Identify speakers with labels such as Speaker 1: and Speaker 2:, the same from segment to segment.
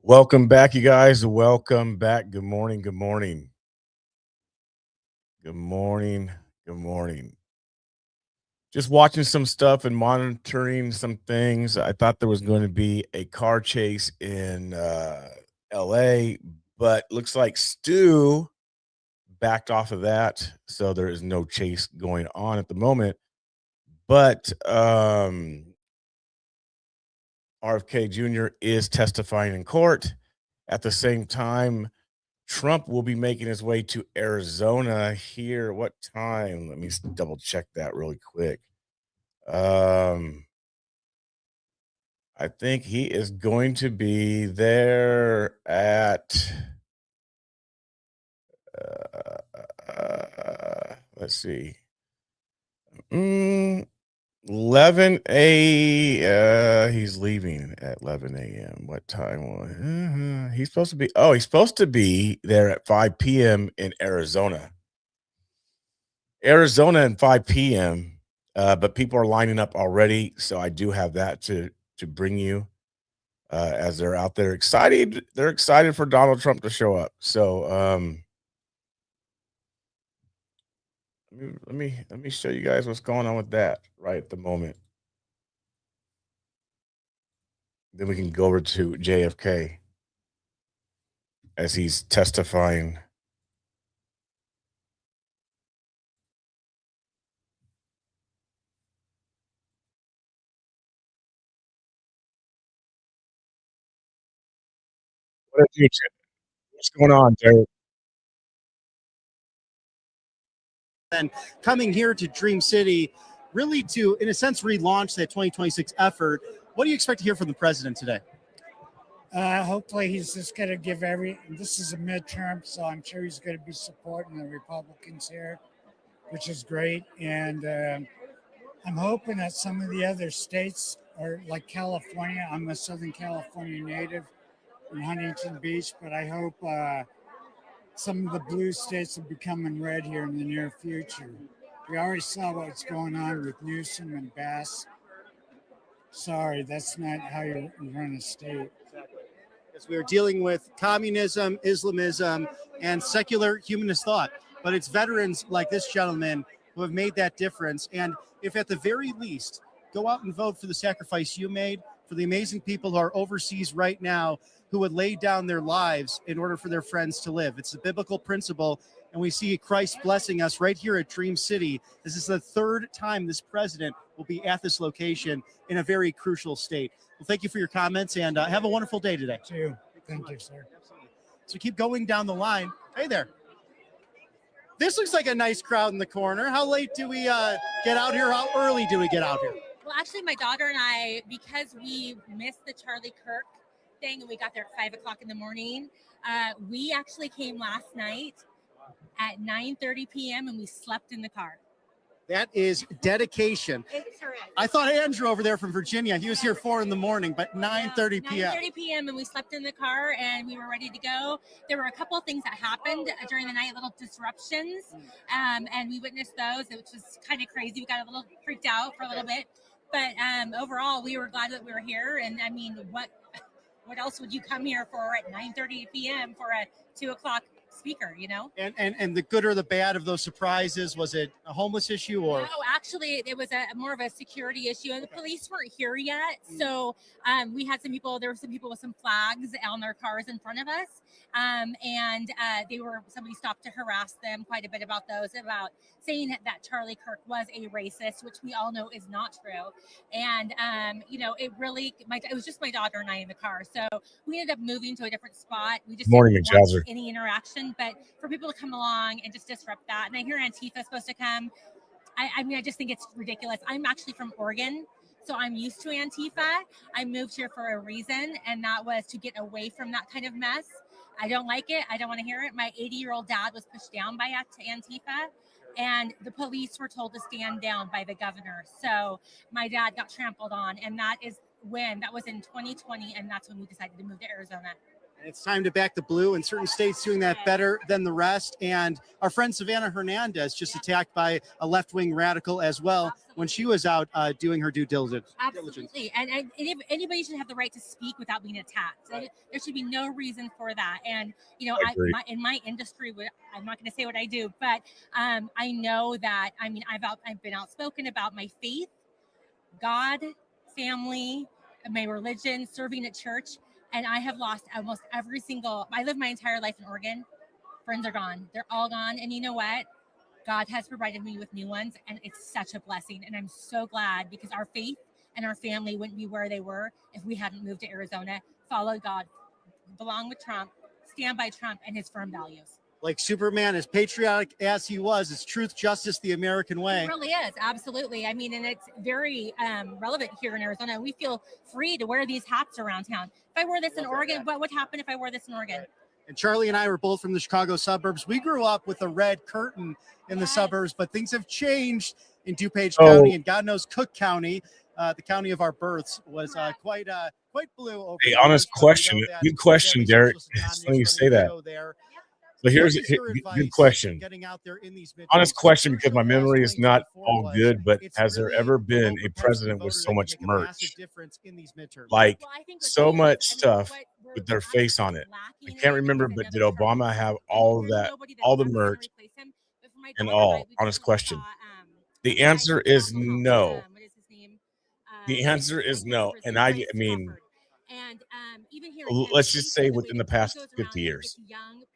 Speaker 1: Welcome back, you guys. Welcome back. Good morning. Good morning. Good morning. Good morning. Just watching some stuff and monitoring some things. I thought there was going to be a car chase in LA, but looks like Stu backed off of that. So there is no chase going on at the moment. But RFK Jr. is testifying in court. At the same time, Trump will be making his way to Arizona here. What time? Let me double check that really quick. I think he is going to be there at let's see. 11 he's leaving at 11 a.m. What time? He's supposed to be he's supposed to be there at 5 p.m. in Arizona. Arizona and 5 p.m. But people are lining up already, so I do have that to bring you as they're out there excited. They're excited for Donald Trump to show up. So let me show you guys what's going on with that right at the moment. Then we can go over to JFK as he's testifying. What's going on, Jared?
Speaker 2: And coming here to Dream City, really to, in a sense, relaunch that 2026 effort. What do you expect to hear from the president today?
Speaker 3: Hopefully he's just going to give this is a midterm, so I'm sure he's going to be supporting the Republicans here, which is great. And I'm hoping that some of the other states are like California. I'm a Southern California native in Huntington Beach, but I hope some of the blue states will be coming red here in the near future. We already saw what's going on with Newsom and Bass. Sorry, that's not how you run a state.
Speaker 2: Yes, we are dealing with communism, Islamism, and secular humanist thought. But it's veterans like this gentleman who have made that difference. And if at the very least, go out and vote for the sacrifice you made, for the amazing people who are overseas right now who would lay down their lives in order for their friends to live. It's a biblical principle, and we see Christ blessing us right here at Dream City. This is the third time this president will be at this location in a very crucial state. Well, thank you for your comments, and have a wonderful day today.
Speaker 3: Thank you, sir.
Speaker 2: So keep going down the line. Hey there. This looks like a nice crowd in the corner. How late do we get out here? How early do we get out here?
Speaker 4: Well, actually, my daughter and I, because we missed the Charlie Kirk thing and we got there at 5 o'clock in the morning, we actually came last night at 9:30 p.m. and we slept in the car.
Speaker 2: That is dedication.
Speaker 4: It's correct.
Speaker 2: I thought Andrew over there from Virginia, he was here 4 in the morning, but 9:30 p.m.
Speaker 4: 9:30 p.m. and we slept in the car and we were ready to go. There were a couple of things that happened during the night, little disruptions, and we witnessed those, which was kind of crazy. We got a little freaked out for a little bit, but overall, we were glad that we were here. And I mean, what else would you come here for at 9:30 p.m. for a 2 o'clock speaker, you know?
Speaker 2: And the good or the bad of those surprises, was it a homeless issue or?
Speaker 4: No, actually, it was more of a security issue, and the police weren't here yet. So we had there were some people with some flags on their cars in front of us, and somebody stopped to harass them quite a bit about saying that Charlie Kirk was a racist, which we all know is not true. And it was just my daughter and I in the car, so we ended up moving to a different spot. We just
Speaker 1: Morning,
Speaker 4: didn't want
Speaker 1: Jazzer.
Speaker 4: any interaction, but for people to come along and just disrupt that, and I hear Antifa is supposed to come. I just think it's ridiculous. I'm actually from Oregon, so I'm used to Antifa. I moved here for a reason, and that was to get away from that kind of mess. I don't like it. I don't want to hear it. My 80-year-old dad was pushed down by Antifa, and the police were told to stand down by the governor. So my dad got trampled on, and that was in 2020, and that's when we decided to move to Arizona.
Speaker 2: It's time to back the blue, and certain states doing that better than the rest. And our friend Savannah Hernandez just attacked by a left-wing radical as well when she was out doing her due diligence.
Speaker 4: Absolutely. And anybody should have the right to speak without being attacked. There should be no reason for that. And, you know, in my industry, I'm not going to say what I do, but I know that, I mean, I've been outspoken about my faith, God, family, my religion, serving at church. And I have lost almost I lived my entire life in Oregon. Friends are gone. They're all gone. And you know what? God has provided me with new ones. And it's such a blessing. And I'm so glad, because our faith and our family wouldn't be where they were if we hadn't moved to Arizona, followed God, belong with Trump, stand by Trump and his firm values.
Speaker 2: Like Superman, as patriotic as he was, it's truth, justice, the American way.
Speaker 4: It really is. Absolutely. I mean, and it's very relevant here in Arizona. We feel free to wear these hats around town. If I wore this in Oregon, what would happen if I wore this in Oregon?
Speaker 2: And Charlie and I were both from the Chicago suburbs. We grew up with a red curtain in the suburbs, but things have changed in DuPage County, and God knows Cook County, the county of our births, was quite blue over
Speaker 1: Hey,
Speaker 2: there.
Speaker 1: honest question. Good question, Derek. It's funny you say that. So here's a good question. Honest question, because my memory is not all good, but has there ever been a president with so much merch? Like so much stuff with their face on it. I can't remember, but did Obama have all of that, all the merch and all? Honest question. The answer is no. The answer is no. And I mean, even here, let's just say within the past 50 years,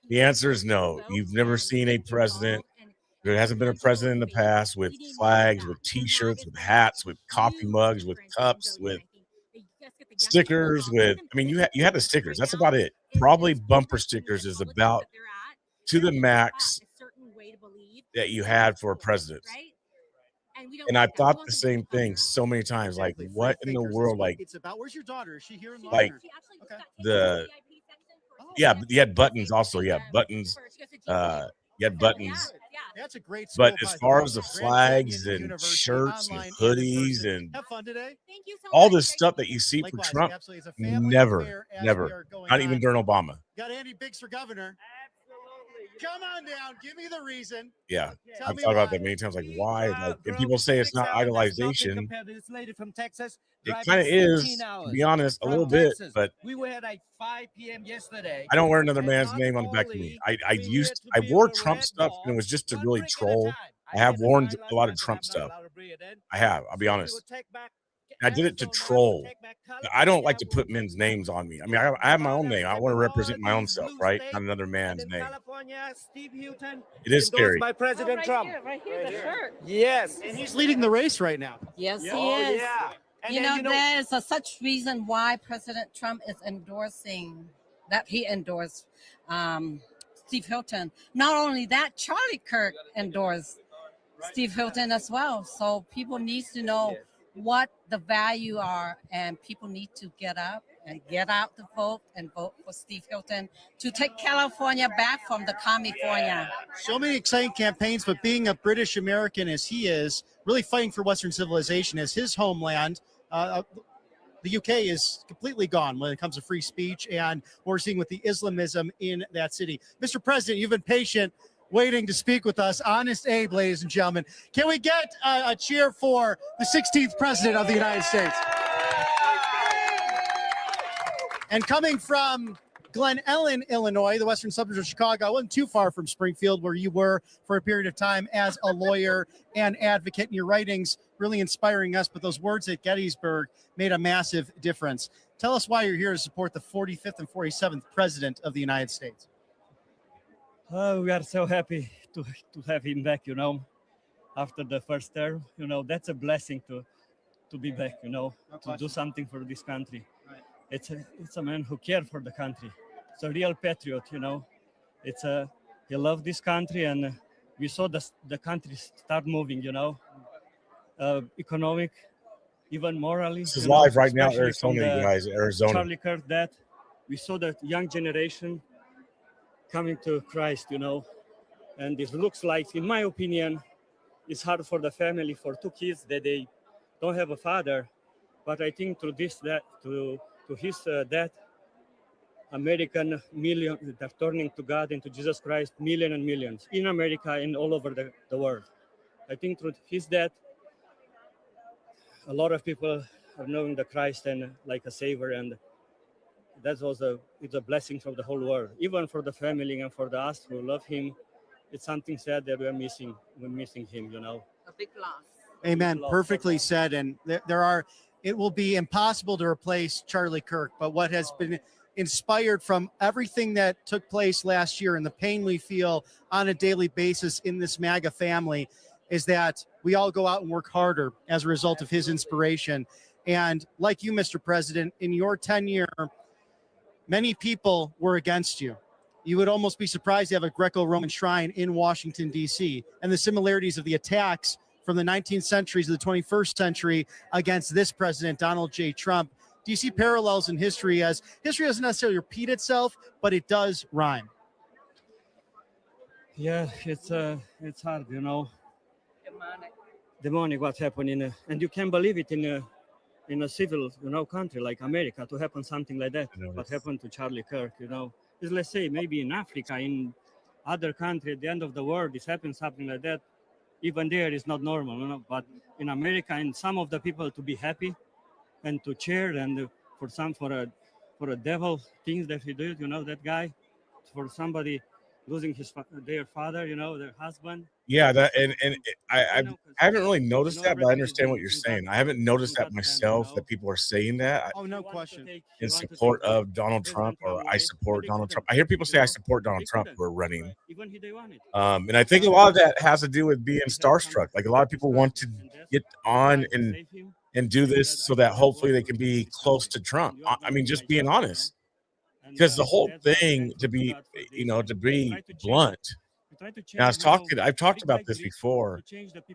Speaker 1: the answer is no. You've never seen a president. There hasn't been a president in the past with flags, with T-shirts, with hats, with coffee mugs, with cups, with stickers. With, I mean, you had the stickers. That's about it. Probably bumper stickers is about to the max that you had for a president. And I thought the same thing so many times. Like, what in the world? Like,
Speaker 2: it's about. Where's your daughter? Is she here in
Speaker 1: like you had buttons also. Yeah, buttons. You had buttons.
Speaker 2: That's a great.
Speaker 1: But as far as the flags and shirts and hoodies and
Speaker 2: have fun today.
Speaker 4: Thank you so
Speaker 1: all
Speaker 4: much.
Speaker 1: this stuff that you see for Trump, never. Not even during Obama.
Speaker 2: Got Andy Biggs for governor. Come on down. Give me the reason.
Speaker 1: Yeah, I've thought about that many times. Like, why? Like, and people say it's not idolization.
Speaker 5: This lady from Texas,
Speaker 1: It kind of is, to be honest, a little bit. But
Speaker 5: we were at like 5 p.m. yesterday.
Speaker 1: I don't wear another man's name on the back of me. I wore Trump stuff, and it was just to really troll. I have worn a lot of Trump stuff. I have. I'll be honest. I did it to troll. I don't like to put men's names on me. I mean, I have my own name. I want to represent my own self, right? Not another man's name. It is scary.
Speaker 5: By President Trump.
Speaker 4: Right here, the shirt.
Speaker 5: Yes.
Speaker 2: And he's leading the race right now.
Speaker 6: Yes, he
Speaker 5: Oh,
Speaker 6: is.
Speaker 5: yeah. And
Speaker 6: You
Speaker 5: then,
Speaker 6: know, there's such reason why President Trump is endorsing that he endorsed Steve Hilton. Not only that, Charlie Kirk endorsed Steve Hilton as well. So people need to know what the value are, and people need to get up and get out to vote and vote for Steve Hilton to take California back from the California.
Speaker 2: So many exciting campaigns, but being a British American as he is, really fighting for Western civilization as his homeland, the UK is completely gone when it comes to free speech and what we're seeing with the Islamism in that city. Mr. President, you've been patient waiting to speak with us. Honest Abe, ladies and gentlemen. Can we get a cheer for the 16th president of the United States? And coming from Glen Ellen, Illinois, the western suburbs of Chicago, I wasn't too far from Springfield, where you were for a period of time as a lawyer and advocate, in your writings really inspiring us, but those words at Gettysburg made a massive difference. Tell us why you're here to support the 45th and 47th president of the United States.
Speaker 7: We are so happy to have him back, after the first term. That's a blessing to be back, to do something for this country.
Speaker 2: Right.
Speaker 7: It's a man who cared for the country. It's a real patriot, he loved this country, and we saw the country start moving, economic, even morally.
Speaker 1: This is live right now,
Speaker 7: especially
Speaker 1: Arizona, you guys, Arizona.
Speaker 7: Charlie Kirk, that we saw the young generation coming to Christ, and it looks like, in my opinion, it's hard for the family, for two kids that they don't have a father. But I think through his death, American million, they're turning to God and to Jesus Christ, millions and millions in America and all over the world. I think through his death, a lot of people are knowing the Christ and like a savior, and that was it's a blessing from the whole world, even for the family and for the us who love him. It's something sad that we're missing. We're missing him, you know.
Speaker 6: A big loss.
Speaker 2: Amen. Perfectly said. And it will be impossible to replace Charlie Kirk, but what has been inspired from everything that took place last year and the pain we feel on a daily basis in this MAGA family is that we all go out and work harder as a result of his inspiration. And like you, Mr. President, in your tenure, many people were against you. You would almost be surprised to have a Greco-Roman shrine in Washington, D.C., and the similarities of the attacks from the 19th century to the 21st century against this president, Donald J. Trump. Do you see parallels in history, as history doesn't necessarily repeat itself, but it does rhyme?
Speaker 7: Yeah, it's hard, you know. Demonic what's happening, and you can't believe it in a civil, you know, country like America to happen something like that. What happened to Charlie Kirk, you know? Is, let's say, maybe in Africa, in other country at the end of the world, this happens something like that. Even there is not normal, you know. But in America, and some of the people to be happy and to cheer, and for a devil things that he did, you know, that guy, for somebody losing their father, you know, their husband.
Speaker 1: Yeah, that and I haven't really noticed that, but I understand what you're saying. I haven't noticed that myself, that people are saying that
Speaker 2: Oh, no question.
Speaker 1: in support of Donald Trump, or I support Donald Trump. I hear people say I support Donald Trump who are running. And I think a lot of that has to do with being starstruck. Like, a lot of people want to get on and do this so that hopefully they can be close to Trump. I mean, just being honest. Because the whole thing, to be blunt, and I've talked about this before,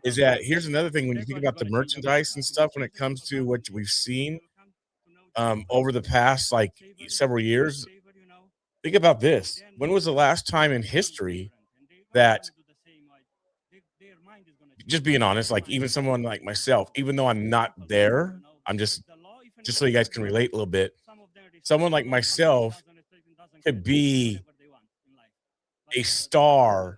Speaker 1: is that here's another thing when you think about the merchandise and stuff, when it comes to what we've seen over the past like several years. Think about this. When was the last time in history that, just being honest, like even someone like myself, even though I'm not there, I'm just so you guys can relate a little bit, someone like myself could be a star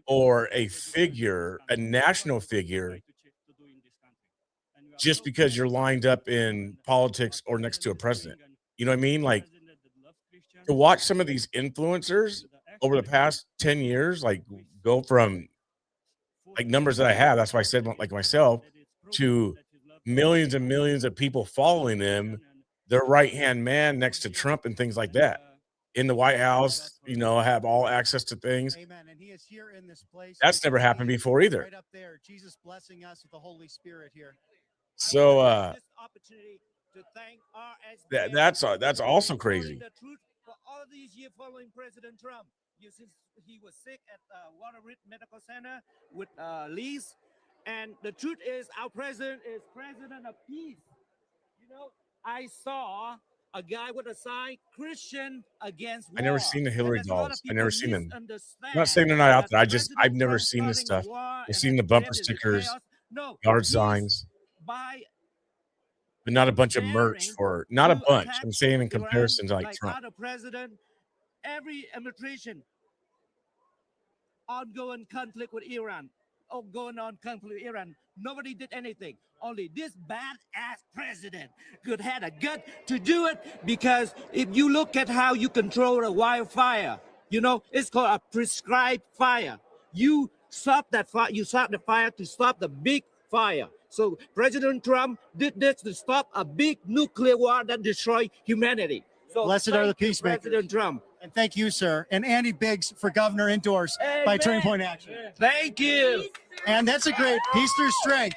Speaker 1: or a figure, a national figure, just because you're lined up in politics or next to a president. You know what I mean? Like, to watch some of these influencers over the past 10 years, like, go from like numbers that I have, that's why I said like myself, to millions and millions of people following them, their right-hand man next to Trump and things like that. In the White House, you know, have all access to things.
Speaker 2: Amen. And he is here in this place.
Speaker 1: That's never happened before either.
Speaker 2: Right up there. Jesus blessing us with the Holy Spirit here.
Speaker 1: So
Speaker 5: This opportunity to thank
Speaker 1: that's also crazy.
Speaker 5: The truth for all these years following President Trump. Since he was sick at Walter Reed Medical Center with Lee's, and the truth is our president is president of peace. You know, I saw a guy with a sign, Christian against war.
Speaker 1: I never seen the Hillary dolls. I never seen them. I'm
Speaker 5: misunderstand
Speaker 1: not saying they're not out there.
Speaker 5: that
Speaker 1: I've never
Speaker 5: President
Speaker 1: seen this
Speaker 5: Trump
Speaker 1: stuff.
Speaker 5: starting war
Speaker 1: I've
Speaker 5: and
Speaker 1: seen the
Speaker 5: that
Speaker 1: bumper
Speaker 5: death is
Speaker 1: stickers,
Speaker 5: chaos. No,
Speaker 1: yard
Speaker 5: he's
Speaker 1: signs,
Speaker 5: by
Speaker 1: but not a bunch of merch for, not a
Speaker 5: to
Speaker 1: bunch.
Speaker 5: attack
Speaker 1: I'm saying in
Speaker 5: Iran
Speaker 1: comparison to like Trump.
Speaker 5: other president, every administration ongoing conflict with Iran, nobody did anything. Only this badass president could have a gut to do it, because if you look at how you control a wildfire, you know, it's called a prescribed fire. You stop that fire, you stop the fire to stop the big fire. So President Trump did this to stop a big nuclear war that destroyed humanity. So
Speaker 2: Blessed are the
Speaker 5: thank you,
Speaker 2: peacemakers.
Speaker 5: President Trump.
Speaker 2: And thank you, sir. And Andy Biggs for governor indoors by Turning Point Action.
Speaker 5: Thank you.
Speaker 2: And that's a great peace through strength.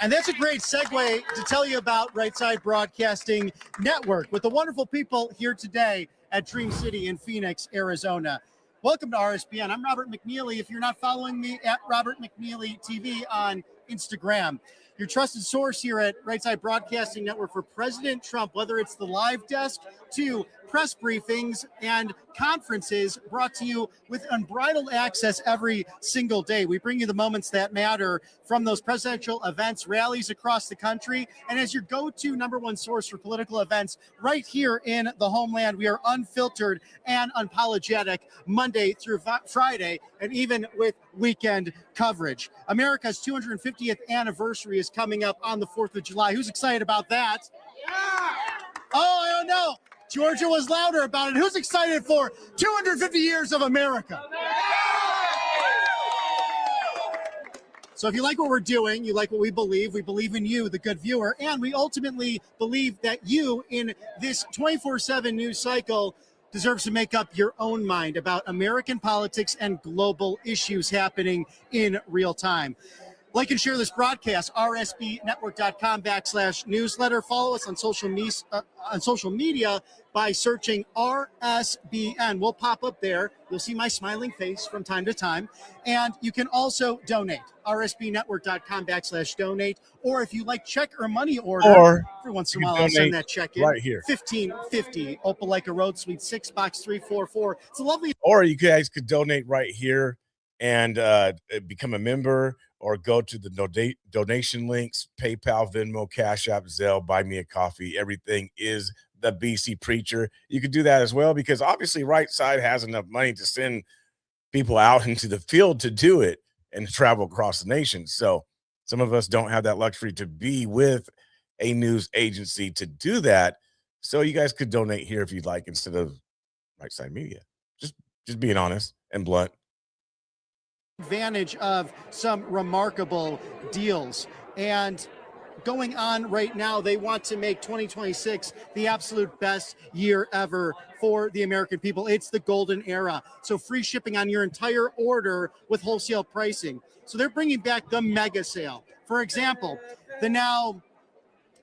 Speaker 2: And that's a great segue to tell you about Right Side Broadcasting Network with the wonderful people here today at Dream City in Phoenix, Arizona. Welcome to RSBN. I'm Robert McNeely. If you're not following me, at Robert McNeely TV on Instagram. Your trusted source here at Right Side Broadcasting Network for President Trump, whether it's the live desk to press briefings and conferences brought to you with unbridled access every single day. We bring you the moments that matter from those presidential events, rallies across the country, and as your go-to number one source for political events right here in the homeland. We are unfiltered and unapologetic Monday through Friday, and even with weekend coverage. America's 250th anniversary is coming up on the 4th of July. Who's excited about that? Oh, I don't know. Georgia was louder about it. Who's excited for 250 years of America? So if you like what we're doing, you like what we believe in you, the good viewer, and we ultimately believe that you in this 24/7 news cycle deserves to make up your own mind about American politics and global issues happening in real time. Like and share this broadcast, rsbnetwork.com/newsletter. Follow us on social media by searching RSBN. We'll pop up there. You'll see my smiling face from time to time. And you can also donate, rsbnetwork.com/donate. Or if you like check or money order,
Speaker 1: Or
Speaker 2: every once in a
Speaker 1: you
Speaker 2: while
Speaker 1: can
Speaker 2: I'll send
Speaker 1: donate
Speaker 2: that check in.
Speaker 1: right here.
Speaker 2: 1550 Opelika Road, Suite 6, Box 344. It's a lovely.
Speaker 1: Or you guys could donate right here and become a member, or go to the donation links, PayPal, Venmo, Cash App, Zelle, Buy Me a Coffee. Everything is the BC Preacher. You could do that as well, because obviously Right Side has enough money to send people out into the field to do it and travel across the nation. So some of us don't have that luxury to be with a news agency to do that. So you guys could donate here if you'd like, instead of Right Side Media. Just being honest and blunt.
Speaker 2: Advantage of some remarkable deals, and going on right now, they want to make 2026 the absolute best year ever for the American people. It's the golden era. So free shipping on your entire order with wholesale pricing. So they're bringing back the mega sale. For example, the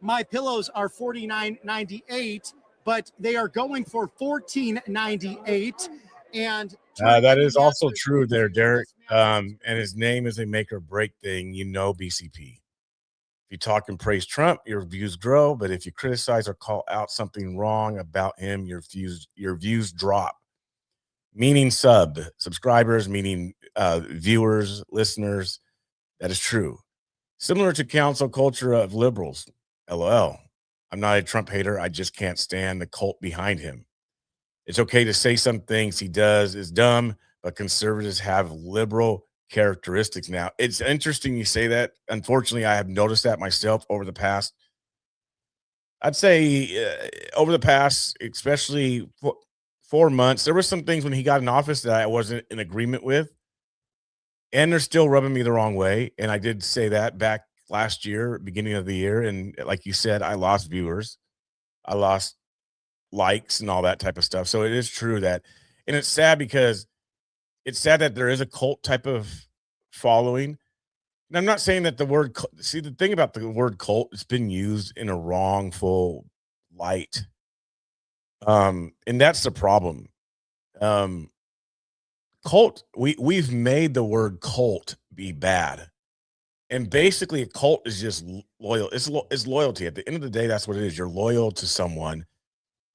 Speaker 2: My Pillows are $49.98, but they are going for $14.98. And
Speaker 1: that is also true there, Derek. And his name is a make or break thing. BCP. If you talk and praise Trump, your views grow. But if you criticize or call out something wrong about him, your views drop. Meaning subscribers, meaning viewers, listeners. That is true. Similar to council culture of liberals. LOL. I'm not a Trump hater. I just can't stand the cult behind him. It's okay to say some things he does is dumb, but conservatives have liberal characteristics now. It's interesting you say that. Unfortunately, I have noticed that myself over the past, especially 4 months. There were some things when he got in office that I wasn't in agreement with, and they're still rubbing me the wrong way. And I did say that back last year, beginning of the year. And like you said, I lost viewers. I lost likes and all that type of stuff. So it is true that, and it's sad because it's sad that there is a cult type of following. And I'm not saying that the word, the thing about the word cult, it's been used in a wrongful light. And that's the problem. Cult, we've made the word cult be bad. And basically a cult is just loyal. It's loyalty. At the end of the day, that's what it is. You're loyal to someone.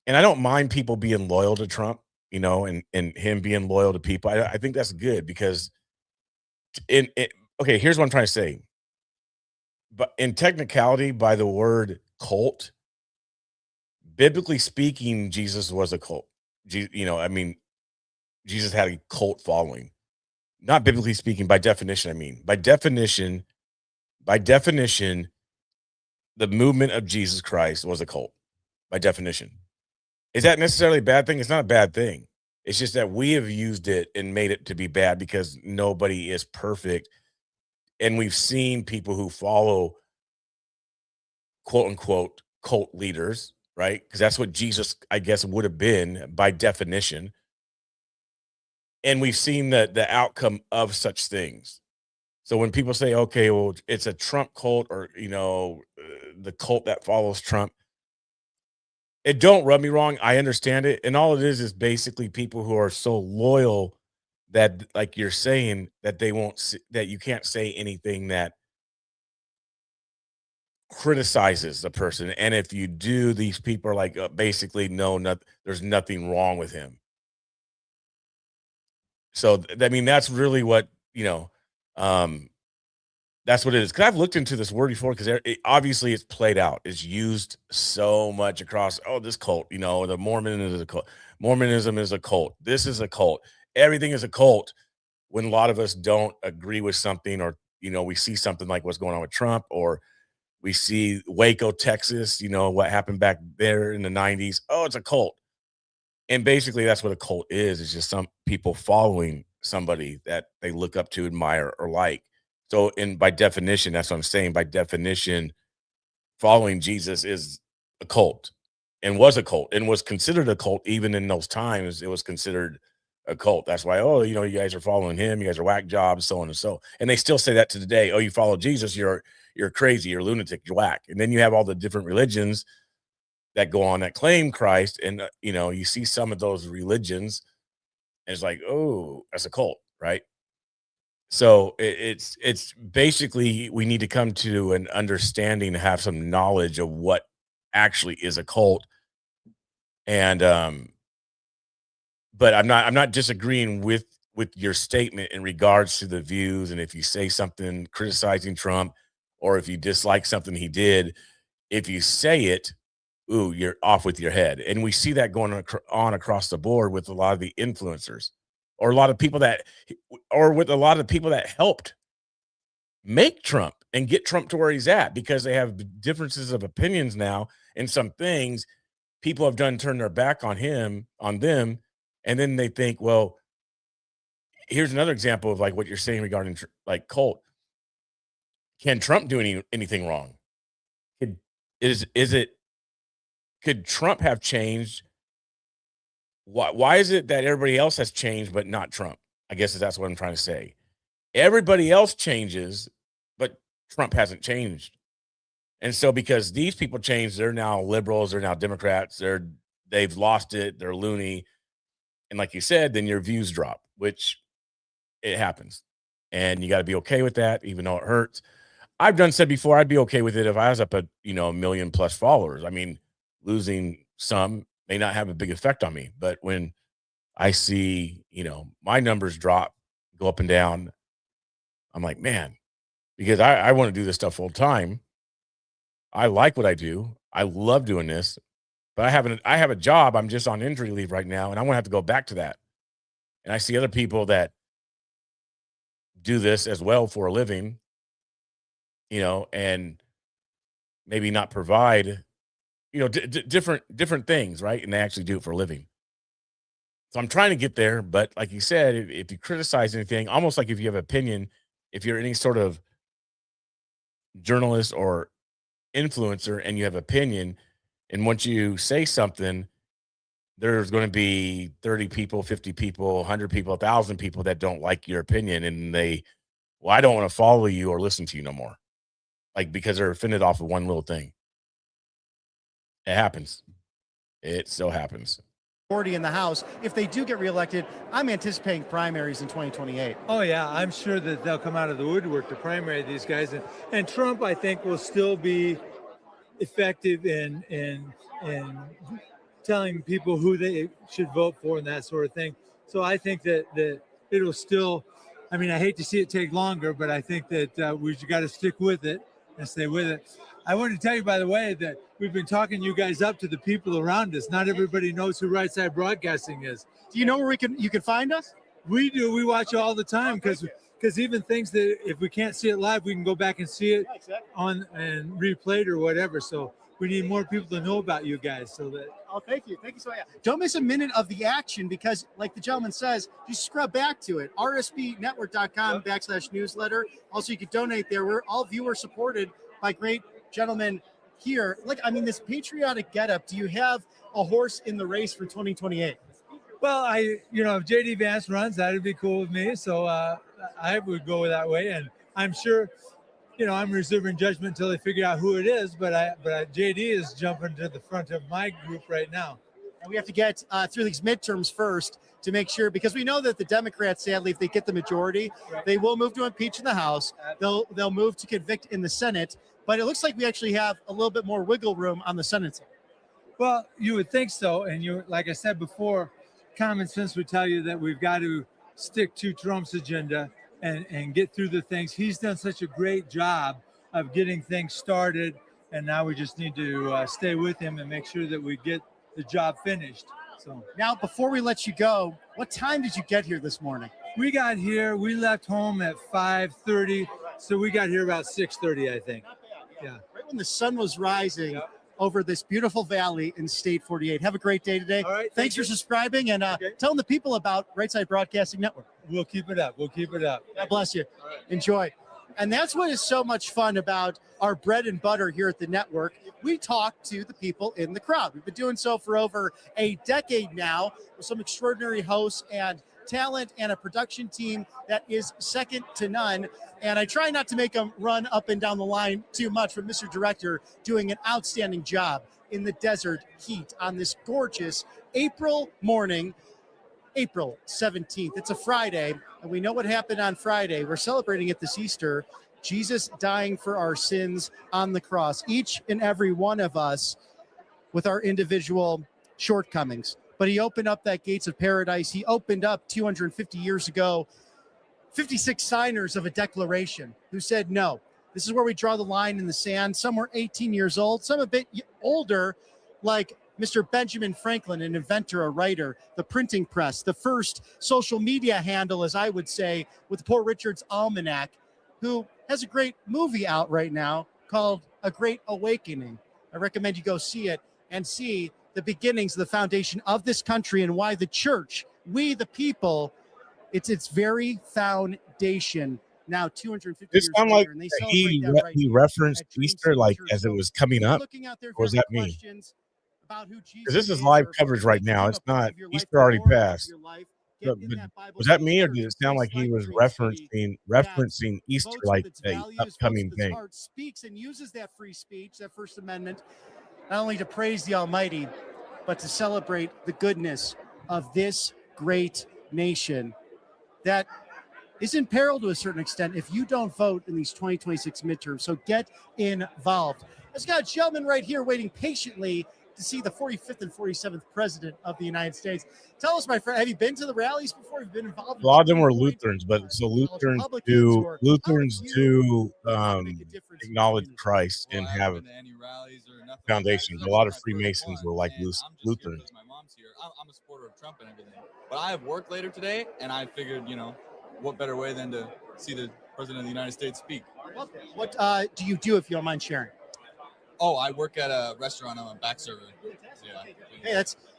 Speaker 1: And I don't mind people being loyal to Trump, and him being loyal to people. I think that's good, because okay, here's what I'm trying to say. But in technicality, by the word cult, biblically speaking, Jesus was a cult. Jesus had a cult following. Not biblically speaking, by definition, By definition, the movement of Jesus Christ was a cult, by definition. Is that necessarily a bad thing? It's not a bad thing. It's just that we have used it and made it to be bad because nobody is perfect. And we've seen people who follow quote unquote cult leaders, right? Because that's what Jesus, I guess, would have been by definition. And we've seen the outcome of such things. So when people say, okay, well, it's a Trump cult, or, the cult that follows Trump, it don't rub me wrong. I understand it. And all it is basically people who are so loyal that, like you're saying, that they won't, that you can't say anything that criticizes the person. And if you do, these people are like, basically, no, there's nothing wrong with him. So, I mean, that's really what, um, that's what it is. Because I've looked into this word before, because obviously it's played out. It's used so much across, this cult, the Mormonism is a cult. Mormonism is a cult. This is a cult. Everything is a cult, when a lot of us don't agree with something, or, we see something like what's going on with Trump, or we see Waco, Texas, what happened back there in the 90s. Oh, it's a cult. And basically that's what a cult is. It's just some people following somebody that they look up to, admire, or like. So, by definition, that's what I'm saying. By definition, following Jesus is a cult, and was a cult, and was considered a cult even in those times. It was considered a cult. That's why, you guys are following him. You guys are whack jobs, so on and so. And they still say that to today. Oh, you follow Jesus, you're crazy, you're a lunatic, you're whack. And then you have all the different religions that go on that claim Christ, and you see some of those religions, and it's like, oh, that's a cult, right? So it's basically, we need to come to an understanding, have some knowledge of what actually is a cult. And but I'm not disagreeing with your statement in regards to the views. And if you say something criticizing Trump, or if you dislike something he did, if you say it, ooh, you're off with your head. And we see that going on across the board with a lot of the influencers, or a lot of people with a lot of people that helped make Trump and get Trump to where he's at, because they have differences of opinions now. And some things people have done, turn their back on them. And then they think, well, here's another example of like what you're saying regarding like cult. Can Trump do anything wrong? Could Trump have changed? Why is it that everybody else has changed but not Trump? I guess that's what I'm trying to say. Everybody else changes, but Trump hasn't changed. And so, because these people changed, they're now liberals, they're now Democrats, they've lost it, they're loony. And like you said, then your views drop, which it happens. And you got to be okay with that, even though it hurts. I've said before, I'd be okay with it if I was up at, 1 million plus followers. I mean, losing some may not have a big effect on me, but when I see, my numbers go up and down, I'm like, man, because I want to do this stuff full time. I like what I do. I love doing this, but I have a job. I'm just on injury leave right now, and I'm going to have to go back to that. And I see other people that do this as well for a living, and maybe not provide, different things, right? And they actually do it for a living. So I'm trying to get there, but like you said, if you criticize anything, almost like if you have opinion, if you're any sort of journalist or influencer and you have opinion, and once you say something, there's going to be 30 people, 50 people, 100 people, 1,000 people that don't like your opinion, and I don't want to follow you or listen to you no more, like, because they're offended off of one little thing. It happens. It so happens.
Speaker 2: In the House, if they do get reelected, I'm anticipating primaries in 2028.
Speaker 8: Oh yeah, I'm sure that they'll come out of the woodwork to primary these guys, and Trump, I think, will still be effective in telling people who they should vote for and that sort of thing. So I think that it'll still. I mean, I hate to see it take longer, but I think that we've got to stick with it and stay with it. I wanted to tell you, by the way, that we've been talking you guys up to the people around us. Not everybody knows who Right Side Broadcasting is.
Speaker 2: Do you know where you can find us?
Speaker 8: We do. We watch you all the time, because even things that if we can't see it live, we can go back and see it on and replay it or whatever. So we need more people to know about you guys. So that.
Speaker 2: Oh, thank you so much. Don't miss a minute of the action, because, like the gentleman says, you scrub back to it. rsbnetwork.com/newsletter. Also, you can donate there. We're all viewer supported by great gentlemen here. This patriotic getup. Do you have a horse in the race for 2028?
Speaker 8: Well, if JD Vance runs, that'd be cool with me. So I would go that way, and I'm sure, I'm reserving judgment until they figure out who it is. But JD is jumping to the front of my group right now.
Speaker 2: And we have to get through these midterms first to make sure, because we know that the Democrats, sadly, if they get the majority, they will move to impeach in the House. They'll move to convict in the Senate. but it looks like we actually have a little bit more wiggle room on the Senate side.
Speaker 8: Well, you would think so. And you, like I said before, common sense would tell you that we've got to stick to Trump's agenda and get through the things. He's done such a great job of getting things started. And now we just need to stay with him and make sure that we get the job finished. So
Speaker 2: now, before we let you go, what time did you get here this morning?
Speaker 8: We got here, we left home at 5:30. So we got here about 6:30, I think. Yeah.
Speaker 2: Right when the sun was rising over this beautiful valley in State 48. Have a great day today.
Speaker 8: All right.
Speaker 2: Thanks for subscribing and telling the people about Right Side Broadcasting Network.
Speaker 8: We'll keep it up. We'll keep it up.
Speaker 2: God bless you. Enjoy. And that's what is so much fun about our bread and butter here at the network. We talk to the people in the crowd. We've been doing so for over a decade now with some extraordinary hosts and talent and a production team that is second to none. And I try not to make them run up and down the line too much, but Mr. Director doing an outstanding job in the desert heat on this gorgeous April morning, April 17th. It's a Friday, and we know what happened on Friday. We're celebrating it this Easter, Jesus dying for our sins on the cross, each and every one of us with our individual shortcomings. But he opened up that gates of paradise. He opened up 250 years ago, 56 signers of a declaration who said, no, this is where we draw the line in the sand. Some were 18 years old, some a bit older, like Mr. Benjamin Franklin, an inventor, a writer, the printing press, the first social media handle, as I would say, with Poor Richard's Almanac, who has a great movie out right now called A Great Awakening. I recommend you go see it and see the beginnings of the foundation of this country and why the church, we the people, it's its very foundation. Now 250
Speaker 1: This
Speaker 2: years
Speaker 1: sound
Speaker 2: later,
Speaker 1: like
Speaker 2: and they
Speaker 1: he,
Speaker 2: celebrate that right
Speaker 1: he
Speaker 2: here
Speaker 1: referenced
Speaker 2: at Dream
Speaker 1: Easter
Speaker 2: City
Speaker 1: like
Speaker 2: Church.
Speaker 1: as it
Speaker 2: So
Speaker 1: was coming
Speaker 2: if you're
Speaker 1: up.
Speaker 2: looking out there, if
Speaker 1: What does
Speaker 2: you have
Speaker 1: that mean?
Speaker 2: questions about who Jesus
Speaker 1: Because this is
Speaker 2: is,
Speaker 1: live
Speaker 2: or
Speaker 1: coverage right
Speaker 2: making
Speaker 1: now.
Speaker 2: him
Speaker 1: It's
Speaker 2: a part
Speaker 1: not
Speaker 2: of your life,
Speaker 1: Easter already
Speaker 2: the Lord of
Speaker 1: passed.
Speaker 2: your life,
Speaker 1: But,
Speaker 2: get in
Speaker 1: but
Speaker 2: that Bible
Speaker 1: was that
Speaker 2: School
Speaker 1: me, or
Speaker 2: Church,
Speaker 1: did
Speaker 2: a
Speaker 1: it sound
Speaker 2: place
Speaker 1: like he
Speaker 2: like
Speaker 1: was
Speaker 2: Dream City that
Speaker 1: referencing Easter
Speaker 2: votes
Speaker 1: like
Speaker 2: with its
Speaker 1: a
Speaker 2: values, votes
Speaker 1: upcoming
Speaker 2: with its
Speaker 1: thing?
Speaker 2: heart, speaks and uses that free speech, that First Amendment, not only to praise the Almighty, but to celebrate the goodness of this great nation that is in peril to a certain extent if you don't vote in these 2026 midterms. So get involved. Let's got a gentleman right here waiting patiently to see the 45th and 47th president of the United States. Tell us, my friend, have you been to the rallies before? Have you been involved?
Speaker 1: A lot of them were Lutherans, but so Lutherans do acknowledge Christ and have foundations. A lot of Freemasons were like Lutherans.
Speaker 9: My mom's here. I'm a supporter of Trump and everything, but I have work later today, and I figured, what better way than to see the president of the United States speak?
Speaker 2: What do you do, if you don't mind sharing?
Speaker 9: Oh, I work at a restaurant. I'm a back server. Yeah.
Speaker 2: Hey,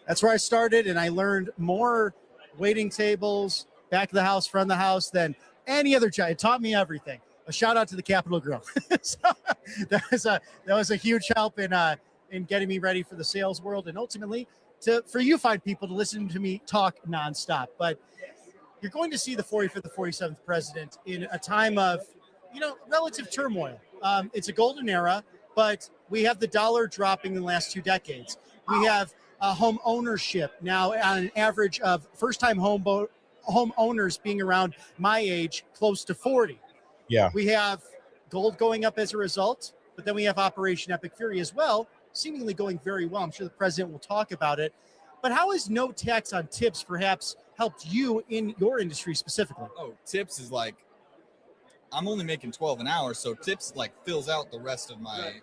Speaker 2: that's where I started, and I learned more waiting tables, back of the house, front of the house than any other job. It taught me everything. A shout out to the Capitol Grill. So that was a huge help in getting me ready for the sales world, and ultimately for you fine people to listen to me talk nonstop. But you're going to see the 45th to 47th president in a time of, relative turmoil. It's a golden era, but we have the dollar dropping in the last 2 decades. We have home ownership now on an average of first-time home owners being around my age, close to 40.
Speaker 1: Yeah.
Speaker 2: We have gold going up as a result, but then we have Operation Epic Fury as well, seemingly going very well. I'm sure the president will talk about it. But how has no tax on tips perhaps helped you in your industry specifically?
Speaker 9: Oh, tips is like, I'm only making 12 an hour, so tips fills out the rest of my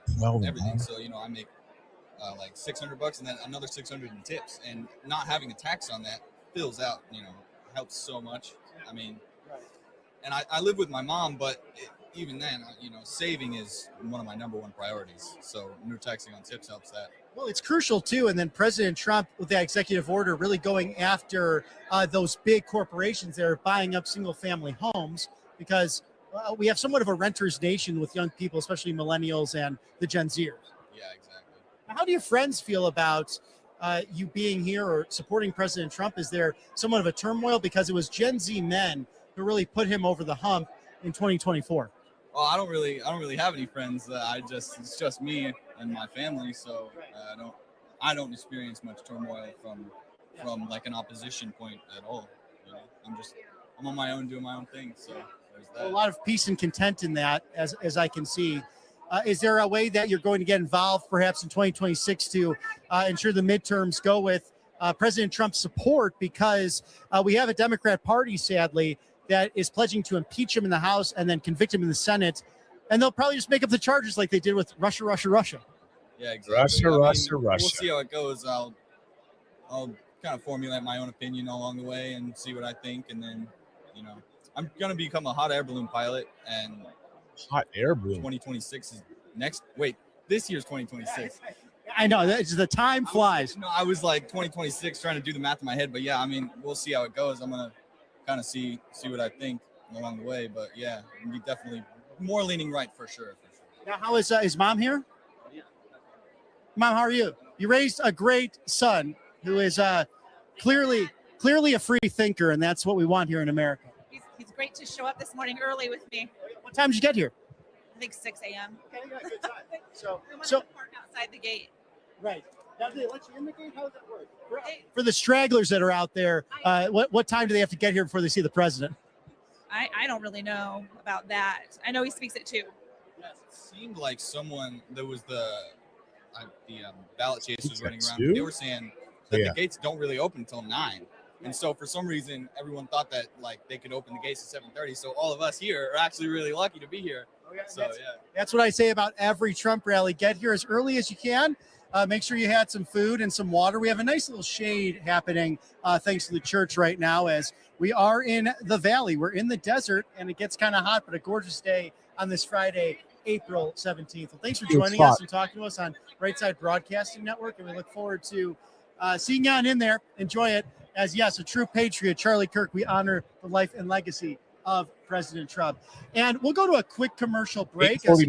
Speaker 9: everything. So, I make like $600 and then another 600 in tips, and not having a tax on that fills out, helps so much. I mean, and I live with my mom, but even then, saving is one of my number one priorities. So no taxing on tips helps that.
Speaker 2: Well, it's crucial too. And then President Trump, with that executive order, really going after those big corporations that are buying up single family homes, because we have somewhat of a renter's nation with young people, especially millennials and the Gen Zers.
Speaker 9: Yeah, exactly.
Speaker 2: How do your friends feel about you being here or supporting President Trump? Is there somewhat of a turmoil because it was Gen Z men who really put him over the hump in 2024?
Speaker 9: Well, I don't really have any friends. It's just me and my family. So I don't experience much turmoil from like an opposition point at all. I'm on my own doing my own thing. So there's that.
Speaker 2: A lot of peace and content in that, as I can see. Is there a way that you're going to get involved perhaps in 2026 to ensure the midterms go with President Trump's support? Because we have a Democrat Party, sadly, that is pledging to impeach him in the House and then convict him in the Senate. And they'll probably just make up the charges like they did with Russia.
Speaker 9: Yeah, exactly.
Speaker 1: Russia.
Speaker 9: We'll see how it goes. I'll kind of formulate my own opinion along the way and see what I think. And then, I'm going to become a hot air balloon pilot. And
Speaker 1: Hot air balloon.
Speaker 9: 2026 is this year's 2026.
Speaker 2: I know, the time flies.
Speaker 9: I was like 2026 trying to do the math in my head. But yeah, we'll see how it goes. I'm going to kind of see what I think along the way. But yeah, I'm definitely more leaning right for sure.
Speaker 2: Now, how is Mom here? Yeah. Mom, how are you? You raised a great son who is clearly a free thinker, and that's what we want here in America.
Speaker 10: He's great to show up this morning early with me.
Speaker 2: What time did you get here?
Speaker 10: I think 6 a.m.
Speaker 2: Okay, yeah, good time. So
Speaker 10: park outside the gate.
Speaker 2: Right. Now, do they let you in the gate? How does that work? For the stragglers that are out there, what time do they have to get here before they see the president?
Speaker 10: I don't really know about that. I know he speaks at 2.
Speaker 9: Yes, it seemed like there was the ballot chasers running around.
Speaker 1: 2?
Speaker 9: They were saying that the gates don't really open until 9. And so for some reason, everyone thought that they could open the gates at 7:30. So all of us here are actually really lucky to be here.
Speaker 2: That's what I say about every Trump rally. Get here as early as you can. Make sure you had some food and some water. We have a nice little shade happening thanks to the church right now as we are in the valley. We're in the desert and it gets kind of hot, but a gorgeous day on this Friday, April 17th. Well, thanks for joining us and talking to us on Right Side Broadcasting Network. And we look forward to seeing you on in there. Enjoy it. As, yes, a true patriot, Charlie Kirk, we honor the life and legacy of President Trump. And we'll go to a quick commercial break. As is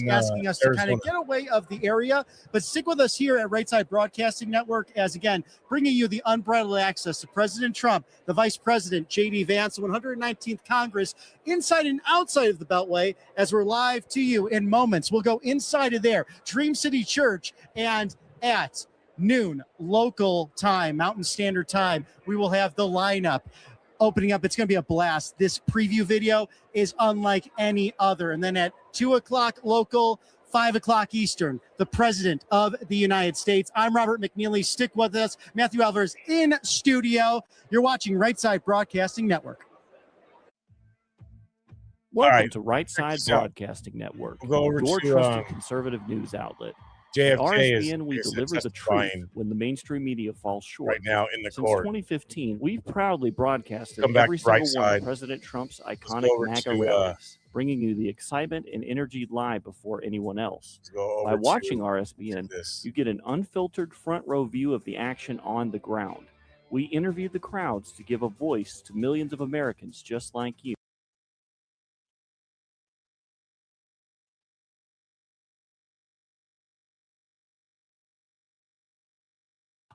Speaker 2: asking us to kind of get away of the area, but stick with us here at Right Side Broadcasting Network as, again, bringing you the unbridled access to President Trump, the Vice President, J.D. Vance, the 119th Congress, inside and outside of the Beltway, as we're live to you in moments. We'll go inside of there, Dream City Church, and at noon local time, Mountain Standard Time, we will have the lineup opening up. It's going to be a blast. This preview video is unlike any other. And then at 2 o'clock local, 5 o'clock Eastern, the President of the United States. I'm Robert McNeely. Stick with us. Matthew Alvarez in studio. You're watching Right Side Broadcasting Network.
Speaker 11: Welcome to Right Side Broadcasting Network,
Speaker 1: we'll go over
Speaker 11: your
Speaker 1: to,
Speaker 11: trusted conservative news outlet.
Speaker 1: JFK
Speaker 11: At RSBN, we
Speaker 1: is
Speaker 11: deliver the truth when the mainstream media falls short.
Speaker 1: Right now in the
Speaker 11: Since
Speaker 1: court.
Speaker 11: 2015, we've proudly broadcasted
Speaker 1: Come back
Speaker 11: every
Speaker 1: to Right
Speaker 11: single one
Speaker 1: Side.
Speaker 11: of President Trump's
Speaker 1: Let's
Speaker 11: iconic
Speaker 1: go over
Speaker 11: MAGA
Speaker 1: to,
Speaker 11: rallies, bringing you the excitement and energy live before anyone else.
Speaker 1: Let's go over
Speaker 11: By
Speaker 1: to
Speaker 11: watching RSBN,
Speaker 1: this.
Speaker 11: you get an unfiltered front row view of the action on the ground. We interview the crowds to give a voice to millions of Americans just like you.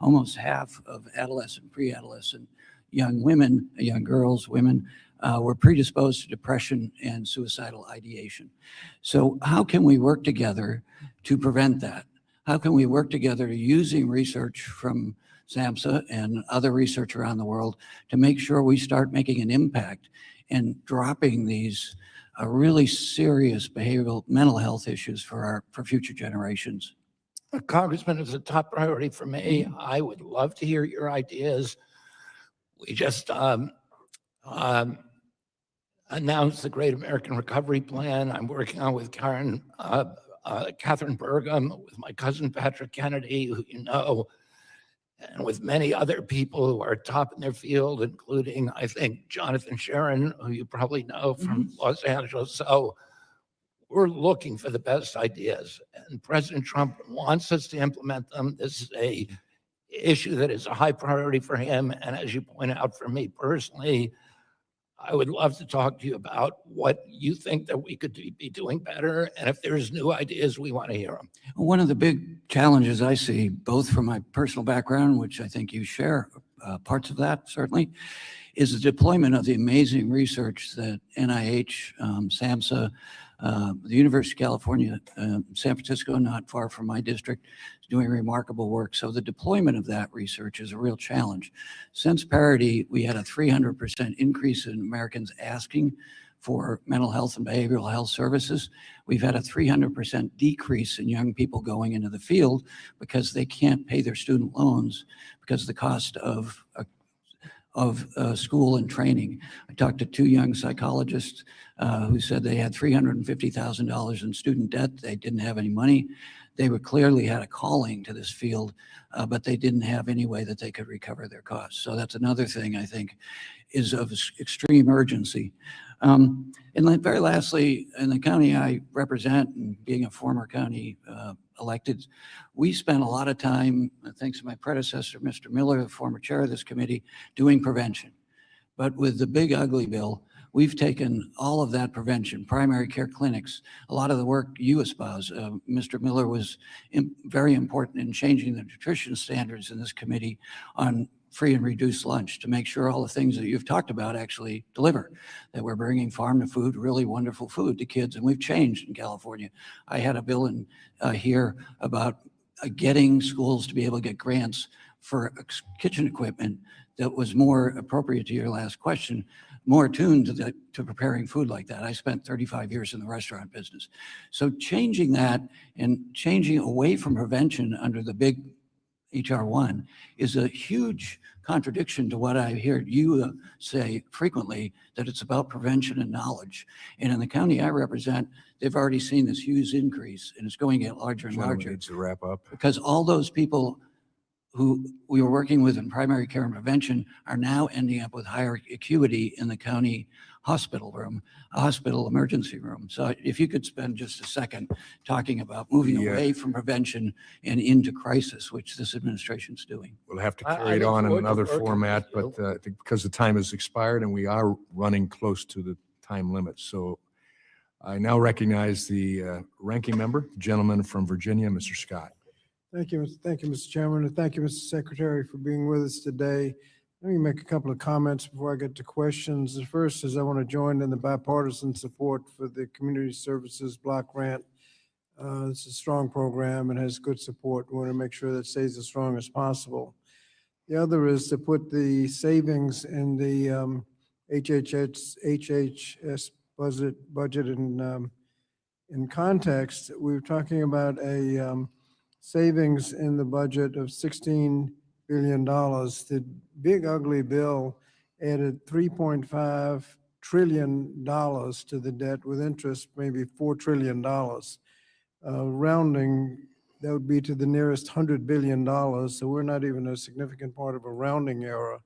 Speaker 12: Almost half of adolescent, pre-adolescent young women, young girls, women, were predisposed to depression and suicidal ideation. So how can we work together to prevent that? How can we work together using research from SAMHSA and other research around the world to make sure we start making an impact and dropping these really serious behavioral mental health issues for future generations?
Speaker 13: Congressman, it's a top priority for me. I would love to hear your ideas. We just announced the Great American Recovery Plan. I'm working on with Catherine Burgum, with my cousin Patrick Kennedy, who you know, and with many other people who are top in their field, including, I think, Jonathan Sharon, who you probably know from Los Angeles. So we're looking for the best ideas, and President Trump wants us to implement them. This is a issue that is a high priority for him, and as you point out, for me personally, I would love to talk to you about what you think that we could be doing better, and if there's new ideas, we want to hear them.
Speaker 12: One of the big challenges I see, both from my personal background, which I think you share parts of that certainly, is the deployment of the amazing research that NIH, SAMHSA, the University of California, San Francisco, not far from my district, is doing remarkable work. So the deployment of that research is a real challenge. Since parity, we had a 300% increase in Americans asking for mental health and behavioral health services. We've had a 300% decrease in young people going into the field because they can't pay their student loans because of the cost of school and training. I talked to 2 young psychologists who said they had $350,000 in student debt. They didn't have any money. They were clearly had a calling to this field, but they didn't have any way that they could recover their costs. So that's another thing I think is of extreme urgency. And then very lastly, in the county I represent, and being a former county elected, we spent a lot of time, thanks to my predecessor, Mr. Miller, the former chair of this committee, doing prevention. But with the big ugly bill, we've taken all of that prevention, primary care clinics, a lot of the work you espouse. Mr. Miller was very important in changing the nutrition standards in this committee on free and reduced lunch to make sure all the things that you've talked about actually deliver, that we're bringing farm to food, really wonderful food to kids. And we've changed in California. I had a bill in here about getting schools to be able to get grants for kitchen equipment that was more appropriate to your last question, more attuned to preparing food like that. I spent 35 years in the restaurant business. So changing that and changing away from prevention under the big HR 1 is a huge contradiction to what I hear you say frequently, that it's about prevention and knowledge. And in the county I represent, they've already seen this huge increase, and it's going to get larger and larger.
Speaker 14: Needs to wrap up.
Speaker 12: Because all those people who we were working with in primary care and prevention are now ending up with higher acuity in the county hospital emergency room. So if you could spend just a second talking about moving away from prevention and into crisis, which this administration's doing.
Speaker 14: We'll have to carry it on in another format, but because the time has expired and we are running close to the time limit. So I now recognize the ranking member, the gentleman from Virginia, Mr. Scott.
Speaker 15: Thank you, Mr. Chairman, and thank you, Mr. Secretary, for being with us today. Let me make a couple of comments before I get to questions. The first is I want to join in the bipartisan support for the Community Services Block Grant. It's a strong program and has good support. We want to make sure that stays as strong as possible. The other is to put the savings in the HHS budget in context. We were talking about a savings in the budget of $16 billion. The big ugly bill added $3.5 trillion to the debt with interest, maybe $4 trillion. Rounding, that would be to the nearest $100 billion. So we're not even a significant part of a rounding error.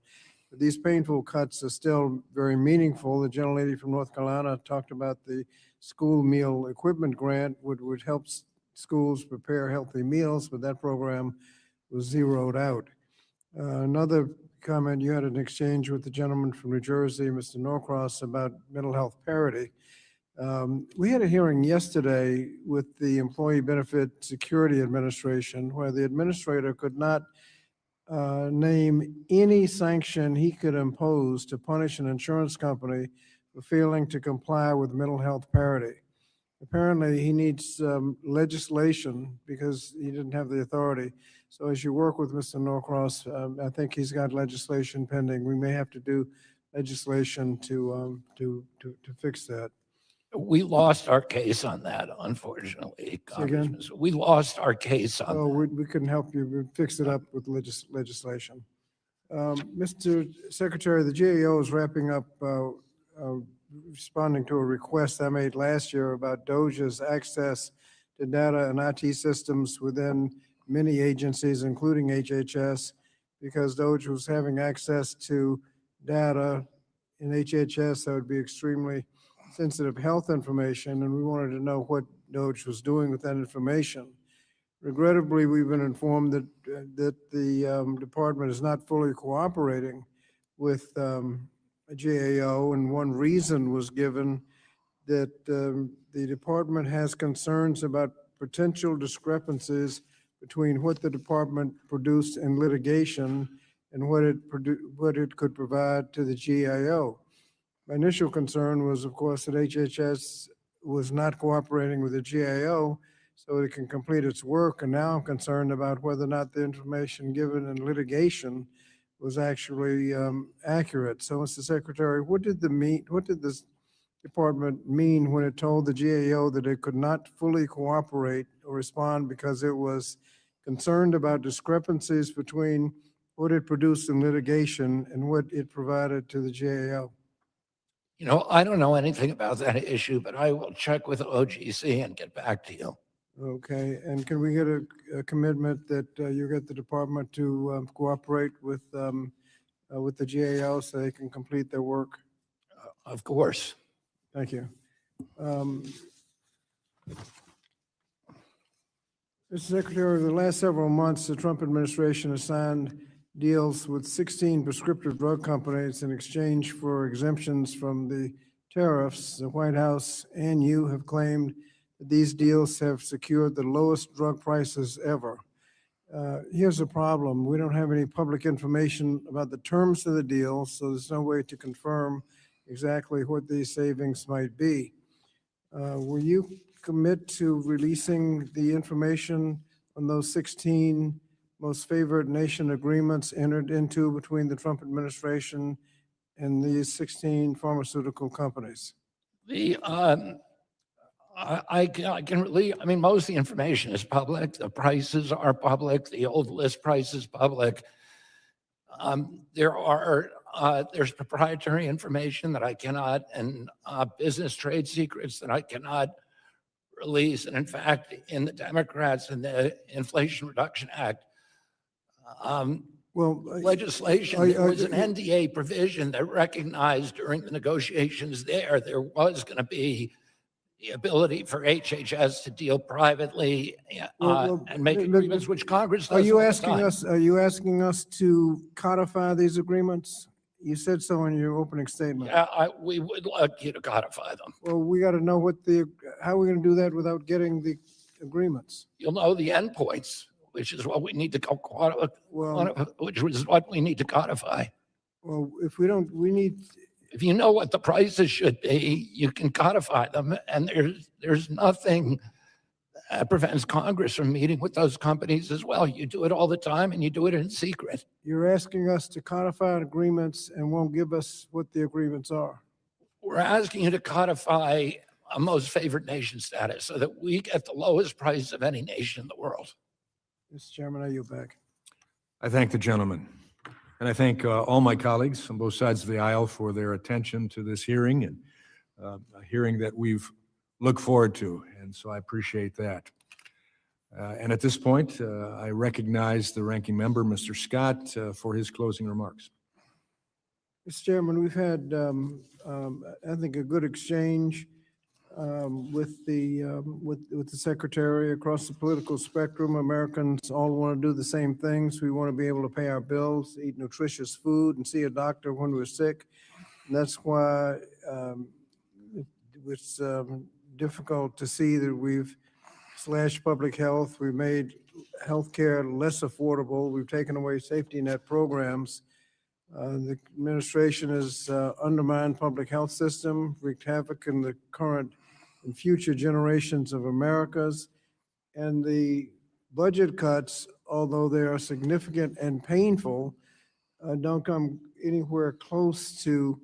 Speaker 15: But these painful cuts are still very meaningful. The gentlelady from North Carolina talked about the school meal equipment grant, which helps schools prepare healthy meals, but that program was zeroed out. Another comment, you had an exchange with the gentleman from New Jersey, Mr. Norcross, about mental health parity. We had a hearing yesterday with the Employee Benefit Security Administration where the administrator could not name any sanction he could impose to punish an insurance company for failing to comply with mental health parity. Apparently, he needs legislation because he didn't have the authority. So as you work with Mr. Norcross, I think he's got legislation pending. We may have to do legislation to fix that.
Speaker 13: We lost our case on that, unfortunately, Congressman. So we lost our case on
Speaker 15: that. We couldn't help you. We fixed it up with legislation. Mr. Secretary, the GAO is wrapping up responding to a request I made last year about DOJ's access to data and IT systems within many agencies, including HHS, because DOJ was having access to data in HHS that would be extremely sensitive health information, and we wanted to know what DOJ was doing with that information. Regrettably, we've been informed that the department is not fully cooperating with GAO, and one reason was given that the department has concerns about potential discrepancies between what the department produced in litigation and what it could provide to the GAO. My initial concern was, of course, that HHS was not cooperating with the GAO so it can complete its work, and now I'm concerned about whether or not the information given in litigation was actually accurate. So, Mr. Secretary, what did the department mean when it told the GAO that it could not fully cooperate or respond because it was concerned about discrepancies between what it produced in litigation and what it provided to the GAO?
Speaker 13: You know, I don't know anything about that issue, but I will check with OGC and get back to you.
Speaker 15: Okay, and can we get a commitment that you get the department to cooperate with the GAO so they can complete their work?
Speaker 13: Of course.
Speaker 15: Thank you. Mr. Secretary, over the last several months, the Trump administration has signed deals with 16 prescriptive drug companies in exchange for exemptions from the tariffs. The White House and you have claimed that these deals have secured the lowest drug prices ever. Here's the problem. We don't have any public information about the terms of the deal, so there's no way to confirm exactly what these savings might be. Will you commit to releasing the information on those 16 most favored nation agreements entered into between the Trump administration and these 16 pharmaceutical companies?
Speaker 13: I can really, I mean, most of the information is public. The prices are public. The old list price is public. There's proprietary information that I cannot, and business trade secrets that I cannot release. And in fact, in the Democrats and the Inflation Reduction Act legislation, there was an NDA provision that recognized during the negotiations there was going to be the ability for HHS to deal privately and make agreements, which Congress does.
Speaker 15: Are you asking us to codify these agreements? You said so in your opening statement.
Speaker 13: Yeah, we would like you to codify them.
Speaker 15: Well, we got to know how we're going to do that without getting the agreements.
Speaker 13: You'll know the endpoints, which is what we need to which is what we need to codify.
Speaker 15: Well, if we don't, we need.
Speaker 13: If you know what the prices should be, you can codify them, and there's nothing that prevents Congress from meeting with those companies as well. You do it all the time, and you do it in secret.
Speaker 15: You're asking us to codify agreements and won't give us what the agreements are.
Speaker 13: We're asking you to codify a most favored nation status so that we get the lowest price of any nation in the world.
Speaker 15: Mr. Chairman, I yield back.
Speaker 14: I thank the gentleman. And I thank all my colleagues on both sides of the aisle for their attention to this hearing, and a hearing that we've looked forward to. And so I appreciate that. And at this point, I recognize the ranking member, Mr. Scott, for his closing remarks.
Speaker 15: Mr. Chairman, we've had, I think, a good exchange with the Secretary across the political spectrum. Americans all want to do the same things. We want to be able to pay our bills, eat nutritious food, and see a doctor when we're sick. And that's why it's difficult to see that we've slashed public health. We've made healthcare less affordable. We've taken away safety net programs. The administration has undermined public health system, wreaked havoc in the current and future generations of Americas. And the budget cuts, although they are significant and painful, don't come anywhere close to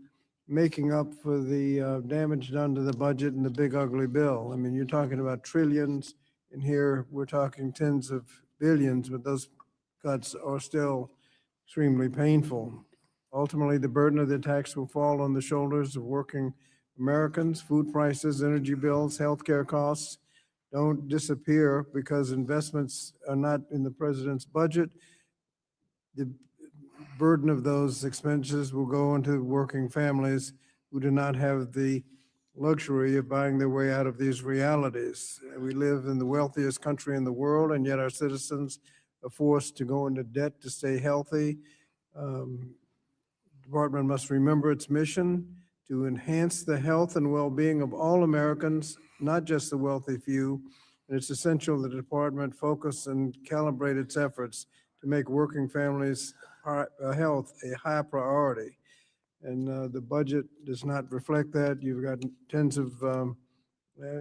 Speaker 15: making up for the damage done to the budget and the big ugly bill. I mean, you're talking about trillions, and here we're talking tens of billions, but those cuts are still extremely painful. Ultimately, the burden of the tax will fall on the shoulders of working Americans. Food prices, energy bills, healthcare costs don't disappear because investments are not in the president's budget. The burden of those expenses will go into working families who do not have the luxury of buying their way out of these realities. We live in the wealthiest country in the world, and yet our citizens are forced to go into debt to stay healthy. Department must remember its mission to enhance the health and well-being of all Americans, not just the wealthy few. And it's essential that the department focus and calibrate its efforts to make working families' health a high priority. And the budget does not reflect that. You've got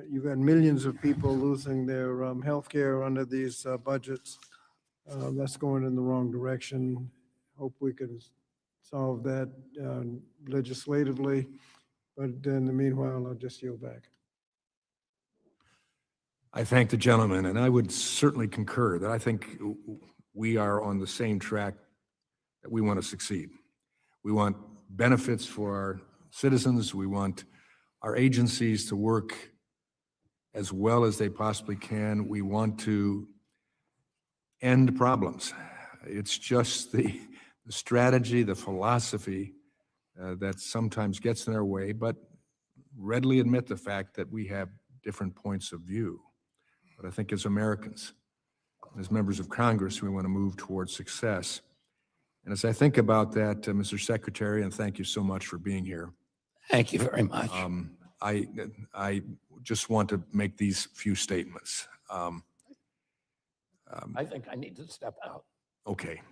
Speaker 15: you've got millions of people losing their health care under these budgets. That's going in the wrong direction. Hope we can solve that legislatively. But in the meanwhile, I'll just yield back.
Speaker 14: I thank the gentleman, and I would certainly concur that I think we are on the same track that we want to succeed. We want benefits for our citizens. We want our agencies to work as well as they possibly can. We want to end problems. It's just the strategy, the philosophy that sometimes gets in our way, but readily admit the fact that we have different points of view. But I think as Americans, as members of Congress, we want to move towards success. And as I think about that, Mr. Secretary, and thank you so much for being here.
Speaker 13: Thank you very much.
Speaker 14: I just want to make these few statements.
Speaker 13: I think I need to step out.
Speaker 14: Okay.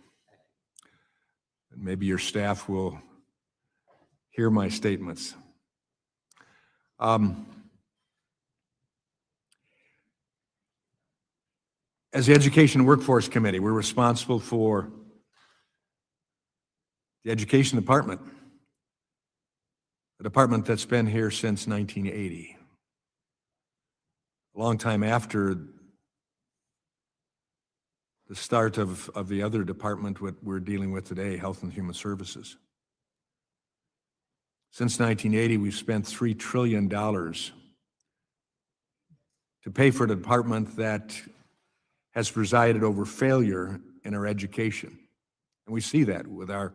Speaker 14: Maybe your staff will hear my statements. As the Education and Workforce Committee, we're responsible for the Education Department, a department that's been here since 1980, a long time after the start of the other department, what we're dealing with today, Health and Human Services. Since 1980, we've spent $3 trillion to pay for a department that has presided over failure in our education. And we see that with our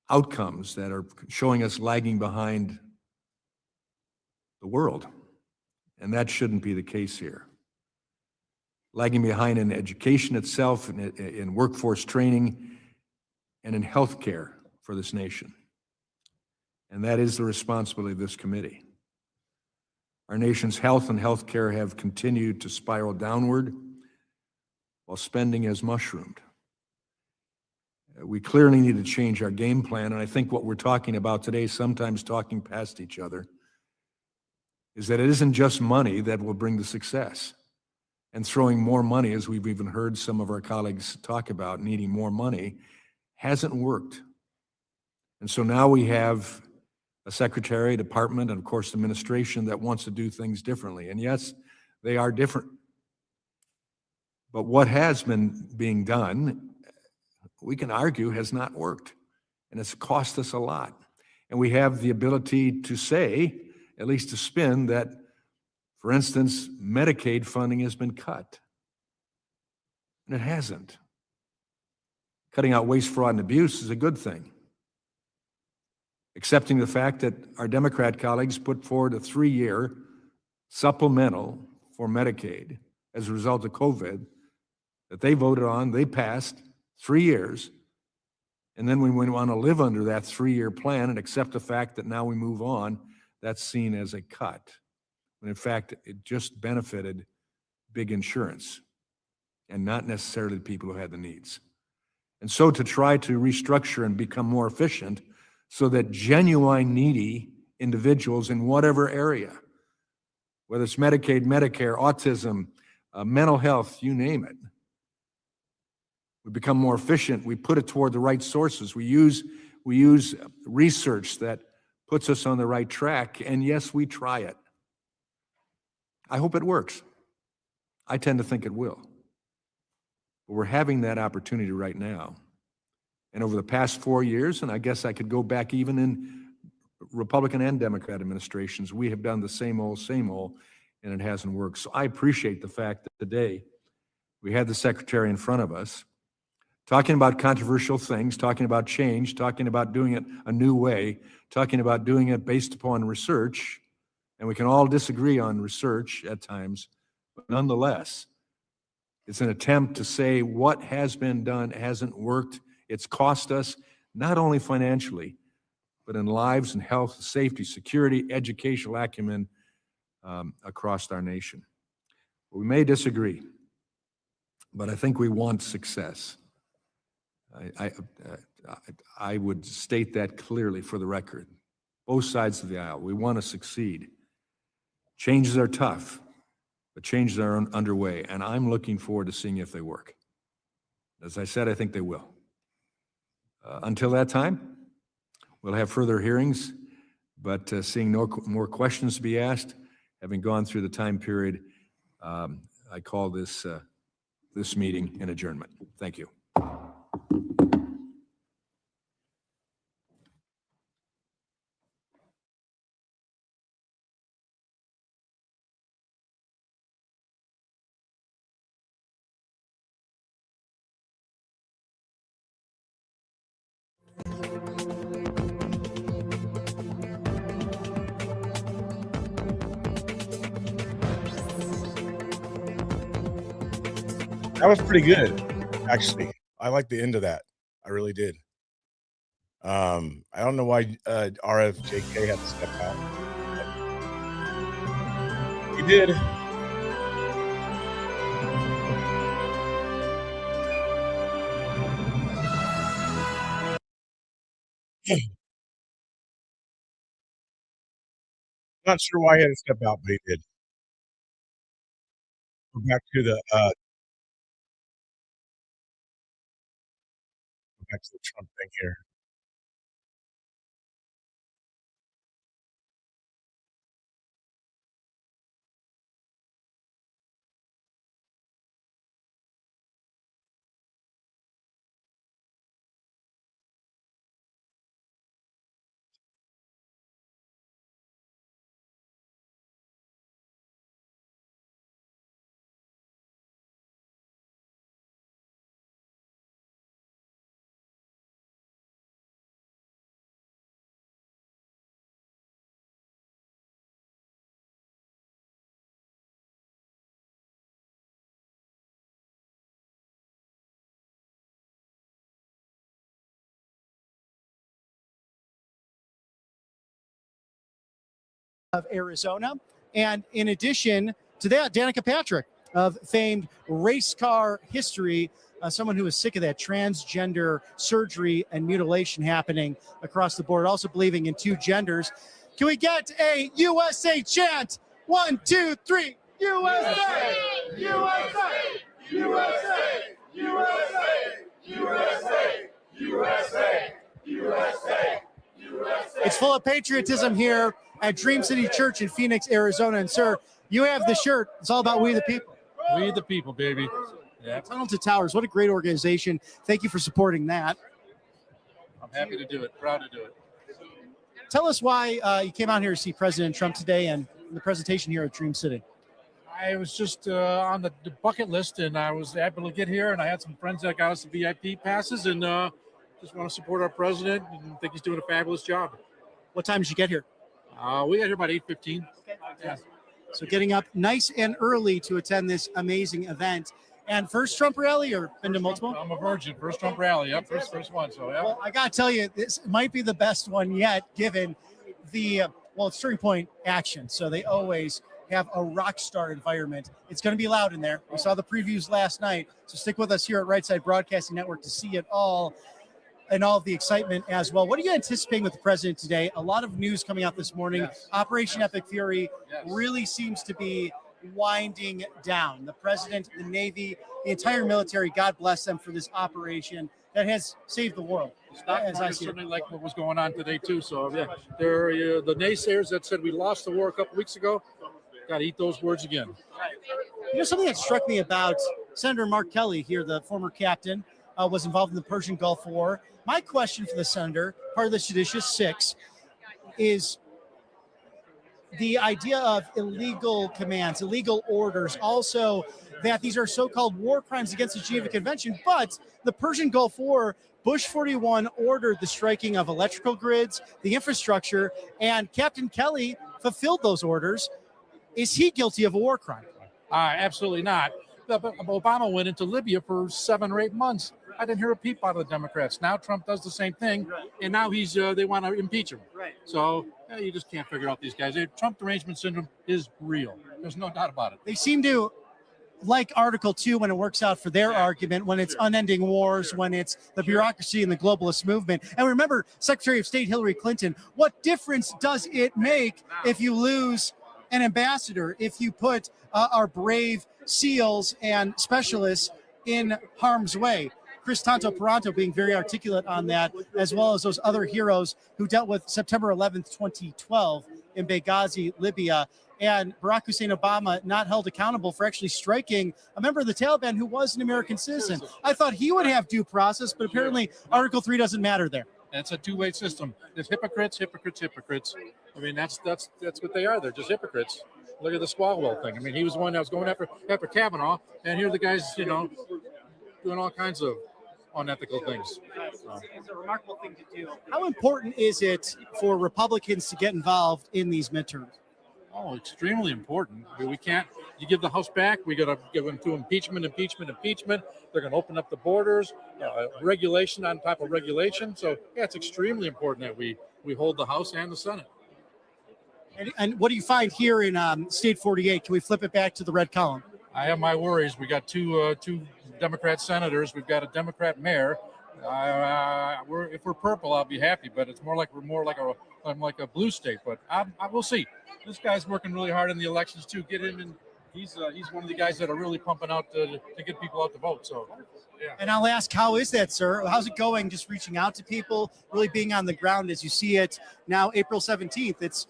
Speaker 14: outcomes that are showing us lagging behind the world. And that shouldn't be the case here. Lagging behind in education itself, in workforce training, and in healthcare for this nation. And that is the responsibility of this committee. Our nation's health and healthcare have continued to spiral downward while spending has mushroomed. We clearly need to change our game plan, and I think what we're talking about today, sometimes talking past each other, is that it isn't just money that will bring the success. And throwing more money, as we've even heard some of our colleagues talk about, needing more money, hasn't worked. And so now we have a secretary, department, and of course administration that wants to do things differently. And yes, they are different. But what has been being done, we can argue, has not worked. And it's cost us a lot. And we have the ability to say, at least to spin, that, for instance, Medicaid funding has been cut. And it hasn't. Cutting out waste, fraud, and abuse is a good thing. Accepting the fact that our Democrat colleagues put forward a 3-year supplemental for Medicaid as a result of COVID that they voted on, they passed 3 years, and then when we want to live under that 3-year plan and accept the fact that now we move on, that's seen as a cut. When in fact, it just benefited big insurance and not necessarily the people who had the needs. And so to try to restructure and become more efficient so that genuine needy individuals in whatever area, whether it's Medicaid, Medicare, autism, mental health, you name it, we become more efficient. We put it toward the right sources. We use research that puts us on the right track. And yes, we try it. I hope it works. I tend to think it will. But we're having that opportunity right now. And over the past 4 years, and I guess I could go back even in Republican and Democrat administrations, we have done the same old, and it hasn't worked. So I appreciate the fact that today we had the secretary in front of us talking about controversial things, talking about change, talking about doing it a new way, talking about doing it based upon research. And we can all disagree on research at times, but nonetheless, it's an attempt to say what has been done hasn't worked. It's cost us not only financially, but in lives and health, safety, security, educational acumen across our nation. We may disagree, but I think we want success. I would state that clearly for the record. Both sides of the aisle, we want to succeed. Changes are tough, but changes are underway, and I'm looking forward to seeing if they work. As I said, I think they will. Until that time, we'll have further hearings, But seeing no more questions to be asked, having gone through the time period, I call this meeting an adjournment. Thank you.
Speaker 1: That was pretty good, actually. I like the end of that. I really did. I don't know why RFJK had to step out. He did. Not sure why he had to step out, but he did. Go back to the Trump thing here.
Speaker 2: Of Arizona. And in addition to that, Danica Patrick of famed race car history, someone who is sick of that transgender surgery and mutilation happening across the board, also believing in two genders. Can we get a USA chant? 1, 2, 3. USA! USA! USA! USA! USA! USA! USA! It's full of patriotism here at Dream City Church in Phoenix, Arizona. And sir, you have the shirt. It's all about we the people.
Speaker 16: We the people, baby. Yeah.
Speaker 2: Tunnel to Towers. What a great organization. Thank you for supporting that.
Speaker 16: I'm happy to do it. Proud to do it.
Speaker 2: Tell us why you came out here to see President Trump today and the presentation here at Dream City.
Speaker 16: I was just on the bucket list, and I was able to get here, and I had some friends that got us the VIP passes, and just want to support our president and think he's doing a fabulous job.
Speaker 2: What time did you get here?
Speaker 16: We got here about 8:15.
Speaker 2: Yeah. So getting up nice and early to attend this amazing event. And first Trump rally or been to multiple?
Speaker 16: I'm a virgin. First Trump rally. Yep, first one. So, yeah.
Speaker 2: Well, I got to tell you, this might be the best one yet, given the, it's Turning Point action. So they always have a rock star environment. It's going to be loud in there. We saw the previews last night. So stick with us here at Right Side Broadcasting Network to see it all and all of the excitement as well. What are you anticipating with the president today? A lot of news coming out this morning.
Speaker 16: Yes.
Speaker 2: Operation Epic Fury
Speaker 16: Yes.
Speaker 2: really seems to be winding down. The president, the Navy, the entire military, God bless them for this operation that has saved the world. As I see it.
Speaker 16: Certainly like what was going on today too. So yeah, they're the naysayers that said we lost the war a couple weeks ago. Got to eat those words again.
Speaker 2: You know, something that struck me about Senator Mark Kelly here, the former captain, was involved in the Persian Gulf War. My question for the senator, part of the seditious six, is the idea of illegal commands, illegal orders, also that these are so-called war crimes against the Geneva Convention. But the Persian Gulf War, Bush 41 ordered the striking of electrical grids, the infrastructure, and Captain Kelly fulfilled those orders. Is he guilty of a war crime?
Speaker 16: Absolutely not. But Obama went into Libya for 7 or 8 months. I didn't hear a peep out of the Democrats. Now Trump does the same thing, and now they want to impeach him.
Speaker 2: Right.
Speaker 16: So you just can't figure out these guys. Trump derangement syndrome is real. There's no doubt about it.
Speaker 2: They seem to like Article 2 when it works out for their argument, when it's unending wars, when it's the bureaucracy and the globalist movement. And remember, Secretary of State Hillary Clinton, what difference does it make if you lose an ambassador, if you put our brave SEALs and specialists in harm's way? Chris Tanto Peranto being very articulate on that, as well as those other heroes who dealt with September 11th, 2012 in Benghazi, Libya, and Barack Hussein Obama not held accountable for actually striking a member of the Taliban who was an American citizen. I thought he would have due process, but apparently Article 3 doesn't matter there.
Speaker 16: It's a two-way system. There's hypocrites, hypocrites, hypocrites. I mean, that's what they are. They're just hypocrites. Look at the Swalwell thing. I mean, he was the one that was going after Kavanaugh, and here the guys, you know, doing all kinds of unethical things.
Speaker 2: It's a remarkable thing to do. How important is it for Republicans to get involved in these midterms?
Speaker 16: Oh, extremely important. I mean, we can't. You give the House back, we got to give them to impeachment. They're going to open up the borders, regulation on top of regulation. So, yeah, it's extremely important that we hold the House and the Senate.
Speaker 2: And what do you find here in State 48? Can we flip it back to the red column?
Speaker 16: I have my worries. We got two Democrat senators. We've got a Democrat mayor. If we're purple, I'll be happy. But it's more like I'm like a blue state. But I will see. This guy's working really hard in the elections too. Get him in. He's one of the guys that are really pumping out to get people out to vote. So, yeah.
Speaker 2: And I'll ask, how is that, sir? How's it going? Just reaching out to people, really being on the ground as you see it now. April 17th. It's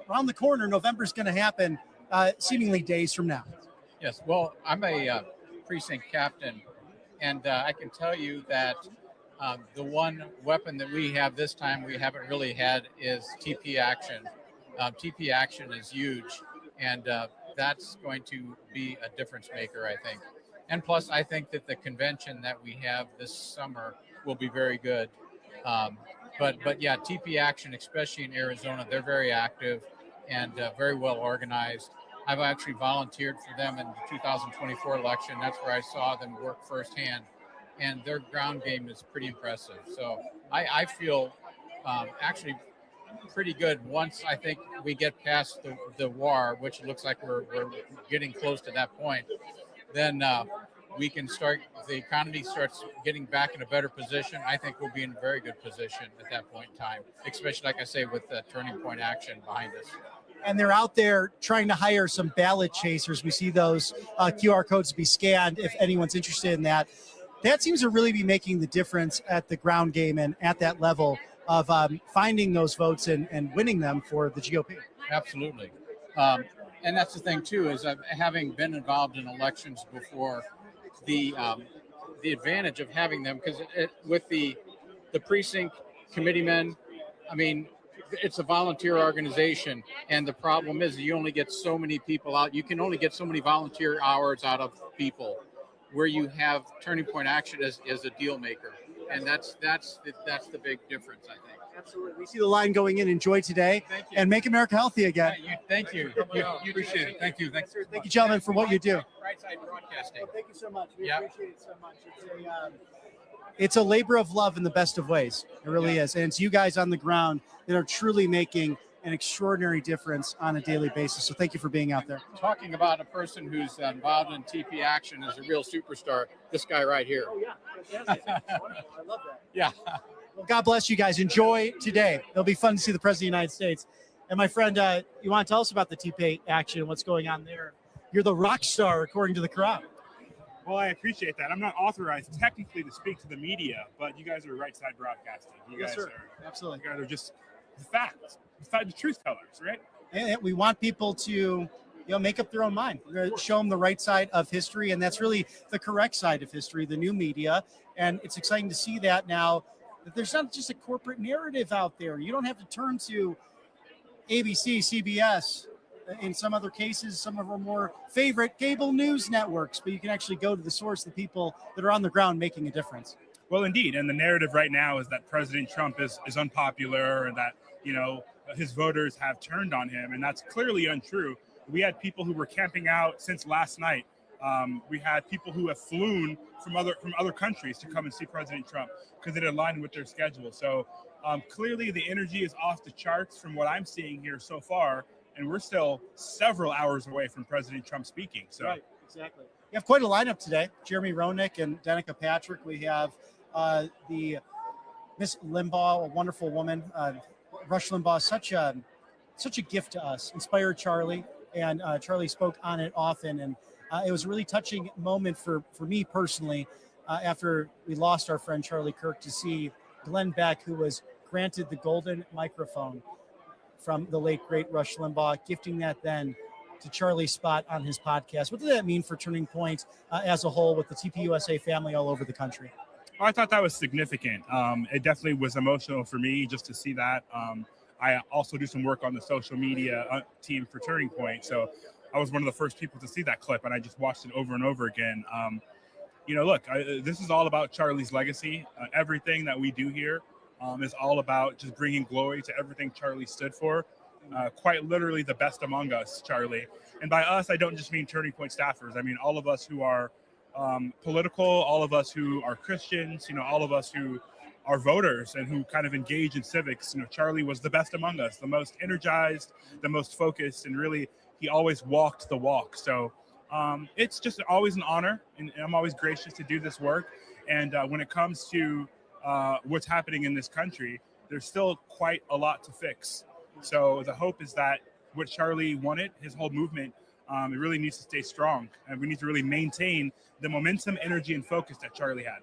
Speaker 2: around the corner. November's going to happen, seemingly days from now.
Speaker 17: Yes. Well, I'm a precinct captain, and I can tell you that the one weapon that we have this time we haven't really had is TP action. TP action is huge, and that's going to be a difference maker, I think. And plus, I think that the convention that we have this summer will be very good. But yeah, TP action, especially in Arizona, they're very active and very well organized. I've actually volunteered for them in the 2024 election. That's where I saw them work firsthand, and their ground game is pretty impressive. So I feel actually pretty good once I think we get past the war, which looks like we're getting close to that point. Then we can start, if the economy starts getting back in a better position, I think we'll be in a very good position at that point in time, especially, like I say, with the turning point action behind us.
Speaker 2: And they're out there trying to hire some ballot chasers. We see those QR codes be scanned if anyone's interested in that. That seems to really be making the difference at the ground game and at that level of finding those votes and winning them for the GOP.
Speaker 17: Absolutely. And that's the thing, too, is having been involved in elections before, the advantage of having them, because with the precinct committeemen, I mean, it's a volunteer organization, and the problem is you only get so many people out. You can only get so many volunteer hours out of people, where you have turning point action as a deal maker, and that's the big difference, I think.
Speaker 2: Absolutely. We see the line going in. Enjoy today and make America healthy again.
Speaker 17: Thank you. You appreciate it. Thank you. Thank
Speaker 2: you, gentlemen, for what you do.
Speaker 17: Right Side Broadcasting.
Speaker 2: Well, thank you so much. We appreciate it so much. It's a labor of love in the best of ways. It really is. And it's you guys on the ground that are truly making an extraordinary difference on a daily basis. So thank you for being out there.
Speaker 17: Talking about a person who's involved in TP action is a real superstar, this guy right here.
Speaker 2: Oh, yeah. I love that.
Speaker 17: Yeah.
Speaker 2: Well, God bless you guys. Enjoy today. It'll be fun to see the President of the United States. And my friend, you want to tell us about the TP action, what's going on there? You're the rock star, according to the crowd.
Speaker 18: Well, I appreciate that. I'm not authorized technically to speak to the media, but you guys are Right Side Broadcasting. You guys are
Speaker 2: absolutely.
Speaker 18: You guys are just the facts, the truth tellers, right?
Speaker 2: And we want people to, make up their own mind. We're gonna show them the right side of history, and that's really the correct side of history, the new media. And it's exciting to see that now, that there's not just a corporate narrative out there. You don't have to turn to ABC, CBS, in some other cases, some of our more favorite cable news networks, but you can actually go to the source, the people that are on the ground making a difference.
Speaker 18: Well, indeed. And the narrative right now is that President Trump is unpopular, and that, his voters have turned on him. And that's clearly untrue. We had people who were camping out since last night. We had people who have flown from other countries to come and see President Trump because it aligned with their schedule. So clearly the energy is off the charts from what I'm seeing here so far. And we're still several hours away from President Trump speaking. So
Speaker 2: right, exactly. You have quite a lineup today. Jeremy Roenick and Danica Patrick. We have the Miss Limbaugh, a wonderful woman. Rush Limbaugh, such a gift to us. Inspired Charlie, and Charlie spoke on it often. And it was a really touching moment for me personally. after we lost our friend Charlie Kirk, to see Glenn Beck, who was granted the golden microphone from the late, great Rush Limbaugh, gifting that then to Charlie Spot on his podcast. What did that mean for Turning Point as a whole with the TPUSA family all over the country?
Speaker 18: I thought that was significant. It definitely was emotional for me just to see that. I also do some work on the social media team for Turning Point. So I was one of the first people to see that clip, and I just watched it over and over again. Look, this is all about Charlie's legacy. Everything that we do here is all about just bringing glory to everything Charlie stood for. Quite literally the best among us, Charlie. And by us, I don't just mean Turning Point staffers. I mean all of us who are political, all of us who are Christians, all of us who are voters and who kind of engage in civics. Charlie was the best among us, the most energized, the most focused, and really he always walked the walk. So it's just always an honor, and I'm always gracious to do this work. And when it comes to what's happening in this country, there's still quite a lot to fix. So the hope is that what Charlie wanted, his whole movement, it really needs to stay strong, and we need to really maintain the momentum, energy, and focus that Charlie had.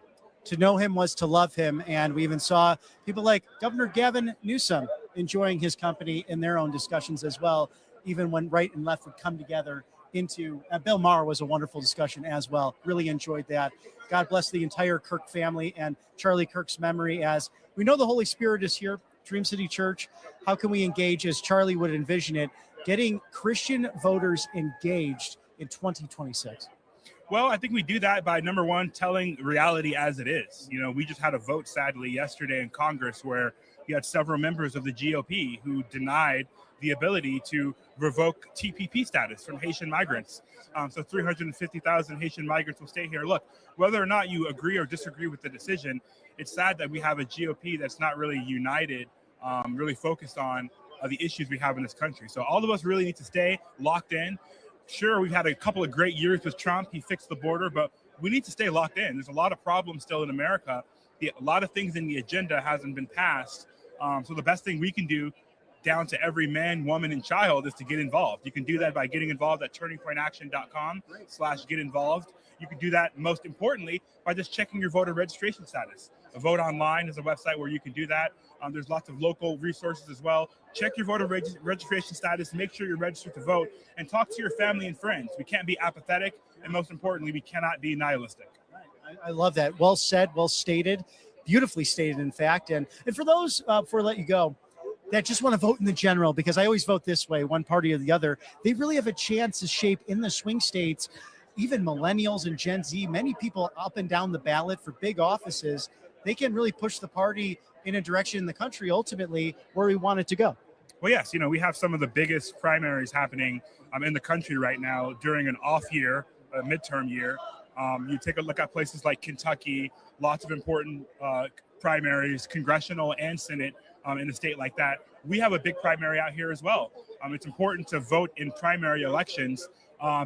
Speaker 2: To know him was to love him, and we even saw people like Governor Gavin Newsom enjoying his company in their own discussions as well, even when right and left would come together into Bill Maher was a wonderful discussion as well. Really enjoyed that. God bless the entire Kirk family and Charlie Kirk's memory. As we know, the Holy Spirit is here. Dream City Church, how can we engage, as Charlie would envision it, getting Christian voters engaged in 2026?
Speaker 18: Well, I think we do that by, number one, telling reality as it is. We just had a vote, sadly, yesterday in Congress where you had several members of the GOP who denied the ability to revoke TPP status from Haitian migrants. So 350,000 Haitian migrants will stay here. Look, whether or not you agree or disagree with the decision, it's sad that we have a GOP that's not really united, really focused on the issues we have in this country. So all of us really need to stay locked in. Sure, we've had a couple of great years with Trump. He fixed the border, but we need to stay locked in. There's a lot of problems still in America. A lot of things in the agenda hasn't been passed. So the best thing we can do, down to every man, woman, and child, is to get involved. You can do that by getting involved at turningpointaction.com/get involved. You can do that, most importantly, by just checking your voter registration status. A Vote Online is a website where you can do that. There's lots of local resources as well. Check your voter registration status, make sure you're registered to vote, and talk to your family and friends. We can't be apathetic, and most importantly, we cannot be nihilistic.
Speaker 2: I love that. Well said, well stated, beautifully stated, in fact. And for those, before I let you go, that just want to vote in the general, because I always vote this way, one party or the other, they really have a chance to shape in the swing states, even millennials and Gen Z, many people up and down the ballot for big offices. They can really push the party in a direction in the country, ultimately, where we want it to go.
Speaker 18: Well, yes, we have some of the biggest primaries happening in the country right now during an off year, a midterm year. You take a look at places like Kentucky, lots of important primaries, congressional and Senate in a state like that. We have a big primary out here as well. It's important to vote in primary elections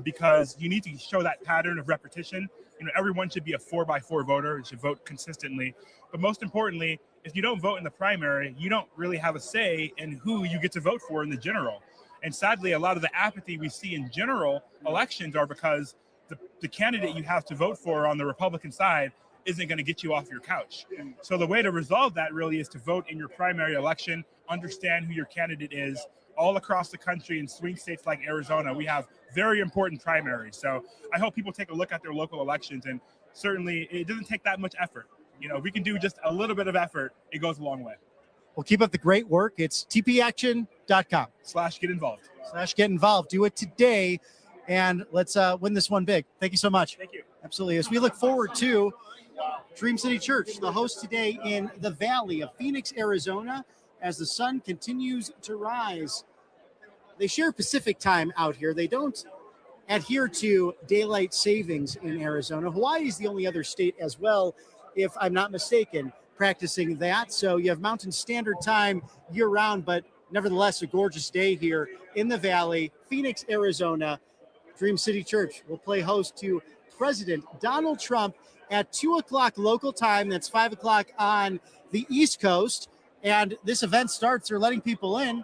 Speaker 18: because you need to show that pattern of repetition. Everyone should be a 4x4 voter and should vote consistently. But most importantly, if you don't vote in the primary, you don't really have a say in who you get to vote for in the general. And sadly, a lot of the apathy we see in general elections are because the candidate you have to vote for on the Republican side isn't going to get you off your couch. So the way to resolve that really is to vote in your primary election, understand who your candidate is. All across the country in swing states like Arizona, we have very important primaries. So I hope people take a look at their local elections, and certainly it doesn't take that much effort. We can do just a little bit of effort. It goes a long way.
Speaker 2: Well, keep up the great work. It's tpaction.com/get
Speaker 18: involved.
Speaker 2: /get involved. Do it today, and let's win this one big. Thank you so much.
Speaker 18: Thank you.
Speaker 2: Absolutely. As we look forward to Dream City Church, the host today in the Valley of Phoenix, Arizona, as the sun continues to rise. They share Pacific time out here. They don't adhere to daylight savings in Arizona. Hawaii is the only other state as well, if I'm not mistaken, practicing that. So you have Mountain Standard Time year-round, but nevertheless, a gorgeous day here in the Valley, Phoenix, Arizona. Dream City Church will play host to President Donald Trump at 2 o'clock local time. That's 5 o'clock on the East Coast. And this event starts, they're letting people in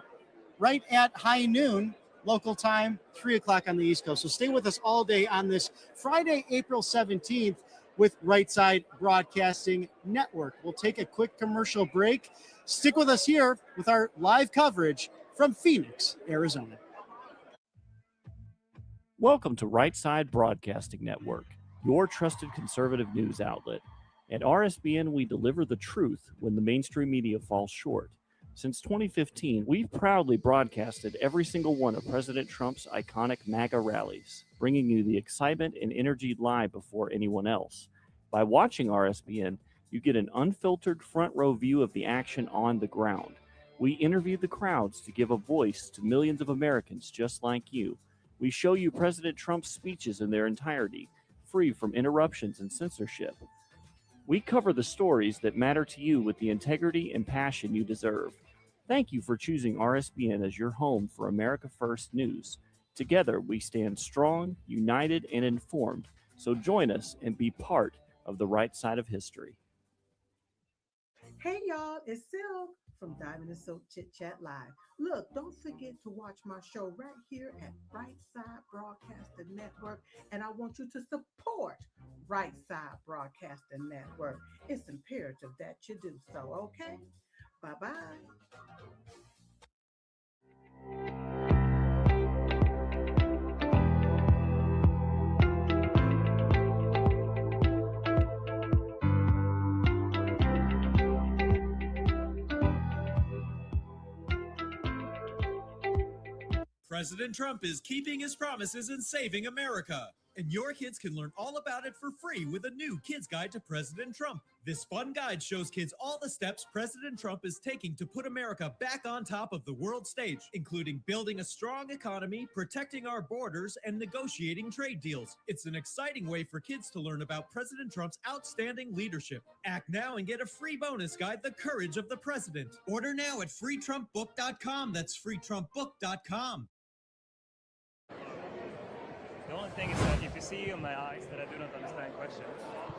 Speaker 2: right at high noon local time, 3 o'clock on the East Coast. So stay with us all day on this Friday, April 17th. with Right Side Broadcasting Network. We'll take a quick commercial break. Stick with us here with our live coverage from Phoenix, Arizona.
Speaker 11: Welcome to Right Side Broadcasting Network, your trusted conservative news outlet. At RSBN, we deliver the truth when the mainstream media falls short. Since 2015, we've proudly broadcasted every single one of President Trump's iconic MAGA rallies, bringing you the excitement and energy live before anyone else. By watching RSBN, you get an unfiltered front row view of the action on the ground. We interview the crowds to give a voice to millions of Americans just like you. We show you President Trump's speeches in their entirety, free from interruptions and censorship. We cover the stories that matter to you with the integrity and passion you deserve. Thank you for choosing RSBN as your home for America First News. Together, we stand strong, united, and informed. So join us and be part of the right side of history.
Speaker 19: Hey y'all, it's Silk from Diamond and Silk Chit Chat Live. Look, don't forget to watch my show right here at Right Side Broadcasting Network, and I want you to support Right Side Broadcasting Network. It's imperative that you do so, okay? Bye-bye.
Speaker 20: President Trump is keeping his promises and saving America. And your kids can learn all about it for free with a new Kids Guide to President Trump. This fun guide shows kids all the steps President Trump is taking to put America back on top of the world stage, including building a strong economy, protecting our borders, and negotiating trade deals. It's an exciting way for kids to learn about President Trump's outstanding leadership. Act now and get a free bonus guide, The Courage of the President. Order now at freetrumpbook.com. That's freetrumpbook.com.
Speaker 21: The only thing is that if you see in my eyes that I do not understand questions,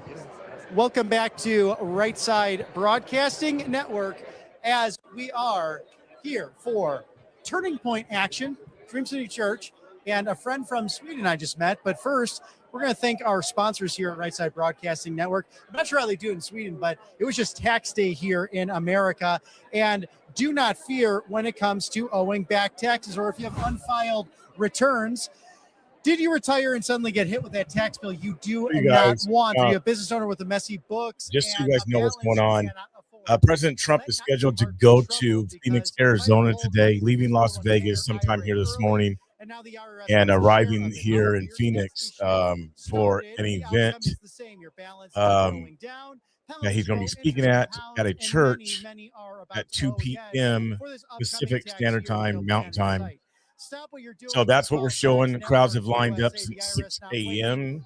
Speaker 21: just ask.
Speaker 2: Welcome back to Right Side Broadcasting Network as we are here for Turning Point Action, Dream City Church, and a friend from Sweden I just met. But first, we're going to thank our sponsors here at Right Side Broadcasting Network. I'm not sure how they do it in Sweden, but it was just tax day here in America. And do not fear when it comes to owing back taxes, or if you have unfiled returns. Did you retire and suddenly get hit with that tax bill you do not want? Are you a business owner with a messy books?
Speaker 1: Just so you guys know what's going on, President Trump is scheduled to go to Phoenix, Arizona today, leaving Las Vegas sometime here this morning, and arriving here in Phoenix for an event that he's going to be speaking at a church at 2 p.m. Pacific Standard Time, Mountain Time. So that's what we're showing. The crowds have lined up since 6 a.m.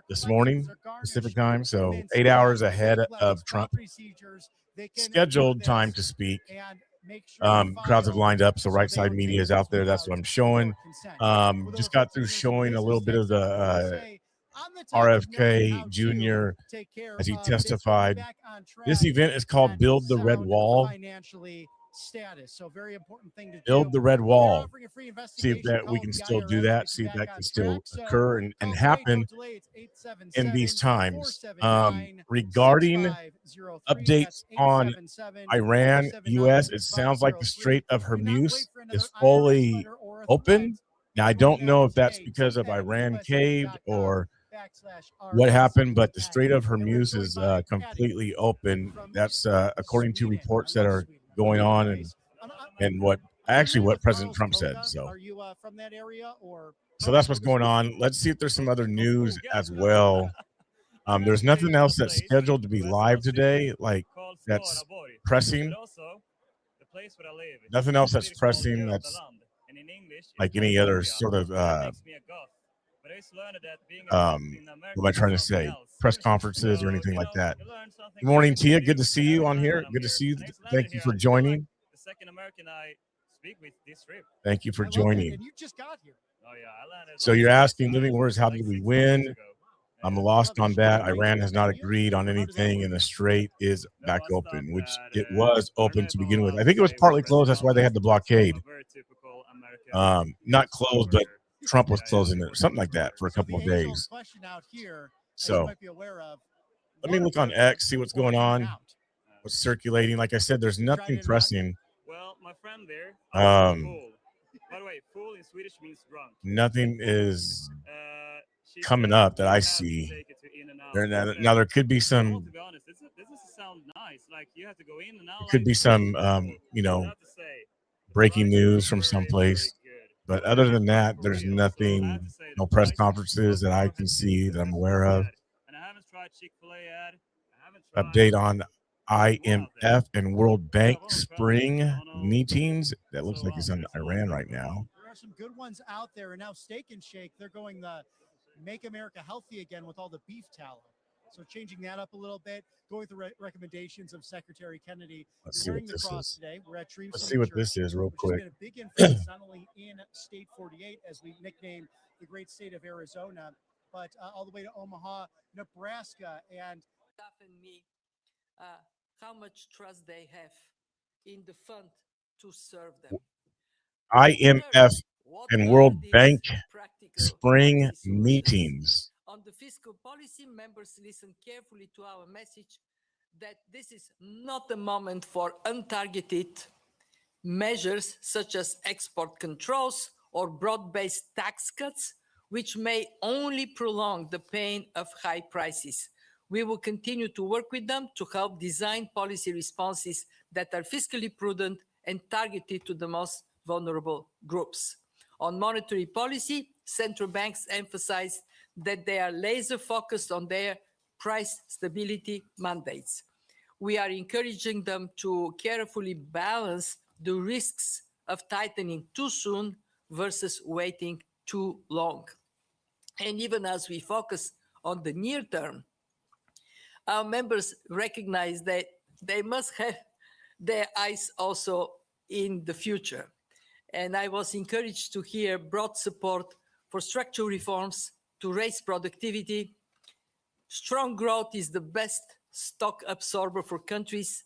Speaker 1: this morning, Pacific time. So 8 hours ahead of Trump scheduled time to speak. Crowds have lined up. So Right Side Media is out there. That's what I'm showing. Just got through showing a little bit of the RFK Jr. as he testified. This event is called Build the Red Wall.
Speaker 2: Status. So very important thing to
Speaker 1: build the red wall. See if that we can still do that. See if that can still occur and happen in these times. Regarding updates on Iran, U.S., it sounds like the Strait of Hormuz is fully open. Now, I don't know if that's because of Iran caved or what happened, but the Strait of Hormuz is completely open. That's according to reports that are going on and what President Trump said. So
Speaker 2: are you from that area, or
Speaker 1: so that's what's going on. Let's see if there's some other news as well. There's nothing else that's scheduled to be live today, like that's pressing. Nothing else that's pressing that's like any other sort of what am I trying to say? Press conferences or anything like that. Good morning, Tia. Good to see you on here. Good to see you. Thank you for joining.
Speaker 21: The second American I speak with this trip.
Speaker 1: Thank you for joining.
Speaker 2: And you just got here.
Speaker 21: Oh yeah, I landed.
Speaker 1: So you're asking living words, how did we win? I'm lost on that. Iran has not agreed on anything, and the strait is back open, which it was open to begin with. I think it was partly closed. That's why they had the blockade. Not closed, but Trump was closing it, something like that, for a couple of days.
Speaker 2: Question out here. as you
Speaker 1: So
Speaker 2: might be aware of,
Speaker 1: let me look on X, see what's going on, what's circulating. Like I said, there's nothing pressing.
Speaker 21: Well, my friend there,
Speaker 1: Um,
Speaker 21: fool. By the way, fool in Swedish means drunk.
Speaker 1: nothing is
Speaker 21: She
Speaker 1: coming
Speaker 21: said
Speaker 1: up that
Speaker 21: you
Speaker 1: I
Speaker 21: have to
Speaker 1: see.
Speaker 21: take it to in and out.
Speaker 1: Now there could be
Speaker 21: Well,
Speaker 1: some.
Speaker 21: to be honest, this doesn't sound nice. Like you have to go in and out.
Speaker 1: It could be some, breaking news from someplace. But other than that, there's nothing, no press conferences that I can see that I'm aware of.
Speaker 21: And I haven't tried Chick-fil-A yet.
Speaker 1: Update on IMF and World Bank spring meetings. That looks like it's in Iran right now.
Speaker 2: There are some good ones out there. And now Steak and Shake, they're going the Make America Healthy again with all the beef tallow. So changing that up a little bit, going through recommendations of Secretary Kennedy.
Speaker 1: Let's
Speaker 2: You're
Speaker 1: see
Speaker 2: hearing
Speaker 1: what
Speaker 2: the
Speaker 1: this
Speaker 2: cross
Speaker 1: is.
Speaker 2: today. We're at Dream
Speaker 1: Let's
Speaker 2: City
Speaker 1: see what
Speaker 2: Church,
Speaker 1: this is real
Speaker 2: which
Speaker 1: quick.
Speaker 2: has been a big influence not only in State 48, as we nickname the great state of Arizona, but all the way to Omaha, Nebraska, and
Speaker 6: me how much trust they have in the fund to serve them.
Speaker 1: IMF and World Bank spring meetings.
Speaker 6: On the fiscal policy, members listen carefully to our message that this is not a moment for untargeted measures such as export controls or broad-based tax cuts, which may only prolong the pain of high prices. We will continue to work with them to help design policy responses that are fiscally prudent and targeted to the most vulnerable groups. On monetary policy, central banks emphasize that they are laser focused on their price stability mandates. We are encouraging them to carefully balance the risks of tightening too soon versus waiting too long. And even as we focus on the near term, our members recognize that they must have their eyes also in the future. And I was encouraged to hear broad support for structural reforms to raise productivity. Strong growth is the best stock absorber for countries,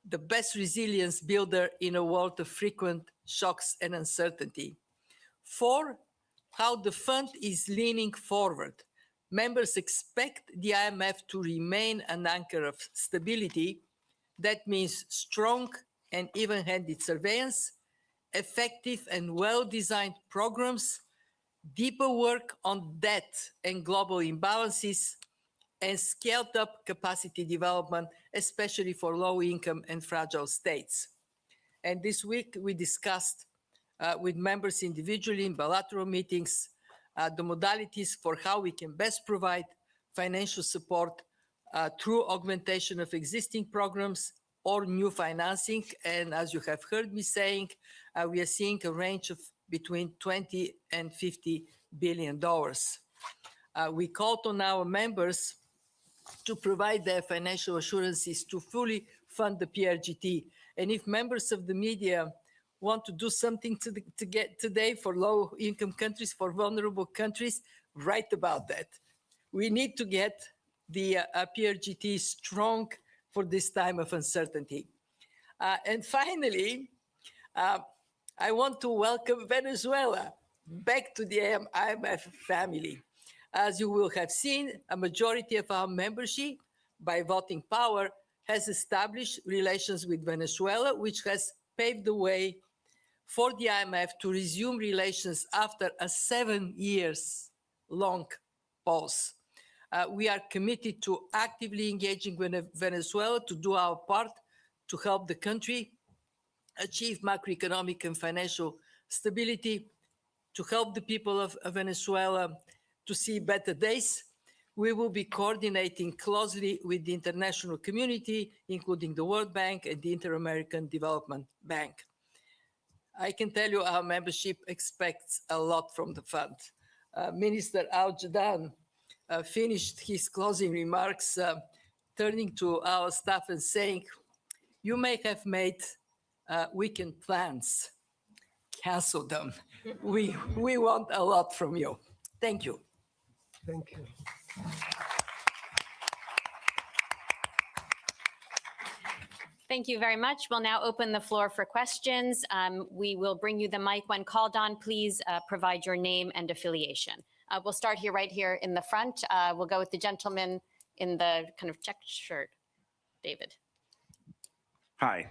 Speaker 6: the best resilience builder in a world of frequent shocks and uncertainty. 4, how the fund is leaning forward. Members expect the IMF to remain an anchor of stability. That means strong and even-handed surveillance, effective and well-designed programs, deeper work on debt and global imbalances, and scaled up capacity development, especially for low-income and fragile states. And this week we discussed with members individually in bilateral meetings the modalities for how we can best provide financial support through augmentation of existing programs or new financing. And as you have heard me saying, we are seeing a range of between $20 and $50 billion. We called on our members to provide their financial assurances to fully fund the PRGT. And if members of the media want to do something to get today for low-income countries, for vulnerable countries, write about that. We need to get the PRGT strong for this time of uncertainty. And finally, I want to welcome Venezuela back to the IMF family. As you will have seen, a majority of our membership, by voting power, has established relations with Venezuela, which has paved the way for the IMF to resume relations after a 7-year-long pause. We are committed to actively engaging with Venezuela to do our part to help the country achieve macroeconomic and financial stability, to help the people of Venezuela to see better days. We will be coordinating closely with the international community, including the World Bank and the Inter-American Development Bank. I can tell you our membership expects a lot from the fund. Minister Al-Jadan finished his closing remarks, turning to our staff and saying, "You may have made weekend plans. Cancel them. We want a lot from you." Thank you.
Speaker 15: Thank you.
Speaker 3: Thank you very much. We'll now open the floor for questions. We will bring you the mic when called on. Please provide your name and affiliation. We'll start here, right here in the front. We'll go with the gentleman in the kind of checked shirt, David.
Speaker 4: Hi.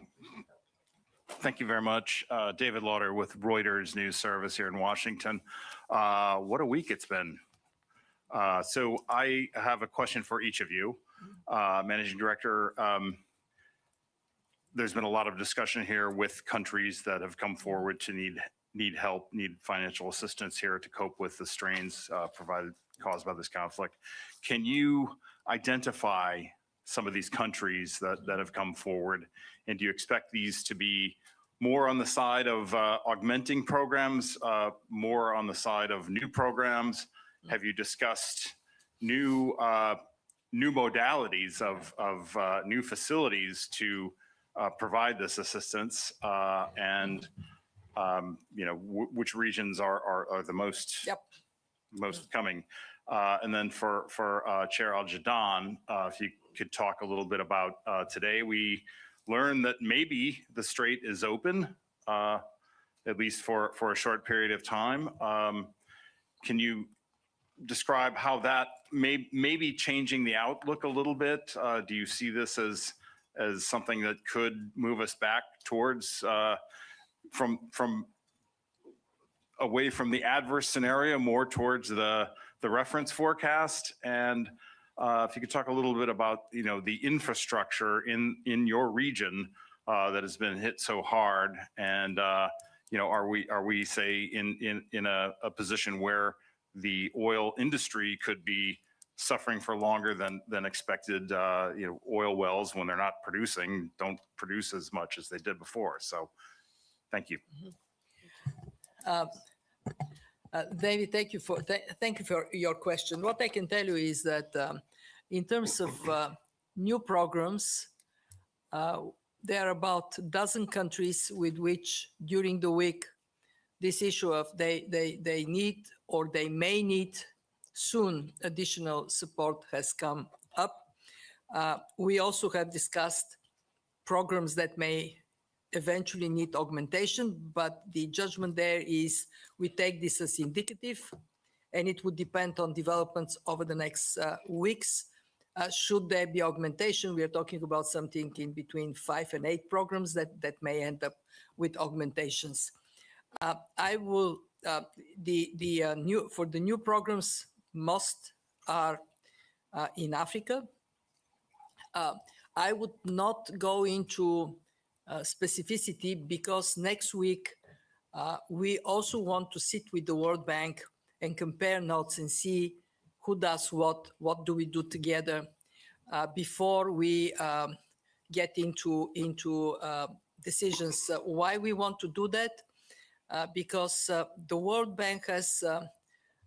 Speaker 4: Thank you very much. David Lauder with Reuters News Service here in Washington. What a week it's been. So I have a question for each of you. Managing Director, there's been a lot of discussion here with countries that have come forward to need help, need financial assistance here to cope with the strains caused by this conflict. Can you identify some of these countries that have come forward? And do you expect these to be more on the side of augmenting programs, more on the side of new programs? Have you discussed new modalities of new facilities to provide this assistance? And which regions are the most coming? And then for Chair Al-Jadaan, if you could talk a little bit about today, we learned that maybe the strait is open, at least for a short period of time. Can you describe how that may be changing the outlook a little bit? Do you see this as something that could move us back towards from away from the adverse scenario, more towards the reference forecast? And if you could talk a little bit about the infrastructure in your region that has been hit so hard, and are we say in a position where the oil industry could be suffering for longer than expected? Oil wells, when they're not producing, don't produce as much as they did before. So thank you.
Speaker 22: David, thank you for your question. What I can tell you is that in terms of new programs, there are about a dozen countries with which during the week this issue of they need or they may need soon additional support has come up. We also have discussed programs that may eventually need augmentation, but the judgment there is we take this as indicative, and it would depend on developments over the next weeks. Should there be augmentation, we are talking about something in between 5 and 8 programs that may end up with augmentations. For the new programs, most are in Africa. I would not go into specificity because next week we also want to sit with the World Bank and compare notes and see who does what do we do together before we get into decisions. Why we want to do that? Because the World Bank has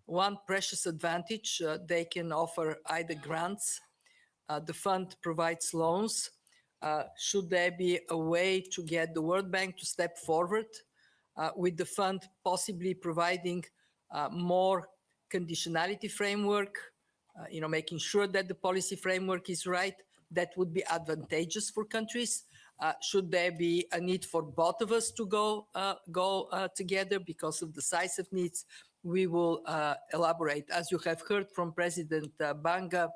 Speaker 22: one precious advantage. They can offer either grants. The fund provides loans. Should there be a way to get the World Bank to step forward with the fund possibly providing more conditionality framework, making sure that the policy framework is right, that would be advantageous for countries. Should there be a need for both of us to go together because of the size of needs, we will elaborate. As you have heard from President Banga,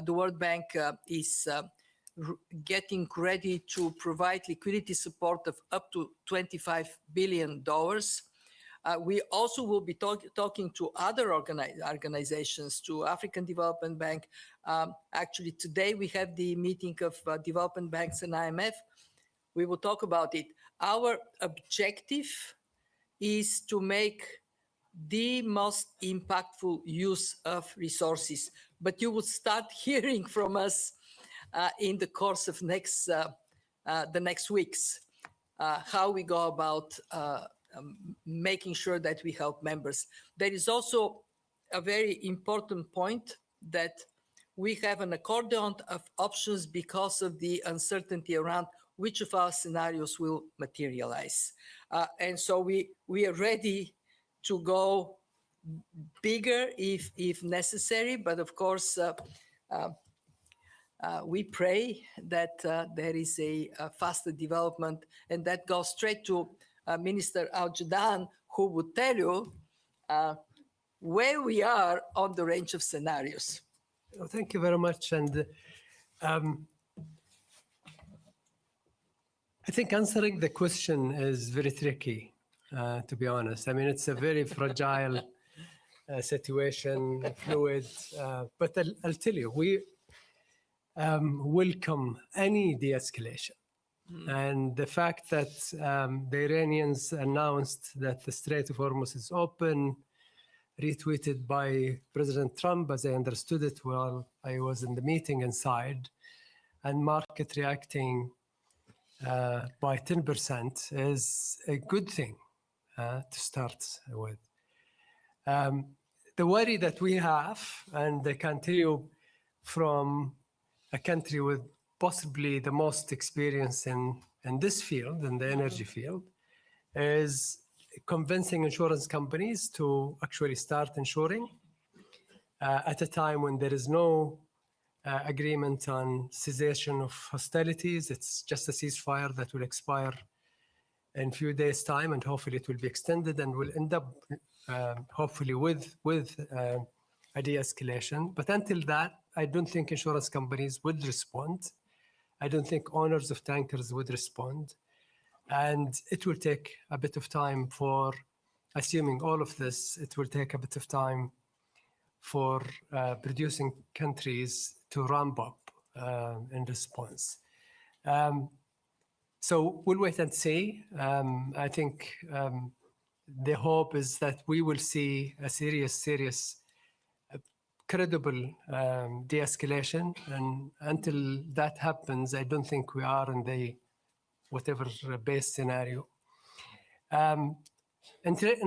Speaker 22: the World Bank is getting ready to provide liquidity support of up to $25 billion. We also will be talking to other organizations, to African Development Bank. Actually, today we have the meeting of development banks and IMF. We will talk about it. Our objective is to make the most impactful use of resources. But you will start hearing from us in the course of the next weeks how we go about making sure that we help members. There is also a very important point that we have an accordion of options because of the uncertainty around which of our scenarios will materialize. And so we are ready to go bigger if necessary, but of course, we pray that there is a faster development, and that goes straight to Minister Al-Jadaan, who would tell you where we are on the range of scenarios.
Speaker 5: Well, thank you very much. And I think answering the question is very tricky, to be honest. I mean, it's a very fragile situation, fluid. But I'll tell you, we welcome any de-escalation. And the fact that the Iranians announced that the Strait of Hormuz is open, retweeted by President Trump, as I understood it while I was in the meeting inside, and market reacting by 10% is a good thing to start with. The worry that we have, and I can tell you from a country with possibly the most experience in this field, in the energy field, is convincing insurance companies to actually start insuring at a time when there is no agreement on cessation of hostilities. It's just a ceasefire that will expire in a few days' time, and hopefully it will be extended and will end up hopefully with a de-escalation. But until that, I don't think insurance companies would respond. I don't think owners of tankers would respond. And it will take a bit of time for, assuming all of this, it will take a bit of time for producing countries to ramp up in response. So we'll wait and see. I think the hope is that we will see a serious, credible de-escalation. And until that happens, I don't think we are in the whatever base scenario. In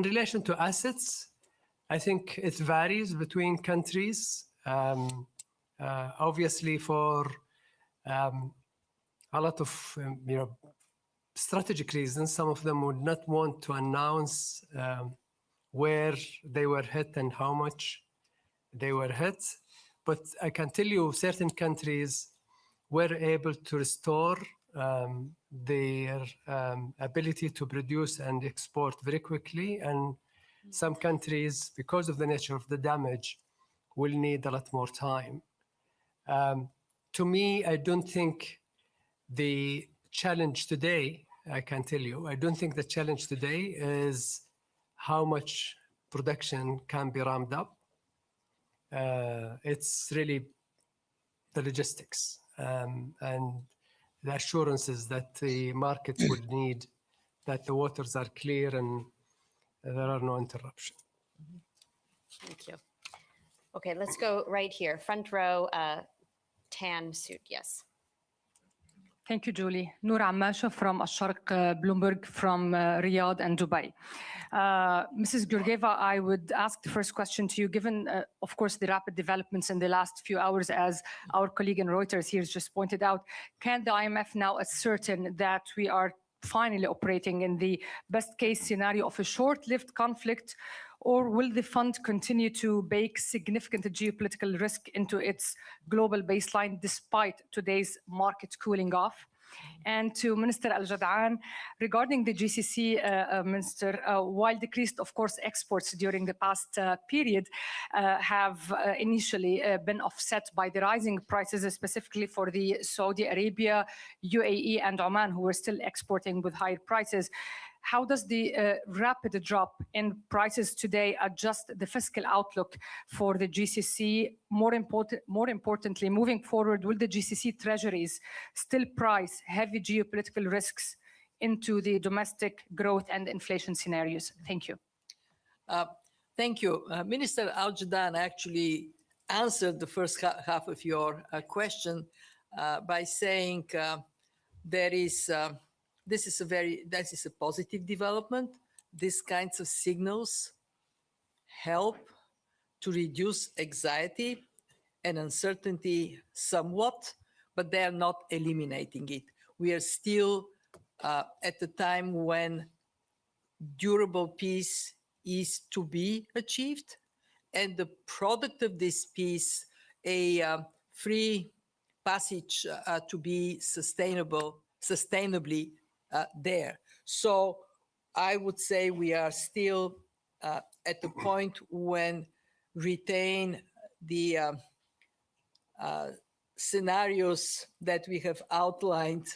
Speaker 5: relation to assets, I think it varies between countries. Obviously, for a lot of strategic reasons, some of them would not want to announce where they were hit and how much they were hit. But I can tell you certain countries were able to restore their ability to produce and export very quickly. And some countries, because of the nature of the damage, will need a lot more time. To me, I don't think the challenge today, I can tell you, I don't think the challenge today is how much production can be ramped up. It's really the logistics and the assurances that the markets would need, that the waters are clear and there are no interruptions.
Speaker 3: Thank you. Okay, let's go right here. Front row, tan suit, yes.
Speaker 7: Thank you, Julie. Noor Ammasha from Al-Sharq Bloomberg from Riyadh and Dubai. Mrs. Georgieva, I would ask the first question to you, given, of course, the rapid developments in the last few hours, as our colleague in Reuters here has just pointed out. Can the IMF now ascertain that we are finally operating in the best case scenario of a short-lived conflict, or will the fund continue to bake significant geopolitical risk into its global baseline despite today's market cooling off? And to Minister Al-Jadaan, regarding the GCC, Minister, while decreased, of course, exports during the past period have initially been offset by the rising prices, specifically for the Saudi Arabia, UAE, and Oman, who were still exporting with higher prices. How does the rapid drop in prices today adjust the fiscal outlook for the GCC? More importantly, moving forward, will the GCC treasuries still price heavy geopolitical risks into the domestic growth and inflation scenarios? Thank you.
Speaker 22: Thank you. Minister Al-Jadaan actually answered the first half of your question by saying this is a positive development. These kinds of signals help to reduce anxiety and uncertainty somewhat, but they are not eliminating it. We are still at the time when durable peace is to be achieved, and the product of this peace, a free passage to be sustainably there. So I would say we are still at the point when retain the scenarios that we have outlined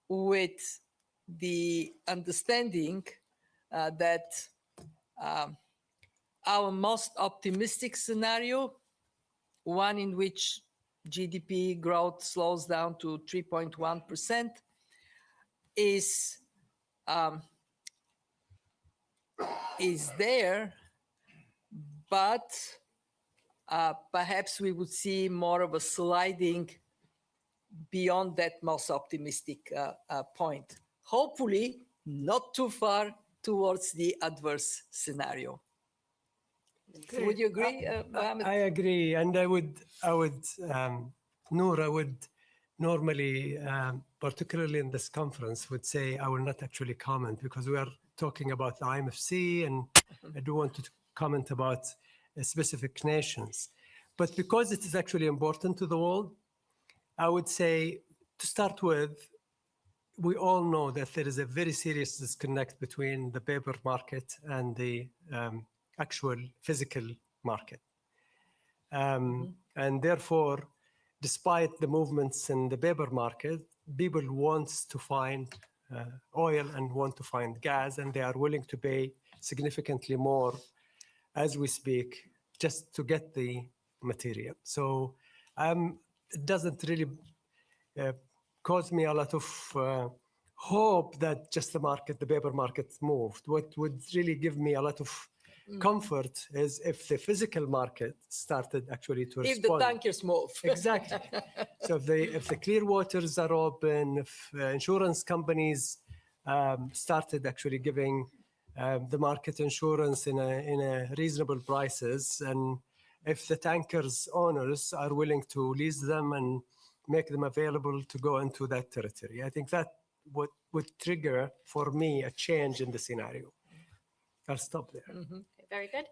Speaker 22: with the understanding that our most optimistic scenario, one in which GDP growth slows down to 3.1%, is there, but perhaps we would see more of a sliding beyond that most optimistic point. Hopefully, not too far towards the adverse scenario. Would you agree, Mohammed?
Speaker 5: I agree, and I would, Noor, I would normally, particularly in this conference, would say I will not actually comment because we are talking about the IMFC, and I do want to comment about specific nations. But because it is actually important to the world, I would say, to start with, we all know that there is a very serious disconnect between the paper market and the actual physical market. And therefore, despite the movements in the paper market, people want to find oil and want to find gas, and they are willing to pay significantly more as we speak just to get the material. So it doesn't really cause me a lot of hope that just the paper market moved. What would really give me a lot of comfort is if the physical market started actually to respond.
Speaker 22: If the tankers move.
Speaker 5: Exactly. So if the clear waters are open, if insurance companies started actually giving the market insurance in a reasonable prices, and if the tankers owners are willing to lease them and make them available to go into that territory, I think that would trigger for me a change in the scenario. I'll stop there.
Speaker 3: Okay, very good.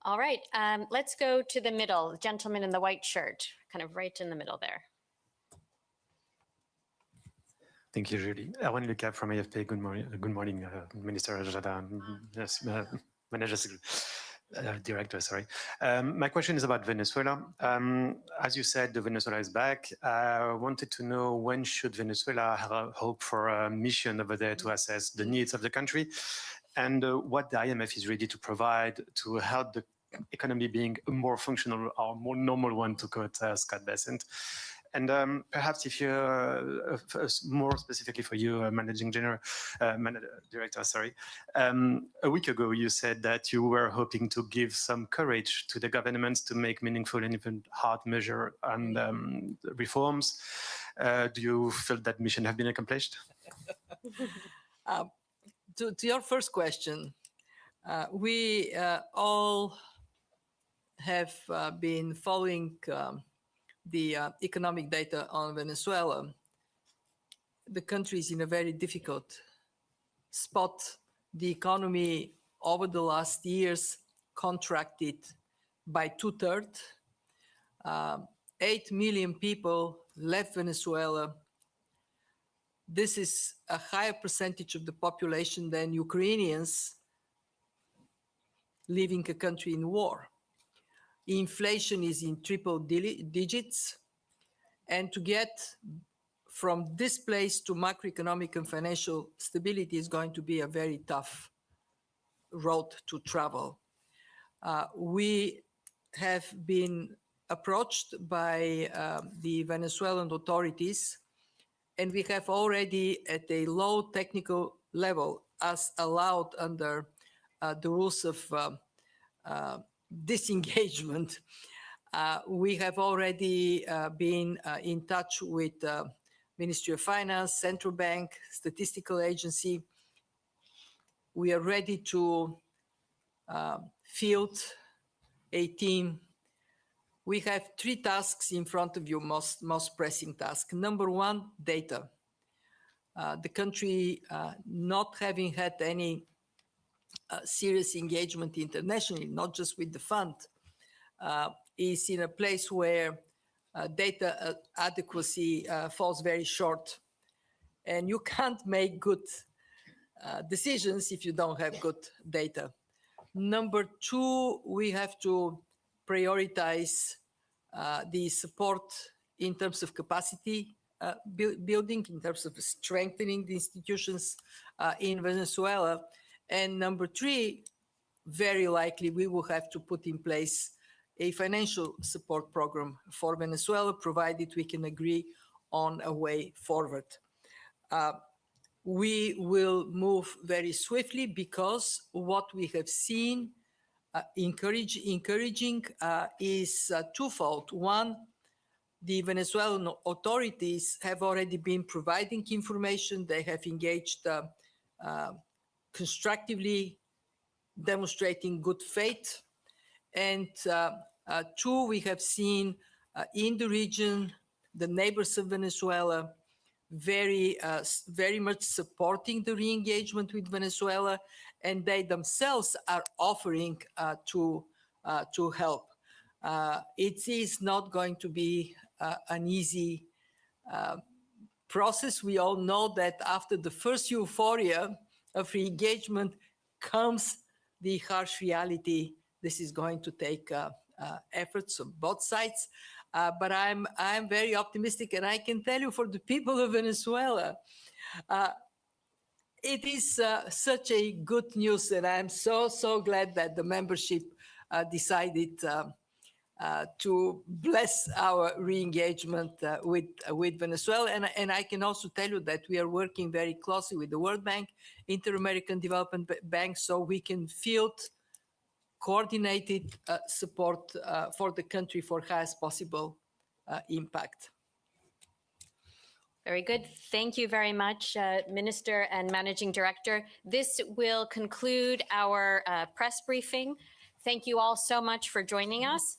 Speaker 3: All right, let's go to the middle, the gentleman in the white shirt, kind of right in the middle there.
Speaker 8: Thank you, Julie. Erwan Lucas from AFP. Good morning, Minister Jada. Yes, Managers Director, sorry. My question is about Venezuela. As you said, Venezuela is back. I wanted to know, when should Venezuela have hope for a mission over there to assess the needs of the country, and what the IMF is ready to provide to help the economy being a more functional or more normal one, to quote Scott Bessent. And perhaps if you're more specifically for you, Managing Director, sorry. A week ago, you said that you were hoping to give some courage to the governments to make meaningful and even hard measure and reforms. Do you feel that mission have been accomplished?
Speaker 22: To your first question, we all have been following the economic data on Venezuela. The country is in a very difficult spot. The economy over the last years contracted by 2/3. 8 million people left Venezuela. This is a higher percentage of the population than Ukrainians leaving a country in war. Inflation is in triple digits, and to get from this place to macroeconomic and financial stability is going to be a very tough road to travel. We have been approached by the Venezuelan authorities, and we have already at a low technical level, as allowed under the rules of disengagement, we have already been in touch with Ministry of Finance, Central Bank, Statistical Agency. We are ready to field a team. We have 3 tasks in front of you, most pressing task. Number 1, data. The country not having had any serious engagement internationally, not just with the fund, is in a place where data adequacy falls very short. And you can't make good decisions if you don't have good data. Number two, we have to prioritize the support in terms of capacity building, in terms of strengthening the institutions in Venezuela. And number three, very likely we will have to put in place a financial support program for Venezuela, provided we can agree on a way forward. We will move very swiftly because what we have seen encouraging is twofold. One, the Venezuelan authorities have already been providing information. They have engaged constructively, demonstrating good faith. And two, we have seen in the region, the neighbors of Venezuela very much supporting the re-engagement with Venezuela, and they themselves are offering to help. It is not going to be an easy process. We all know that after the first euphoria of re-engagement comes the harsh reality. This is going to take efforts on both sides. But I'm very optimistic, and I can tell you, for the people of Venezuela, it is such a good news, and I'm so glad that the membership decided to bless our re-engagement with Venezuela. And I can also tell you that we are working very closely with the World Bank, Inter-American Development Bank, so we can field coordinated support for the country for highest possible impact.
Speaker 3: Very good. Thank you very much, Minister and Managing Director. This will conclude our press briefing. Thank you all so much for joining us.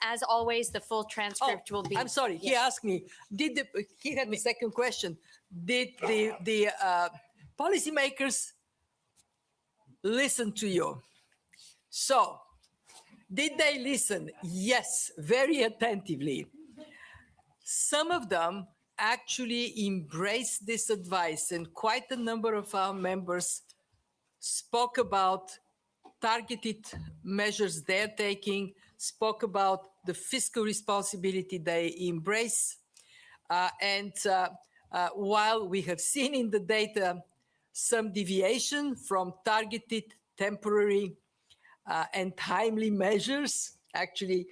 Speaker 3: As always, the full transcript will be...
Speaker 22: I'm sorry, he asked me, he had the second question. Did the policymakers listen to you? So, did they listen? Yes, very attentively. Some of them actually embraced this advice, and quite a number of our members spoke about targeted measures they're taking, spoke about the fiscal responsibility they embrace. While we have seen in the data some deviation from targeted, temporary, and timely measures, actually,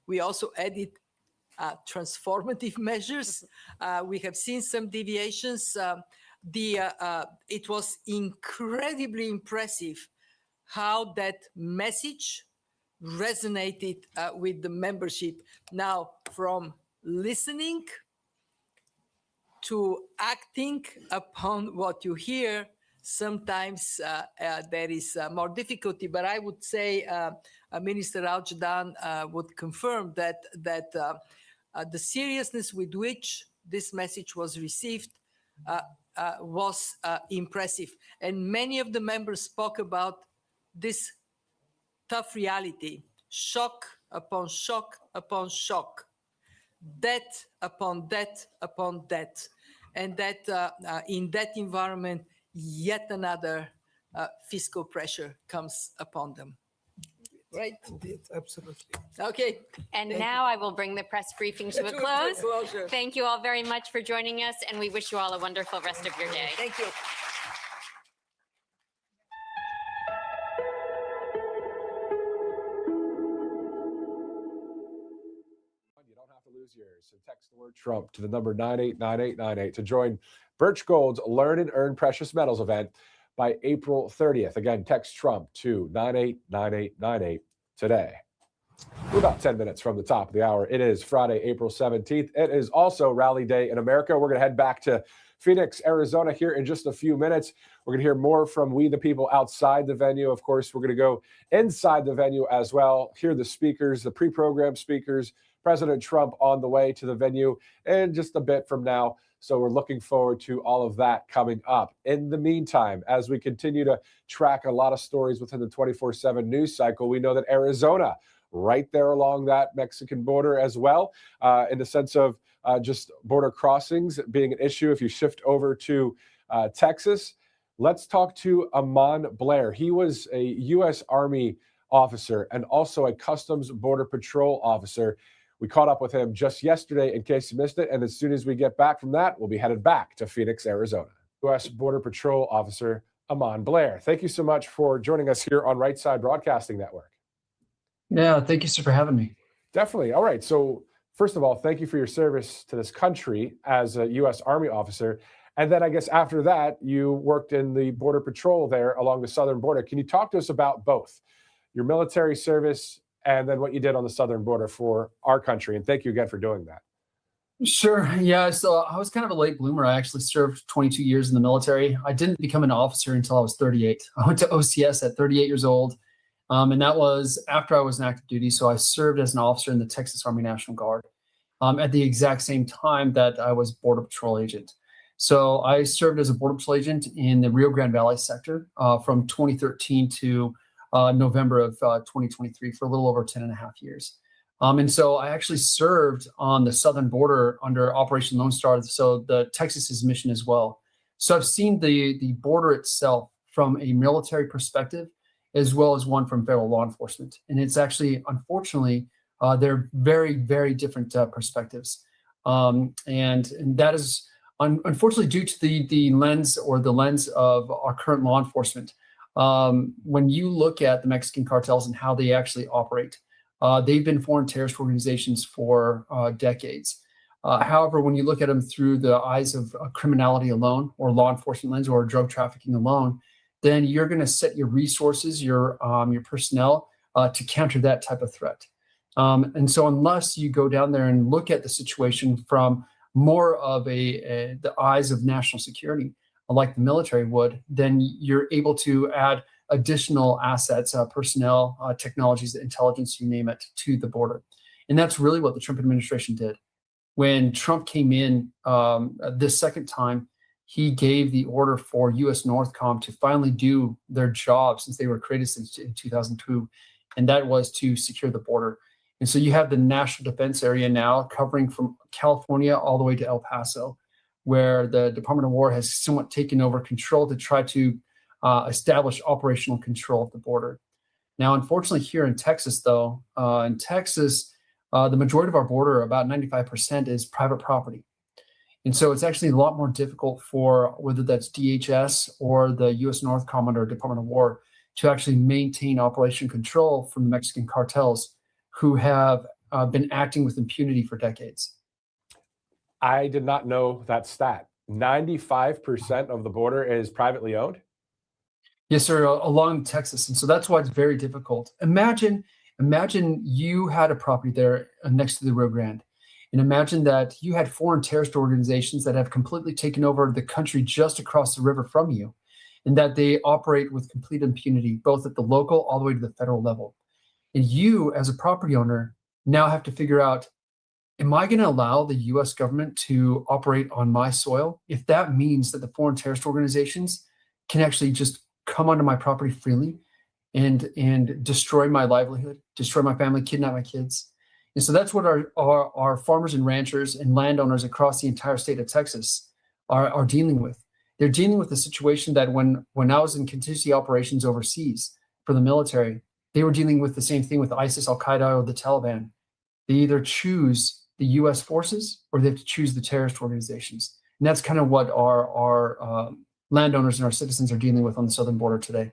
Speaker 22: we also added transformative measures. We have seen some deviations. It was incredibly impressive how that message resonated with the membership. Now, from listening to acting upon what you hear, sometimes there is more difficulty, but I would say Minister Al-Jadaan would confirm that the seriousness with which this message was received was impressive. And many of the members spoke about this tough reality, shock upon shock upon shock, debt upon debt upon debt. And that in that environment, yet another fiscal pressure comes upon them. Right?
Speaker 5: Indeed, absolutely.
Speaker 22: Okay.
Speaker 3: And now I will bring the press briefing to a close.
Speaker 22: Closure.
Speaker 3: Thank you all very much for joining us, and we wish you all a wonderful rest of your day.
Speaker 22: Thank you.
Speaker 9: You don't have to lose yours. So text the word Trump to the number 989898 to join Birch Gold's Learn and Earn Precious Metals event by April 30th. Again, text Trump to 989898 today. We're about 10 minutes from the top of the hour. It is Friday, April 17th. It is also Rally Day in America. We're going to head back to Phoenix, Arizona here in just a few minutes. We're going to hear more from We the People outside the venue. Of course, we're going to go inside the venue as well, hear the speakers, the pre-programmed speakers, President Trump on the way to the venue in just a bit from now. So we're looking forward to all of that coming up. In the meantime, as we continue to track a lot of stories within the 24/7 news cycle, we know that Arizona, right there along that Mexican border as well, in the sense of just border crossings being an issue. If you shift over to Texas, Let's talk to Amon Blair. He was a U.S. Army officer and also a Customs Border Patrol officer. We caught up with him just yesterday in case you missed it. And as soon as we get back from that, we'll be headed back to Phoenix, Arizona. U.S. Border Patrol officer Amon Blair. Thank you so much for joining us here on Right Side Broadcasting Network.
Speaker 10: Yeah, thank you, sir, for having me.
Speaker 9: Definitely. All right. So first of all, thank you for your service to this country as a U.S. Army officer. And then I guess after that, you worked in the Border Patrol there along the southern border. Can you talk to us about both your military service and then what you did on the southern border for our country? And thank you again for doing that.
Speaker 10: Sure. Yeah. So I was kind of a late bloomer. I actually served 22 years in the military. I didn't become an officer until I was 38. I went to OCS at 38 years old. And that was after I was in active duty. So I served as an officer in the Texas Army National Guard at the exact same time that I was Border Patrol agent. So I served as a Border Patrol agent in the Rio Grande Valley sector from 2013 to November of 2023 for a little over 10 and a half years. And so I actually served on the southern border under Operation Lone Star, so the Texas's mission as well. So I've seen the border itself from a military perspective, as well as one from federal law enforcement. And it's actually, unfortunately, they're very, very different perspectives. And that is unfortunately due to the lens of our current law enforcement. When you look at the Mexican cartels and how they actually operate, they've been foreign terrorist organizations for decades. However, when you look at them through the eyes of criminality alone, or law enforcement lens, or drug trafficking alone, then you're going to set your resources, your personnel to counter that type of threat. And so unless you go down there and look at the situation from more of the eyes of national security, like the military would, then you're able to add additional assets, personnel, technologies, intelligence, you name it, to the border. And that's really what the Trump administration did. When Trump came in this second time, he gave the order for U.S. Northcom to finally do their job since they were created since in 2002, and that was to secure the border. And so you have the National Defense Area now covering from California all the way to El Paso, where the Department of War has somewhat taken over control to try to establish operational control of the border. Now, unfortunately, here in Texas, though, the majority of our border, about 95%, is private property. And so it's actually a lot more difficult for whether that's DHS or the U.S. Northcom under Department of War to actually maintain operation control from the Mexican cartels who have been acting with impunity for decades.
Speaker 9: I did not know that stat. 95% of the border is privately owned?
Speaker 10: Yes, sir, along Texas. And so that's why it's very difficult. Imagine you had a property there next to the Rio Grande. And imagine that you had foreign terrorist organizations that have completely taken over the country just across the river from you, and that they operate with complete impunity, both at the local all the way to the federal level. And you, as a property owner, now have to figure out, am I going to allow the U.S. government to operate on my soil if that means that the foreign terrorist organizations can actually just come onto my property freely and destroy my livelihood, destroy my family, kidnap my kids? And so that's what our farmers and ranchers and landowners across the entire state of Texas are dealing with. They're dealing with the situation that when I was in contingency operations overseas for the military, they were dealing with the same thing with ISIS, Al-Qaeda, or the Taliban. They either choose the U.S. forces or they have to choose the terrorist organizations. And that's kind of what our landowners and our citizens are dealing with on the southern border today.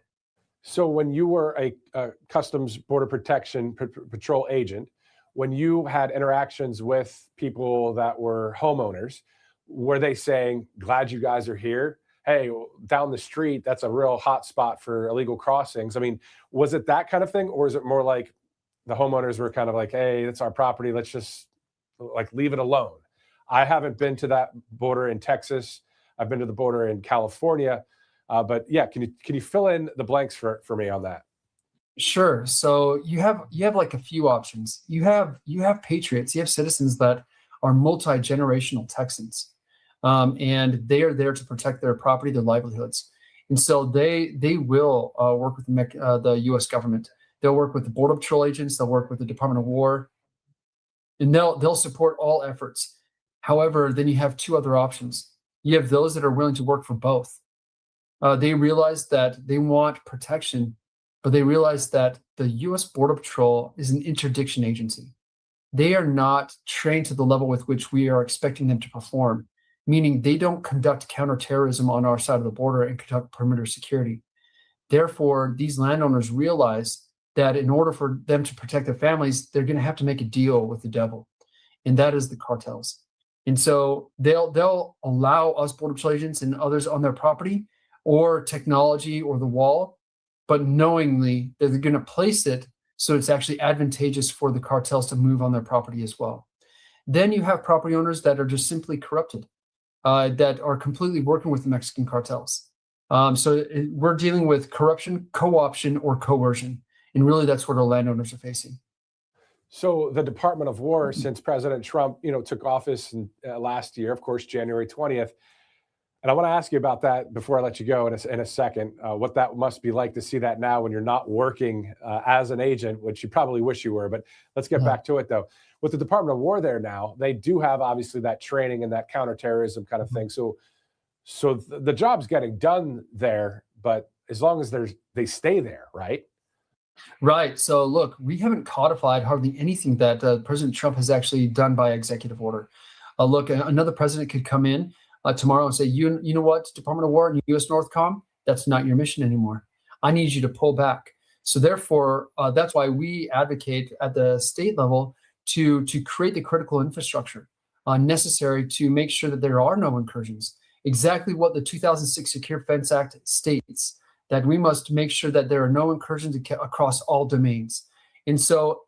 Speaker 9: So when you were a Customs Border Protection Patrol agent, when you had interactions with people that were homeowners, were they saying, glad you guys are here? Hey, down the street, that's a real hot spot for illegal crossings. I mean, was it that kind of thing? Or is it more like the homeowners were kind of like, hey, it's our property, let's just like leave it alone? I haven't been to that border in Texas. I've been to the border in California. But yeah, can you fill in the blanks for me on that?
Speaker 10: Sure. So you have like a few options. You have patriots, you have citizens that are multi-generational Texans, and they are there to protect their property, their livelihoods. And so they will work with the U.S. government. They'll work with the Border Patrol agents. They'll work with the Department of War, and they'll support all efforts. However, then you have two other options. You have those that are willing to work for both. They realize that they want protection, but they realize that the U.S. Border Patrol is an interdiction agency. They are not trained to the level with which we are expecting them to perform, meaning they don't conduct counterterrorism on our side of the border and conduct perimeter security. Therefore, these landowners realize that in order for them to protect their families, they're going to have to make a deal with the devil, and that is the cartels. And so they'll allow us Border Patrol agents and others on their property or technology or the wall, but knowingly that they're going to place it so it's actually advantageous for the cartels to move on their property as well. Then you have property owners that are just simply corrupted, that are completely working with the Mexican cartels. We're dealing with corruption, co-option, or coercion. And really that's what our landowners are facing.
Speaker 9: So the Department of War, since President Trump, took office last year, of course, January 20th. And I want to ask you about that before I let you go in a second, what that must be like to see that now when you're not working as an agent, which you probably wish you were. But let's get back to it, though. With the Department of War there now, they do have obviously that training and that counterterrorism kind of thing. So the job's getting done there, but as long as they stay there, right?
Speaker 10: Right. So look, we haven't codified hardly anything that President Trump has actually done by executive order. Look, another president could come in tomorrow and say, you know what, Department of War and U.S. Northcom, that's not your mission anymore. I need you to pull back. So therefore, that's why we advocate at the state level to create the critical infrastructure necessary to make sure that there are no incursions. Exactly what the 2006 Secure Fence Act states, that we must make sure that there are no incursions across all domains. And so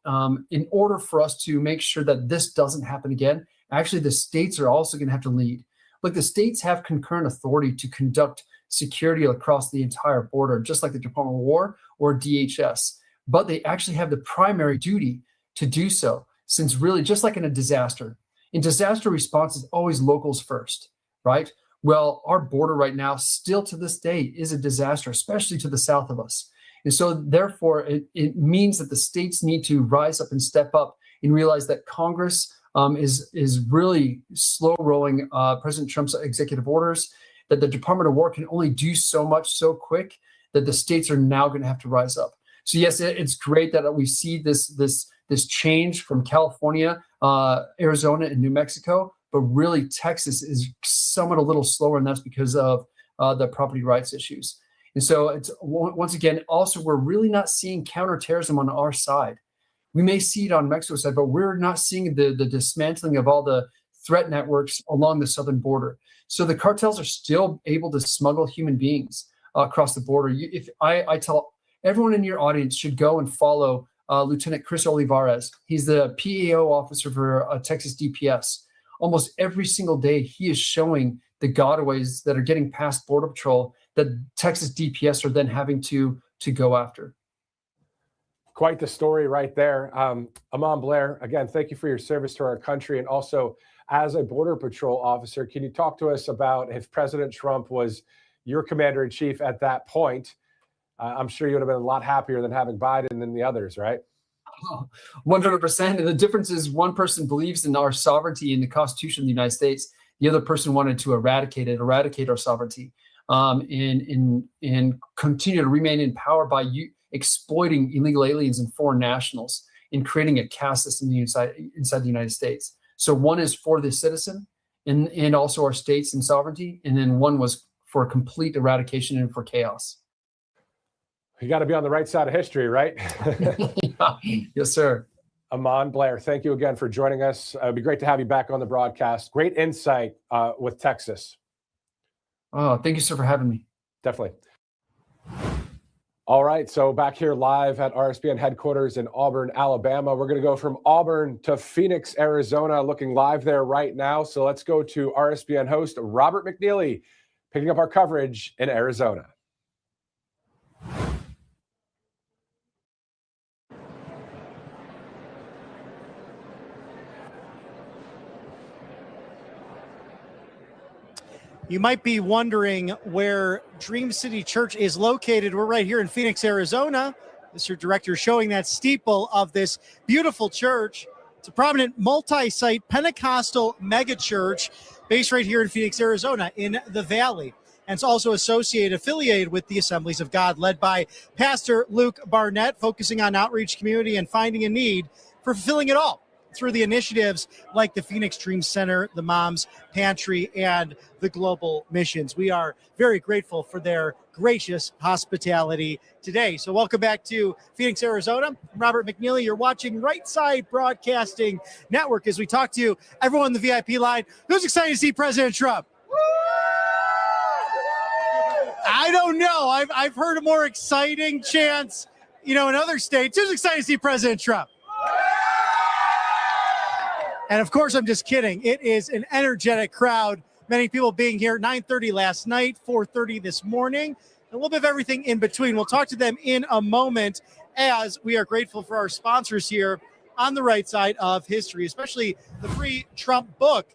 Speaker 10: in order for us to make sure that this doesn't happen again, actually the states are also going to have to lead. Look, the states have concurrent authority to conduct security across the entire border, just like the Department of War or DHS. But they actually have the primary duty to do so, since really, just like in a disaster response is always locals first, right? Well, our border right now, still to this day, is a disaster, especially to the south of us. And so therefore, it means that the states need to rise up and step up and realize that Congress is really slow rolling President Trump's executive orders, that the Department of War can only do so much so quick that the states are now going to have to rise up. So yes, it's great that we see this change from California, Arizona, and New Mexico, but really Texas is somewhat a little slower, and that's because of the property rights issues. And so it's once again, also, we're really not seeing counterterrorism on our side. We may see it on Mexico's side, but we're not seeing the dismantling of all the threat networks along the southern border. So the cartels are still able to smuggle human beings across the border. If I tell everyone in your audience should go and follow Lieutenant Chris Olivares. He's the PAO officer for Texas DPS. Almost every single day, he is showing the gotaways that are getting past Border Patrol that Texas DPS are then having to go after.
Speaker 9: Quite the story right there. Amon Blair, again, thank you for your service to our country. And also, as a Border Patrol officer, can you talk to us about if President Trump was your commander-in-chief at that point? I'm sure you would have been a lot happier than having Biden than the others, right?
Speaker 10: 100%. And the difference is one person believes in our sovereignty and the Constitution of the United States. The other person wanted to eradicate our sovereignty, and continue to remain in power by exploiting illegal aliens and foreign nationals and creating a caste system inside the United States. So one is for the citizen and also our states and sovereignty, and then one was for complete eradication and for chaos.
Speaker 9: You got to be on the right side of history, right?
Speaker 10: Yes, sir.
Speaker 9: Amon Blair, thank you again for joining us. It'd be great to have you back on the broadcast. Great insight with Texas.
Speaker 10: Oh, thank you, sir, for having me.
Speaker 9: Definitely. All right, so back here live at RSBN headquarters in Auburn, Alabama. We're going to go from Auburn to Phoenix, Arizona, looking live there right now. So let's go to RSBN host Robert McNeely, picking up our coverage in Arizona.
Speaker 2: You might be wondering where Dream City Church is located. We're right here in Phoenix, Arizona. Mr. Director showing that steeple of this beautiful church. It's a prominent multi-site Pentecostal megachurch based right here in Phoenix, Arizona, in the Valley. And it's also affiliated with the Assemblies of God, led by Pastor Luke Barnett, focusing on outreach, community, and finding a need for fulfilling it all through the initiatives like the Phoenix Dream Center, the Moms Pantry, and the Global Missions. We are very grateful for their gracious hospitality today. So welcome back to Phoenix, Arizona. I'm Robert McNeely. You're watching Right Side Broadcasting Network as we talk to everyone in the VIP line. Who's excited to see President Trump? I don't know. I've heard a more exciting chants, in other states. Who's excited to see President Trump? And of course, I'm just kidding. It is an energetic crowd. Many people being here 9:30 last night, 4:30 this morning, a little bit of everything in between. We'll talk to them in a moment as we are grateful for our sponsors here on the right side of history, especially the Free Trump book.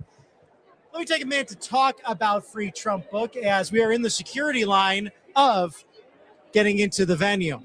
Speaker 2: Let me take a minute to talk about Free Trump book as we are in the security line of getting into the venue.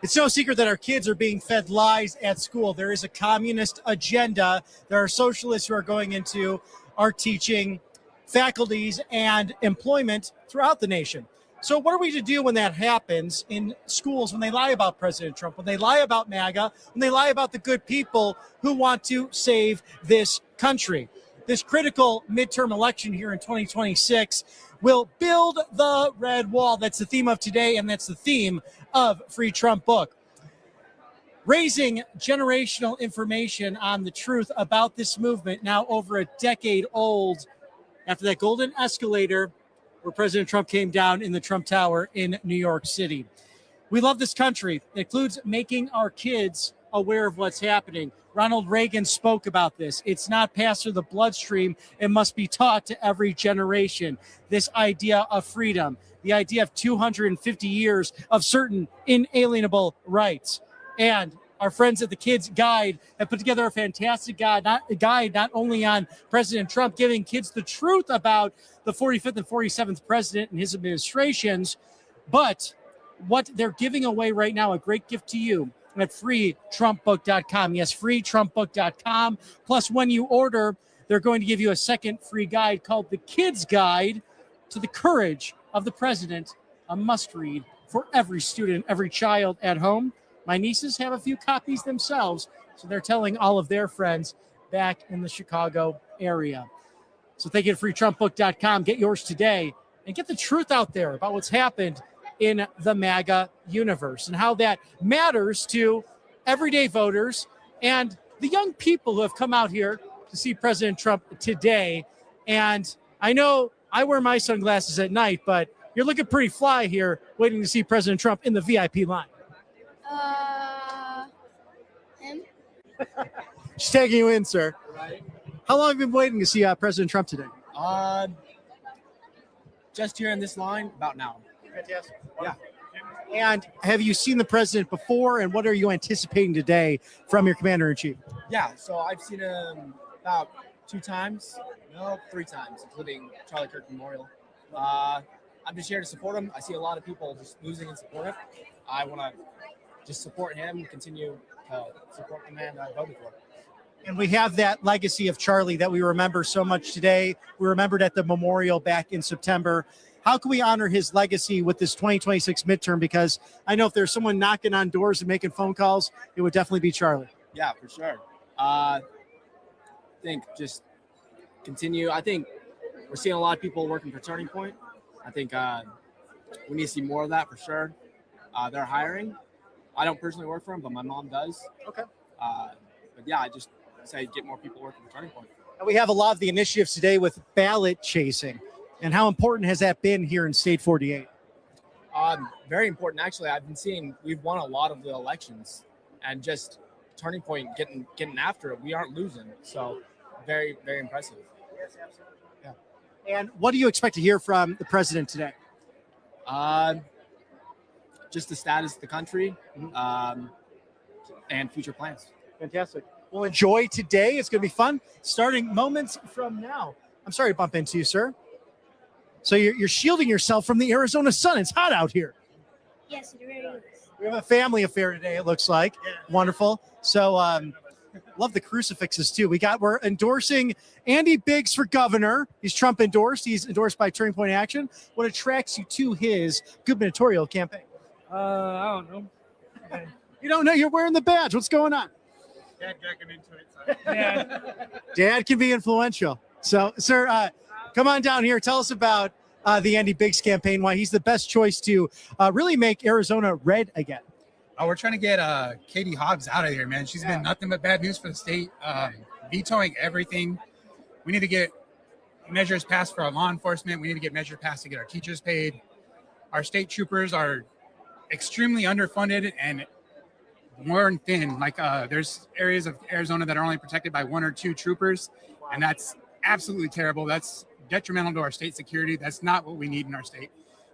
Speaker 2: It's no secret that our kids are being fed lies at school. There is a communist agenda. There are socialists who are going into our teaching faculties and employment throughout the nation. So what are we to do when that happens in schools, when they lie about President Trump, when they lie about MAGA, when they lie about the good people who want to save this country? This critical midterm election here in 2026 will build the red wall. That's the theme of today, and that's the theme of Free Trump book. Raising generational information on the truth about this movement, now over a decade old, after that golden escalator where President Trump came down in the Trump Tower in New York City. We love this country. It includes making our kids aware of what's happening. Ronald Reagan spoke about this. It's not passed through the bloodstream. It must be taught to every generation. This idea of freedom, the idea of 250 years of certain inalienable rights. And our friends at the Kids Guide have put together a fantastic guide not only on President Trump, giving kids the truth about the 45th and 47th president and his administrations, but what they're giving away right now, a great gift to you at freetrumpbook.com. Yes, freetrumpbook.com. Plus, when you order, they're going to give you a second free guide called The Kids Guide to the Courage of the President, a must-read for every student, every child at home. My nieces have a few copies themselves, so they're telling all of their friends back in the Chicago area. So thank you to freetrumpbook.com. Get yours today and get the truth out there about what's happened in the MAGA universe and how that matters to everyday voters and the young people who have come out here to see President Trump today. And I know I wear my sunglasses at night, but you're looking pretty fly here waiting to see President Trump in the VIP line.
Speaker 12: Him?
Speaker 2: She's taking you in, sir.
Speaker 12: Right.
Speaker 2: How long have you been waiting to see President Trump today?
Speaker 12: Just here in this line, about now.
Speaker 2: Fantastic. Yeah. And have you seen the president before, and what are you anticipating today from your commander-in-chief?
Speaker 12: Yeah, so I've seen him about 3 times, including Charlie Kirk Memorial. I'm just here to support him. I see a lot of people just losing and support him. I want to just support him, continue to support the man that I voted for.
Speaker 2: And we have that legacy of Charlie that we remember so much today. We remembered at the memorial back in September. How can we honor his legacy with this 2026 midterm? Because I know if there's someone knocking on doors and making phone calls, it would definitely be Charlie.
Speaker 12: Yeah, for sure. I think just continue. I think we're seeing a lot of people working for Turning Point. I think we need to see more of that for sure. They're hiring. I don't personally work for them, but my mom does.
Speaker 2: Okay.
Speaker 12: But yeah, I just say get more people working for Turning Point.
Speaker 2: And we have a lot of the initiatives today with ballot chasing. And how important has that been here in State 48?
Speaker 12: Very important, actually. I've been seeing we've won a lot of the elections, and just Turning Point getting after it. We aren't losing, so very, very impressive.
Speaker 2: Yes, absolutely. Yeah. And what do you expect to hear from the president today?
Speaker 12: Just the status of the country, and future plans.
Speaker 2: Fantastic. Well, enjoy today. It's going to be fun. Starting moments from now. I'm sorry to bump into you, sir. So you're shielding yourself from the Arizona sun. It's hot out here.
Speaker 12: Yes, it really is.
Speaker 2: We have a family affair today, it looks like. Yeah. Wonderful. So Love the crucifixes too. We're endorsing Andy Biggs for governor. He's Trump endorsed. He's endorsed by Turning Point Action. What attracts you to his gubernatorial campaign?
Speaker 13: I don't know.
Speaker 2: You don't know. You're wearing the badge. What's going on?
Speaker 13: Dad dragged him into it. So. Yeah.
Speaker 2: Dad can be influential. So, sir, come on down here. Tell us about the Andy Biggs campaign, why he's the best choice to really make Arizona red again.
Speaker 14: We're trying to get Katie Hobbs out of here, man. She's been nothing but bad news for the state, vetoing everything. We need to get measures passed for our law enforcement. We need to get measures passed to get our teachers paid. Our state troopers are extremely underfunded and worn thin. Like there's areas of Arizona that are only protected by 1 or 2 troopers, and that's absolutely terrible. That's detrimental to our state security. That's not what we need in our state.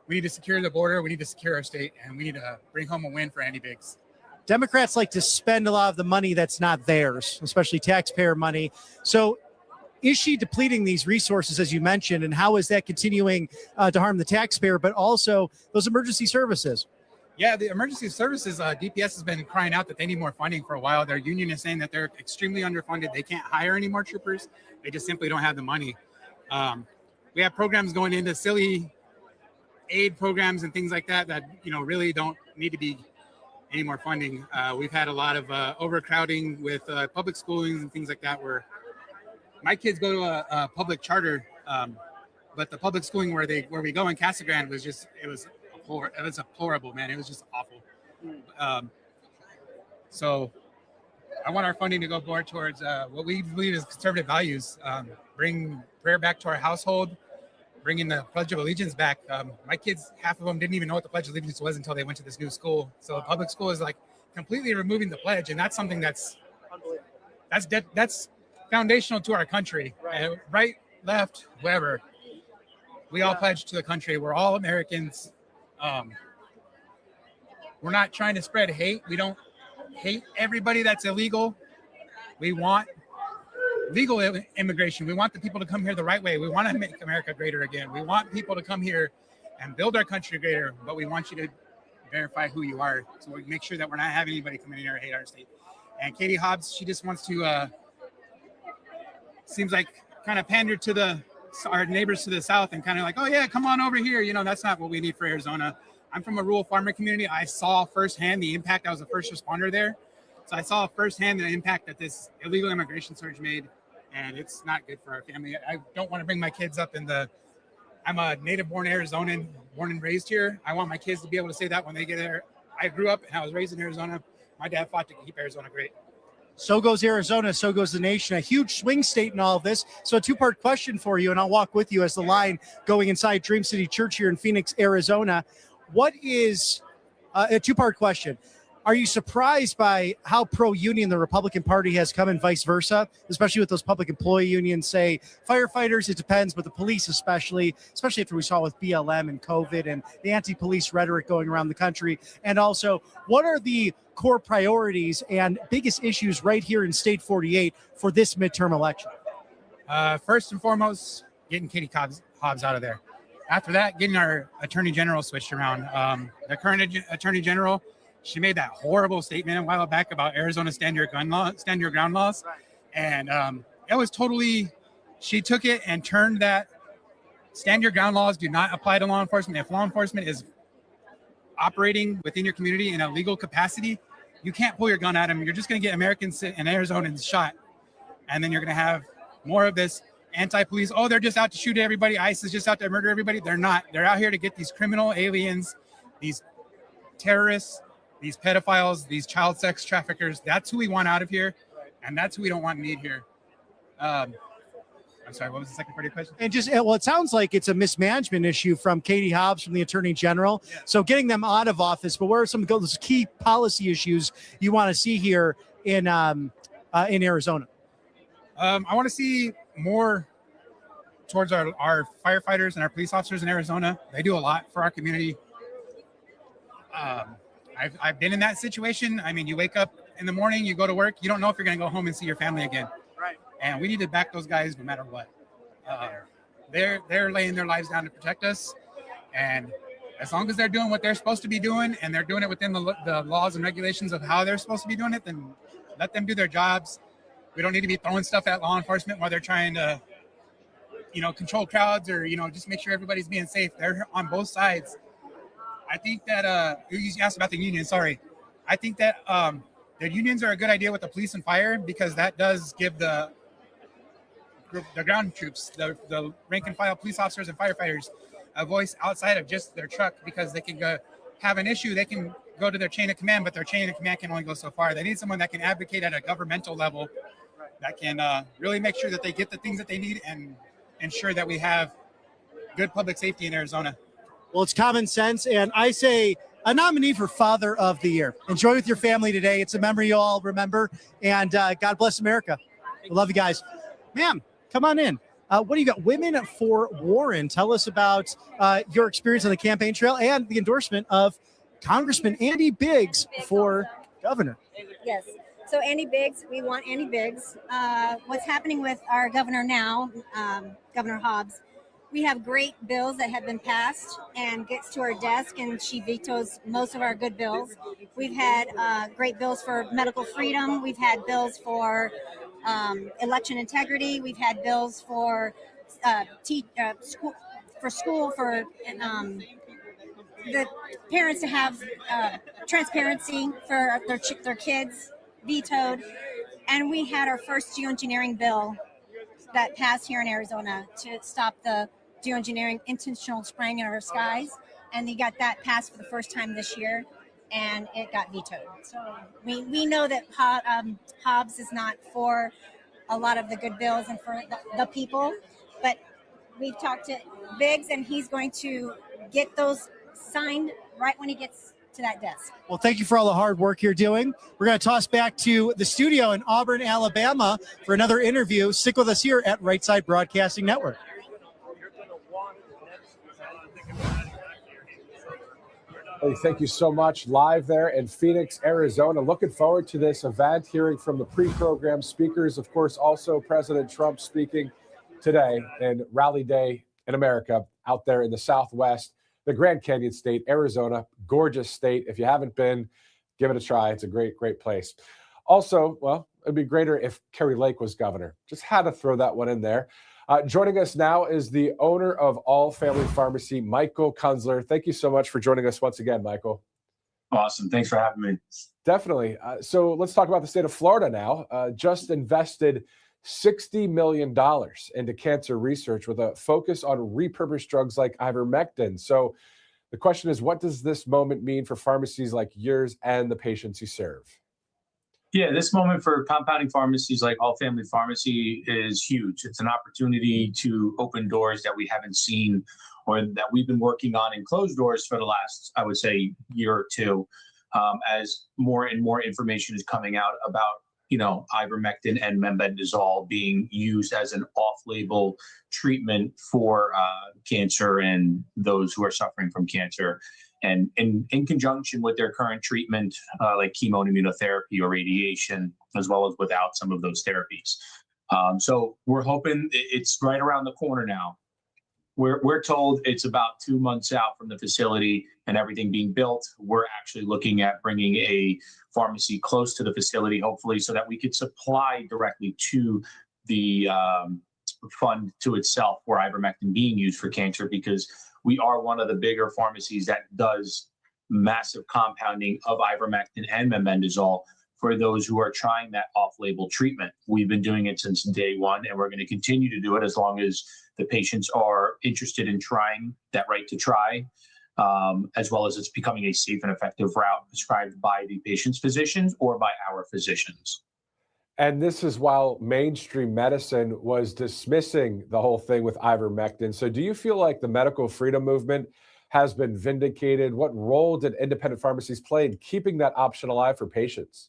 Speaker 14: We need to secure the border. We need to secure our state, and we need to bring home a win for Andy Biggs.
Speaker 2: Democrats like to spend a lot of the money that's not theirs, especially taxpayer money. So is she depleting these resources, as you mentioned, and how is that continuing to harm the taxpayer, but also those emergency services?
Speaker 14: Yeah, the emergency services, DPS has been crying out that they need more funding for a while. Their union is saying that they're extremely underfunded. They can't hire any more troopers. They just simply don't have the money. We have programs going into silly aid programs and things like that really don't need to be any more funding. We've had a lot of overcrowding with public schoolings and things like that, where my kids go to a public charter, but the public schooling where we go in Casa Grande was horrible, man. It was just awful. So I want our funding to go more towards what we believe is conservative values. Bring prayer back to our household, bringing the Pledge of Allegiance back. My kids, half of them didn't even know what the Pledge of Allegiance was until they went to this new school. So public school is like completely removing the pledge, and that's something that's foundational to our country. Right, left, whoever, we all pledge to the country. We're all Americans. We're not trying to spread hate. We don't hate everybody that's illegal. We want legal immigration. We want the people to come here the right way. We want to make America greater again. We want people to come here and build our country greater, but we want you to verify who you are, so we make sure that we're not having anybody come in here and hate our state. And Katie Hobbs, she just wants to, seems like kind of pander to our neighbors to the south and kind of like, oh yeah, come on over here. That's not what we need for Arizona. I'm from a rural farmer community. I saw firsthand the impact. I was a first responder there. So I saw firsthand the impact that this illegal immigration surge made, and it's not good for our family. I don't want to bring my kids up I'm a native-born Arizonan, born and raised here. I want my kids to be able to say that when they get there. I grew up and I was raised in Arizona. My dad fought to keep Arizona great.
Speaker 2: So goes Arizona, so goes the nation. A huge swing state in all of this. So a 2-part question for you, and I'll walk with you as the line going inside Dream City Church here in Phoenix, Arizona. What is a 2-part question? Are you surprised by how pro-union the Republican Party has come and vice versa, especially with those public employee unions, say firefighters, it depends, but the police especially after we saw with BLM and COVID and the anti-police rhetoric going around the country? And also, what are the core priorities and biggest issues right here in State 48 for this midterm election?
Speaker 14: First and foremost, getting Katie Hobbs out of there. After that, getting our Attorney General switched around. The current Attorney General, she made that horrible statement a while back about Arizona stand your ground laws. And it was totally, she took it and turned that stand your ground laws do not apply to law enforcement. If law enforcement is operating within your community in a legal capacity, you can't pull your gun at them. You're just going to get Americans and Arizonans shot. And then you're going to have more of this anti-police. Oh, they're just out to shoot everybody. ICE is just out to murder everybody. They're not. They're out here to get these criminal aliens, these terrorists, these pedophiles, these child sex traffickers. That's who we want out of here, and that's who we don't want to need here. I'm sorry, what was the second part of your question?
Speaker 2: And it sounds like it's a mismanagement issue from Katie Hobbs, from the Attorney General. Yeah. So getting them out of office, but what are some of those key policy issues you want to see here in Arizona?
Speaker 14: I want to see more towards our firefighters and our police officers in Arizona. They do a lot for our community. I've been in that situation. I mean, you wake up in the morning, you go to work, you don't know if you're going to go home and see your family again.
Speaker 2: Right.
Speaker 14: And we need to back those guys no matter what. They're laying their lives down to protect us. And as long as they're doing what they're supposed to be doing, and they're doing it within the laws and regulations of how they're supposed to be doing it, then let them do their jobs. We don't need to be throwing stuff at law enforcement while they're trying to, control crowds or, just make sure everybody's being safe. They're on both sides. I think that, you asked about the union, sorry. I think that the unions are a good idea with the police and fire because that does give the ground troops, the rank and file police officers and firefighters a voice outside of just their truck because they can go have an issue. They can go to their chain of command, but their chain of command can only go so far. They need someone that can advocate at a governmental level that can really make sure that they get the things that they need and ensure that we have good public safety in Arizona.
Speaker 2: Well, it's common sense. And I say a nominee for Father of the Year. Enjoy with your family today. It's a memory you all remember. And God bless America. We love you guys. Ma'am, come on in. What do you got? Women for Warren. Tell us about your experience on the campaign trail and the endorsement of Congressman Andy Biggs for governor.
Speaker 16: Yes. So Andy Biggs, we want Andy Biggs. What's happening with our governor now, Governor Hobbs, we have great bills that have been passed and gets to her desk and she vetoes most of our good bills. We've had great bills for medical freedom. We've had bills for election integrity. We've had bills for school for the parents to have transparency for their kids vetoed. And we had our first geoengineering bill that passed here in Arizona to stop the geoengineering intentional spraying in our skies. And they got that passed for the first time this year and it got vetoed. So we know that Hobbs is not for a lot of the good bills and for the people, but we've talked to Biggs and he's going to get those signed right when he gets to that desk.
Speaker 2: Well, thank you for all the hard work you're doing. We're going to toss back to the studio in Auburn, Alabama for another interview. Stick with us here at Right Side Broadcasting Network.
Speaker 9: Hey, thank you so much. Live there in Phoenix, Arizona. Looking forward to this event, hearing from the pre-program speakers. Of course, also President Trump speaking today in Rally Day in America out there in the Southwest, the Grand Canyon State, Arizona. Gorgeous state. If you haven't been, give it a try. It's a great, great place. Also, well, it'd be greater if Kerry Lake was governor. Just had to throw that one in there. Joining us now is the owner of All Family Pharmacy, Michael Kunzler. Thank you so much for joining us once again, Michael.
Speaker 17: Awesome. Thanks for having me.
Speaker 9: Definitely. So let's talk about the state of Florida now. Just invested $60 million into cancer research with a focus on repurposed drugs like ivermectin. So the question is, what does this moment mean for pharmacies like yours and the patients you serve?
Speaker 17: Yeah, this moment for compounding pharmacies like All Family Pharmacy is huge. It's an opportunity to open doors that we haven't seen or that we've been working on in closed doors for the last, I would say, year or two, as more and more information is coming out about, ivermectin and mebendazole being used as an off-label treatment for cancer and those who are suffering from cancer. And in conjunction with their current treatment, like chemo and immunotherapy or radiation, as well as without some of those therapies. So we're hoping it's right around the corner now. We're told it's about 2 months out from the facility and everything being built. We're actually looking at bringing a pharmacy close to the facility, hopefully, so that we could supply directly to the fund to itself for ivermectin being used for cancer, because we are one of the bigger pharmacies that does massive compounding of ivermectin and mebendazole for those who are trying that off-label treatment. We've been doing it since day one, and we're going to continue to do it as long as the patients are interested in trying that right to try, as well as it's becoming a safe and effective route prescribed by the patient's physicians or by our physicians.
Speaker 9: And this is while mainstream medicine was dismissing the whole thing with ivermectin. So do you feel like the medical freedom movement has been vindicated? What role did independent pharmacies play in keeping that option alive for patients?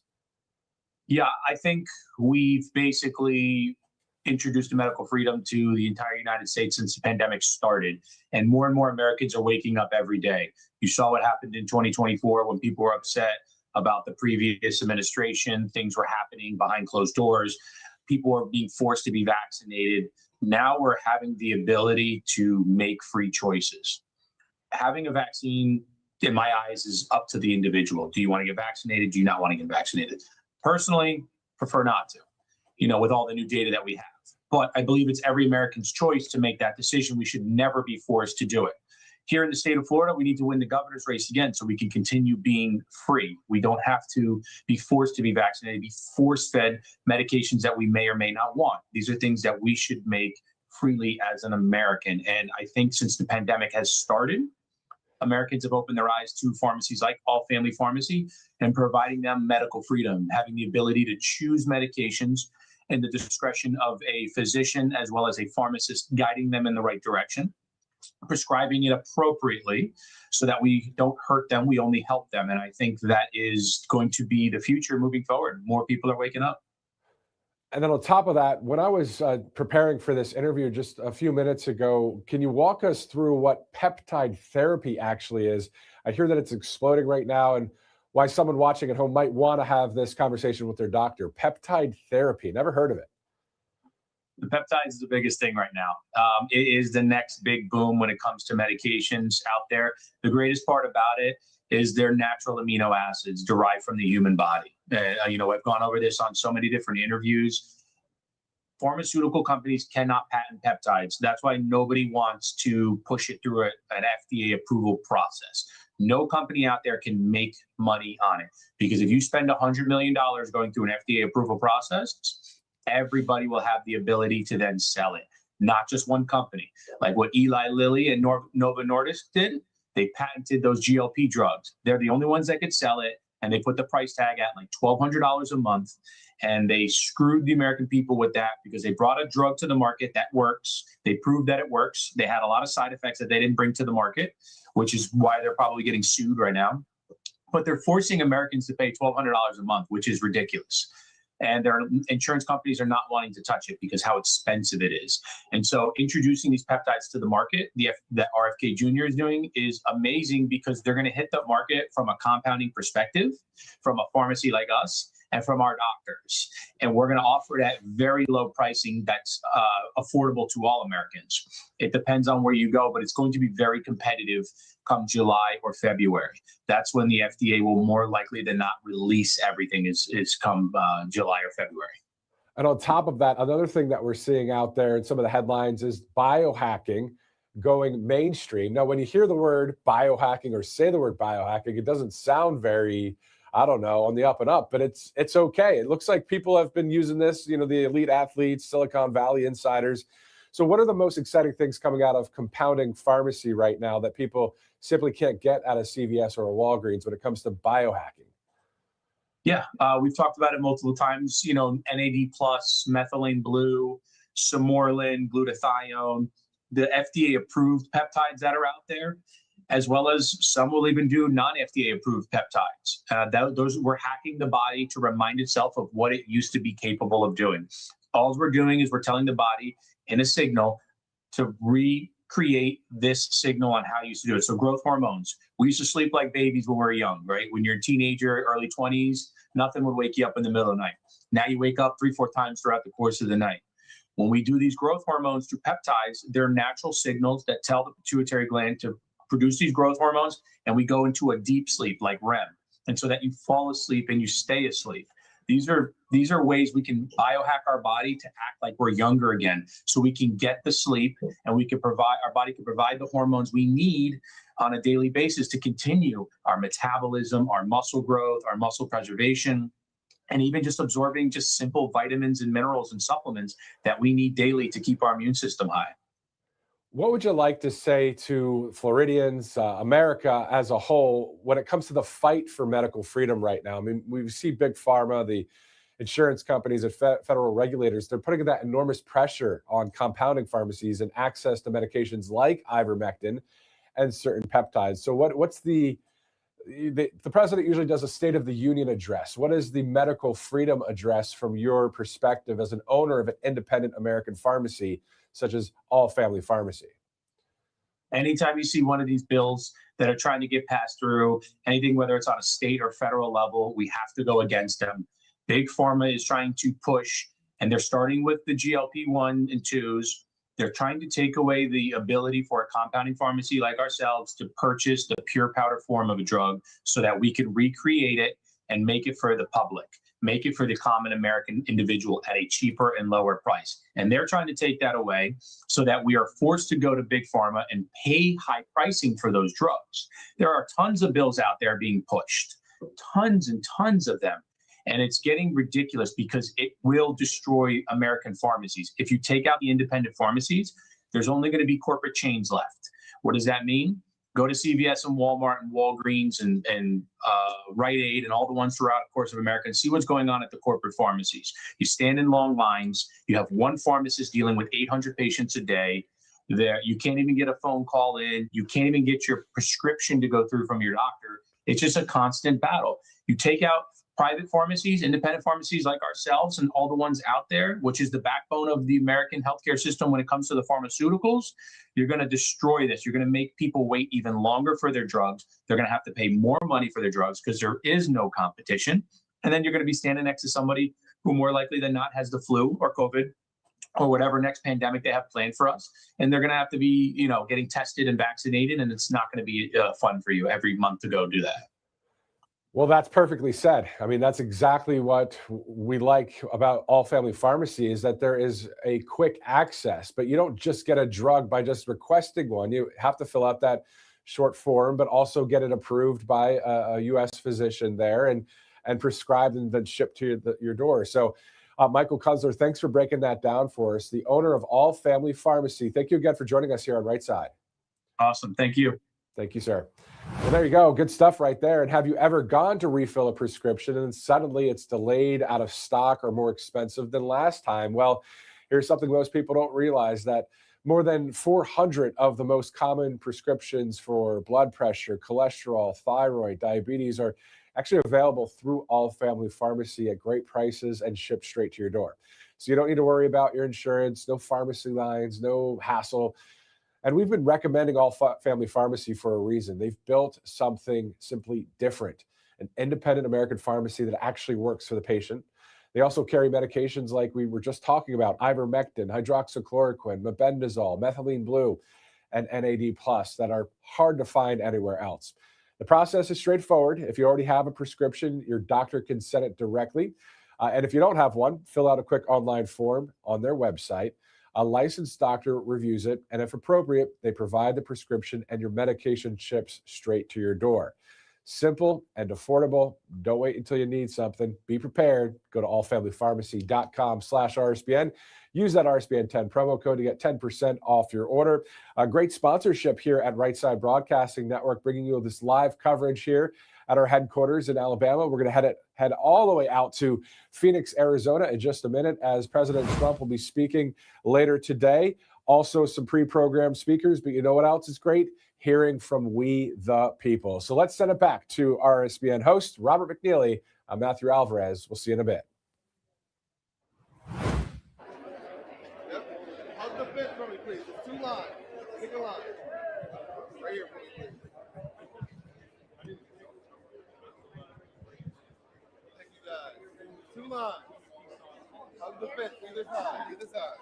Speaker 17: Yeah, I think we've basically introduced the medical freedom to the entire United States since the pandemic started. And more Americans are waking up every day. You saw what happened in 2024 when people were upset about the previous administration. Things were happening behind closed doors. People were being forced to be vaccinated. Now we're having the ability to make free choices. Having a vaccine, in my eyes, is up to the individual. Do you want to get vaccinated? Do you not want to get vaccinated? Personally, prefer not to. with all the new data that we have. But I believe it's every American's choice to make that decision. We should never be forced to do it. Here in the state of Florida, we need to win the governor's race again so we can continue being free. We don't have to be forced to be vaccinated, be force-fed medications that we may or may not want. These are things that we should make freely as an American. And I think since the pandemic has started, Americans have opened their eyes to pharmacies like All Family Pharmacy and providing them medical freedom, having the ability to choose medications in the discretion of a physician as well as a pharmacist guiding them in the right direction, prescribing it appropriately so that we don't hurt them, we only help them. And I think that is going to be the future moving forward. More people are waking up.
Speaker 9: And then on top of that, when I was preparing for this interview just a few minutes ago, can you walk us through what peptide therapy actually is? I hear that it's exploding right now and why someone watching at home might want to have this conversation with their doctor. Peptide therapy, never heard of it.
Speaker 17: The peptides is the biggest thing right now. It is the next big boom when it comes to medications out there. The greatest part about it is they're natural amino acids derived from the human body. I've gone over this on so many different interviews. Pharmaceutical companies cannot patent peptides. That's why nobody wants to push it through an FDA approval process. No company out there can make money on it, because if you spend $100 million going through an FDA approval process, everybody will have the ability to then sell it, not just one company. Like what Eli Lilly and Novo Nordisk did, they patented those GLP drugs. They're the only ones that could sell it, and they put the price tag at like $1,200 a month, and they screwed the American people with that because they brought a drug to the market that works. They proved that it works. They had a lot of side effects that they didn't bring to the market, which is why they're probably getting sued right now. But they're forcing Americans to pay $1,200 a month, which is ridiculous. And their insurance companies are not wanting to touch it because how expensive it is. And so introducing these peptides to the market, that RFK Jr. is doing, is amazing because they're going to hit the market from a compounding perspective, from a pharmacy like us, and from our doctors. And we're going to offer it at very low pricing that's affordable to all Americans. It depends on where you go, but it's going to be very competitive come July or February. That's when the FDA will more likely than not release everything is come July or February.
Speaker 9: And on top of that, another thing that we're seeing out there in some of the headlines is biohacking going mainstream. Now, when you hear the word biohacking or say the word biohacking, it doesn't sound very, I don't know, on the up and up, but it's okay. It looks like people have been using this, the elite athletes, Silicon Valley insiders. So what are the most exciting things coming out of compounding pharmacy right now that people simply can't get at a CVS or a Walgreens when it comes to biohacking?
Speaker 17: Yeah, we've talked about it multiple times, NAD+, methylene blue, Samorlin, glutathione, the FDA-approved peptides that are out there, as well as some will even do non-FDA approved peptides. Those we're hacking the body to remind itself of what it used to be capable of doing. All we're doing is we're telling the body in a signal to recreate this signal on how you used to do it. So growth hormones. We used to sleep like babies when we were young, right? When you're a teenager, early 20s, nothing would wake you up in the middle of the night. Now you wake up 3-4 times throughout the course of the night. When we do these growth hormones through peptides, they're natural signals that tell the pituitary gland to produce these growth hormones, and we go into a deep sleep like REM. And so that you fall asleep and you stay asleep. These are ways we can biohack our body to act like we're younger again, so we can get the sleep and our body can provide the hormones we need on a daily basis to continue our metabolism, our muscle growth, our muscle preservation, and even just absorbing just simple vitamins and minerals and supplements that we need daily to keep our immune system high.
Speaker 9: What would you like to say to Floridians, America as a whole, when it comes to the fight for medical freedom right now? I mean, we see big pharma, the insurance companies, and federal regulators, they're putting that enormous pressure on compounding pharmacies and access to medications like ivermectin and certain peptides. So what's the president usually does a State of the Union address. What is the medical freedom address from your perspective as an owner of an independent American pharmacy, such as All Family Pharmacy?
Speaker 17: Anytime you see one of these bills that are trying to get passed through, anything, whether it's on a state or federal level, we have to go against them. Big Pharma is trying to push, and they're starting with the GLP-1 and 2s. They're trying to take away the ability for a compounding pharmacy like ourselves to purchase the pure powder form of a drug so that we can recreate it and make it for the public. make it for the common American individual at a cheaper and lower price. And they're trying to take that away so that we are forced to go to big pharma and pay high pricing for those drugs. There are tons of bills out there being pushed, tons and tons of them. And it's getting ridiculous because it will destroy American pharmacies. If you take out the independent pharmacies, there's only going to be corporate chains left. What does that mean? Go to CVS and Walmart and Walgreens and Rite Aid and all the ones throughout the course of America and see what's going on at the corporate pharmacies. You stand in long lines. You have one pharmacist dealing with 800 patients a day. There, you can't even get a phone call in. You can't even get your prescription to go through from your doctor. It's just a constant battle. You take out private pharmacies, independent pharmacies like ourselves and all the ones out there, which is the backbone of the American healthcare system when it comes to the pharmaceuticals, you're going to destroy this. You're going to make people wait even longer for their drugs. They're going to have to pay more money for their drugs because there is no competition. And then you're going to be standing next to somebody who more likely than not has the flu or COVID or whatever next pandemic they have planned for us. And they're going to have to be, getting tested and vaccinated. And it's not going to be fun for you every month to go do that.
Speaker 9: Well, that's perfectly said. I mean, that's exactly what we like about All Family Pharmacy is that there is a quick access, but you don't just get a drug by just requesting one. You have to fill out that short form, but also get it approved by a U.S. physician there and prescribed and then shipped to your door. So, Michael Kunzler, thanks for breaking that down for us. The owner of All Family Pharmacy. Thank you again for joining us here on Right Side.
Speaker 17: Awesome. Thank you.
Speaker 9: Thank you, sir. Well, there you go. Good stuff right there. And have you ever gone to refill a prescription and suddenly it's delayed, out of stock, or more expensive than last time? Well, here's something most people don't realize, that more than 400 of the most common prescriptions for blood pressure, cholesterol, thyroid, diabetes are actually available through All Family Pharmacy at great prices and shipped straight to your door. So you don't need to worry about your insurance, no pharmacy lines, no hassle. And we've been recommending All Family Pharmacy for a reason. They've built something simply different, an independent American pharmacy that actually works for the patient. They also carry medications like we were just talking about, ivermectin, hydroxychloroquine, mebendazole, methylene blue, and NAD+ that are hard to find anywhere else. The process is straightforward. If you already have a prescription, your doctor can send it directly. And if you don't have one, fill out a quick online form on their website. A licensed doctor reviews it, and if appropriate, they provide the prescription and your medication ships straight to your door. Simple and affordable. Don't wait until you need something. Be prepared. Go to allfamilypharmacy.com/RSBN. Use that RSBN10 promo code to get 10% off your order. A great sponsorship here at Right Side Broadcasting Network, bringing you this live coverage here at our headquarters in Alabama. We're going to head all the way out to Phoenix, Arizona in just a minute, as President Trump will be speaking later today. Also some pre-programmed speakers, but you know what else is great? Hearing from we the people. So let's send it back to RSBN host Robert McNeely. I'm Matthew Alvarez. We'll see you in a bit.
Speaker 11: Hug the fence for me, please. It's 2 lines. Pick a line. Right here, please. Thank you, guys. 2 lines. Hug the fence. Either side. Either side.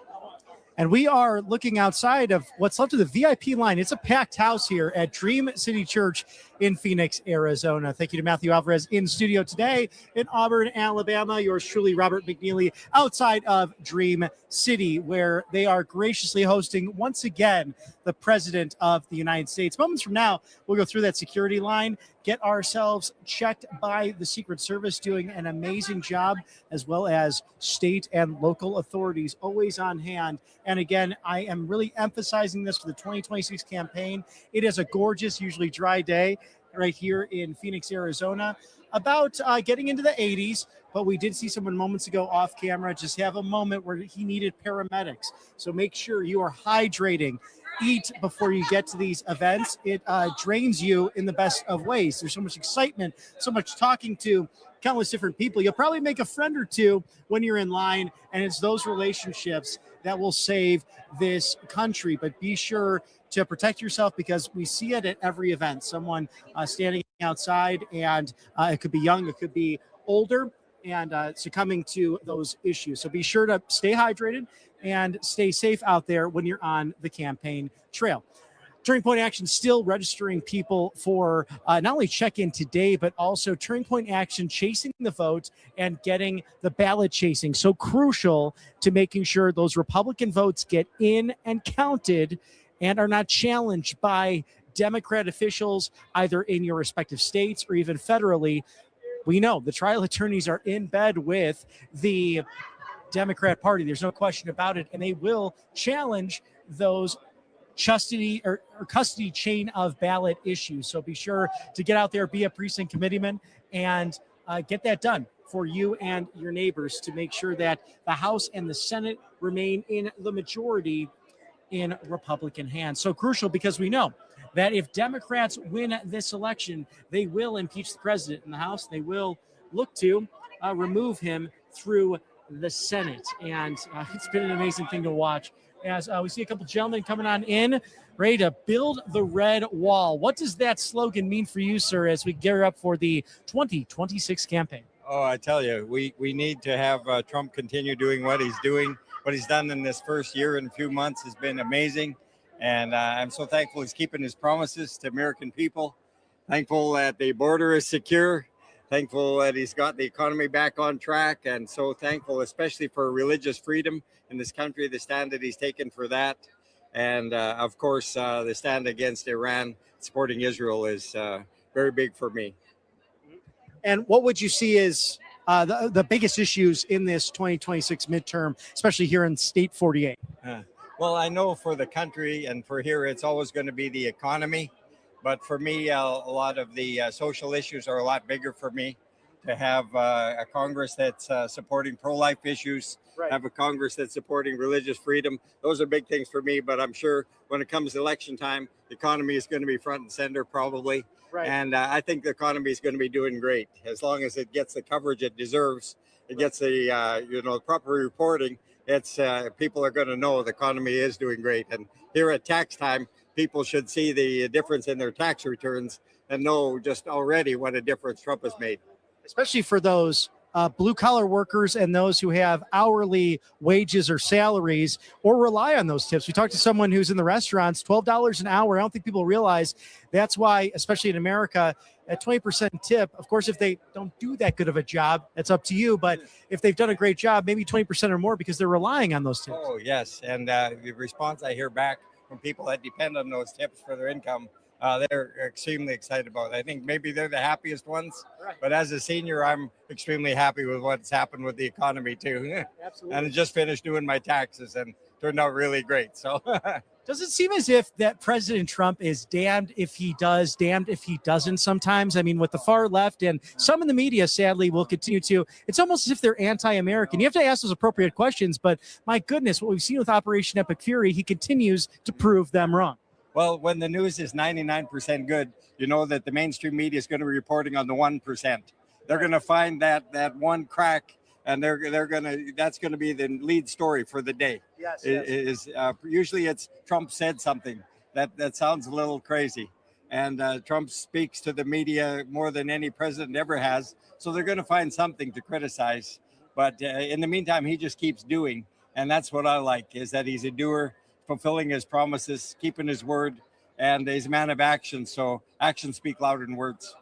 Speaker 2: And we are looking outside of what's left of the VIP line. It's a packed house here at Dream City Church in Phoenix, Arizona. Thank you to Matthew Alvarez in studio today in Auburn, Alabama. Yours truly, Robert McNeely, outside of Dream City, where they are graciously hosting, once again, the President of the United States. Moments from now, we'll go through that security line, get ourselves checked by the Secret Service, doing an amazing job, as well as state and local authorities always on hand. And again, I am really emphasizing this for the 2026 campaign. It is a gorgeous, usually dry day right here in Phoenix, Arizona. About getting into the 80s, but we did see someone moments ago off camera just have a moment where he needed paramedics. So make sure you are hydrating. Eat before you get to these events. It drains you in the best of ways. There's so much excitement, so much talking to countless different people. You'll probably make a friend or two when you're in line, and it's those relationships that will save this country. But be sure to protect yourself, because we see it at every event. Someone standing outside, and it could be young, it could be older, and succumbing to those issues. So be sure to stay hydrated and stay safe out there when you're on the campaign trail. Turning Point Action still registering people for not only check-in today, but also Turning Point Action chasing the vote and getting the ballot chasing. So crucial to making sure those Republican votes get in and counted and are not challenged by Democrat officials either in your respective states or even federally. We know the trial attorneys are in bed with the Democrat Party. There's no question about it. And they will challenge those custody or custody chain of ballot issues. So be sure to get out there, be a precinct committeeman, and get that done for you and your neighbors to make sure that the House and the Senate remain in the majority in Republican hands. So crucial because we know that if Democrats win this election, they will impeach the president in the House. They will look to remove him through the Senate. And it's been an amazing thing to watch as we see a couple gentlemen coming on in, ready to build the red wall. What does that slogan mean for you, sir, as we gear up for the 2026 campaign?
Speaker 18: Oh, I tell you, we need to have Trump continue doing what he's doing. What he's done in this first year and a few months has been amazing. And I'm so thankful he's keeping his promises to American people. Thankful that the border is secure. Thankful that he's got the economy back on track. And so thankful, especially for religious freedom in this country, the stand that he's taken for that. And of course, the stand against Iran, supporting Israel, is very big for me.
Speaker 2: And what would you see as the biggest issues in this 2026 midterm, especially here in State 48?
Speaker 18: Well, I know for the country and for here, it's always going to be the economy. But for me, a lot of the social issues are a lot bigger for me. To have a Congress that's supporting pro-life issues, have a Congress that's supporting religious freedom. Those are big things for me, but I'm sure when it comes to election time, the economy is going to be front and center probably. Right. And I think the economy is going to be doing great as long as it gets the coverage it deserves. It gets the proper reporting. It's people are going to know the economy is doing great. And here at tax time, people should see the difference in their tax returns and know just already what a difference Trump has made.
Speaker 2: Especially for those blue-collar workers and those who have hourly wages or salaries or rely on those tips. We talked to someone who's in the restaurants, $12 an hour. I don't think people realize that's why, especially in America, at 20% tip, of course, if they don't do that good of a job, that's up to you. But if they've done a great job, maybe 20% or more because they're relying on those tips.
Speaker 18: Oh, yes. And the response I hear back from people that depend on those tips for their income, they're extremely excited about it. I think maybe they're the happiest ones, but as a senior, I'm extremely happy with what's happened with the economy too. Absolutely. And I just finished doing my taxes and turned out really great. So
Speaker 2: does it seem as if that President Trump is damned if he does, damned if he doesn't sometimes? I mean, with the far left and some in the media, sadly, will continue to, it's almost as if they're anti-American. You have to ask those appropriate questions, but my goodness, what we've seen with Operation Epic Fury, he continues to prove them wrong.
Speaker 18: Well, when the news is 99% good, you know that the mainstream media is going to be reporting on the 1%. They're going to find that one crack, and that's going to be the lead story for the day. Yes. Usually it's Trump said something that sounds a little crazy, and Trump speaks to the media more than any president ever has. So they're going to find something to criticize. But in the meantime, he just keeps doing, and that's what I like, is that he's a doer, fulfilling his promises, keeping his word, and he's a man of action. So actions speak louder than words.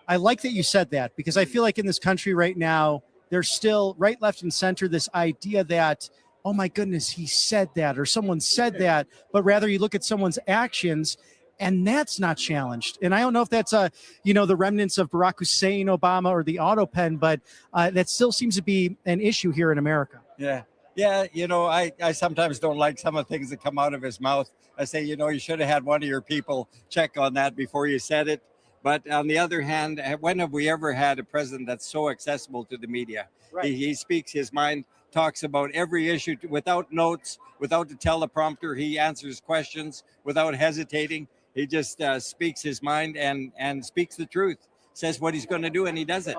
Speaker 2: I like that you said that because I feel like in this country right now, there's still right, left, and center this idea that, oh my goodness, he said that or someone said that, but rather you look at someone's actions and that's not challenged. And I don't know if that's the remnants of Barack Hussein Obama or the auto pen, but that still seems to be an issue here in America.
Speaker 18: Yeah. Yeah, I sometimes don't like some of the things that come out of his mouth. I say, you should have had one of your people check on that before you said it. But on the other hand, when have we ever had a president that's so accessible to the media? Right. He speaks his mind, talks about every issue without notes, without the teleprompter. He answers questions without hesitating. He just speaks his mind and speaks the truth. Says what he's going to do, and he does it.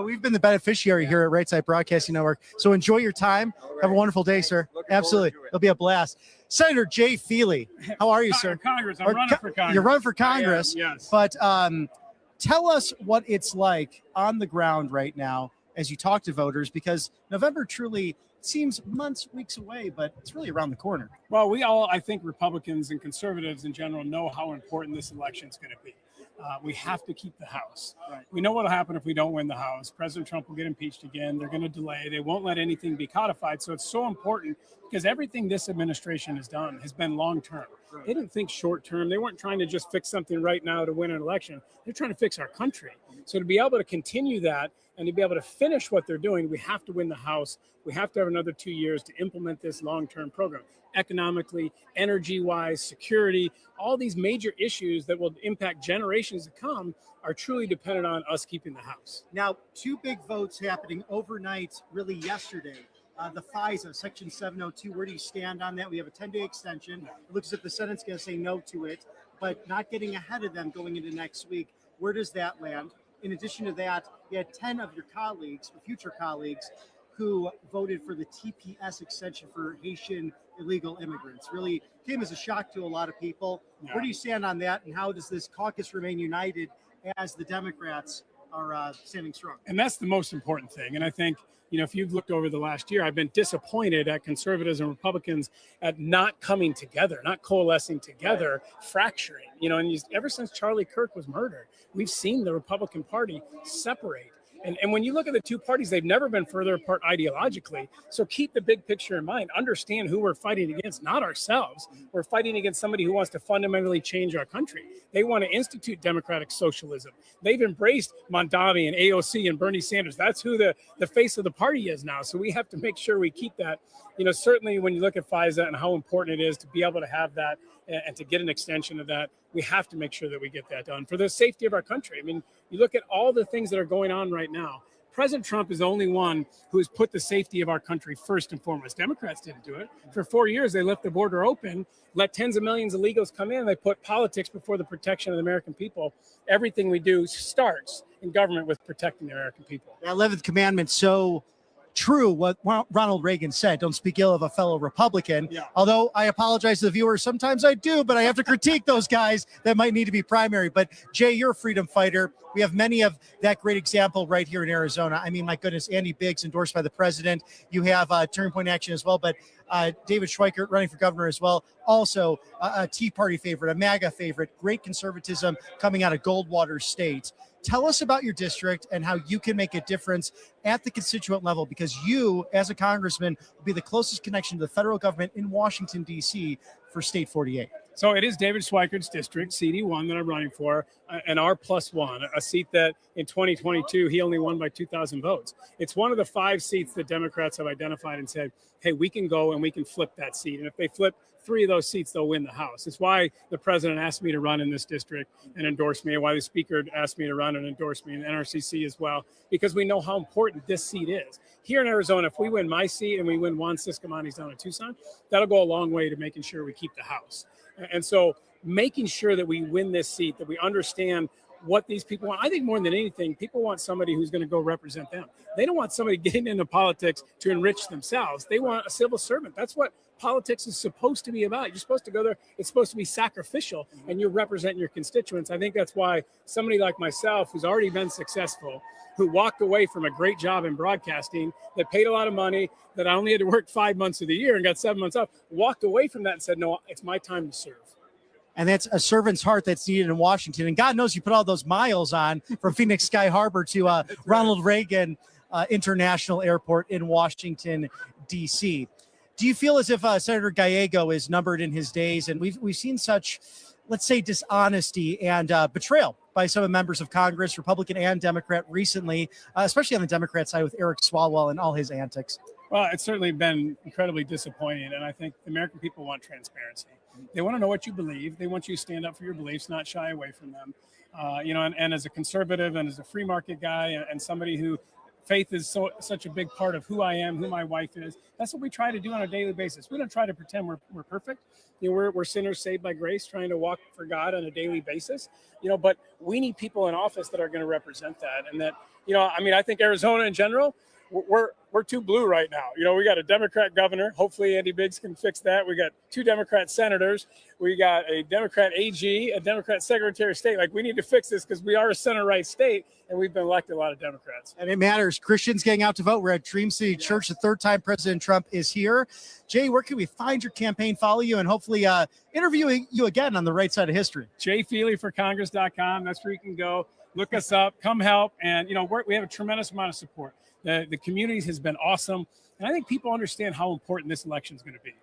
Speaker 2: We've been the beneficiary here at Right Side Broadcasting Network. So enjoy your time. Right. Have a wonderful day, sir. Absolutely. It'll be a blast. Senator Jay Feely, how are you, sir?
Speaker 19: Congress. I'm running for Congress.
Speaker 2: You're running for Congress.
Speaker 19: Yes.
Speaker 2: But tell us what it's like on the ground right now as you talk to voters, because November truly seems months, weeks away, but it's really around the corner.
Speaker 19: Well, we all, I think Republicans and conservatives in general know how important this election is going to be. We have to keep the House.
Speaker 2: Right.
Speaker 19: We know what will happen if we don't win the House. President Trump will get impeached again. They're going to delay. They won't let anything be codified. So it's so important because everything this administration has done has been long term.
Speaker 2: Right.
Speaker 19: They didn't think short term. They weren't trying to just fix something right now to win an election. They're trying to fix our country. So to be able to continue that and to be able to finish what they're doing, we have to win the House. We have to have another 2 years to implement this long-term program. Economically, energy-wise, security, all these major issues that will impact generations to come are truly dependent on us keeping the House.
Speaker 2: Now, two big votes happening overnight, really yesterday. The FISA, Section 702, where do you stand on that? We have a 10-day extension. It looks as if the Senate's going to say no to it, but not getting ahead of them going into next week. Where does that land? In addition to that, you had 10 of your colleagues, or future colleagues, who voted for the TPS extension for Haitian illegal immigrants. Really came as a shock to a lot of people.
Speaker 19: Yeah.
Speaker 2: Where do you stand on that, and how does this caucus remain united as the Democrats are standing strong?
Speaker 19: And that's the most important thing. And I think, if you've looked over the last year, I've been disappointed at conservatives and Republicans at not coming together, not coalescing together, fracturing. Ever since Charlie Kirk was murdered, we've seen the Republican Party separate. And when you look at the two parties, they've never been further apart ideologically. So keep the big picture in mind. Understand who we're fighting against, not ourselves. We're fighting against somebody who wants to fundamentally change our country. They want to institute democratic socialism. They've embraced Mondavi and AOC and Bernie Sanders. That's who the face of the party is now. So we have to make sure we keep that. Certainly when you look at FISA and how important it is to be able to have that and to get an extension of that, we have to make sure that we get that done for the safety of our country. I mean, you look at all the things that are going on right now. President Trump is the only one who has put the safety of our country first and foremost. Democrats didn't do it. For 4 years, they left the border open, let tens of millions of illegals come in. They put politics before the protection of the American people. Everything we do starts in government with protecting the American people.
Speaker 2: That 11th commandment, so true what Ronald Reagan said, don't speak ill of a fellow Republican.
Speaker 19: Yeah.
Speaker 2: Although I apologize to the viewers, sometimes I do, but I have to critique those guys that might need to be primary. But Jay, you're a freedom fighter. We have many of that great example right here in Arizona. I mean, my goodness, Andy Biggs endorsed by the president. You have Turning Point Action as well, but David Schweikert running for governor as well. Also a Tea Party favorite, a MAGA favorite, great conservatism coming out of Goldwater State. Tell us about your district and how you can make a difference at the constituent level, because you, as a congressman, will be the closest connection to the federal government in Washington, D.C. for State 48.
Speaker 19: So it is David Schweikert's district, CD1, that I'm running for, an R+1, a seat that in 2022, he only won by 2,000 votes. It's one of the 5 seats that Democrats have identified and said, hey, we can go and we can flip that seat. And if they flip 3 of those seats, they'll win the House. It's why the president asked me to run in this district and endorse me, and why the speaker asked me to run and endorse me, and NRCC as well, because we know how important this seat is. Here in Arizona, if we win my seat and we win Juan Ciscomani's down in Tucson, that'll go a long way to making sure we keep the House. And so making sure that we win this seat, that we understand what these people want. I think more than anything, people want somebody who's going to go represent them. They don't want somebody getting into politics to enrich themselves. They want a civil servant. That's what politics is supposed to be about. You're supposed to go there. It's supposed to be sacrificial, and you're representing your constituents. I think that's why somebody like myself, who's already been successful, who walked away from a great job in broadcasting, that paid a lot of money, that I only had to work 5 months of the year and got 7 months off, walked away from that and said, no, it's my time to serve.
Speaker 2: And that's a servant's heart that's needed in Washington. And God knows you put all those miles on from Phoenix Sky Harbor to Ronald Reagan International Airport in Washington, D.C. Do you feel as if Senator Gallego is numbered in his days? And we've seen such, let's say, dishonesty and betrayal by some members of Congress, Republican and Democrat, recently, especially on the Democrat side with Eric Swalwell and all his antics.
Speaker 19: Well, it's certainly been incredibly disappointing, and I think the American people want transparency. They want to know what you believe. They want you to stand up for your beliefs, not shy away from them. And as a conservative and as a free market guy and somebody who faith is such a big part of who I am, who my wife is, that's what we try to do on a daily basis. We don't try to pretend we're perfect. We're sinners saved by grace, trying to walk for God on a daily basis. But we need people in office that are going to represent that. And that, I think Arizona in general, we're too blue right now. You know, we got a Democrat governor. Hopefully Andy Biggs can fix that. We got 2 Democrat senators. We got a Democrat AG, a Democrat Secretary of State. Like, we need to fix this because we are a center-right state, and we've been elected a lot of Democrats.
Speaker 2: And it matters. Christians getting out to vote. We're at Dream City Church. The third time President Trump is here. Jay, where can we find your campaign, follow you, and hopefully interview you again on the right side of history?
Speaker 19: jfeelyforcongress.com. That's where you can go. Look us up. Come help. And, you know, we have a tremendous amount of support. The community has been awesome. And I think people understand how important this election is going to be.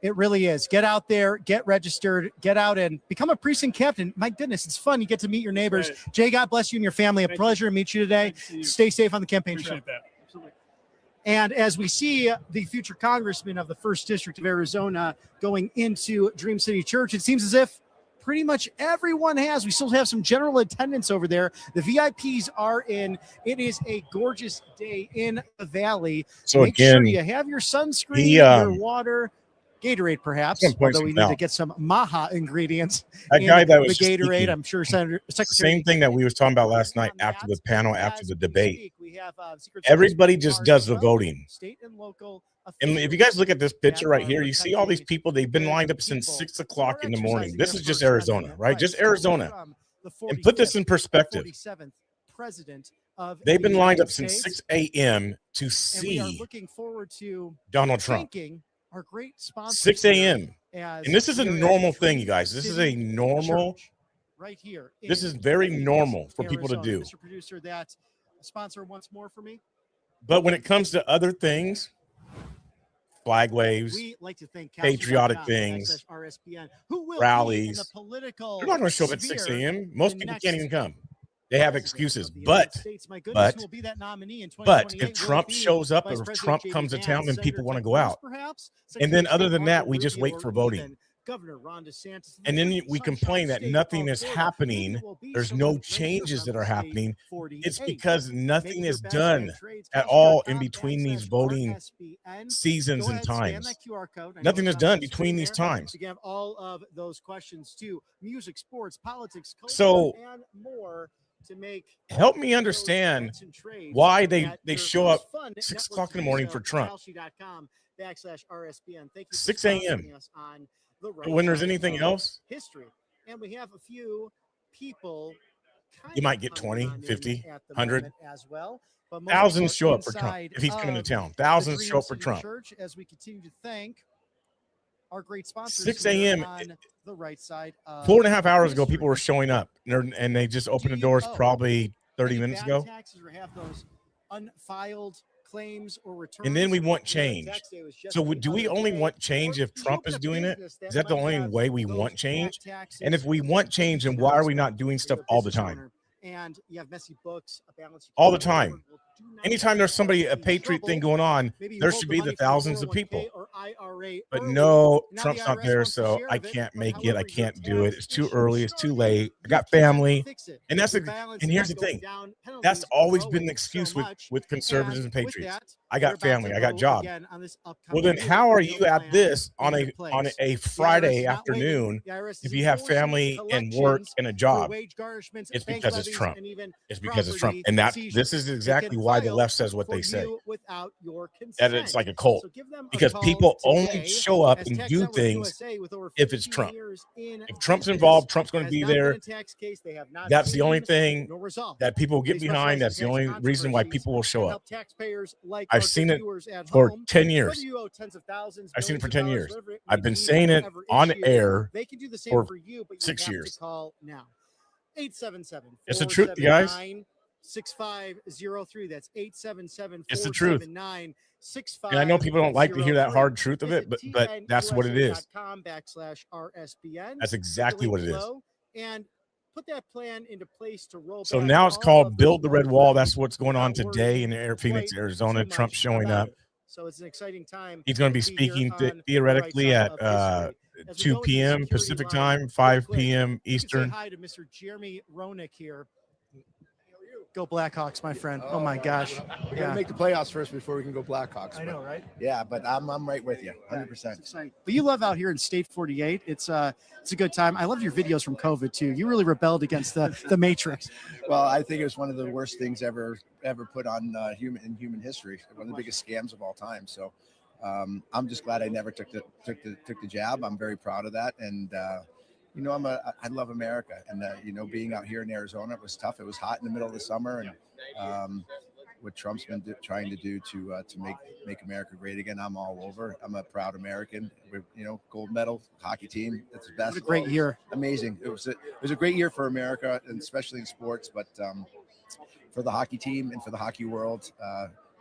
Speaker 2: It really is. Get out there, get registered, get out and become a precinct captain. My goodness, it's fun. You get to meet your neighbors.
Speaker 19: Right.
Speaker 2: Jay, God bless you and your family. A pleasure to meet you today. Stay safe on the campaign trail.
Speaker 19: Appreciate that. Absolutely.
Speaker 2: And as we see the future congressman of the 1st District of Arizona going into Dream City Church, it seems as if pretty much everyone has. We still have some general attendance over there. The VIPs are in. It is a gorgeous day in the valley.
Speaker 1: So
Speaker 2: Make
Speaker 1: again,
Speaker 2: sure you have your sunscreen, your water, Gatorade, perhaps,
Speaker 1: I'm gonna point
Speaker 2: although we
Speaker 1: something
Speaker 2: need to
Speaker 1: out.
Speaker 2: get some Maha ingredients.
Speaker 1: That
Speaker 2: in
Speaker 1: guy that
Speaker 2: the
Speaker 1: was just
Speaker 2: Gatorade,
Speaker 1: speaking,
Speaker 2: I'm sure Secretary.
Speaker 1: same thing that we was talking about last night after the panel, after the debate. Everybody just does the voting.
Speaker 2: State and local.
Speaker 1: And if you guys look at this picture right here, you see all these people, they've been lined up since 6 o'clock in the morning. This is just Arizona, right? Just Arizona. And put this in perspective.
Speaker 2: President of
Speaker 1: They've been
Speaker 2: the
Speaker 1: lined up
Speaker 2: United
Speaker 1: since
Speaker 2: States.
Speaker 1: 6 a.m. to
Speaker 2: And we are
Speaker 1: see
Speaker 2: looking forward to
Speaker 1: Donald Trump.
Speaker 2: thanking our great sponsors
Speaker 1: 6 a.m.
Speaker 2: as
Speaker 1: And this is a
Speaker 2: we are at
Speaker 1: normal
Speaker 2: Dream
Speaker 1: thing, you guys. This is a
Speaker 2: City
Speaker 1: normal,
Speaker 2: Church right here.
Speaker 1: this
Speaker 2: in
Speaker 1: is very
Speaker 2: Phoenix,
Speaker 1: normal for people to
Speaker 2: Arizona.
Speaker 1: do.
Speaker 2: Mr. Producer, that sponsor once more for me.
Speaker 1: But when it comes to other things, flag waves,
Speaker 2: We like to thank
Speaker 1: patriotic
Speaker 2: Calci.com,
Speaker 1: things,
Speaker 2: RSPN, who will be in the
Speaker 1: rallies,
Speaker 2: political
Speaker 1: they're not going to show up at 6
Speaker 2: sphere
Speaker 1: a.m. Most
Speaker 2: the
Speaker 1: people
Speaker 2: next
Speaker 1: can't even come. They have excuses.
Speaker 2: of the
Speaker 1: But,
Speaker 2: United States. My goodness, who will be that nominee in 2028
Speaker 1: if Trump
Speaker 2: will be
Speaker 1: shows up or
Speaker 2: Vice
Speaker 1: if
Speaker 2: President
Speaker 1: Trump
Speaker 2: J.D.
Speaker 1: comes to
Speaker 2: Vance,
Speaker 1: town, then
Speaker 2: Senator
Speaker 1: people want to
Speaker 2: Ted
Speaker 1: go
Speaker 2: Cruz,
Speaker 1: out.
Speaker 2: perhaps,
Speaker 1: And then
Speaker 2: Secretary of
Speaker 1: other
Speaker 2: State
Speaker 1: than that,
Speaker 2: Marco
Speaker 1: we just
Speaker 2: Rubio,
Speaker 1: wait
Speaker 2: or
Speaker 1: for voting.
Speaker 2: even Governor Ron DeSantis.
Speaker 1: And then we
Speaker 2: Sunshine
Speaker 1: complain that
Speaker 2: State
Speaker 1: nothing
Speaker 2: of
Speaker 1: is
Speaker 2: Florida.
Speaker 1: happening.
Speaker 2: Maybe we'll be
Speaker 1: There's
Speaker 2: someone
Speaker 1: no
Speaker 2: right here
Speaker 1: changes
Speaker 2: from
Speaker 1: that are
Speaker 2: State
Speaker 1: happening.
Speaker 2: 48.
Speaker 1: It's because nothing
Speaker 2: Make your
Speaker 1: is
Speaker 2: bets
Speaker 1: done
Speaker 2: and trades.
Speaker 1: at
Speaker 2: Calci.com
Speaker 1: all in between these voting
Speaker 2: RSPN.
Speaker 1: seasons
Speaker 2: Go
Speaker 1: and
Speaker 2: ahead, scan
Speaker 1: times.
Speaker 2: that QR code. I know
Speaker 1: Nothing
Speaker 2: it's
Speaker 1: is
Speaker 2: not
Speaker 1: done
Speaker 2: on the
Speaker 1: between
Speaker 2: screen
Speaker 1: these
Speaker 2: there.
Speaker 1: times.
Speaker 2: You can have all of those questions too. Music, sports, politics, culture,
Speaker 1: So
Speaker 2: and more to make
Speaker 1: help me understand why they show up 6 o'clock in the morning for Trump.
Speaker 2: Calci.com/RSPN. Thank you.
Speaker 1: 6
Speaker 2: for
Speaker 1: a.m.
Speaker 2: sponsoring us on the right
Speaker 1: When there's
Speaker 2: side
Speaker 1: anything
Speaker 2: of
Speaker 1: else,
Speaker 2: history. And we have a few people.
Speaker 1: you might get
Speaker 2: coming
Speaker 1: 20,
Speaker 2: on in
Speaker 1: 50,
Speaker 2: at the
Speaker 1: 100.
Speaker 2: moment as well. But most
Speaker 1: Thousands
Speaker 2: are
Speaker 1: show up for Trump
Speaker 2: inside
Speaker 1: if he's coming to
Speaker 2: of
Speaker 1: town.
Speaker 2: the
Speaker 1: Thousands
Speaker 2: Dream
Speaker 1: show up for
Speaker 2: City
Speaker 1: Trump.
Speaker 2: Church as we continue to thank our great sponsors
Speaker 1: 6
Speaker 2: here
Speaker 1: a.m.
Speaker 2: on the right side of
Speaker 1: 4.5 hours ago,
Speaker 2: history.
Speaker 1: people were showing up, and they just opened the doors probably 30
Speaker 2: Any
Speaker 1: minutes
Speaker 2: bad
Speaker 1: ago.
Speaker 2: taxes or have those unfiled claims or returns?
Speaker 1: And then we want
Speaker 2: Your
Speaker 1: change.
Speaker 2: tax day was just
Speaker 1: So
Speaker 2: the
Speaker 1: do we
Speaker 2: other
Speaker 1: only
Speaker 2: day.
Speaker 1: want change
Speaker 2: Or
Speaker 1: if
Speaker 2: you
Speaker 1: Trump
Speaker 2: open
Speaker 1: is
Speaker 2: up a
Speaker 1: doing it?
Speaker 2: business
Speaker 1: Is that the
Speaker 2: might
Speaker 1: only
Speaker 2: have
Speaker 1: way we
Speaker 2: those
Speaker 1: want
Speaker 2: back
Speaker 1: change?
Speaker 2: taxes
Speaker 1: And if we want change, then why are we not doing stuff all the time?
Speaker 2: And you have messy books, a balance you
Speaker 1: All the
Speaker 2: can't afford.
Speaker 1: time.
Speaker 2: Well, do not
Speaker 1: Anytime there's somebody, a
Speaker 2: be
Speaker 1: patriot thing
Speaker 2: trouble.
Speaker 1: going on,
Speaker 2: Maybe you
Speaker 1: there
Speaker 2: hold
Speaker 1: should
Speaker 2: the
Speaker 1: be
Speaker 2: money
Speaker 1: the
Speaker 2: from your
Speaker 1: thousands of
Speaker 2: 401k
Speaker 1: people.
Speaker 2: or IRA
Speaker 1: But
Speaker 2: early.
Speaker 1: no,
Speaker 2: Now
Speaker 1: Trump's
Speaker 2: the
Speaker 1: not
Speaker 2: IRS
Speaker 1: there,
Speaker 2: wants a
Speaker 1: so
Speaker 2: share
Speaker 1: I
Speaker 2: of it,
Speaker 1: can't
Speaker 2: but
Speaker 1: make it. I
Speaker 2: however your
Speaker 1: can't do it.
Speaker 2: tax
Speaker 1: It's too
Speaker 2: issue
Speaker 1: early. It's too
Speaker 2: started,
Speaker 1: late. I
Speaker 2: you
Speaker 1: got
Speaker 2: can't
Speaker 1: family.
Speaker 2: fix it.
Speaker 1: And that's
Speaker 2: Your
Speaker 1: a,
Speaker 2: balance
Speaker 1: and
Speaker 2: is
Speaker 1: here's the
Speaker 2: going
Speaker 1: thing.
Speaker 2: down, penalties
Speaker 1: That's always been
Speaker 2: growing
Speaker 1: the excuse
Speaker 2: so much,
Speaker 1: with conservatives and
Speaker 2: with
Speaker 1: patriots.
Speaker 2: that,
Speaker 1: I
Speaker 2: we're
Speaker 1: got
Speaker 2: about
Speaker 1: family.
Speaker 2: to
Speaker 1: I got
Speaker 2: vote
Speaker 1: job.
Speaker 2: again on this
Speaker 1: Well,
Speaker 2: upcoming
Speaker 1: then
Speaker 2: year
Speaker 1: how are
Speaker 2: with
Speaker 1: you
Speaker 2: no
Speaker 1: at
Speaker 2: plan
Speaker 1: this
Speaker 2: in
Speaker 1: on
Speaker 2: your
Speaker 1: a
Speaker 2: place.
Speaker 1: Friday
Speaker 2: The IRS is not waiting.
Speaker 1: afternoon
Speaker 2: The IRS is
Speaker 1: if you have
Speaker 2: enforcing
Speaker 1: family and work
Speaker 2: collections
Speaker 1: and a
Speaker 2: through
Speaker 1: job?
Speaker 2: wage garnishments,
Speaker 1: It's
Speaker 2: bank
Speaker 1: because it's
Speaker 2: levies,
Speaker 1: Trump.
Speaker 2: and even
Speaker 1: It's because it's Trump.
Speaker 2: property
Speaker 1: And this
Speaker 2: seizures.
Speaker 1: is
Speaker 2: They
Speaker 1: exactly
Speaker 2: can
Speaker 1: why the
Speaker 2: file
Speaker 1: left says what
Speaker 2: for
Speaker 1: they say.
Speaker 2: you without your
Speaker 1: That
Speaker 2: consent.
Speaker 1: it's like a cult.
Speaker 2: So give them a
Speaker 1: Because
Speaker 2: call
Speaker 1: people only
Speaker 2: today,
Speaker 1: show up
Speaker 2: as
Speaker 1: and
Speaker 2: Tax
Speaker 1: do
Speaker 2: Network
Speaker 1: things
Speaker 2: USA, with over
Speaker 1: if it's
Speaker 2: 15
Speaker 1: Trump.
Speaker 2: years in
Speaker 1: If Trump's
Speaker 2: business,
Speaker 1: involved, Trump's going to
Speaker 2: has
Speaker 1: be
Speaker 2: not been
Speaker 1: there.
Speaker 2: a tax case they have not
Speaker 1: That's the only
Speaker 2: seen
Speaker 1: thing
Speaker 2: nor resolved.
Speaker 1: that people get
Speaker 2: They
Speaker 1: behind.
Speaker 2: specialize in
Speaker 1: That's the
Speaker 2: tax
Speaker 1: only reason why
Speaker 2: controversies
Speaker 1: people will show
Speaker 2: and
Speaker 1: up.
Speaker 2: help taxpayers like
Speaker 1: I've
Speaker 2: our
Speaker 1: seen
Speaker 2: good
Speaker 1: it
Speaker 2: viewers at
Speaker 1: for
Speaker 2: home.
Speaker 1: 10
Speaker 2: Whether
Speaker 1: years.
Speaker 2: you owe tens of thousands,
Speaker 1: I've seen it for
Speaker 2: billions
Speaker 1: 10
Speaker 2: of
Speaker 1: years.
Speaker 2: dollars, whatever it
Speaker 1: I've
Speaker 2: may
Speaker 1: been
Speaker 2: be,
Speaker 1: saying it
Speaker 2: whatever
Speaker 1: on
Speaker 2: issue,
Speaker 1: air
Speaker 2: they can do the same
Speaker 1: for
Speaker 2: for you, but you
Speaker 1: 6
Speaker 2: have
Speaker 1: years.
Speaker 2: to call now. 877
Speaker 1: It's the truth, you guys.
Speaker 2: 6503. That's 877
Speaker 1: It's the truth.
Speaker 2: 479
Speaker 1: And I know people don't like to hear that hard truth of it, but that's what it is.
Speaker 2: TNUSA.com/RSPN.
Speaker 1: That's exactly what it is.
Speaker 2: And put that plan into place to roll
Speaker 1: So
Speaker 2: back
Speaker 1: now it's
Speaker 2: all
Speaker 1: called
Speaker 2: of
Speaker 1: Build
Speaker 2: those
Speaker 1: the Red
Speaker 2: laws
Speaker 1: Wall.
Speaker 2: that
Speaker 1: That's what's going
Speaker 2: we're
Speaker 1: on
Speaker 2: not
Speaker 1: today in
Speaker 2: worrying
Speaker 1: Phoenix,
Speaker 2: quite
Speaker 1: Arizona.
Speaker 2: too
Speaker 1: Trump
Speaker 2: much
Speaker 1: showing
Speaker 2: about
Speaker 1: up.
Speaker 2: it. So it's an exciting time.
Speaker 1: He's going to be
Speaker 2: to here
Speaker 1: speaking
Speaker 2: on the
Speaker 1: theoretically
Speaker 2: right side
Speaker 1: at
Speaker 2: of history. As we
Speaker 1: 2
Speaker 2: go into the
Speaker 1: p.m.
Speaker 2: security
Speaker 1: Pacific
Speaker 2: line
Speaker 1: time,
Speaker 2: real
Speaker 1: 5
Speaker 2: quick,
Speaker 1: p.m.
Speaker 2: you can say
Speaker 1: Eastern.
Speaker 2: hi to Mr. Jeremy Roenick here. How are you? Go Blackhawks, my friend. Oh my gosh.
Speaker 11: We got to make the playoffs first before we can go Blackhawks.
Speaker 2: I know, right?
Speaker 11: Yeah, but I'm right with you, 100%.
Speaker 2: Exciting. But you love out here in State 48. It's a good time. I love your videos from COVID too. You really rebelled against the Matrix.
Speaker 11: Well, I think it was one of the worst things ever put on human history. One of the biggest scams of all time. So I'm just glad I never took the jab. I'm very proud of that, and I love America, and being out here in Arizona, it was tough. It was hot in the middle of the summer, and what Trump's been trying to do to make America great again, I'm all over. I'm a proud American. With gold medal hockey team. It's the best.
Speaker 2: What a great year.
Speaker 11: Amazing. It was a great year for America, and especially in sports. But for the hockey team and for the hockey world,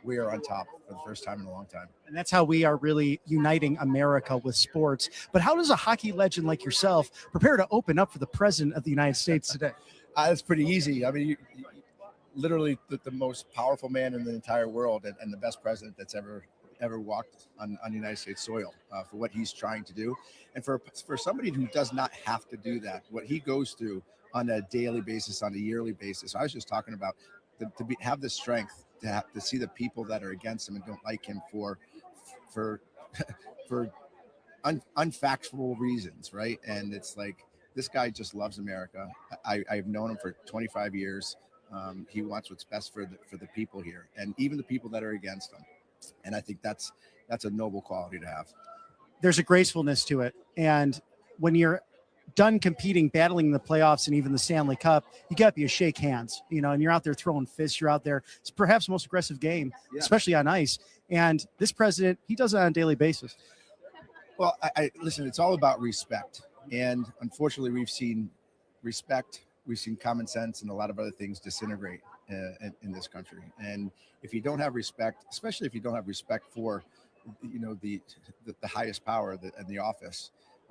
Speaker 11: we are on top for the first time in a long time.
Speaker 2: And that's how we are really uniting America with sports. But how does a hockey legend like yourself prepare to open up for the president of the United States today?
Speaker 11: It's pretty easy. I mean, literally the most powerful man in the entire world, and the best president that's ever walked on United States soil, for what he's trying to do. And for somebody who does not have to do that, what he goes through on a daily basis, on a yearly basis. I was just talking about have the strength to see the people that are against him and don't like him for unfactual reasons, right? And it's like, this guy just loves America. I've known him for 25 years. He wants what's best for the people here, and even the people that are against him. And I think that's a noble quality to have.
Speaker 2: There's a gracefulness to it. And when you're done competing, battling in the playoffs and even the Stanley Cup, you got to be a shake hands, and you're out there throwing fists. You're out there. It's perhaps the most aggressive game, especially on ice. And this president, he does it on a daily basis.
Speaker 11: Well, I listen, it's all about respect. And unfortunately, we've seen respect, we've seen common sense, and a lot of other things disintegrate in this country. And if you don't have respect, especially if you don't have respect for, the highest power in the office,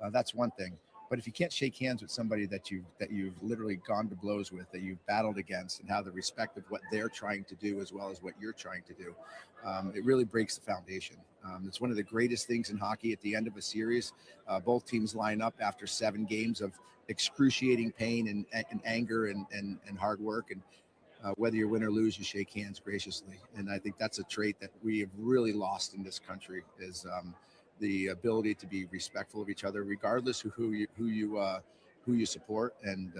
Speaker 11: that's one thing. But if you can't shake hands with somebody that you've literally gone to blows with, that you've battled against, and have the respect of what they're trying to do as well as what you're trying to do, it really breaks the foundation. It's one of the greatest things in hockey. At the end of a series, both teams line up after 7 games of excruciating pain and anger and hard work, and whether you win or lose, you shake hands graciously. And I think that's a trait that we have really lost in this country, is the ability to be respectful of each other, regardless of who you support. And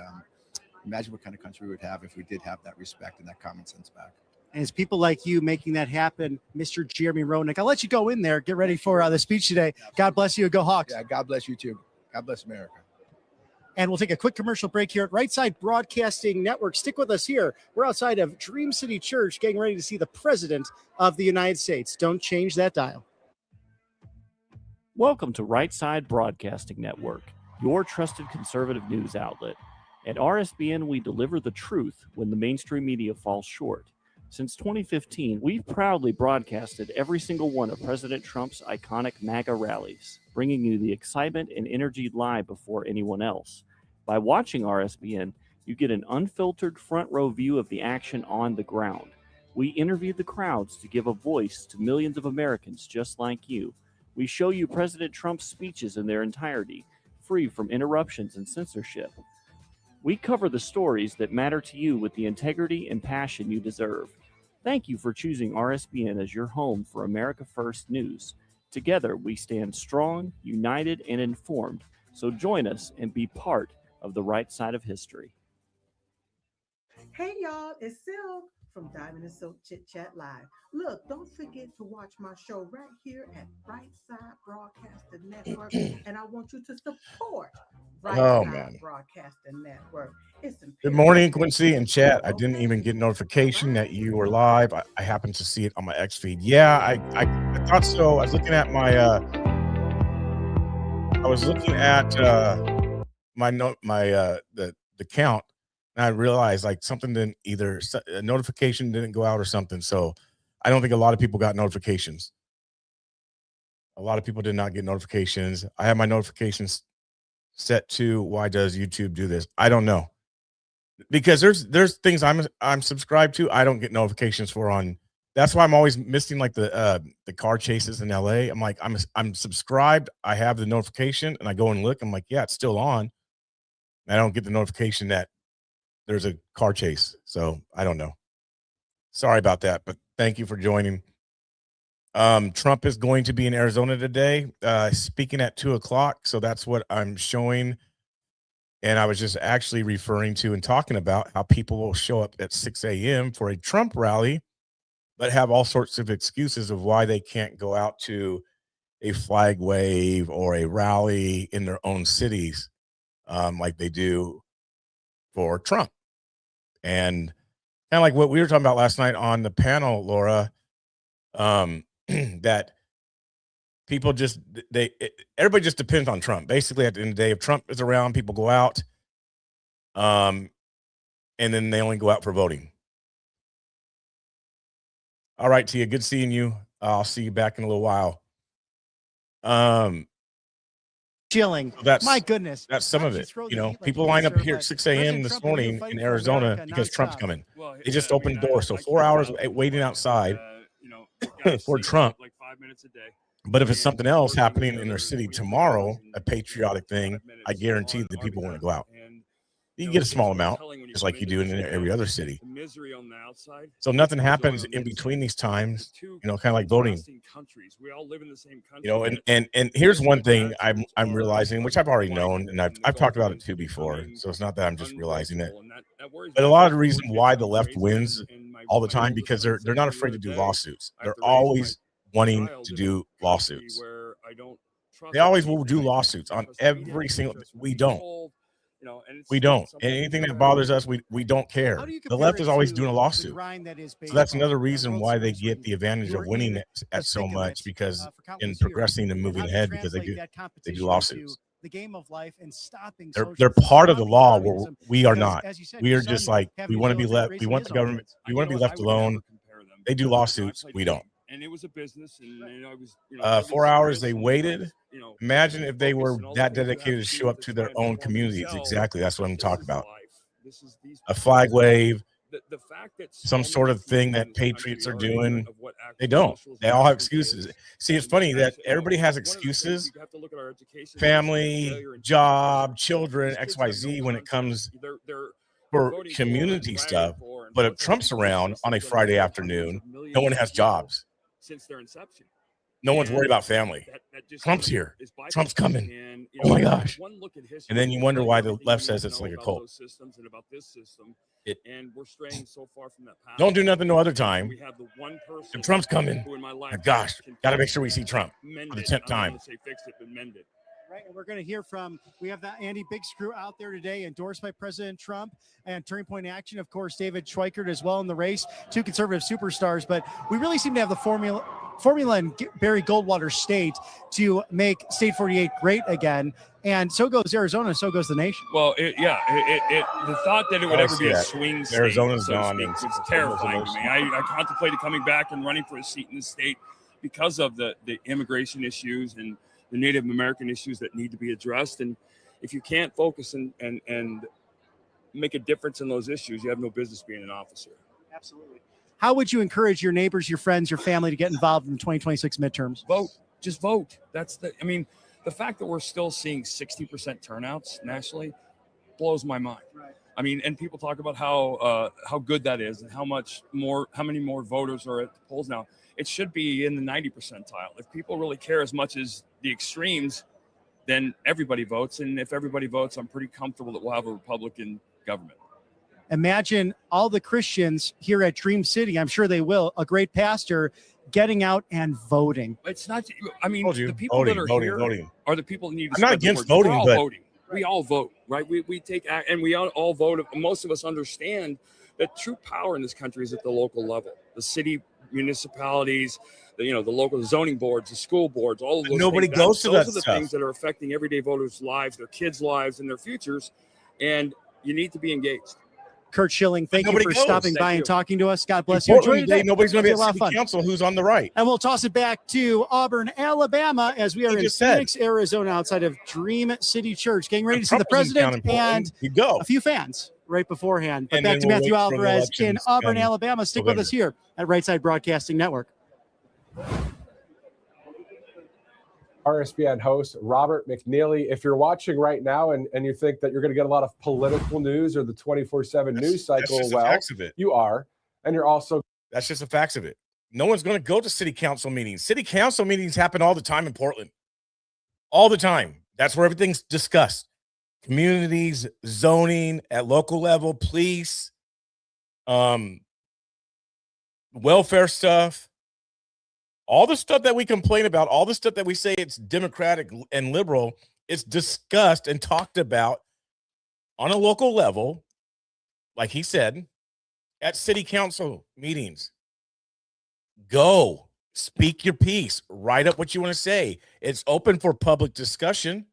Speaker 11: imagine what kind of country we would have if we did have that respect and that common sense back.
Speaker 2: And it's people like you making that happen, Mr. Jeremy Roenick. I'll let you go in there. Get ready for the speech today. God bless you. Go Hawks.
Speaker 11: Yeah, God bless you too. God bless America.
Speaker 2: And we'll take a quick commercial break here at Right Side Broadcasting Network. Stick with us here. We're outside of Dream City Church getting ready to see the President of the United States. Don't change that dial.
Speaker 20: Welcome to Right Side Broadcasting Network, your trusted conservative news outlet. At RSBN, we deliver the truth when the mainstream media falls short. Since 2015, we've proudly broadcasted every single one of President Trump's iconic MAGA rallies, bringing you the excitement and energy live before anyone else. By watching RSBN, you get an unfiltered front row view of the action on the ground. We interview the crowds to give a voice to millions of Americans just like you. We show you President Trump's speeches in their entirety, free from interruptions and censorship. We cover the stories that matter to you with the integrity and passion you deserve. Thank you for choosing RSBN as your home for America First News. Together, we stand strong, united, and informed. So join us and be part of the right side of history.
Speaker 21: Hey, y'all, it's Silk from Diamond and Silk Chit Chat Live. Look, don't forget to watch my show right here at Right Side Broadcasting Network, and I want you to support Right Side Broadcasting Network.
Speaker 1: Good morning, Quincy and chat. I didn't even get notification that you were live. I happened to see it on my X feed. Yeah, I thought so. I was looking at my the count, and I realized like something didn't either, a notification didn't go out or something. So I don't think a lot of people got notifications. A lot of people did not get notifications. I have my notifications set to why does YouTube do this? I don't know. Because there's things I'm subscribed to, I don't get notifications for on. That's why I'm always missing like the car chases in LA. I'm like, I'm subscribed, I have the notification, and I go and look, I'm like, yeah, it's still on. I don't get the notification that there's a car chase. So I don't know. Sorry about that, but thank you for joining. Trump is going to be in Arizona today, speaking at 2:00. So that's what I'm showing. And I was just actually referring to and talking about how people will show up at 6 a.m. for a Trump rally, but have all sorts of excuses of why they can't go out to a flag wave or a rally in their own cities, like they do for Trump. And kind of like what we were talking about last night on the panel, Laura, that people just everybody just depends on Trump. Basically, at the end of the day, if Trump is around, people go out, and then they only go out for voting. All right, Tia, good seeing you. I'll see you back in a little while.
Speaker 2: Chilling.
Speaker 1: So that's,
Speaker 2: My goodness.
Speaker 1: that's some
Speaker 2: Not
Speaker 1: of
Speaker 2: to
Speaker 1: it.
Speaker 2: throw
Speaker 1: You
Speaker 2: the
Speaker 1: know,
Speaker 2: heat like
Speaker 1: people
Speaker 2: you
Speaker 1: line
Speaker 2: did,
Speaker 1: up
Speaker 2: sir,
Speaker 1: here
Speaker 2: but
Speaker 1: at 6 a.m.
Speaker 2: President
Speaker 1: this
Speaker 2: Trump will be
Speaker 1: morning
Speaker 2: fighting
Speaker 1: in
Speaker 2: for
Speaker 1: Arizona
Speaker 2: America
Speaker 1: because Trump's
Speaker 2: nonstop.
Speaker 1: coming.
Speaker 13: Well,
Speaker 1: They just
Speaker 13: yeah, I
Speaker 1: opened
Speaker 13: mean,
Speaker 1: the door. So 4 hours waiting outside for Trump.
Speaker 13: like 5 minutes a day.
Speaker 1: But if it's something else
Speaker 13: working
Speaker 1: happening in
Speaker 13: together
Speaker 1: their city
Speaker 13: 24
Speaker 1: tomorrow,
Speaker 13: hours
Speaker 1: a patriotic thing, I guarantee that people want to go out. You get a small amount, just like you do in every other city.
Speaker 13: The misery on the outside.
Speaker 1: So nothing
Speaker 13: the joy
Speaker 1: happens
Speaker 13: on the
Speaker 1: in
Speaker 13: inside.
Speaker 1: between these times,
Speaker 13: Two
Speaker 1: kind of like voting.
Speaker 13: contrasting countries. We all live in the same country.
Speaker 1: You know,
Speaker 13: yet
Speaker 1: and here's one thing
Speaker 13: attitudes
Speaker 1: I'm
Speaker 13: are
Speaker 1: realizing, which I've already known, and I've talked about it too before. So it's not that I'm just realizing it. But a lot of the reason why the left wins all the time because they're not afraid to do lawsuits. They're always wanting to do lawsuits. They always will do lawsuits on every single. We don't. We don't. And anything that bothers us, we don't care. The left is always doing a lawsuit. So that's another reason why they get the advantage of winning at so much, because in progressing and moving ahead, because they do lawsuits.
Speaker 2: The game of life and stopping
Speaker 1: They're part of the law where we are not. We are just like, we want to be left. We want the government. We want to be left alone. They do lawsuits. We don't.
Speaker 13: And it was a business, and I was
Speaker 1: 4 hours they waited. Imagine if they were that dedicated to show up to their own communities. Exactly, that's what I'm talking about. A flag wave, some sort of thing that patriots are doing. They don't. They all have excuses. See, it's funny that everybody has excuses: family, job, children, XYZ when it comes for community stuff. But if Trump's around on a Friday afternoon, no one has jobs.
Speaker 13: Since their inception.
Speaker 1: No one's worried about family. Trump's here. Trump's coming. Oh my gosh. And then you wonder why the left says it's like a cult.
Speaker 13: And we're straying so far from that path.
Speaker 1: Don't do nothing no other time.
Speaker 13: We have the one person
Speaker 1: If Trump's coming,
Speaker 13: who in my life
Speaker 1: my gosh, got to make sure we see Trump for the 10th time.
Speaker 13: Say fix it, but mend it.
Speaker 2: Right, and we're going to hear from, we have that Andy Big Screw out there today, endorsed by President Trump, and Turning Point Action, of course, David Schweikert as well in the race, two conservative superstars, but we really seem to have the formula in Barry Goldwater State to make State 48 great again, and so goes Arizona, so goes the nation.
Speaker 13: Well, the thought that it would ever be a swing state,
Speaker 1: Arizona's
Speaker 13: so to
Speaker 1: gone,
Speaker 13: speak,
Speaker 1: and
Speaker 13: was terrifying to me. I contemplated coming back and running for a seat in the state because of the immigration issues and the Native American issues that need to be addressed. And if you can't focus and make a difference in those issues, you have no business being an officer.
Speaker 2: Absolutely. How would you encourage your neighbors, your friends, your family to get involved in the 2026 midterms?
Speaker 13: Vote. Just vote. The fact that we're still seeing 60% turnouts nationally blows my mind.
Speaker 2: Right.
Speaker 13: I mean, and people talk about how good that is and how many more voters are at the polls now. It should be in the 90 percentile. If people really care as much as the extremes, then everybody votes. And if everybody votes, I'm pretty comfortable that we'll have a Republican government.
Speaker 2: Imagine all the Christians here at Dream City, I'm sure they will, a great pastor getting out and voting.
Speaker 13: It's not, the people that are here are the people that need to
Speaker 1: I'm not
Speaker 13: spread the
Speaker 1: against
Speaker 13: word. We're
Speaker 1: voting,
Speaker 13: all
Speaker 1: but
Speaker 13: voting. We all vote, right? We take act, and we all vote. Most of us understand that true power in this country is at the local level. The city, municipalities, the local zoning boards, the school boards, all of those.
Speaker 1: Nobody
Speaker 13: things,
Speaker 1: goes to that
Speaker 13: those are the
Speaker 1: stuff.
Speaker 13: things that are affecting everyday voters' lives, their kids' lives, and their futures. And you need to be engaged.
Speaker 2: Kurt Schilling, thank you
Speaker 1: nobody
Speaker 2: for
Speaker 1: goes.
Speaker 2: stopping
Speaker 13: Thank
Speaker 2: by
Speaker 13: you.
Speaker 2: and talking to us. God bless
Speaker 1: In
Speaker 2: you. Enjoy
Speaker 1: Portland
Speaker 2: your day.
Speaker 1: today, nobody's going to be
Speaker 2: It's
Speaker 1: at
Speaker 2: a lot of
Speaker 1: city
Speaker 2: fun.
Speaker 1: council who's on the right.
Speaker 2: And we'll toss it back to Auburn, Alabama, as we are in
Speaker 1: just said.
Speaker 2: Phoenix, Arizona, outside of Dream City Church, getting ready to see the
Speaker 1: Trump was in town
Speaker 2: president
Speaker 1: in Portland.
Speaker 2: and
Speaker 1: You go.
Speaker 2: a few fans right beforehand. But
Speaker 1: And
Speaker 2: back
Speaker 1: then
Speaker 2: to
Speaker 1: we'll
Speaker 2: Matthew
Speaker 1: wait for the
Speaker 2: Alvarez in
Speaker 1: elections
Speaker 2: Auburn,
Speaker 1: come
Speaker 2: Alabama. Stick with us here at Right Side Broadcasting Network.
Speaker 9: RSBN host Robert McNeely. If you're watching right now and you think that you're going to get a lot of political news or the 24/7 news cycle,
Speaker 1: just the
Speaker 9: well,
Speaker 1: facts of it.
Speaker 9: you are. And you're also
Speaker 1: That's just the facts of it. No one's going to go to city council meetings. City council meetings happen all the time in Portland. All the time. That's where everything's discussed. Communities, zoning at local level, police, welfare stuff, all the stuff that we complain about, all the stuff that we say it's democratic and liberal, it's discussed and talked about on a local level, like he said, at city council meetings. Go speak your piece, write up what you want to say. It's open for public discussion,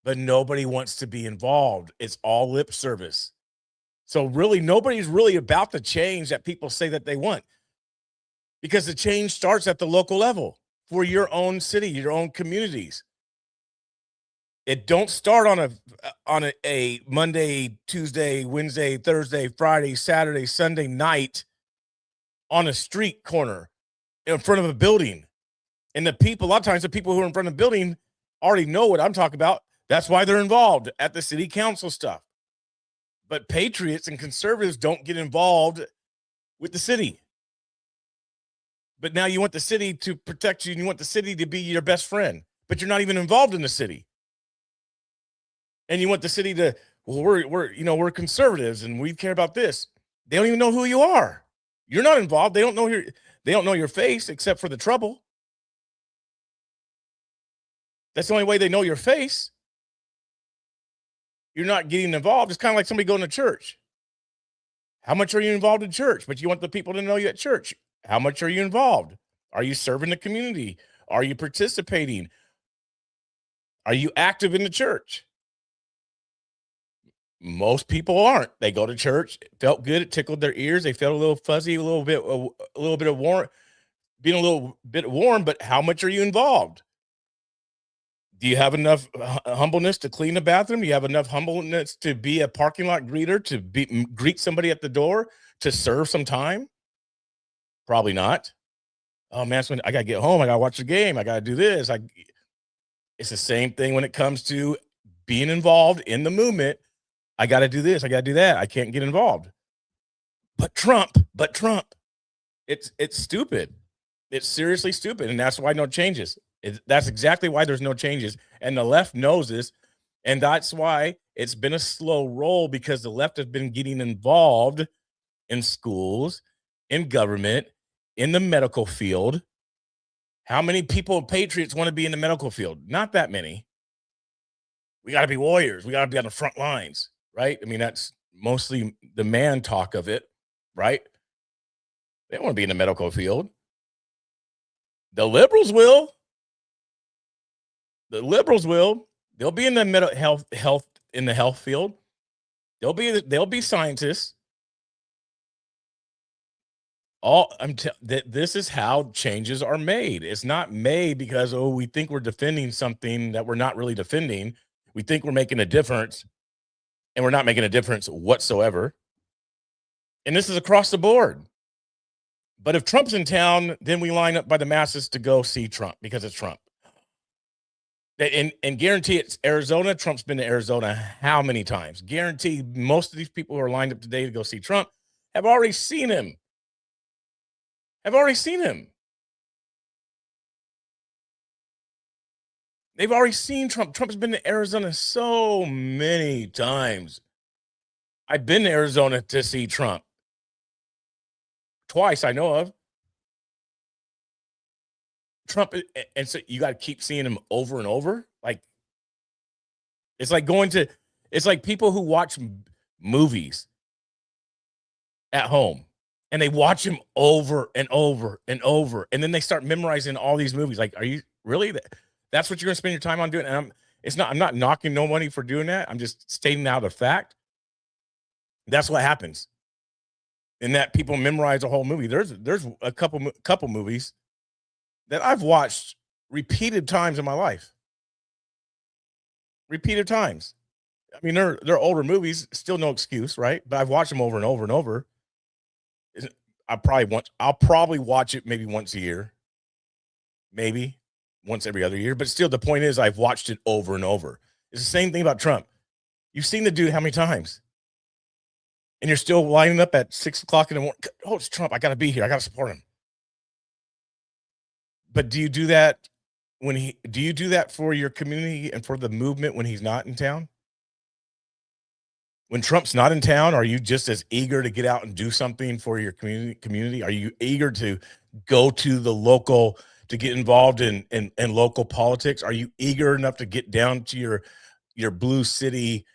Speaker 1: but nobody wants to be involved. It's all lip service. So really, nobody's really about the change that people say that they want, because the change starts at the local level for your own city, your own communities. It don't start on a Monday, Tuesday, Wednesday, Thursday, Friday, Saturday, Sunday night on a street corner in front of a building. And a lot of times the people who are in front of the building already know what I'm talking about. That's why they're involved at the city council stuff. But patriots and conservatives don't get involved with the city. But now you want the city to protect you, and you want the city to be your best friend, but you're not even involved in the city. And you want the city to, well, we're conservatives and we care about this. They don't even know who you are. You're not involved. They don't know your face except for the trouble. That's the only way they know your face. You're not getting involved. It's kind of like somebody going to church. How much are you involved in church? But you want the people to know you at church. How much are you involved? Are you serving the community? Are you participating? Are you active in the church? Most people aren't. They go to church, it felt good, it tickled their ears, they felt a little fuzzy, a little bit of warm, being a little bit warm, but how much are you involved? Do you have enough humbleness to clean the bathroom? Do you have enough humbleness to be a parking lot greeter, to greet somebody at the door, to serve some time? Probably not. Oh man, I got to get home. I got to watch the game. I got to do this. It's the same thing when it comes to being involved in the movement. I got to do this. I got to do that. I can't get involved. But Trump, it's stupid. It's seriously stupid. And that's why no changes. That's exactly why there's no changes. And the left knows this. And that's why it's been a slow roll, because the left has been getting involved in schools, in government, in the medical field. How many people, patriots, want to be in the medical field? Not that many. We got to be warriors. We got to be on the front lines, right? I mean, that's mostly the man talk of it, right? They don't want to be in the medical field. The liberals will. The liberals will. They'll be in the health in the health field. They'll be scientists. This is how changes are made. It's not made because, we think we're defending something that we're not really defending. We think we're making a difference, and we're not making a difference whatsoever. And this is across the board. But if Trump's in town, then we line up by the masses to go see Trump because it's Trump. And guarantee it's Arizona. Trump's been to Arizona how many times? Guarantee most of these people who are lined up today to go see Trump have already seen him. They've already seen Trump. Trump's been to Arizona so many times. I've been to Arizona to see Trump. Twice I know of. Trump, and so you got to keep seeing him over and over. Like, it's like people who watch movies at home and they watch him over and over and over, and then they start memorizing all these movies. Like, are you really? That's what you're gonna spend your time on doing? And I'm not knocking nobody for doing that. I'm just stating out a fact. That's what happens. And that people memorize a whole movie. There's a couple movies that I've watched repeated times in my life. Repeated times. I mean, they're older movies, still no excuse, right? But I've watched them over and over and over. I'll probably watch it maybe once a year, maybe once every other year. But still, the point is, I've watched it over and over. It's the same thing about Trump. You've seen the dude how many times? and you're still lining up at 6:00 in the morning. Oh, it's Trump. I got to be here. I got to support him. But do you do that do you do that for your community and for the movement when he's not in town? When Trump's not in town, are you just as eager to get out and do something for your community? Are you eager to go to the local, to get involved in local politics? Are you eager enough to get down to your blue city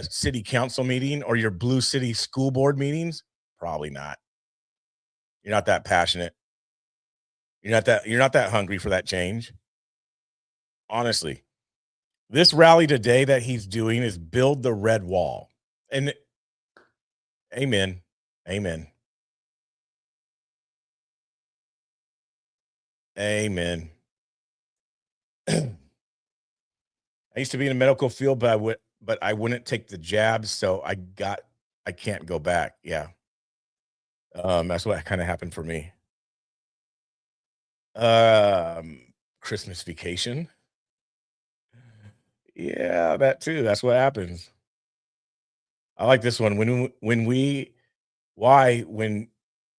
Speaker 1: city council meeting or your blue city school board meetings? Probably not. You're not that passionate. You're not that hungry for that change. Honestly. This rally today that he's doing is build the red wall. And amen. Amen. Amen. I used to be in the medical field, but I wouldn't take the jabs, so I can't go back. Yeah. That's what kind of happened for me. Christmas vacation. Yeah, that too. That's what happens. I like this one. When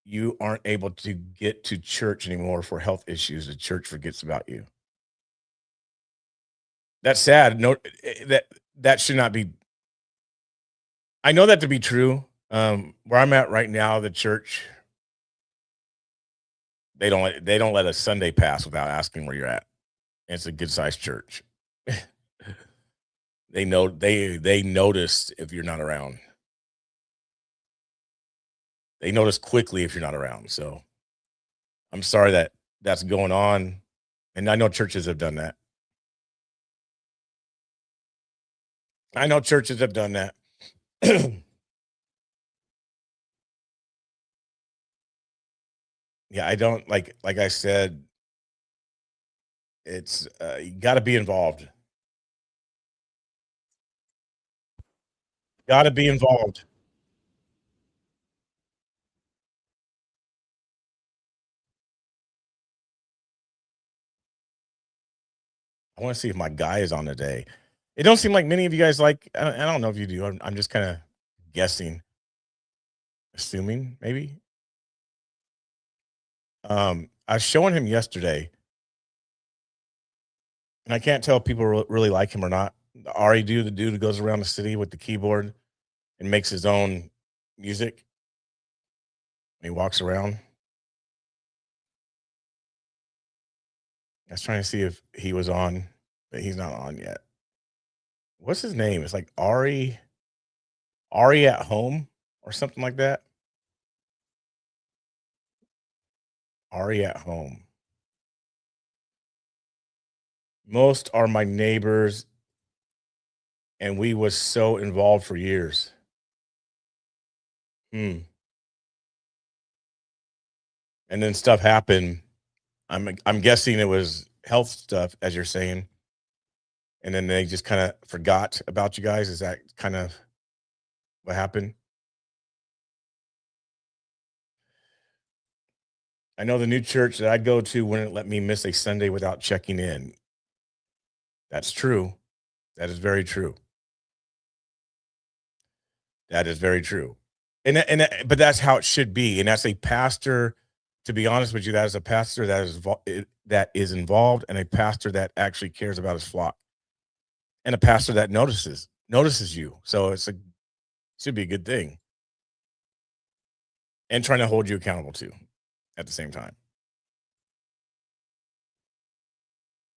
Speaker 1: you aren't able to get to church anymore for health issues, the church forgets about you. That's sad. No, that should not be. I know that to be true. Where I'm at right now, the church, they don't let a Sunday pass without asking where you're at. And it's a good sized church. They notice if you're not around. They notice quickly if you're not around. So I'm sorry that that's going on. And I know churches have done that. I know churches have done that. Yeah, I don't like I said, it's you got to be involved. Got to be involved. I want to see if my guy is on today. It don't seem like many of you guys like. I don't know if you do. I'm just kind of guessing, assuming maybe. I was showing him yesterday, and I can't tell if people really like him or not. The Ari dude, the dude who goes around the city with the keyboard and makes his own music. He walks around. I was trying to see if he was on, but he's not on yet. What's his name? It's like Ari at home or something like that. Ari at home. Most are my neighbors, and we was so involved for years. And then stuff happened. I'm guessing it was health stuff, as you're saying. And then they just kind of forgot about you guys. Is that kind of what happened? I know the new church that I go to wouldn't let me miss a Sunday without checking in. That's true. That is very true. That is very true. But that's how it should be. And that's a pastor, to be honest with you, that is a pastor that is involved, and a pastor that actually cares about his flock, and a pastor that notices you. So should be a good thing. And trying to hold you accountable too at the same time.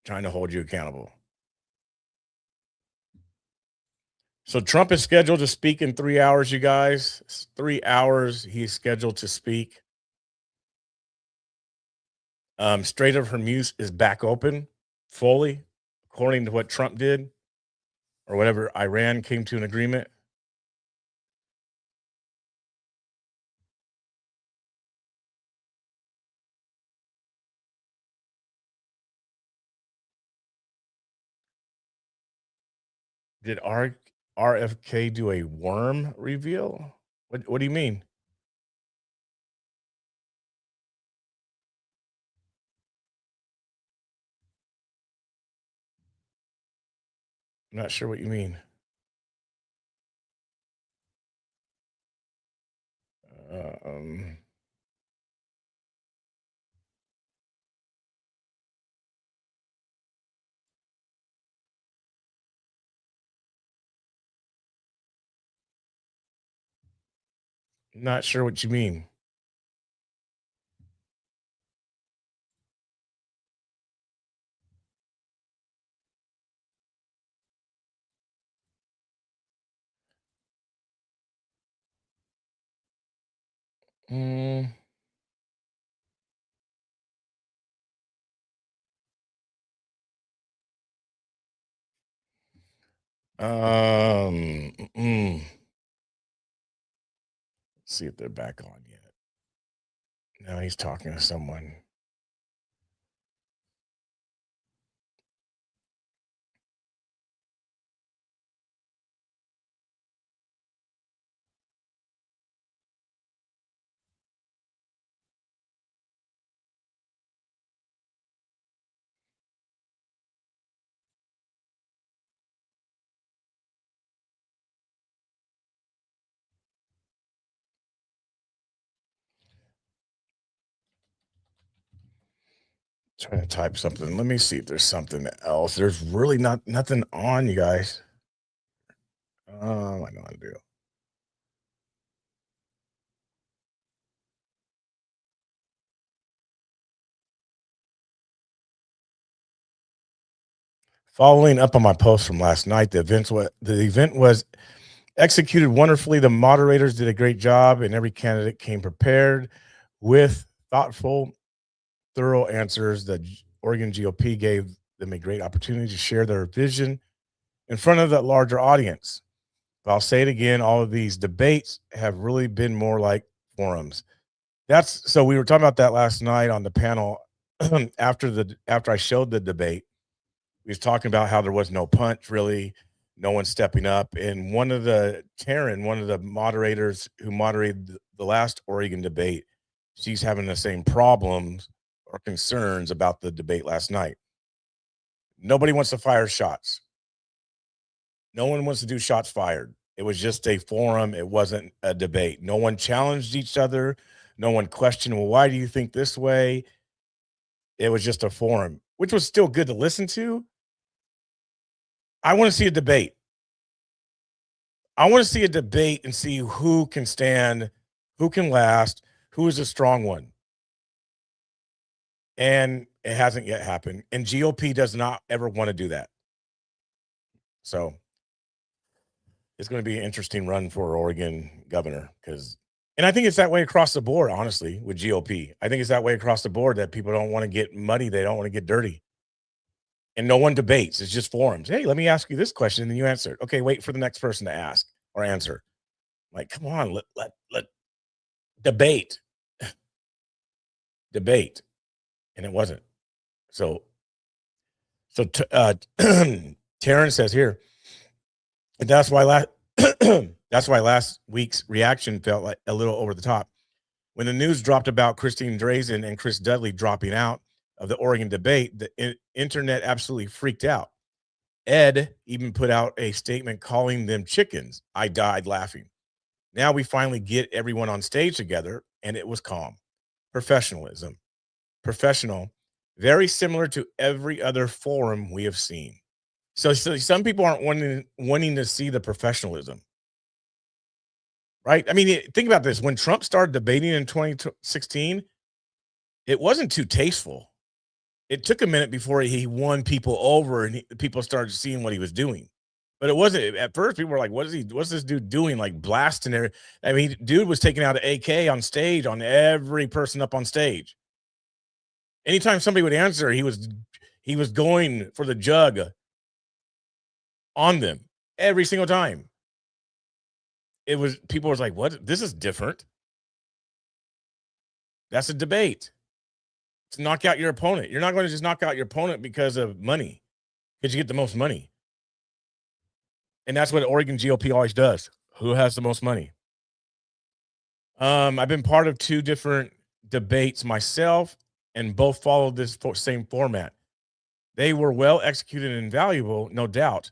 Speaker 1: Trying to hold you accountable. So Trump is scheduled to speak in 3 hours, you guys. It's 3 hours he's scheduled to speak. Strait of Hormuz is back open fully, according to what Trump did, or whatever Iran came to an agreement. Did RFK do a worm reveal? What do you mean? I'm not sure what you mean. Not sure what you mean. Mm. Let's see if they're back on yet. No, he's talking to someone. Trying to type something. Let me see if there's something else. There's really nothing on, you guys. I know how to do. Following up on my post from last night, the event was executed wonderfully. The moderators did a great job, and every candidate came prepared with thoughtful, thorough answers. The Oregon GOP gave them a great opportunity to share their vision in front of that larger audience. But I'll say it again, all of these debates have really been more like forums. So we were talking about that last night on the panel after I showed the debate. We was talking about how there was no punch, really, no one stepping up. And one of the moderators who moderated the last Oregon debate, she's having the same problems or concerns about the debate last night. Nobody wants to fire shots. No one wants to do shots fired. It was just a forum. It wasn't a debate. No one challenged each other. No one questioned, well, why do you think this way? It was just a forum, which was still good to listen to. I want to see a debate. I want to see a debate and see who can stand, who can last, who is a strong one. And it hasn't yet happened. And GOP does not ever want to do that. So it's going to be an interesting run for Oregon governor and I think it's that way across the board, honestly, with GOP. I think it's that way across the board that people don't want to get muddy. They don't want to get dirty. And no one debates. It's just forums. Hey, let me ask you this question, and then you answer it. Okay, wait for the next person to ask or answer. Like, come on, let debate. Debate. And it wasn't. So Taryn says here, that's why last week's reaction felt like a little over the top. When the news dropped about Christine Drazen and Chris Dudley dropping out of the Oregon debate, the internet absolutely freaked out. Ed even put out a statement calling them chickens. I died laughing. Now we finally get everyone on stage together, and it was calm. Professionalism. Professional. Very similar to every other forum we have seen. So some people aren't wanting to see the professionalism. Right? I mean, think about this. When Trump started debating in 2016, it wasn't too tasteful. It took a minute before he won people over and people started seeing what he was doing. But it wasn't at first. People were like, what's this dude doing? Like blasting there. I mean, dude was taking out an AK on stage on every person up on stage. Anytime somebody would answer, he was going for the jug on them every single time. People was like, what? This is different. That's a debate. To knock out your opponent. You're not going to just knock out your opponent because of money, because you get the most money. And that's what Oregon GOP always does. Who has the most money? I've been part of 2 different debates myself, and both followed this same format. They were well executed and valuable, no doubt,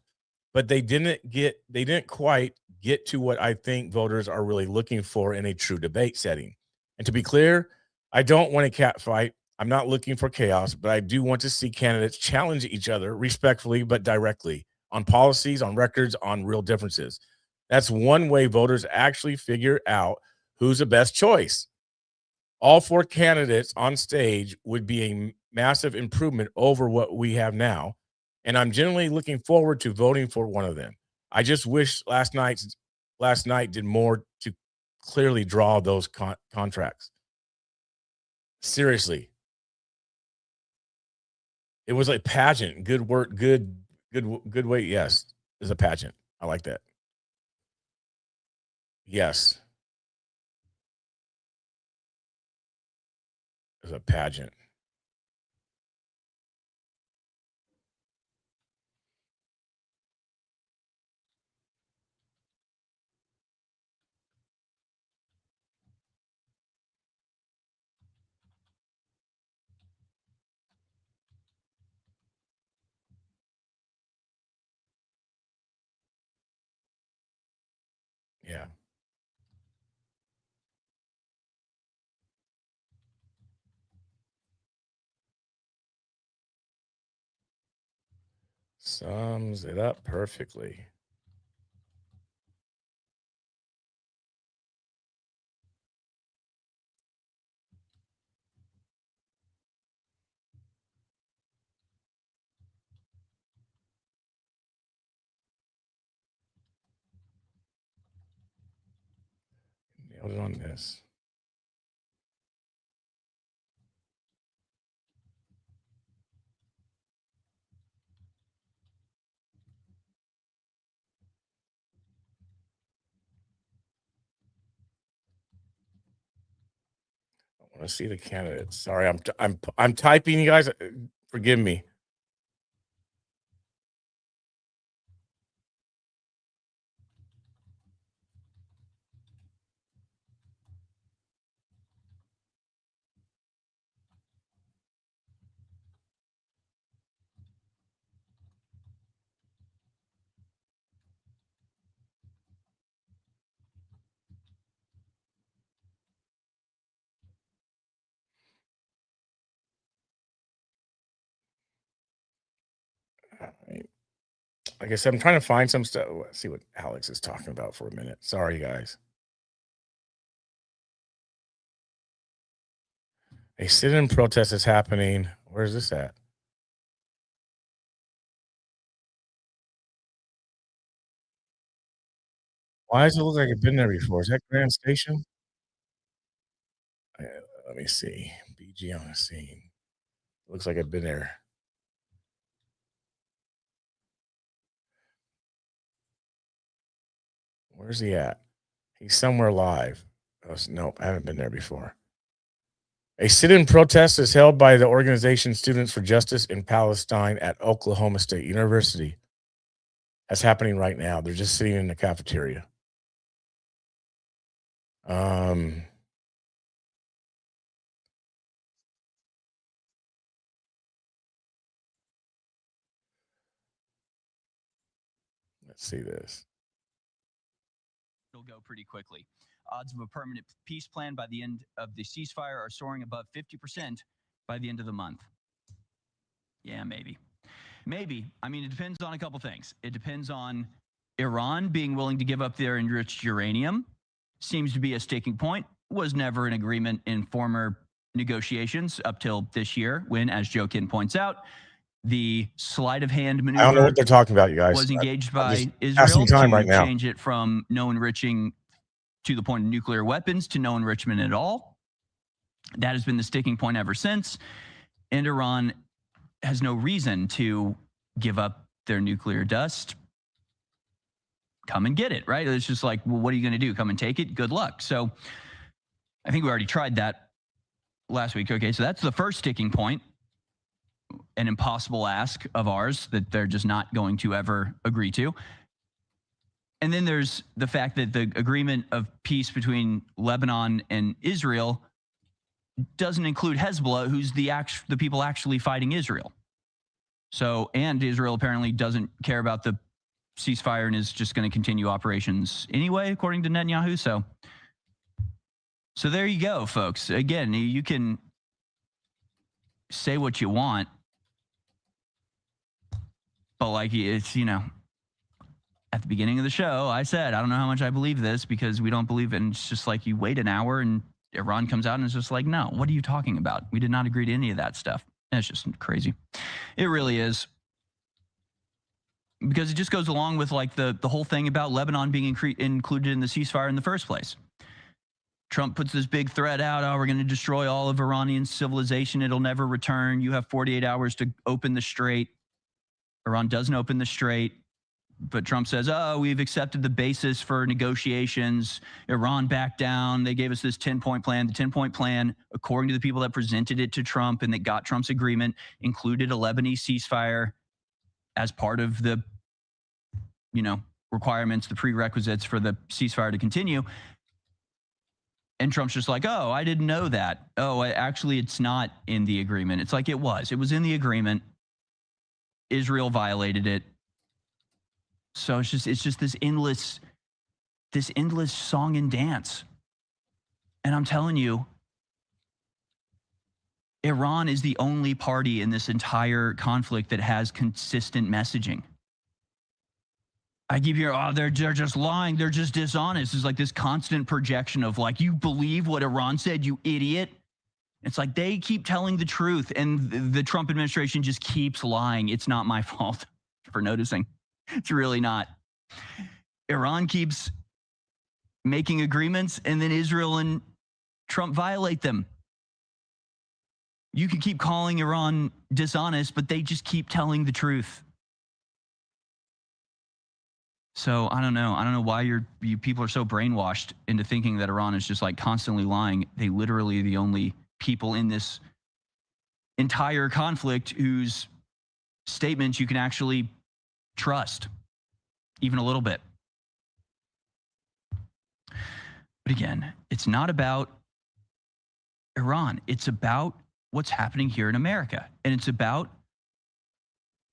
Speaker 1: but they didn't quite get to what I think voters are really looking for in a true debate setting. And to be clear, I don't want a cat fight. I'm not looking for chaos, but I do want to see candidates challenge each other respectfully but directly on policies, on records, on real differences. That's one way voters actually figure out who's the best choice. All 4 candidates on stage would be a massive improvement over what we have now, and I'm generally looking forward to voting for one of them. I just wish last night did more to clearly draw those contracts. Seriously. It was a pageant. Good work, good way. Yes, it's a pageant. I like that. Yes. It's a pageant. Yeah. Sums it up perfectly. Nailed it on this. I want to see the candidates. Sorry, I'm typing, you guys. Forgive me. All right. Like I said, I'm trying to find some stuff. Let's see what Alex is talking about for a minute. Sorry, guys. A sit-in protest is happening. Where is this at? Why does it look like I've been there before? Is that Grand Station? Let me see. BG on the scene. Looks like I've been there. Where's he at? He's somewhere live. Oh, nope, I haven't been there before. A sit-in protest is held by the organization Students for Justice in Palestine at Oklahoma State University. That's happening right now. They're just sitting in the cafeteria. Let's see this.
Speaker 6: It'll go pretty quickly. Odds of a permanent peace plan by the end of the ceasefire are soaring above 50% by the end of the month. Yeah, maybe. Maybe. I mean, it depends on a couple things. It depends on Iran being willing to give up their enriched uranium. Seems to be a sticking point. Was never an agreement in former negotiations up till this year when, as Joe Kin points out, the sleight of hand maneuver
Speaker 1: I don't know what they're talking about, you guys.
Speaker 6: was engaged
Speaker 1: I'm
Speaker 6: by
Speaker 1: just
Speaker 6: Israel
Speaker 1: passing time
Speaker 6: to
Speaker 1: right now.
Speaker 6: change it from no enriching to the point of nuclear weapons to no enrichment at all. That has been the sticking point ever since. And Iran has no reason to give up their nuclear dust. Come and get it, right? It's just like, well, what are you going to do? Come and take it? Good luck. So I think we already tried that last week. Okay, so that's the first sticking point. An impossible ask of ours that they're just not going to ever agree to. And then there's the fact that the agreement of peace between Lebanon and Israel doesn't include Hezbollah, who's the people actually fighting Israel. So, and Israel apparently doesn't care about the ceasefire and is just going to continue operations anyway, according to Netanyahu. So there you go, folks. Again, you can say what you want, but like it's, at the beginning of the show, I said, I don't know how much I believe this because we don't believe it. And it's just like you wait an hour and Iran comes out and it's just like, no, what are you talking about? We did not agree to any of that stuff. And it's just crazy. It really is. Because it just goes along with like the whole thing about Lebanon being included in the ceasefire in the first place. Trump puts this big threat out, oh, we're going to destroy all of Iranian civilization. It'll never return. You have 48 hours to open the strait. Iran doesn't open the strait. But Trump says, oh, we've accepted the basis for negotiations. Iran backed down. They gave us this 10-point plan. The 10-point plan, according to the people that presented it to Trump and that got Trump's agreement, included a Lebanese ceasefire as part of the, requirements, the prerequisites for the ceasefire to continue. And Trump's just like, oh, I didn't know that. Oh, actually, it's not in the agreement. It's like it was. It was in the agreement. Israel violated it. So it's just this endless song and dance. And I'm telling you, Iran is the only party in this entire conflict that has consistent messaging. I keep hearing, oh, they're just lying. They're just dishonest. It's like this constant projection of like, you believe what Iran said, you idiot. It's like they keep telling the truth and the Trump administration just keeps lying. It's not my fault for noticing. It's really not. Iran keeps making agreements and then Israel and Trump violate them. You can keep calling Iran dishonest, but they just keep telling the truth. So I don't know. I don't know why you people are so brainwashed into thinking that Iran is just like constantly lying. They literally are the only people in this entire conflict whose statements you can actually trust, even a little bit. But again, it's not about Iran. It's about what's happening here in America. And it's about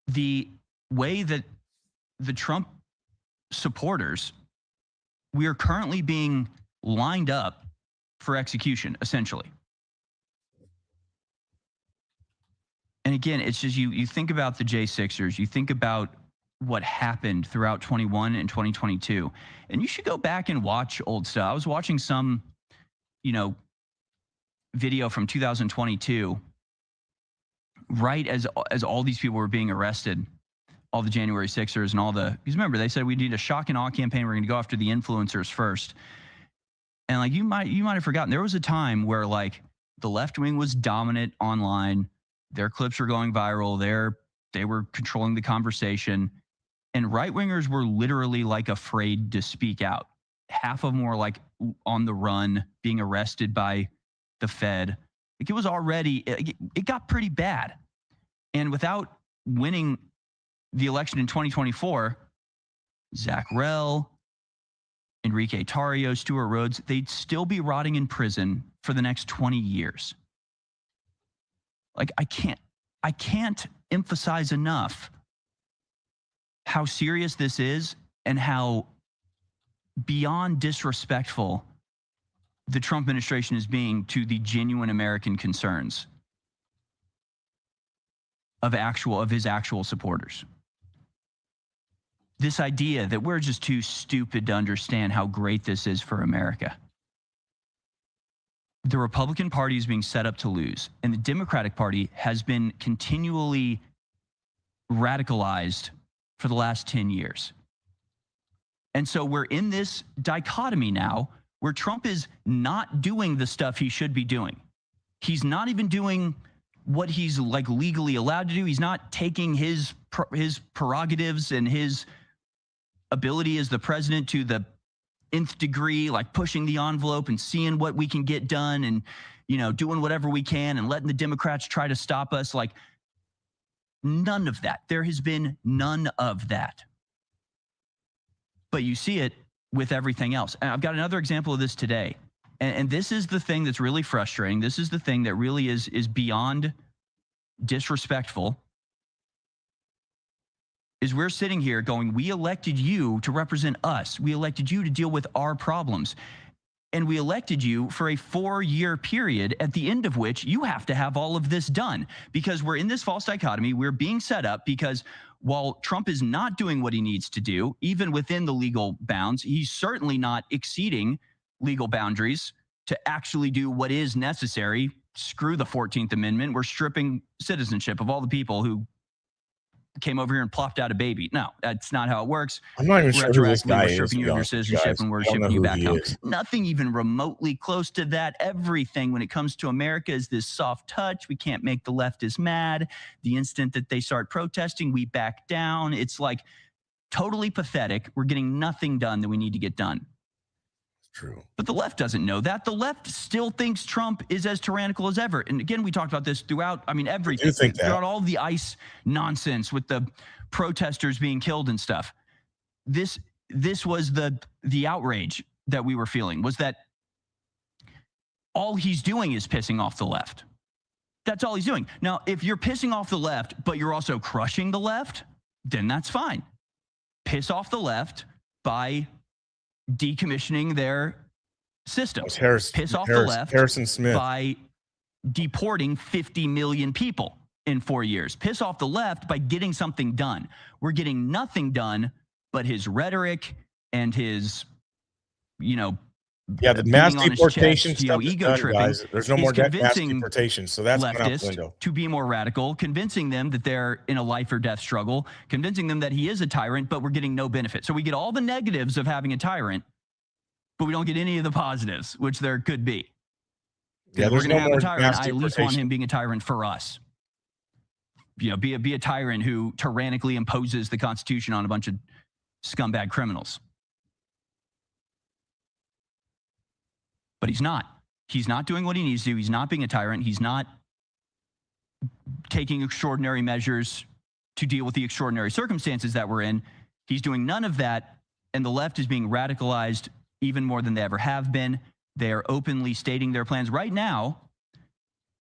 Speaker 6: the way that the Trump supporters, we are currently being lined up for execution, essentially. And again, it's just you think about the J6ers, you think about what happened throughout 21 and 2022, and you should go back and watch old stuff. I was watching some, video from 2022, right as all these people were being arrested, all the January 6ers and all the, because remember, they said we need a shock and awe campaign. We're going to go after the influencers first. And like, you might have forgotten, there was a time where like the left wing was dominant online. Their clips were going viral. They were controlling the conversation. And right wingers were literally like afraid to speak out. Half of them were like on the run, being arrested by the Fed. Like it was already, it got pretty bad. And without winning the election in 2024, Zach Rell, Enrique Tarrio, Stuart Rhodes, they'd still be rotting in prison for the next 20 years. Like I can't emphasize enough how serious this is and how beyond disrespectful the Trump administration is being to the genuine American concerns of his actual supporters. This idea that we're just too stupid to understand how great this is for America. The Republican Party is being set up to lose, and the Democratic Party has been continually radicalized for the last 10 years. And so we're in this dichotomy now where Trump is not doing the stuff he should be doing. He's not even doing what he's like legally allowed to do. He's not taking his prerogatives and his ability as the president to the nth degree, like pushing the envelope and seeing what we can get done and, doing whatever we can and letting the Democrats try to stop us. Like none of that. There has been none of that. But you see it with everything else. And I've got another example of this today. And this is the thing that's really frustrating. This is the thing that really is beyond disrespectful. is we're sitting here going, we elected you to represent us. We elected you to deal with our problems. And we elected you for a 4-year period, at the end of which you have to have all of this done, because we're in this false dichotomy. We're being set up because while Trump is not doing what he needs to do, even within the legal bounds, he's certainly not exceeding legal boundaries to actually do what is necessary. Screw the 14th Amendment. We're stripping citizenship of all the people who came over here and plopped out a baby. No, that's not how it works.
Speaker 1: I'm not even sure who this
Speaker 6: Retroactively,
Speaker 1: guy
Speaker 6: we're
Speaker 1: is,
Speaker 6: stripping
Speaker 1: to
Speaker 6: you
Speaker 1: be
Speaker 6: of your
Speaker 1: honest with you
Speaker 6: citizenship
Speaker 1: guys.
Speaker 6: and we're
Speaker 1: I don't know
Speaker 6: shipping you
Speaker 1: who
Speaker 6: back
Speaker 1: he
Speaker 6: home.
Speaker 1: is.
Speaker 6: Nothing even remotely close to that. Everything when it comes to America is this soft touch. We can't make the leftists mad. The instant that they start protesting, we back down. It's like totally pathetic. We're getting nothing done that we need to get done.
Speaker 1: True.
Speaker 6: But the left doesn't know that. The left still thinks Trump is as tyrannical as ever. And again, we talked about this throughout, everything.
Speaker 1: think that.
Speaker 6: Throughout all the ICE nonsense with the protesters being killed and stuff. This was the outrage that we were feeling, was that all he's doing is pissing off the left. That's all he's doing. Now, if you're pissing off the left, but you're also crushing the left, then that's fine. Piss off the left by decommissioning their system. Piss off the left
Speaker 1: Harrison Smith.
Speaker 6: by deporting 50 million people in 4 years. Piss off the left by getting something done. We're getting nothing done but his rhetoric and his,
Speaker 1: the mass
Speaker 6: beating on his
Speaker 1: deportation
Speaker 6: chest,
Speaker 1: stuff is
Speaker 6: ego
Speaker 1: done,
Speaker 6: tripping.
Speaker 1: guys. There's no
Speaker 6: He's
Speaker 1: more mass
Speaker 6: convincing
Speaker 1: deportation, so that's gone out the
Speaker 6: leftists
Speaker 1: window.
Speaker 6: to be more radical, convincing them that they're in a life or death struggle, convincing them that he is a tyrant, but we're getting no benefit. So we get all the negatives of having a tyrant, but we don't get any of the positives, which there could be.
Speaker 1: Yeah,
Speaker 6: If we're
Speaker 1: there's
Speaker 6: going to
Speaker 1: no
Speaker 6: have
Speaker 1: more
Speaker 6: a tyrant,
Speaker 1: mass
Speaker 6: I at least want
Speaker 1: deportation.
Speaker 6: him being a tyrant for us. Be a tyrant who tyrannically imposes the Constitution on a bunch of scumbag criminals. But he's not. He's not doing what he needs to do. He's not being a tyrant. He's not taking extraordinary measures to deal with the extraordinary circumstances that we're in. He's doing none of that, and the left is being radicalized even more than they ever have been. They are openly stating their plans. Right now,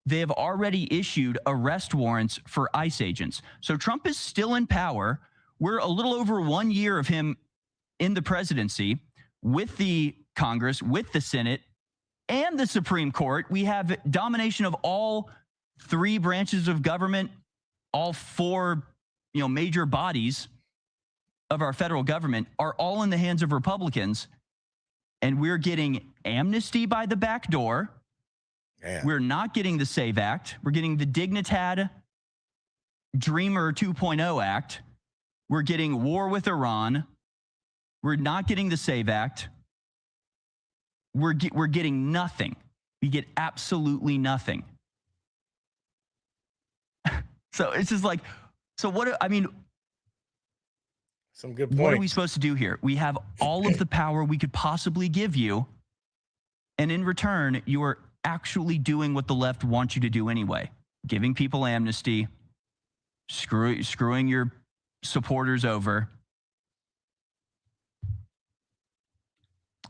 Speaker 6: they have already issued arrest warrants for ICE agents. So Trump is still in power. We're a little over 1 year of him in the presidency with the Congress, with the Senate, and the Supreme Court. We have domination of all 3 branches of government, all 4, major bodies of our federal government are all in the hands of Republicans. And we're getting amnesty by the back door.
Speaker 1: Man.
Speaker 6: We're not getting the SAVE Act. We're getting the Dignitad Dreamer 2.0 Act. We're getting war with Iran. We're not getting the SAVE Act. We're getting nothing. We get absolutely nothing. So it's just like, so what,
Speaker 1: some good points.
Speaker 6: What are we supposed to do here? We have all of the power we could possibly give you. And in return, you are actually doing what the left wants you to do anyway. Giving people amnesty, screwing your supporters over.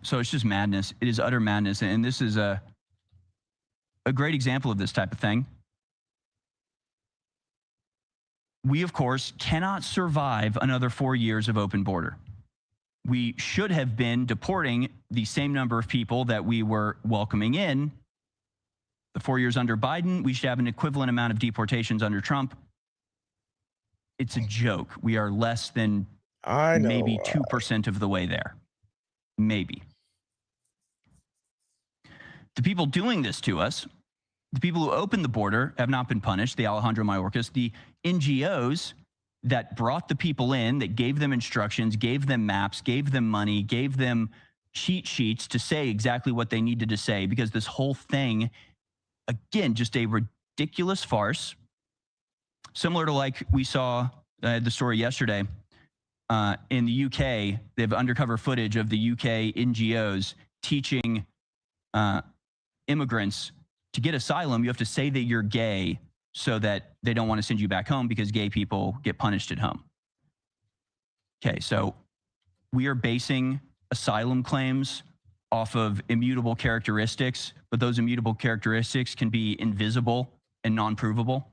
Speaker 6: So it's just madness. It is utter madness. And this is a great example of this type of thing. We, of course, cannot survive another 4 years of open border. We should have been deporting the same number of people that we were welcoming in. The 4 years under Biden, we should have an equivalent amount of deportations under Trump. It's a joke. We are less than maybe 2% of the way there. Maybe. The people doing this to us, the people who opened the border, have not been punished. The Alejandro Mayorkas, the NGOs that brought the people in, that gave them instructions, gave them maps, gave them money, gave them cheat sheets to say exactly what they needed to say, because this whole thing, again, just a ridiculous farce. Similar to like we saw the story yesterday in the UK, they have undercover footage of the UK NGOs teaching immigrants to get asylum, you have to say that you're gay so that they don't want to send you back home because gay people get punished at home. Okay, so we are basing asylum claims off of immutable characteristics, but those immutable characteristics can be invisible and non-provable.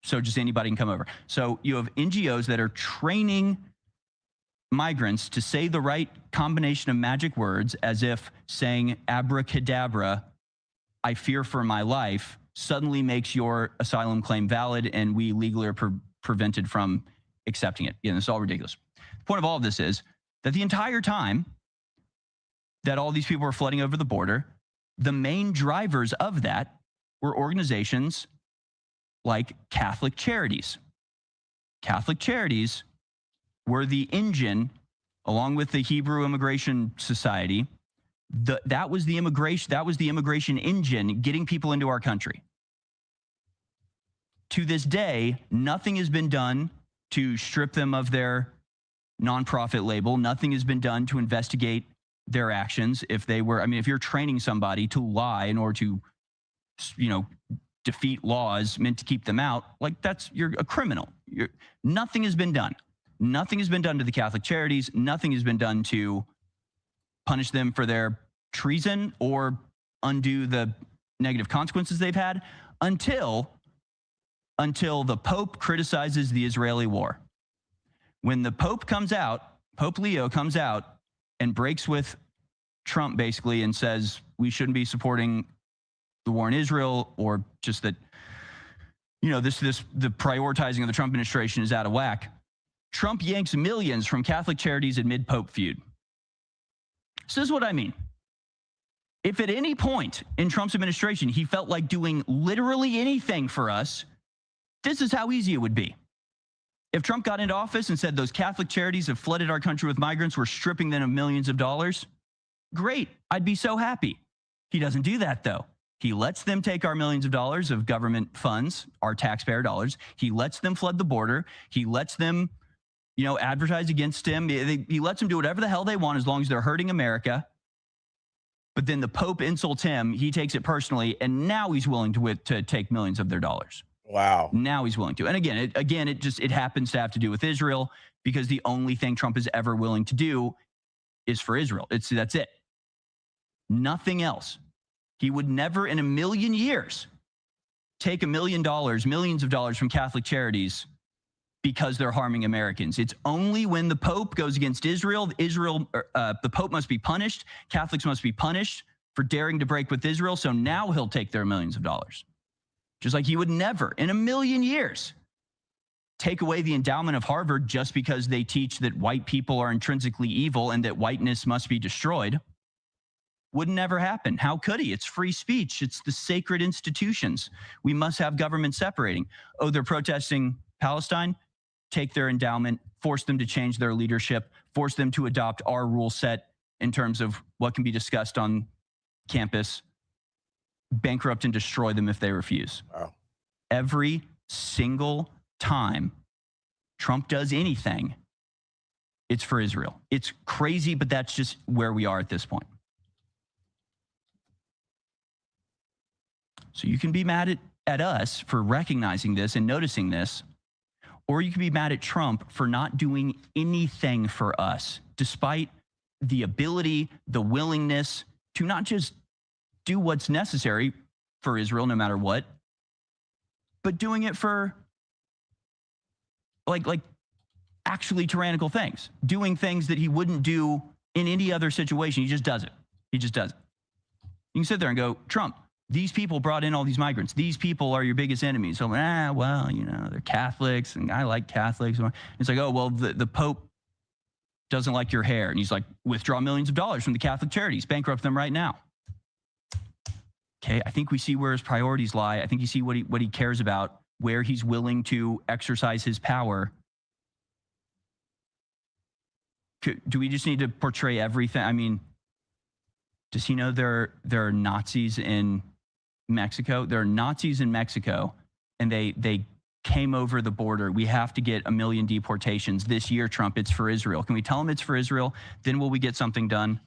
Speaker 6: So just anybody can come over. So you have NGOs that are training migrants to say the right combination of magic words, as if saying abracadabra, I fear for my life, suddenly makes your asylum claim valid, and we legally are prevented from accepting it. Yeah, it's all ridiculous. The point of all of this is that the entire time that all these people were flooding over the border, the main drivers of that were organizations like Catholic Charities. Catholic Charities were the engine, along with the Hebrew Immigration Society. That was the immigration engine getting people into our country. To this day, nothing has been done to strip them of their nonprofit label. Nothing has been done to investigate their actions. If you're training somebody to lie in order to, defeat laws meant to keep them out, you're a criminal. Nothing has been done. Nothing has been done to the Catholic Charities. Nothing has been done to punish them for their treason or undo the negative consequences they've had until the Pope criticizes the Israeli war. When the Pope comes out, Pope Leo comes out and breaks with Trump basically and says we shouldn't be supporting the war in Israel, or just that, the prioritizing of the Trump administration is out of whack. Trump yanks millions from Catholic Charities amid Pope feud. So this is what I mean. If at any point in Trump's administration he felt like doing literally anything for us, this is how easy it would be. If Trump got into office and said those Catholic charities have flooded our country with migrants, we're stripping them of millions of dollars, great, I'd be so happy. He doesn't do that, though. He lets them take our millions of dollars of government funds, our taxpayer dollars. He lets them flood the border. He lets them, advertise against him. He lets them do whatever the hell they want as long as they're hurting America. But then the Pope insults him. He takes it personally, and now he's willing to take millions of their dollars.
Speaker 1: Wow.
Speaker 6: Now he's willing to. And again, it happens to have to do with Israel, because the only thing Trump is ever willing to do is for Israel. That's it. Nothing else. He would never in a million years take $1 million, millions of dollars from Catholic charities because they're harming Americans. It's only when the Pope goes against Israel, the Pope must be punished. Catholics must be punished for daring to break with Israel. So now he'll take their millions of dollars. Just like he would never in a million years take away the endowment of Harvard just because they teach that white people are intrinsically evil and that whiteness must be destroyed. Would never happen. How could he? It's free speech. It's the sacred institutions. We must have government separating. Oh, they're protesting Palestine? Take their endowment, force them to change their leadership, force them to adopt our rule set in terms of what can be discussed on campus, bankrupt and destroy them if they refuse.
Speaker 1: Wow.
Speaker 6: Every single time Trump does anything, it's for Israel. It's crazy, but that's just where we are at this point. So you can be mad at us for recognizing this and noticing this, or you can be mad at Trump for not doing anything for us, despite the ability, the willingness to not just do what's necessary for Israel, no matter what, but doing it for like actually tyrannical things, doing things that he wouldn't do in any other situation. He just does it. He just does it. You can sit there and go, Trump, these people brought in all these migrants. These people are your biggest enemies. So, they're Catholics, and I like Catholics. It's like, oh, well, the Pope doesn't like your hair. And he's like, withdraw millions of dollars from the Catholic charities, bankrupt them right now. Okay, I think we see where his priorities lie. I think you see what he cares about, where he's willing to exercise his power. Do we just need to portray everything? I mean, does he know there are Nazis in Mexico? There are Nazis in Mexico, and they came over the border. We have to get 1 million deportations this year, Trump. It's for Israel. Can we tell him it's for Israel? Then will we get something done?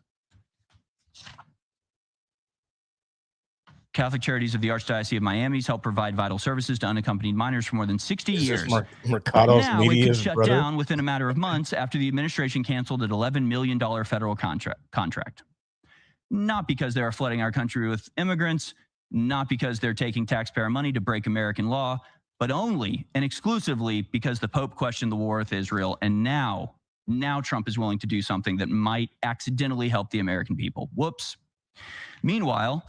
Speaker 6: Catholic Charities of the Archdiocese of Miami help provide vital services to unaccompanied minors for more than 60 years.
Speaker 1: Mercado's
Speaker 6: now it could
Speaker 1: media's
Speaker 6: shut
Speaker 1: brother?
Speaker 6: down within a matter of months after the administration canceled an $11 million federal contract. Not because they are flooding our country with immigrants, not because they're taking taxpayer money to break American law, but only and exclusively because the Pope questioned the war with Israel. And now Trump is willing to do something that might accidentally help the American people. Whoops. Meanwhile,